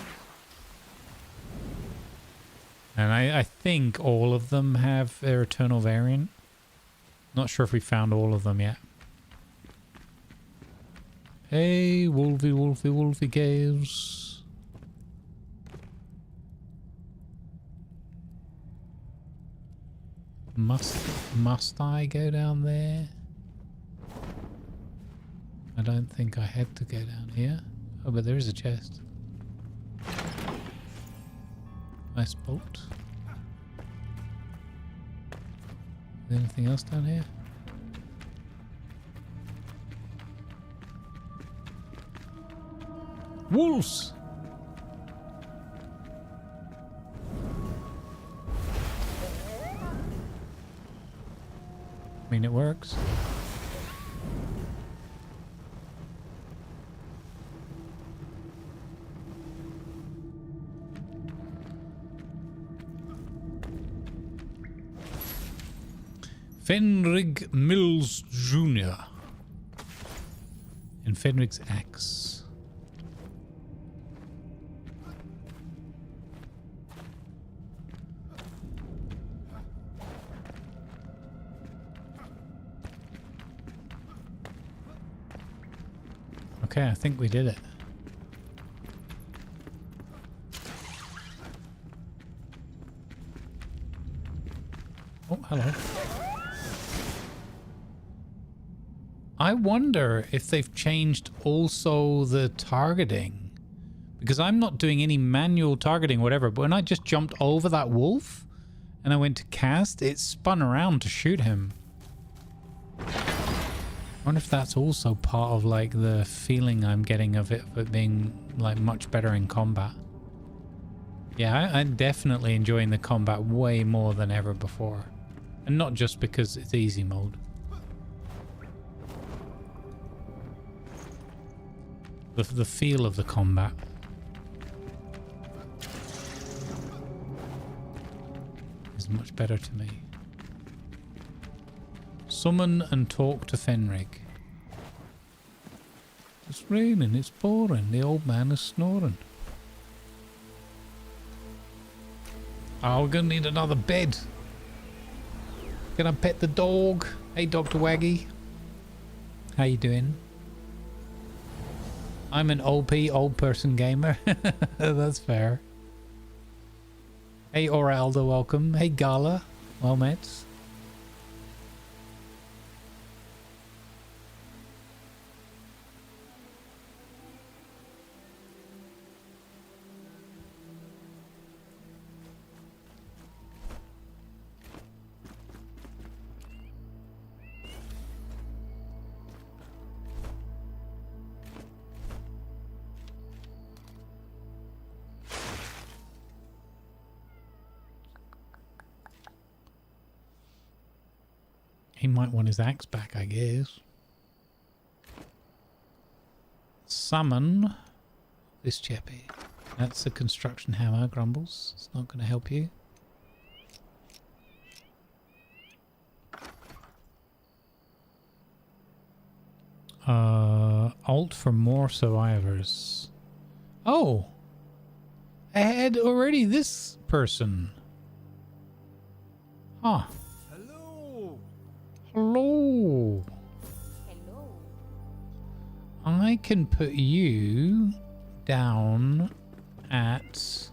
C: And I think all of them have their eternal variant. Not sure if we found all of them yet. Hey, wolfie, wolfie, wolfie caves. Must I go down there? I don't think I had to go down here. Oh, but there is a chest. Nice bolt. Anything else down here? Wolves! I mean, it works. Fenrig Mills Jr. and Fenrig's axe. Okay, I think we did it. Oh, hello. I wonder if they've changed also the targeting, because I'm not doing any manual targeting, whatever, but when I just jumped over that wolf and I went to cast, it spun around to shoot him. I wonder if that's also part of like the feeling I'm getting of it being like much better in combat. Yeah, I'm definitely enjoying the combat way more than ever before. And not just because it's easy mode. The feel of the combat. Is much better to me. Summon and talk to Fenrig. It's raining, it's pouring, the old man is snoring. Oh, we're gonna need another bed. Can I pet the dog? Hey, Dr. Waggy. How you doing? I'm an OP old person gamer. That's fair. Hey, Oraldo, welcome. Hey, Gala. Well met. He might want his axe back, I guess. Summon this chappy. That's a construction hammer, Grumbles. It's not going to help you. Alt for more survivors. Oh! I had already this person. Huh. Hello.
E: Hello.
C: I can put you down at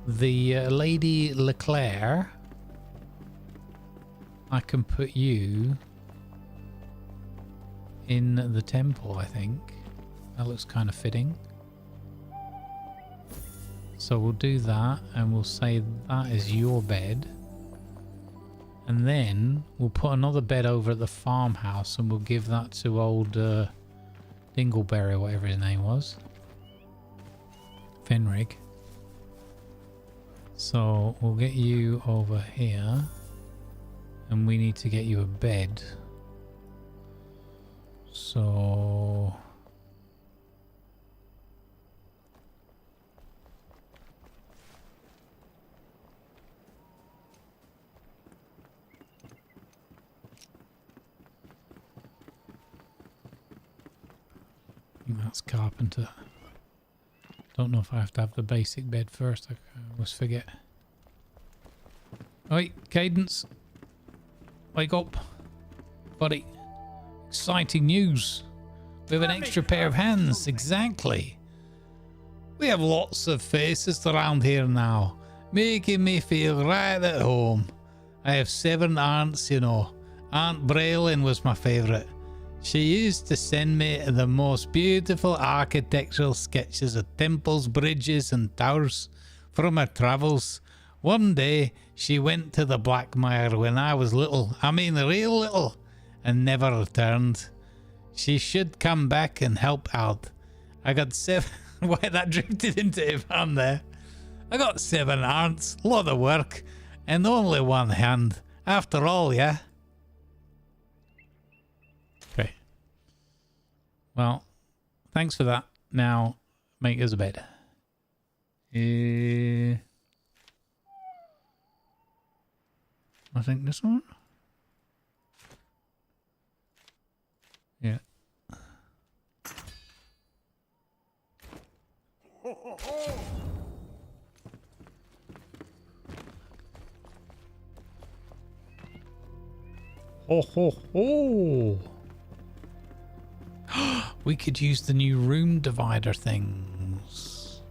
C: the Lady Leclerc. I can put you in the temple, I think. That looks kind of fitting. So we'll do that and we'll say that is your bed. And then we'll put another bed over at the farmhouse and we'll give that to old Dingleberry or whatever his name was. Fenrig. So we'll get you over here. And we need to get you a bed. So... I think that's carpenter. Don't know if I have to have the basic bed first. I always forget. Oi, Cadence. Wake up. Buddy. Exciting news. We have an extra pair of hands. Exactly. We have lots of faces around here now, making me feel right at home. I have 7 aunts, you know. Aunt Braylon was my favourite. She used to send me the most beautiful architectural sketches of temples, bridges and towers from her travels. One day she went to the Blackmire when I was little, I mean real little, and never returned. She should come back and help out. I got 7... Why that drifted into Ivan there. I got 7 aunts, lot of work, and only 1 hand. After all, yeah? Okay. Well, thanks for that. Now, make us a bed. I think this one? Yeah. Ho ho ho! We could use the new room divider things.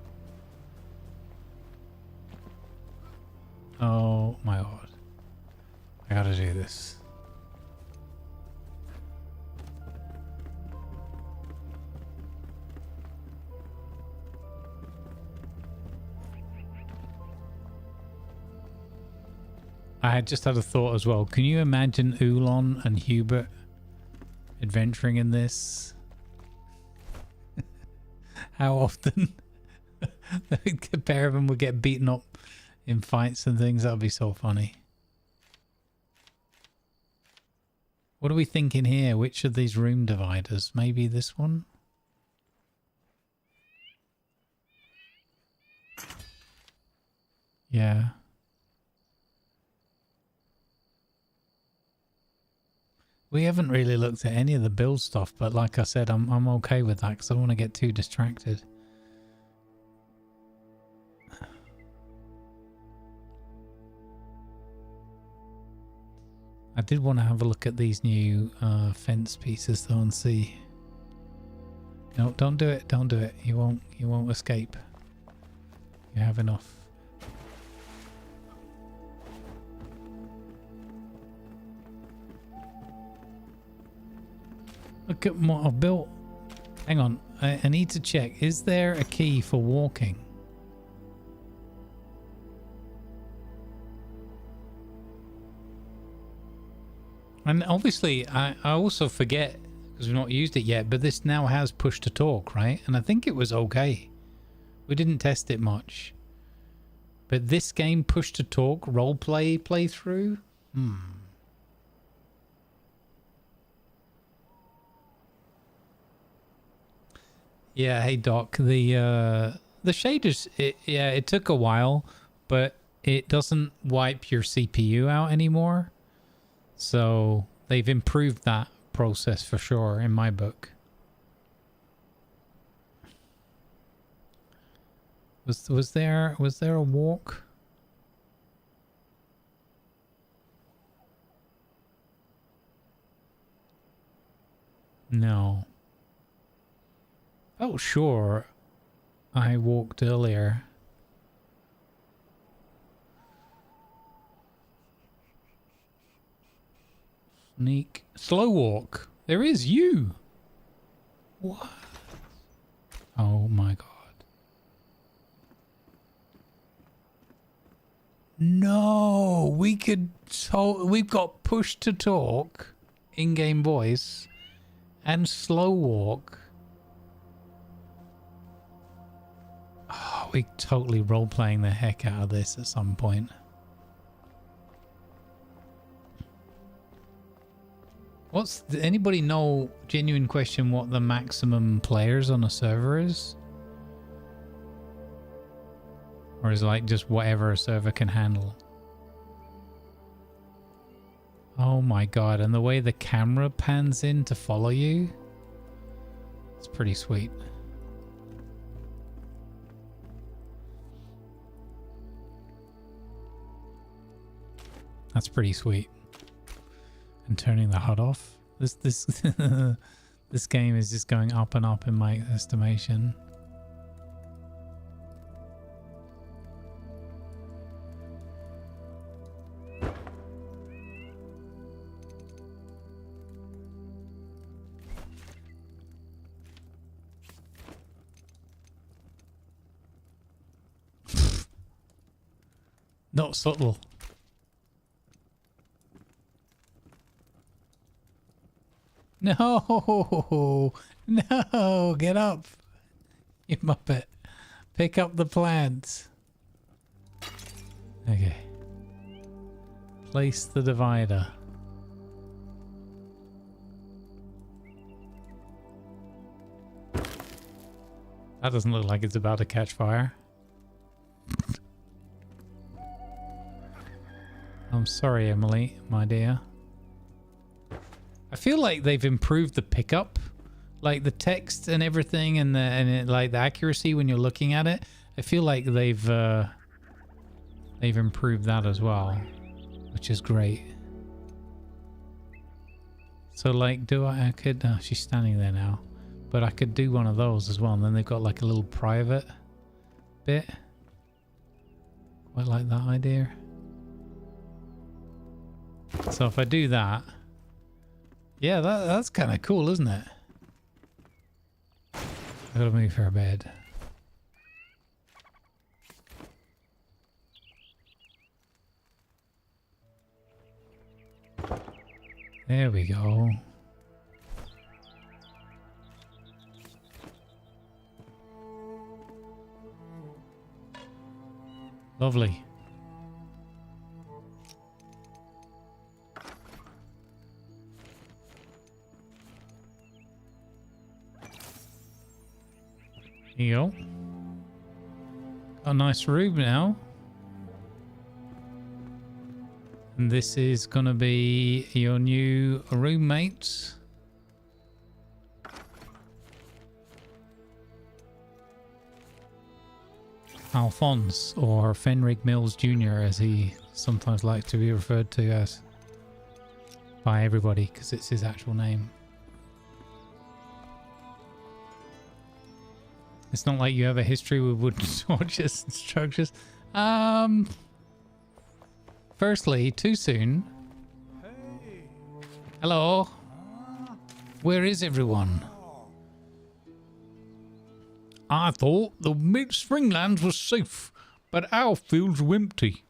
C: Oh my god. I gotta do this. I had just had a thought as well. Can you imagine Ulon and Hubert adventuring in this? How often the pair of them would get beaten up in fights and things? That would be so funny. What are we thinking here? Which of these room dividers? Maybe this one? Yeah. We haven't really looked at any of the build stuff, but like I said, I'm okay with that because I don't want to get too distracted. I did want to have a look at these new fence pieces though and see. No, don't do it. Don't do it. You won't escape. You have enough. Look at what I've built. Hang on. I need to check. Is there a key for walking? And obviously, I also forget, because we've not used it yet, but this now has push to talk, right? And I think it was okay. We didn't test it much. But this game, push to talk, roleplay playthrough? Yeah, hey Doc, the shaders, it took a while, but it doesn't wipe your CPU out anymore. So they've improved that process for sure in my book. Was there a walk? No. Oh, sure. I walked earlier. Sneak. Slow walk. There is you. What? Oh my god. No, we could. We've got push to talk, in-game voice, and slow walk. Oh, we totally role-playing the heck out of this at some point. Anybody know, genuine question, what the maximum players on a server is? Or is it like just whatever a server can handle? Oh my god, and the way the camera pans in to follow you, it's pretty sweet. That's pretty sweet. And turning the HUD off. This this game is just going up and up in my estimation. Not subtle. No, no, get up, you muppet. Pick up the plants. Okay. Place the divider. That doesn't look like it's about to catch fire. I'm sorry, Emily, my dear. I feel like they've improved the pickup, like the text and everything, and like the accuracy when you're looking at it. I feel like they've improved that as well, which is great. So like, I could, no, she's standing there now, but I could do one of those as well, and then they've got like a little private bit. Quite like that idea. So if I do that, yeah, that's kind of cool, isn't it? I gotta move her bed. There we go. Lovely. Here you go. Got a nice room now. And this is gonna be your new roommate. Alphonse, or Fenrig Mills Jr. as he sometimes likes to be referred to as by everybody, because it's his actual name. It's not like you have a history with wooden torches and structures. Firstly, too soon.
B: Hey.
C: Hello. Where is everyone? I thought the mid-Springlands was safe, but our fields were empty.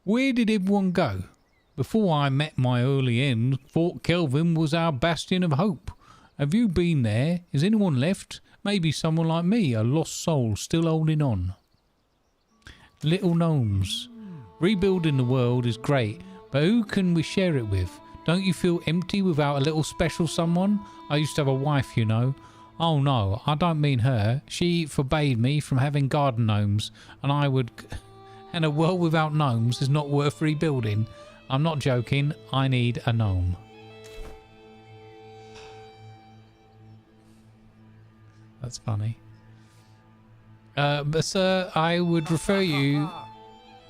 C: Where did everyone go? Before I met my early end, Fort Kelvin was our bastion of hope. Have you been there? Is anyone left? Maybe someone like me, a lost soul still holding on. Little gnomes. Rebuilding the world is great, but who can we share it with? Don't you feel empty without a little special someone? I used to have a wife, you know. Oh no, I don't mean her. She forbade me from having garden gnomes, and and a world without gnomes is not worth rebuilding. I'm not joking, I need a gnome. That's funny. But sir, I would refer you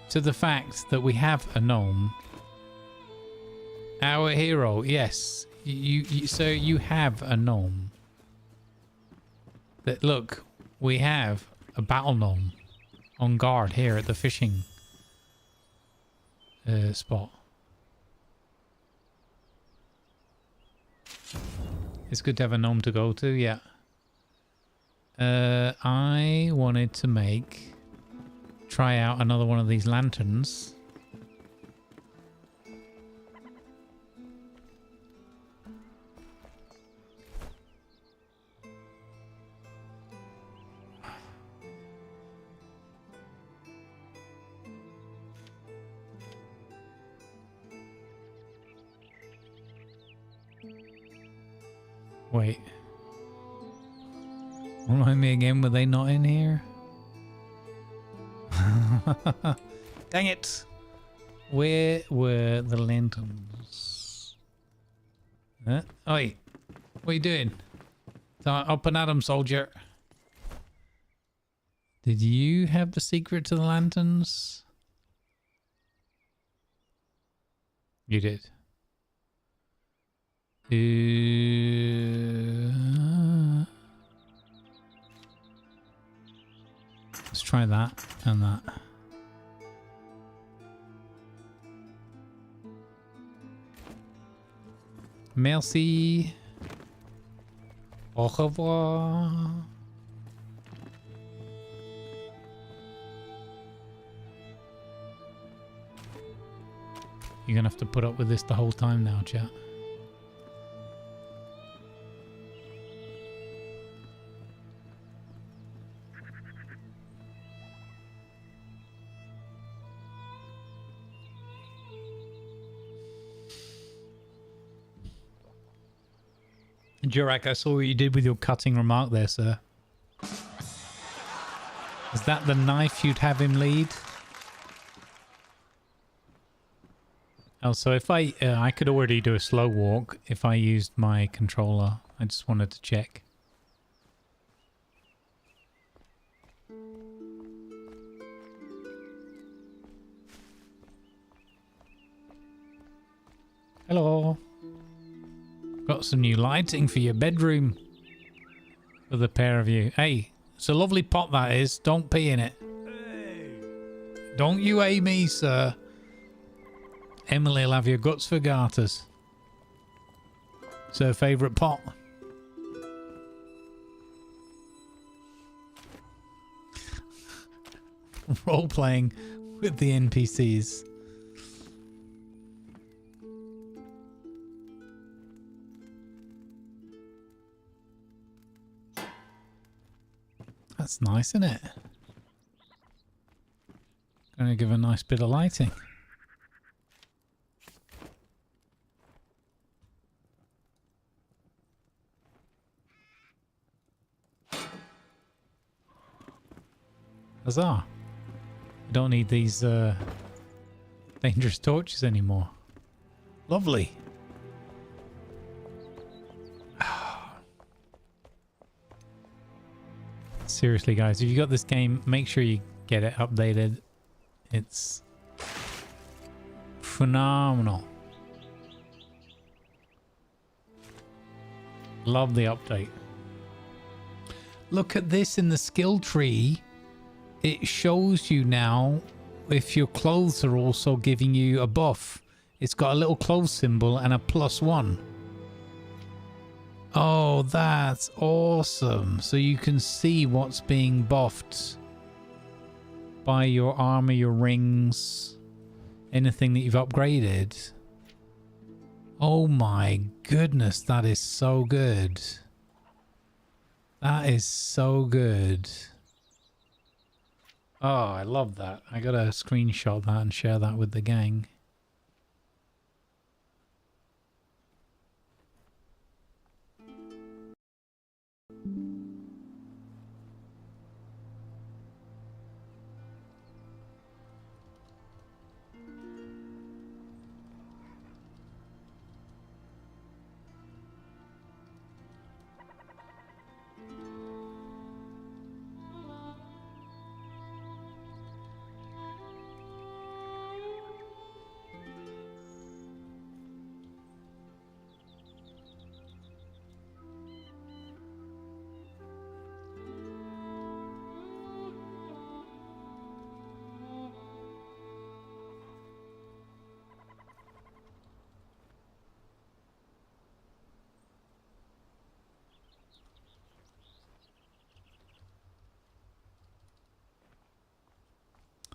C: to the fact that we have a gnome. Our hero, yes. So you have a gnome. But look, we have a battle gnome on guard here at the fishing spot. It's good to have a gnome to go to, yeah. I wanted to try out another one of these lanterns. Wait. Remind me again, were they not in here? Dang it! Where were the lanterns? Huh? Oi! What are you doing? Up and at 'em, soldier. Did you have the secret to the lanterns? You did. Let's try that and that. Merci. Au revoir. You're gonna have to put up with this the whole time now, chat. Jurak, I saw what you did with your cutting remark there, sir. Is that the knife you'd have him lead? Oh, so if I could already do a slow walk if I used my controller. I just wanted to check. Hello. Got some new lighting for your bedroom. For the pair of you. Hey, it's a lovely pot that is. Don't pee in it. Hey. Don't you me, sir. Emily'll have your guts for garters. It's her favourite pot. Role-playing with the NPCs. That's nice, isn't it? Gonna give a nice bit of lighting. Huzzah. I don't need these dangerous torches anymore. Lovely. Seriously, guys, if you got this game, make sure you get it updated. It's phenomenal. Love the update. Look at this in the skill tree. It shows you now if your clothes are also giving you a buff. It's got a little clothes symbol and a +1. Oh, that's awesome. So you can see what's being buffed by your armor, your rings, anything that you've upgraded. Oh my goodness, that is so good. That is so good. Oh, I love that. I gotta screenshot that and share that with the gang.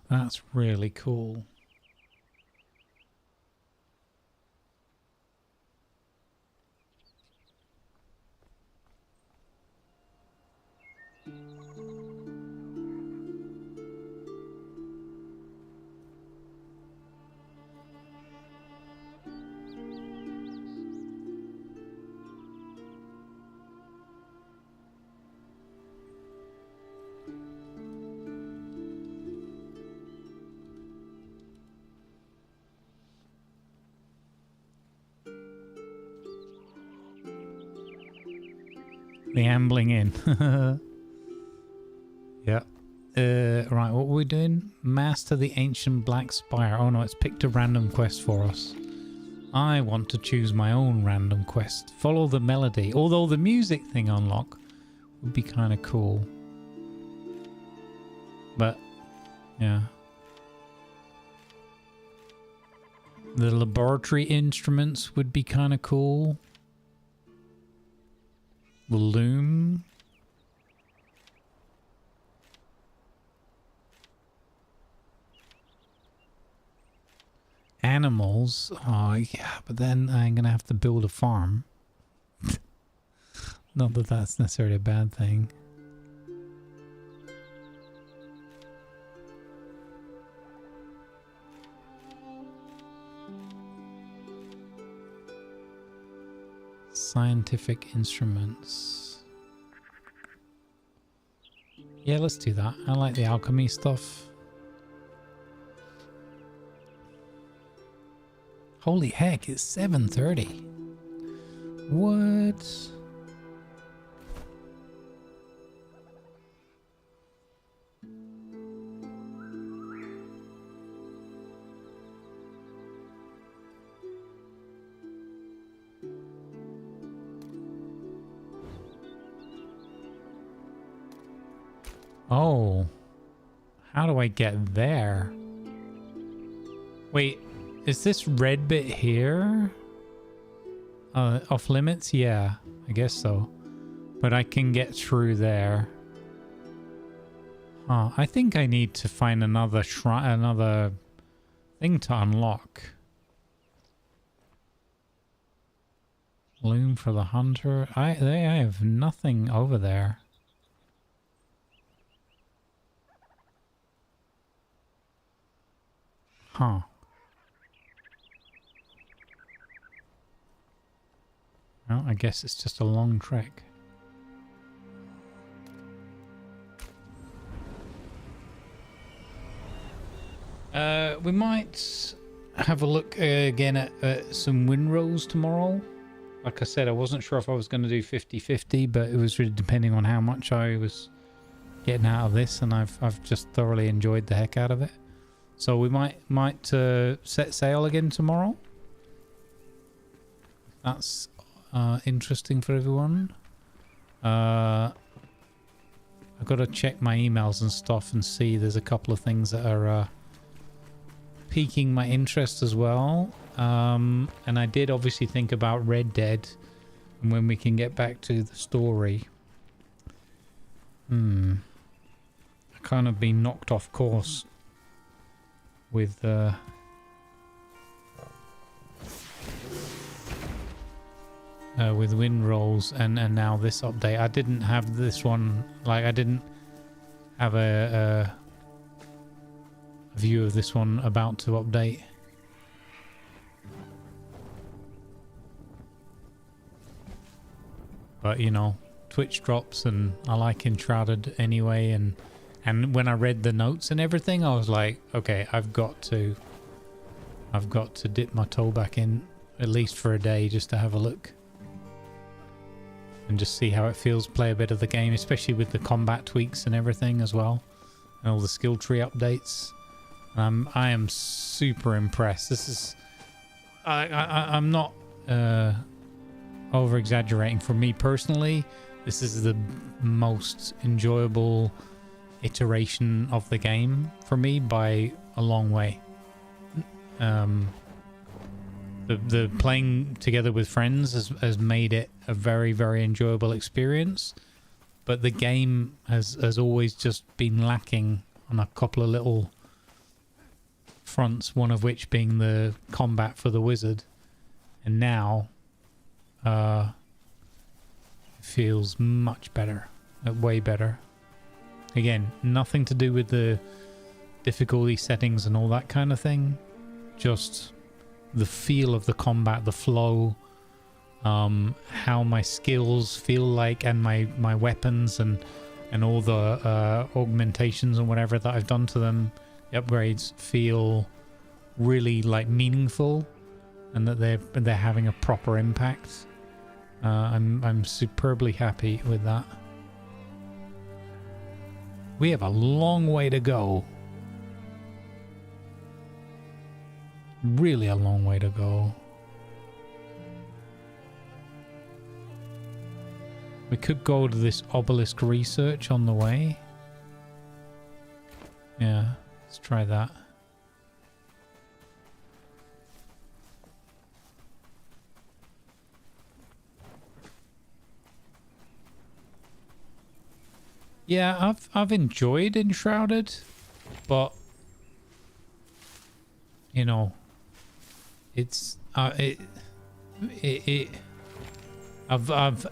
C: That's really cool. The ambling in. Yeah. Right, what were we doing? Master the ancient black spire. Oh no, it's picked a random quest for us. I want to choose my own random quest. Follow the melody. Although the music thing unlock would be kind of cool. But, yeah. The laboratory instruments would be kind of cool. The loom. Animals. Oh, yeah, but then I'm going to have to build a farm. Not that that's necessarily a bad thing. Scientific instruments. Yeah, let's do that. I like the alchemy stuff. Holy heck, it's 7:30. What? Oh, how do I get there? Wait, is this red bit here? Off limits? Yeah, I guess so. But I can get through there. Huh, I think I need to find another shrine, another thing to unlock. Loom for the hunter. I have nothing over there. Huh. Well, I guess it's just a long trek. We might have a look again at some win rolls tomorrow. Like I said, I wasn't sure if I was going to do 50-50, but it was really depending on how much I was getting out of this, and I've just thoroughly enjoyed the heck out of it. So we might set sail again tomorrow. That's interesting for everyone. I've got to check my emails and stuff and see. There's a couple of things that are piquing my interest as well. And I did obviously think about Red Dead and when we can get back to the story. I kind of been knocked off course with win rolls and now this update. I didn't have this one, like I didn't have a view of this one about to update. But you know, Twitch drops and I like Enshrouded anyway, and when I read the notes and everything, I was like, okay, I've got to dip my toe back in at least for a day just to have a look and just see how it feels, play a bit of the game, especially with the combat tweaks and everything as well, and all the skill tree updates. I am super impressed. This is I'm not over exaggerating. For me personally, this is the most enjoyable iteration of the game for me by a long way. The playing together with friends has made it a very, very enjoyable experience, but the game has always just been lacking on a couple of little fronts, one of which being the combat for the wizard, and now it feels much better, way better. Again, nothing to do with the difficulty settings and all that kind of thing, just the feel of the combat, the flow, how my skills feel like, and my weapons and all the augmentations and whatever that I've done to them, the upgrades feel really like meaningful, and that they're having a proper impact. I'm superbly happy with that. We have a long way to go. Really a long way to go. We could go to this obelisk research on the way. Yeah, let's try that. Yeah, I've enjoyed Enshrouded, but you know, it's I've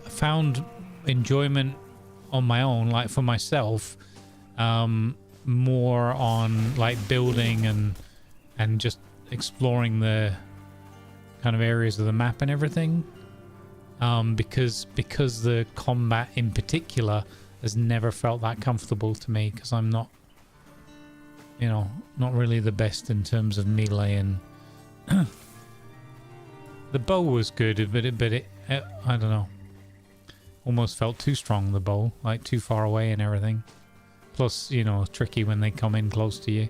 C: found enjoyment on my own, like for myself, more on like building and just exploring the kind of areas of the map and everything, because the combat in particular has never felt that comfortable to me, because I'm not, you know, not really the best in terms of melee, and the bow was good, but it I don't know, almost felt too strong, the bow, like too far away and everything. Plus, you know, tricky when they come in close to you.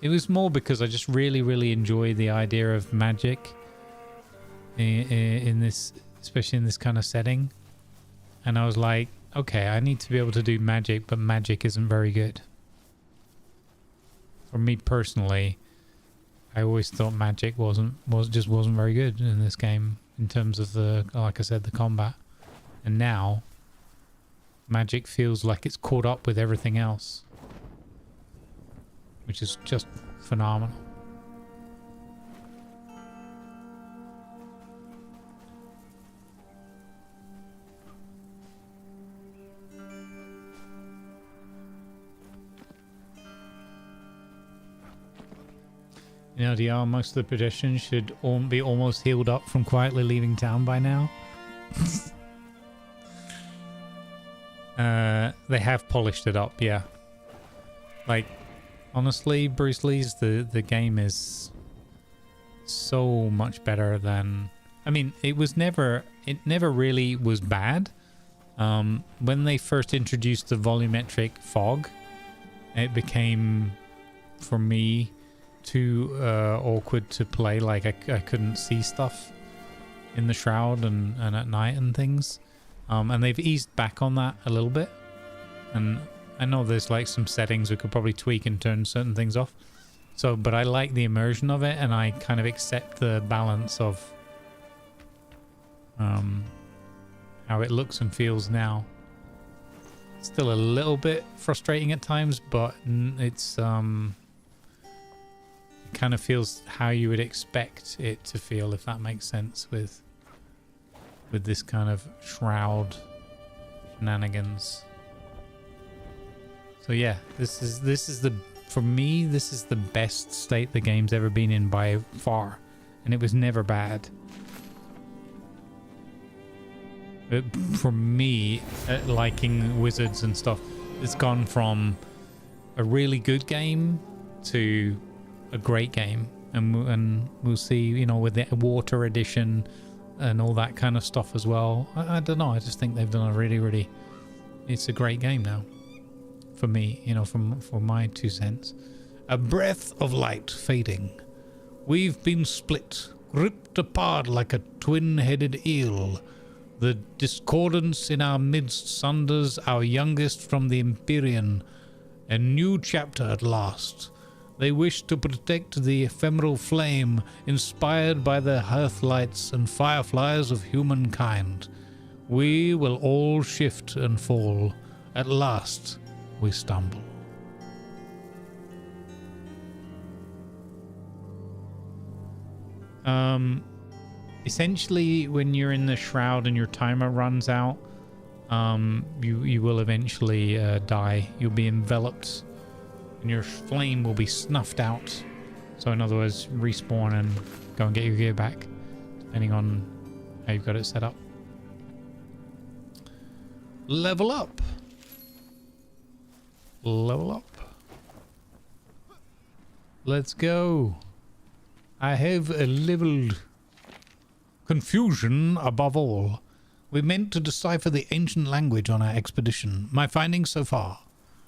C: It was more because I just really enjoy the idea of magic in this, especially in this kind of setting. And I was like, okay, I need to be able to do magic, but magic isn't very good. For me personally, I always thought magic wasn't very good in this game in terms of the, like I said, the combat. And now magic feels like it's caught up with everything else, which is just phenomenal. You know, DR, most of the pedestrians should be almost healed up from quietly leaving town by now. They have polished it up, yeah. Like, honestly, Bruce Lee's the game is so much better than, I mean, it never really was bad. When they first introduced the volumetric fog, it became, for me, too awkward to play. Like I couldn't see stuff in the shroud and at night and things. And they've eased back on that a little bit. And I know there's like some settings we could probably tweak and turn certain things off. So, but I like the immersion of it, and I kind of accept the balance of how it looks and feels now. It's still a little bit frustrating at times, but it's kind of feels how you would expect it to feel, if that makes sense, with this kind of shroud shenanigans. So yeah, this is the, for me, this is the best state the game's ever been in by far, and it was never bad. For me, liking Wizards and stuff, it's gone from a really good game to a great game, and we'll see, you know, with the water edition and all that kind of stuff as well. I don't know, I just think they've done a really, it's a great game now for me, you know, for my 2 cents. A breath of light fading. We've been split, ripped apart like a twin-headed eel. The discordance in our midst sunders our youngest from the Empyrean. A new chapter at last. They wish to protect the ephemeral flame inspired by the hearthlights and fireflies of humankind. We will all shift and fall. At last, we stumble. Essentially, when you're in the shroud and your timer runs out, you will eventually die. You'll be enveloped, and your flame will be snuffed out. So in other words, respawn and go and get your gear back, depending on how you've got it set up. Level up. Level up. Let's go. I have leveled. Confusion above all. We meant to decipher the ancient language on our expedition. My findings so far.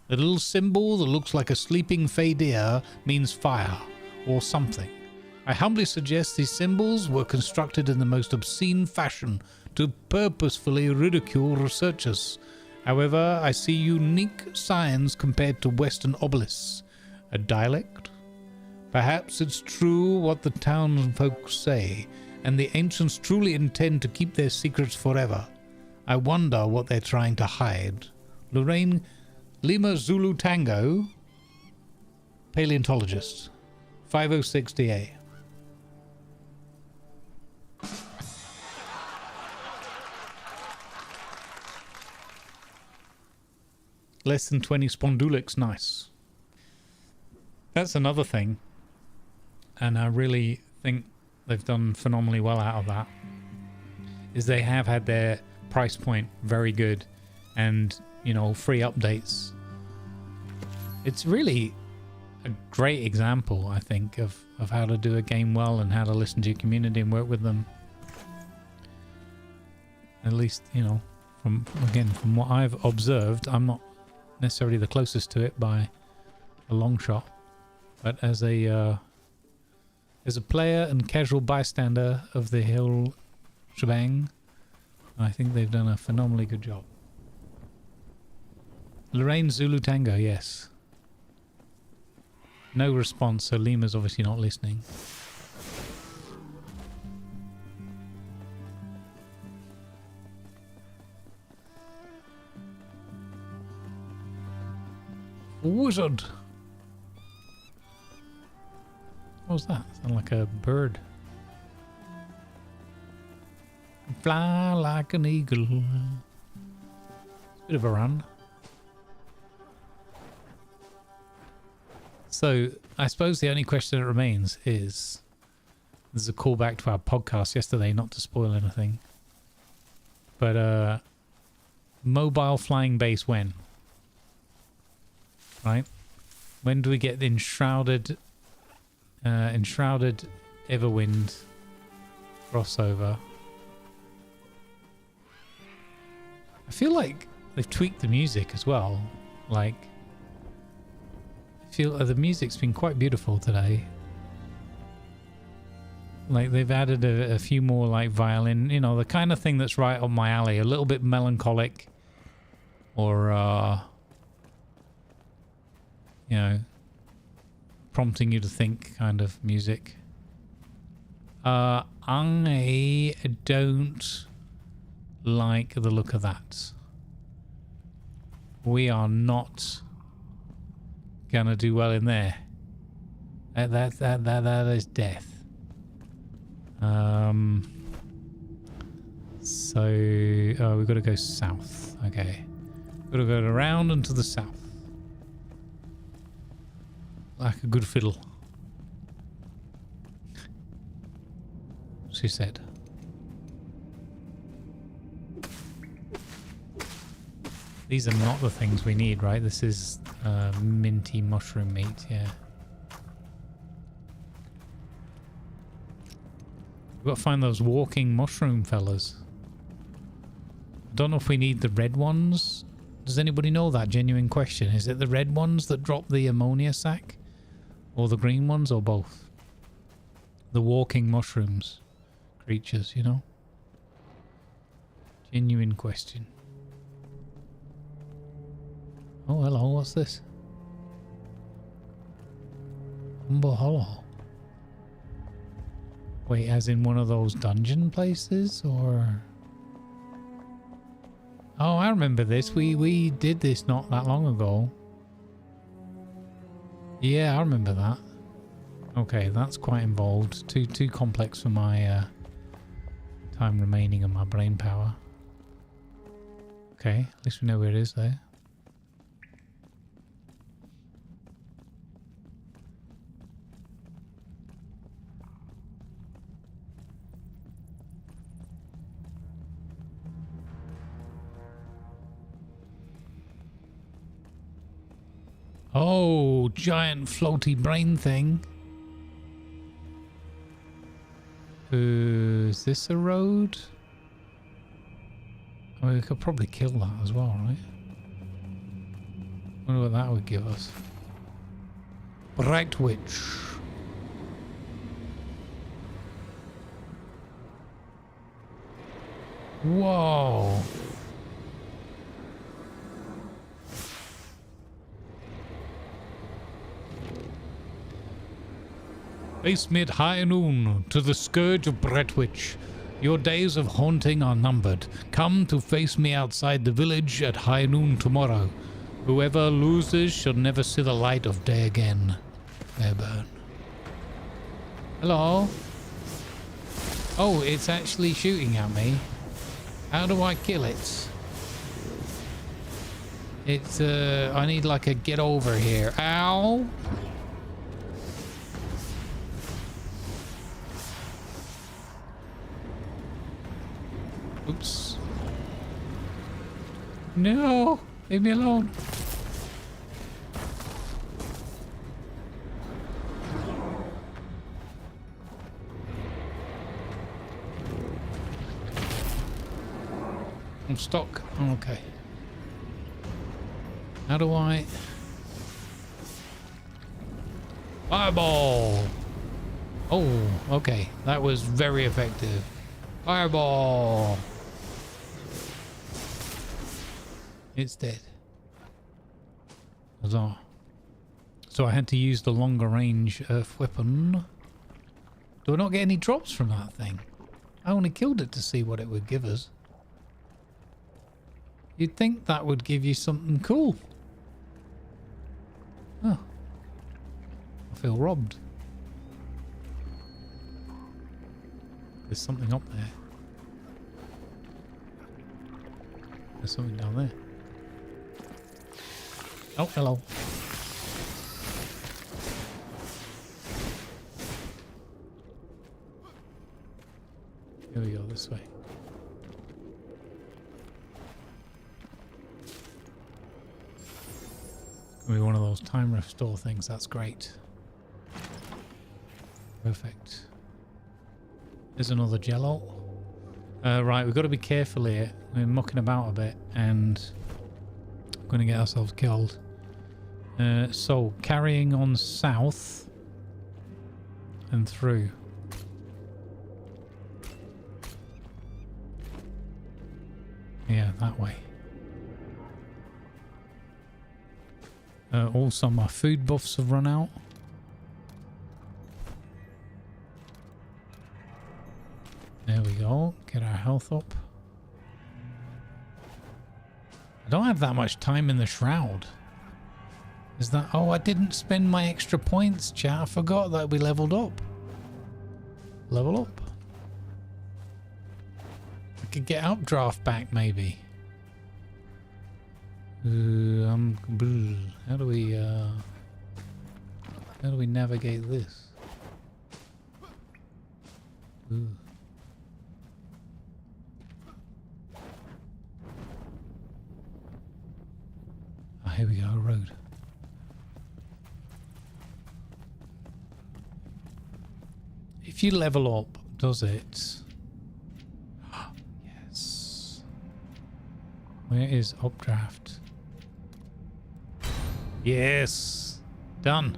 C: The little symbol that looks like a sleeping fadir means fire, or something. I humbly suggest these symbols were constructed in the most obscene fashion to purposefully ridicule researchers. However, I see unique signs compared to Western obelisks. A dialect? Perhaps it's true what the townsfolk say, and the ancients truly intend to keep their secrets forever. I wonder what they're trying to hide. Lorraine Lima Zulu Tango, paleontologist, 506 DA. Less than 20 spondulics, nice. That's another thing, and I really think they've done phenomenally well out of that, is they have had their price point very good and, you know, free updates. It's really a great example, I think, of how to do a game well and how to listen to your community and work with them. At least, you know, from what I've observed, I'm not necessarily the closest to it by a long shot, but as a player and casual bystander of the whole shebang, I think they've done a phenomenally good job. Lorraine Zulu Tango, yes. No response, so Lima's obviously not listening. Wizard! What was that? Sounded like a bird. Fly like an eagle. It's a bit of a run. So, I suppose the only question that remains is, there's a callback to our podcast yesterday, not to spoil anything, but mobile flying base when? Right? When do we get the Enshrouded Everwind crossover? I feel like they've tweaked the music as well. Like, I feel the music's been quite beautiful today. Like, they've added a few more, like, violin, you know, the kind of thing that's right up my alley. A little bit melancholic, or you know, prompting you to think kind of music. I don't like the look of that. We are not gonna do well in there. That is death. So we've got to go south. Okay, got to go around and to the south, like a good fiddle. She said. These are not the things we need, right? This is minty mushroom meat, yeah. We've got to find those walking mushroom fellas. I don't know if we need the red ones. Does anybody know that? Genuine question. Is it the red ones that drop the ammonia sac? Or the green ones, or both? The walking mushrooms. Creatures, you know? Genuine question. Oh, hello, what's this? Humble Hollow. Wait, as in one of those dungeon places, or... Oh, I remember this. We did this not that long ago. Yeah, I remember that. Okay, that's quite involved. Too complex for my time remaining and my brain power. Okay, at least we know where it is there. Oh, giant floaty brain thing. Is this a road? Well, we could probably kill that as well, right? Wonder what that would give us. Bright Witch. Whoa. Face me at high noon to the scourge of Bretwich. Your days of haunting are numbered. Come to face me outside the village at high noon tomorrow. Whoever loses shall never see the light of day again. Flameborn. Hello? Oh, it's actually shooting at me. How do I kill it? It's, I need like a get over here. Ow! Oops. No! Leave me alone. I'm stuck. Oh, okay. How do I... Fireball! Oh, okay. That was very effective. Fireball! It's dead. Huzzah. So I had to use the longer range weapon. Do I not get any drops from that thing? I only killed it to see what it would give us. You'd think that would give you something cool. Oh. I feel robbed. There's something up there. There's something down there. Oh, hello. Here we go, this way. Gonna be one of those time restore things, that's great. Perfect. There's another jello. Right, we've got to be careful here. We're mucking about a bit and we're going to get ourselves killed. So, carrying on south and through. Yeah, that way. Also, my food buffs have run out. There we go. Get our health up. I don't have that much time in the shroud. Is that... Oh, I didn't spend my extra points, chat. I forgot that we leveled up. Level up. I could get updraft back, maybe. How do we navigate this? Ooh. Oh, here we go, a road. If you level up, does it? Yes. Where is updraft? Yes. Done.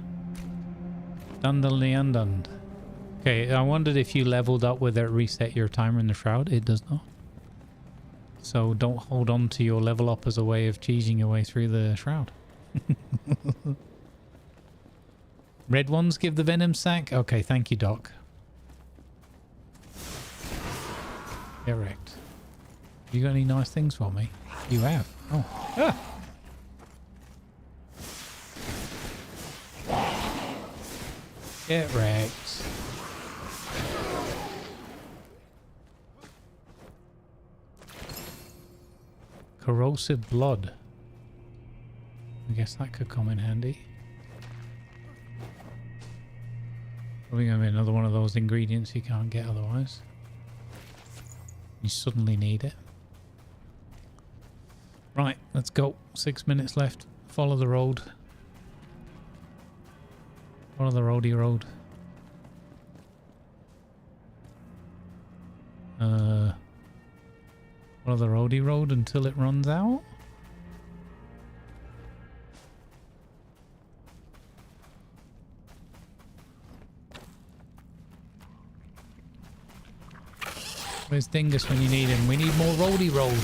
C: Done. Okay, I wondered if you leveled up whether it reset your timer in the shroud. It does not. So don't hold on to your level up as a way of cheesing your way through the shroud. Red ones give the venom sack? Okay, thank you, Doc. Correct. You got any nice things for me? You have. Oh. Ah! Get wrecked. Corrosive blood. I guess that could come in handy. Probably going to be another one of those ingredients you can't get otherwise. You suddenly need it. Right, let's go. 6 minutes left. Follow the road. Follow the roady road. Follow the roadie road until it runs out. Where's Dingus when you need him? We need more roadie road.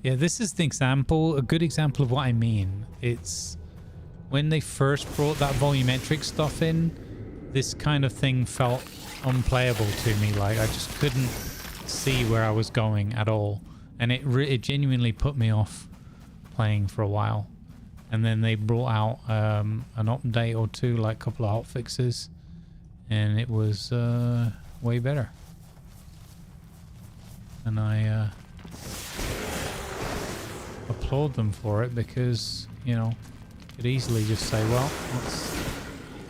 C: Yeah, this is the example, a good example of what I mean. It's when they first brought that volumetric stuff in, this kind of thing felt unplayable to me. Like I just couldn't see where I was going at all, and it genuinely put me off playing for a while. And then they brought out an update or two, like a couple of hotfixes, and it was way better. And I applaud them for it, because you know, you could easily just say, well,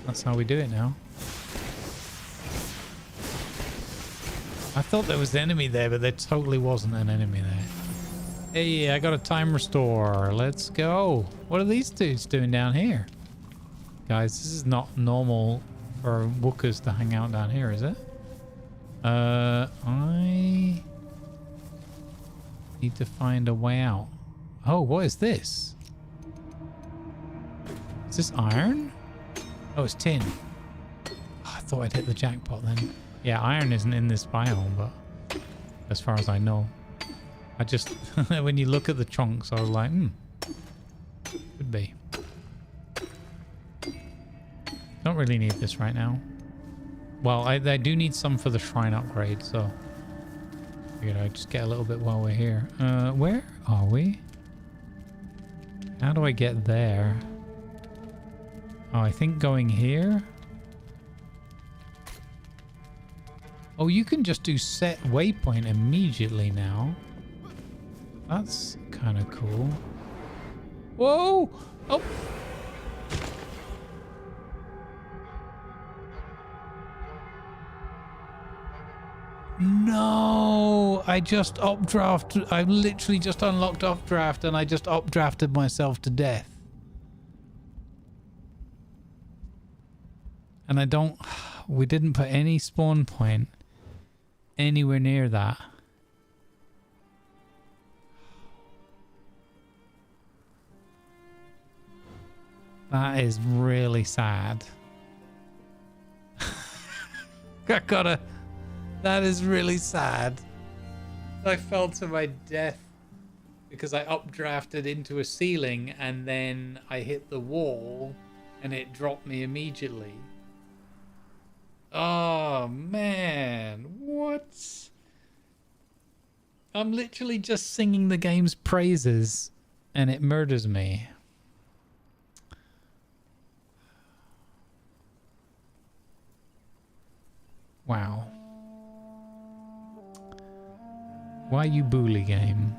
C: that's how we do it now. I thought there was an enemy there, but there totally wasn't an enemy there. Hey, I got a time restore. Let's go. What are these dudes doing down here? Guys, this is not normal for wookers to hang out down here, is it? I need to find a way out. Oh, what is this? Is this iron? Oh, it's tin. Oh, I thought I'd hit the jackpot then. Yeah, iron isn't in this biome, but as far as I know. I just, when you look at the chunks, I was like, could be. Don't really need this right now. Well, I do need some for the shrine upgrade, so figured I'd just get a little bit while we're here. Where are we? How do I get there? Oh, I think going here. Oh, you can just do set waypoint immediately now. That's kind of cool. Whoa! Oh! No! I just updraft. I literally just unlocked updraft and I just updrafted myself to death. And I don't... We didn't put any spawn point anywhere near that. That is really sad. That is really sad. I fell to my death because I updrafted into a ceiling and then I hit the wall and it dropped me immediately. Oh man, what? I'm literally just singing the game's praises and it murders me. Wow. Why you bully, game?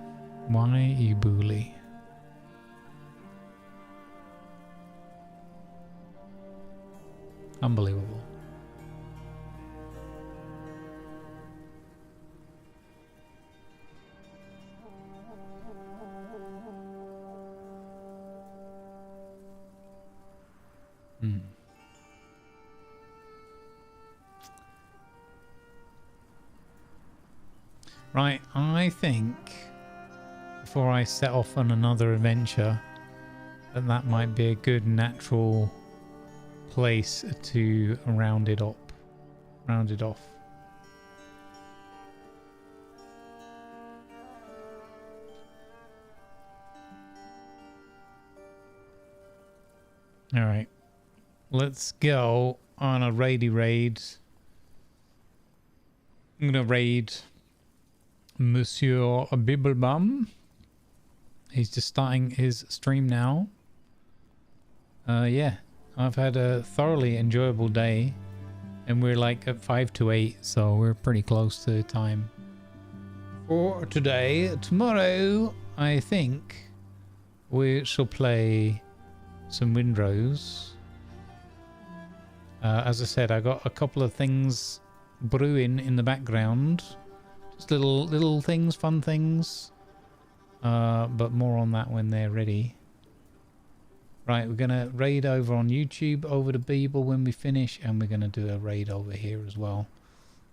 C: Why you bully? Unbelievable. Right, I think before I set off on another adventure that might be a good natural place to round it off. All right, let's go on a raid. I'm gonna raid Monsieur Bibblebum. He's just starting his stream now. Yeah, I've had a thoroughly enjoyable day and we're like at 5 to 8, so we're pretty close to time for today. Tomorrow I think we shall play some Windrose. As I said, I got a couple of things brewing in the background. Just little things, fun things. but more on that when they're ready. Right, we're going to raid over on YouTube over to Beeble when we finish, and we're going to do a raid over here as well.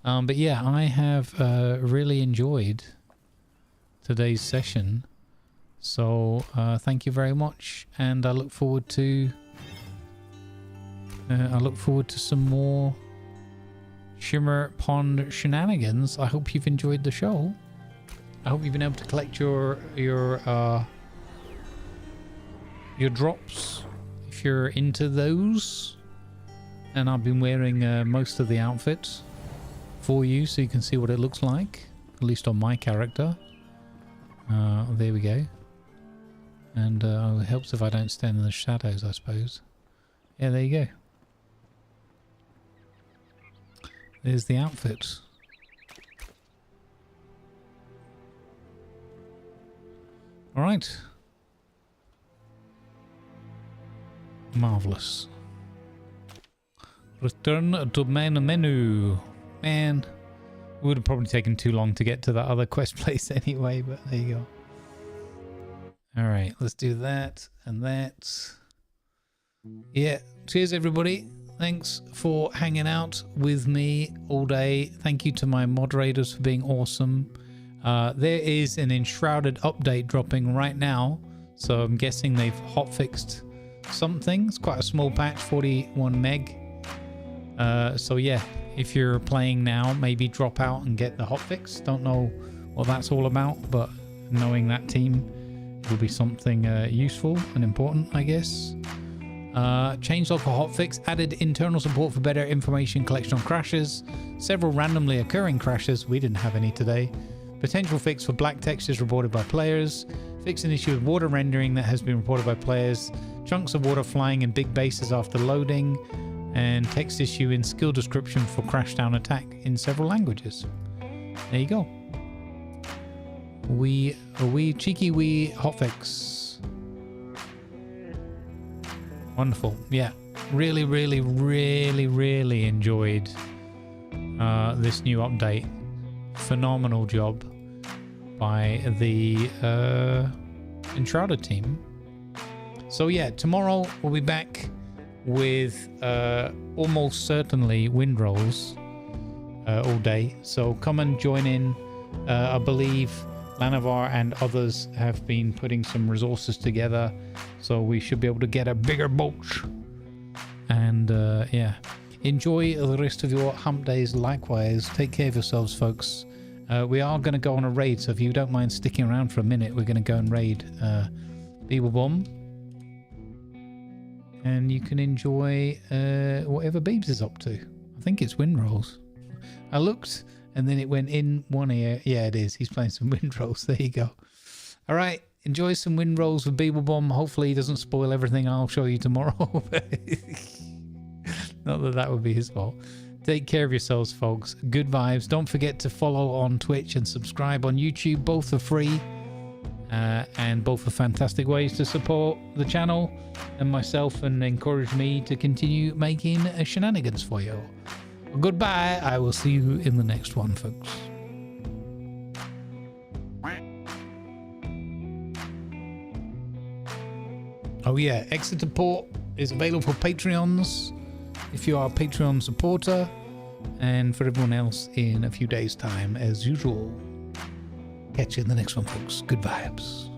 C: But yeah, I have really enjoyed today's session. So thank you very much, and I look forward to some more Shimmer Pond shenanigans. I hope you've enjoyed the show. I hope you've been able to collect your drops if you're into those. And I've been wearing most of the outfits for you so you can see what it looks like, at least on my character. There we go. And it helps if I don't stand in the shadows, I suppose. Yeah, there you go. There's the outfit. All right. Marvelous. Return to main menu. Man, it would have probably taken too long to get to that other quest place anyway, but there you go. All right, let's do that and that. Yeah, cheers everybody. Thanks for hanging out with me all day. Thank you to my moderators for being awesome. There is an Enshrouded update dropping right now, so I'm guessing they've hotfixed something. It's quite a small patch, 41 meg. So yeah, if you're playing now, maybe drop out and get the hotfix. Don't know what that's all about, but knowing that team, will be something useful and important, I guess. Changelog for hotfix, added internal support for better information collection on crashes, several randomly occurring crashes, we didn't have any today, potential fix for black textures reported by players, fix an issue with water rendering that has been reported by players, chunks of water flying in big bases after loading, and text issue in skill description for crash down attack in several languages. There you go. Cheeky wee hotfix. Wonderful. Yeah, really enjoyed this new update. Phenomenal job by the Enshrouded team. So yeah, tomorrow we'll be back with almost certainly wind rolls all day. So come and join in. I believe Lanavar and others have been putting some resources together, so we should be able to get a bigger boat. And yeah, enjoy the rest of your hump days likewise. Take care of yourselves, folks. We are going to go on a raid, so if you don't mind sticking around for a minute, we're going to go and raid Beeblebomb. And you can enjoy whatever Beebs is up to. I think it's wind rolls. I looked and then it went in one ear. Yeah, it is. He's playing some wind rolls. There you go. All right. Enjoy some wind rolls with Beeblebomb. Hopefully he doesn't spoil everything I'll show you tomorrow. Not that that would be his fault. Take care of yourselves, folks. Good vibes. Don't forget to follow on Twitch and subscribe on YouTube. Both are free. And both are fantastic ways to support the channel and myself and encourage me to continue making shenanigans for you. Goodbye. I will see you in the next one, folks. Oh yeah, Exeter Port is available for Patreons if you are a Patreon supporter, and for everyone else in a few days' time as usual. Catch you in the next one, folks. Good vibes.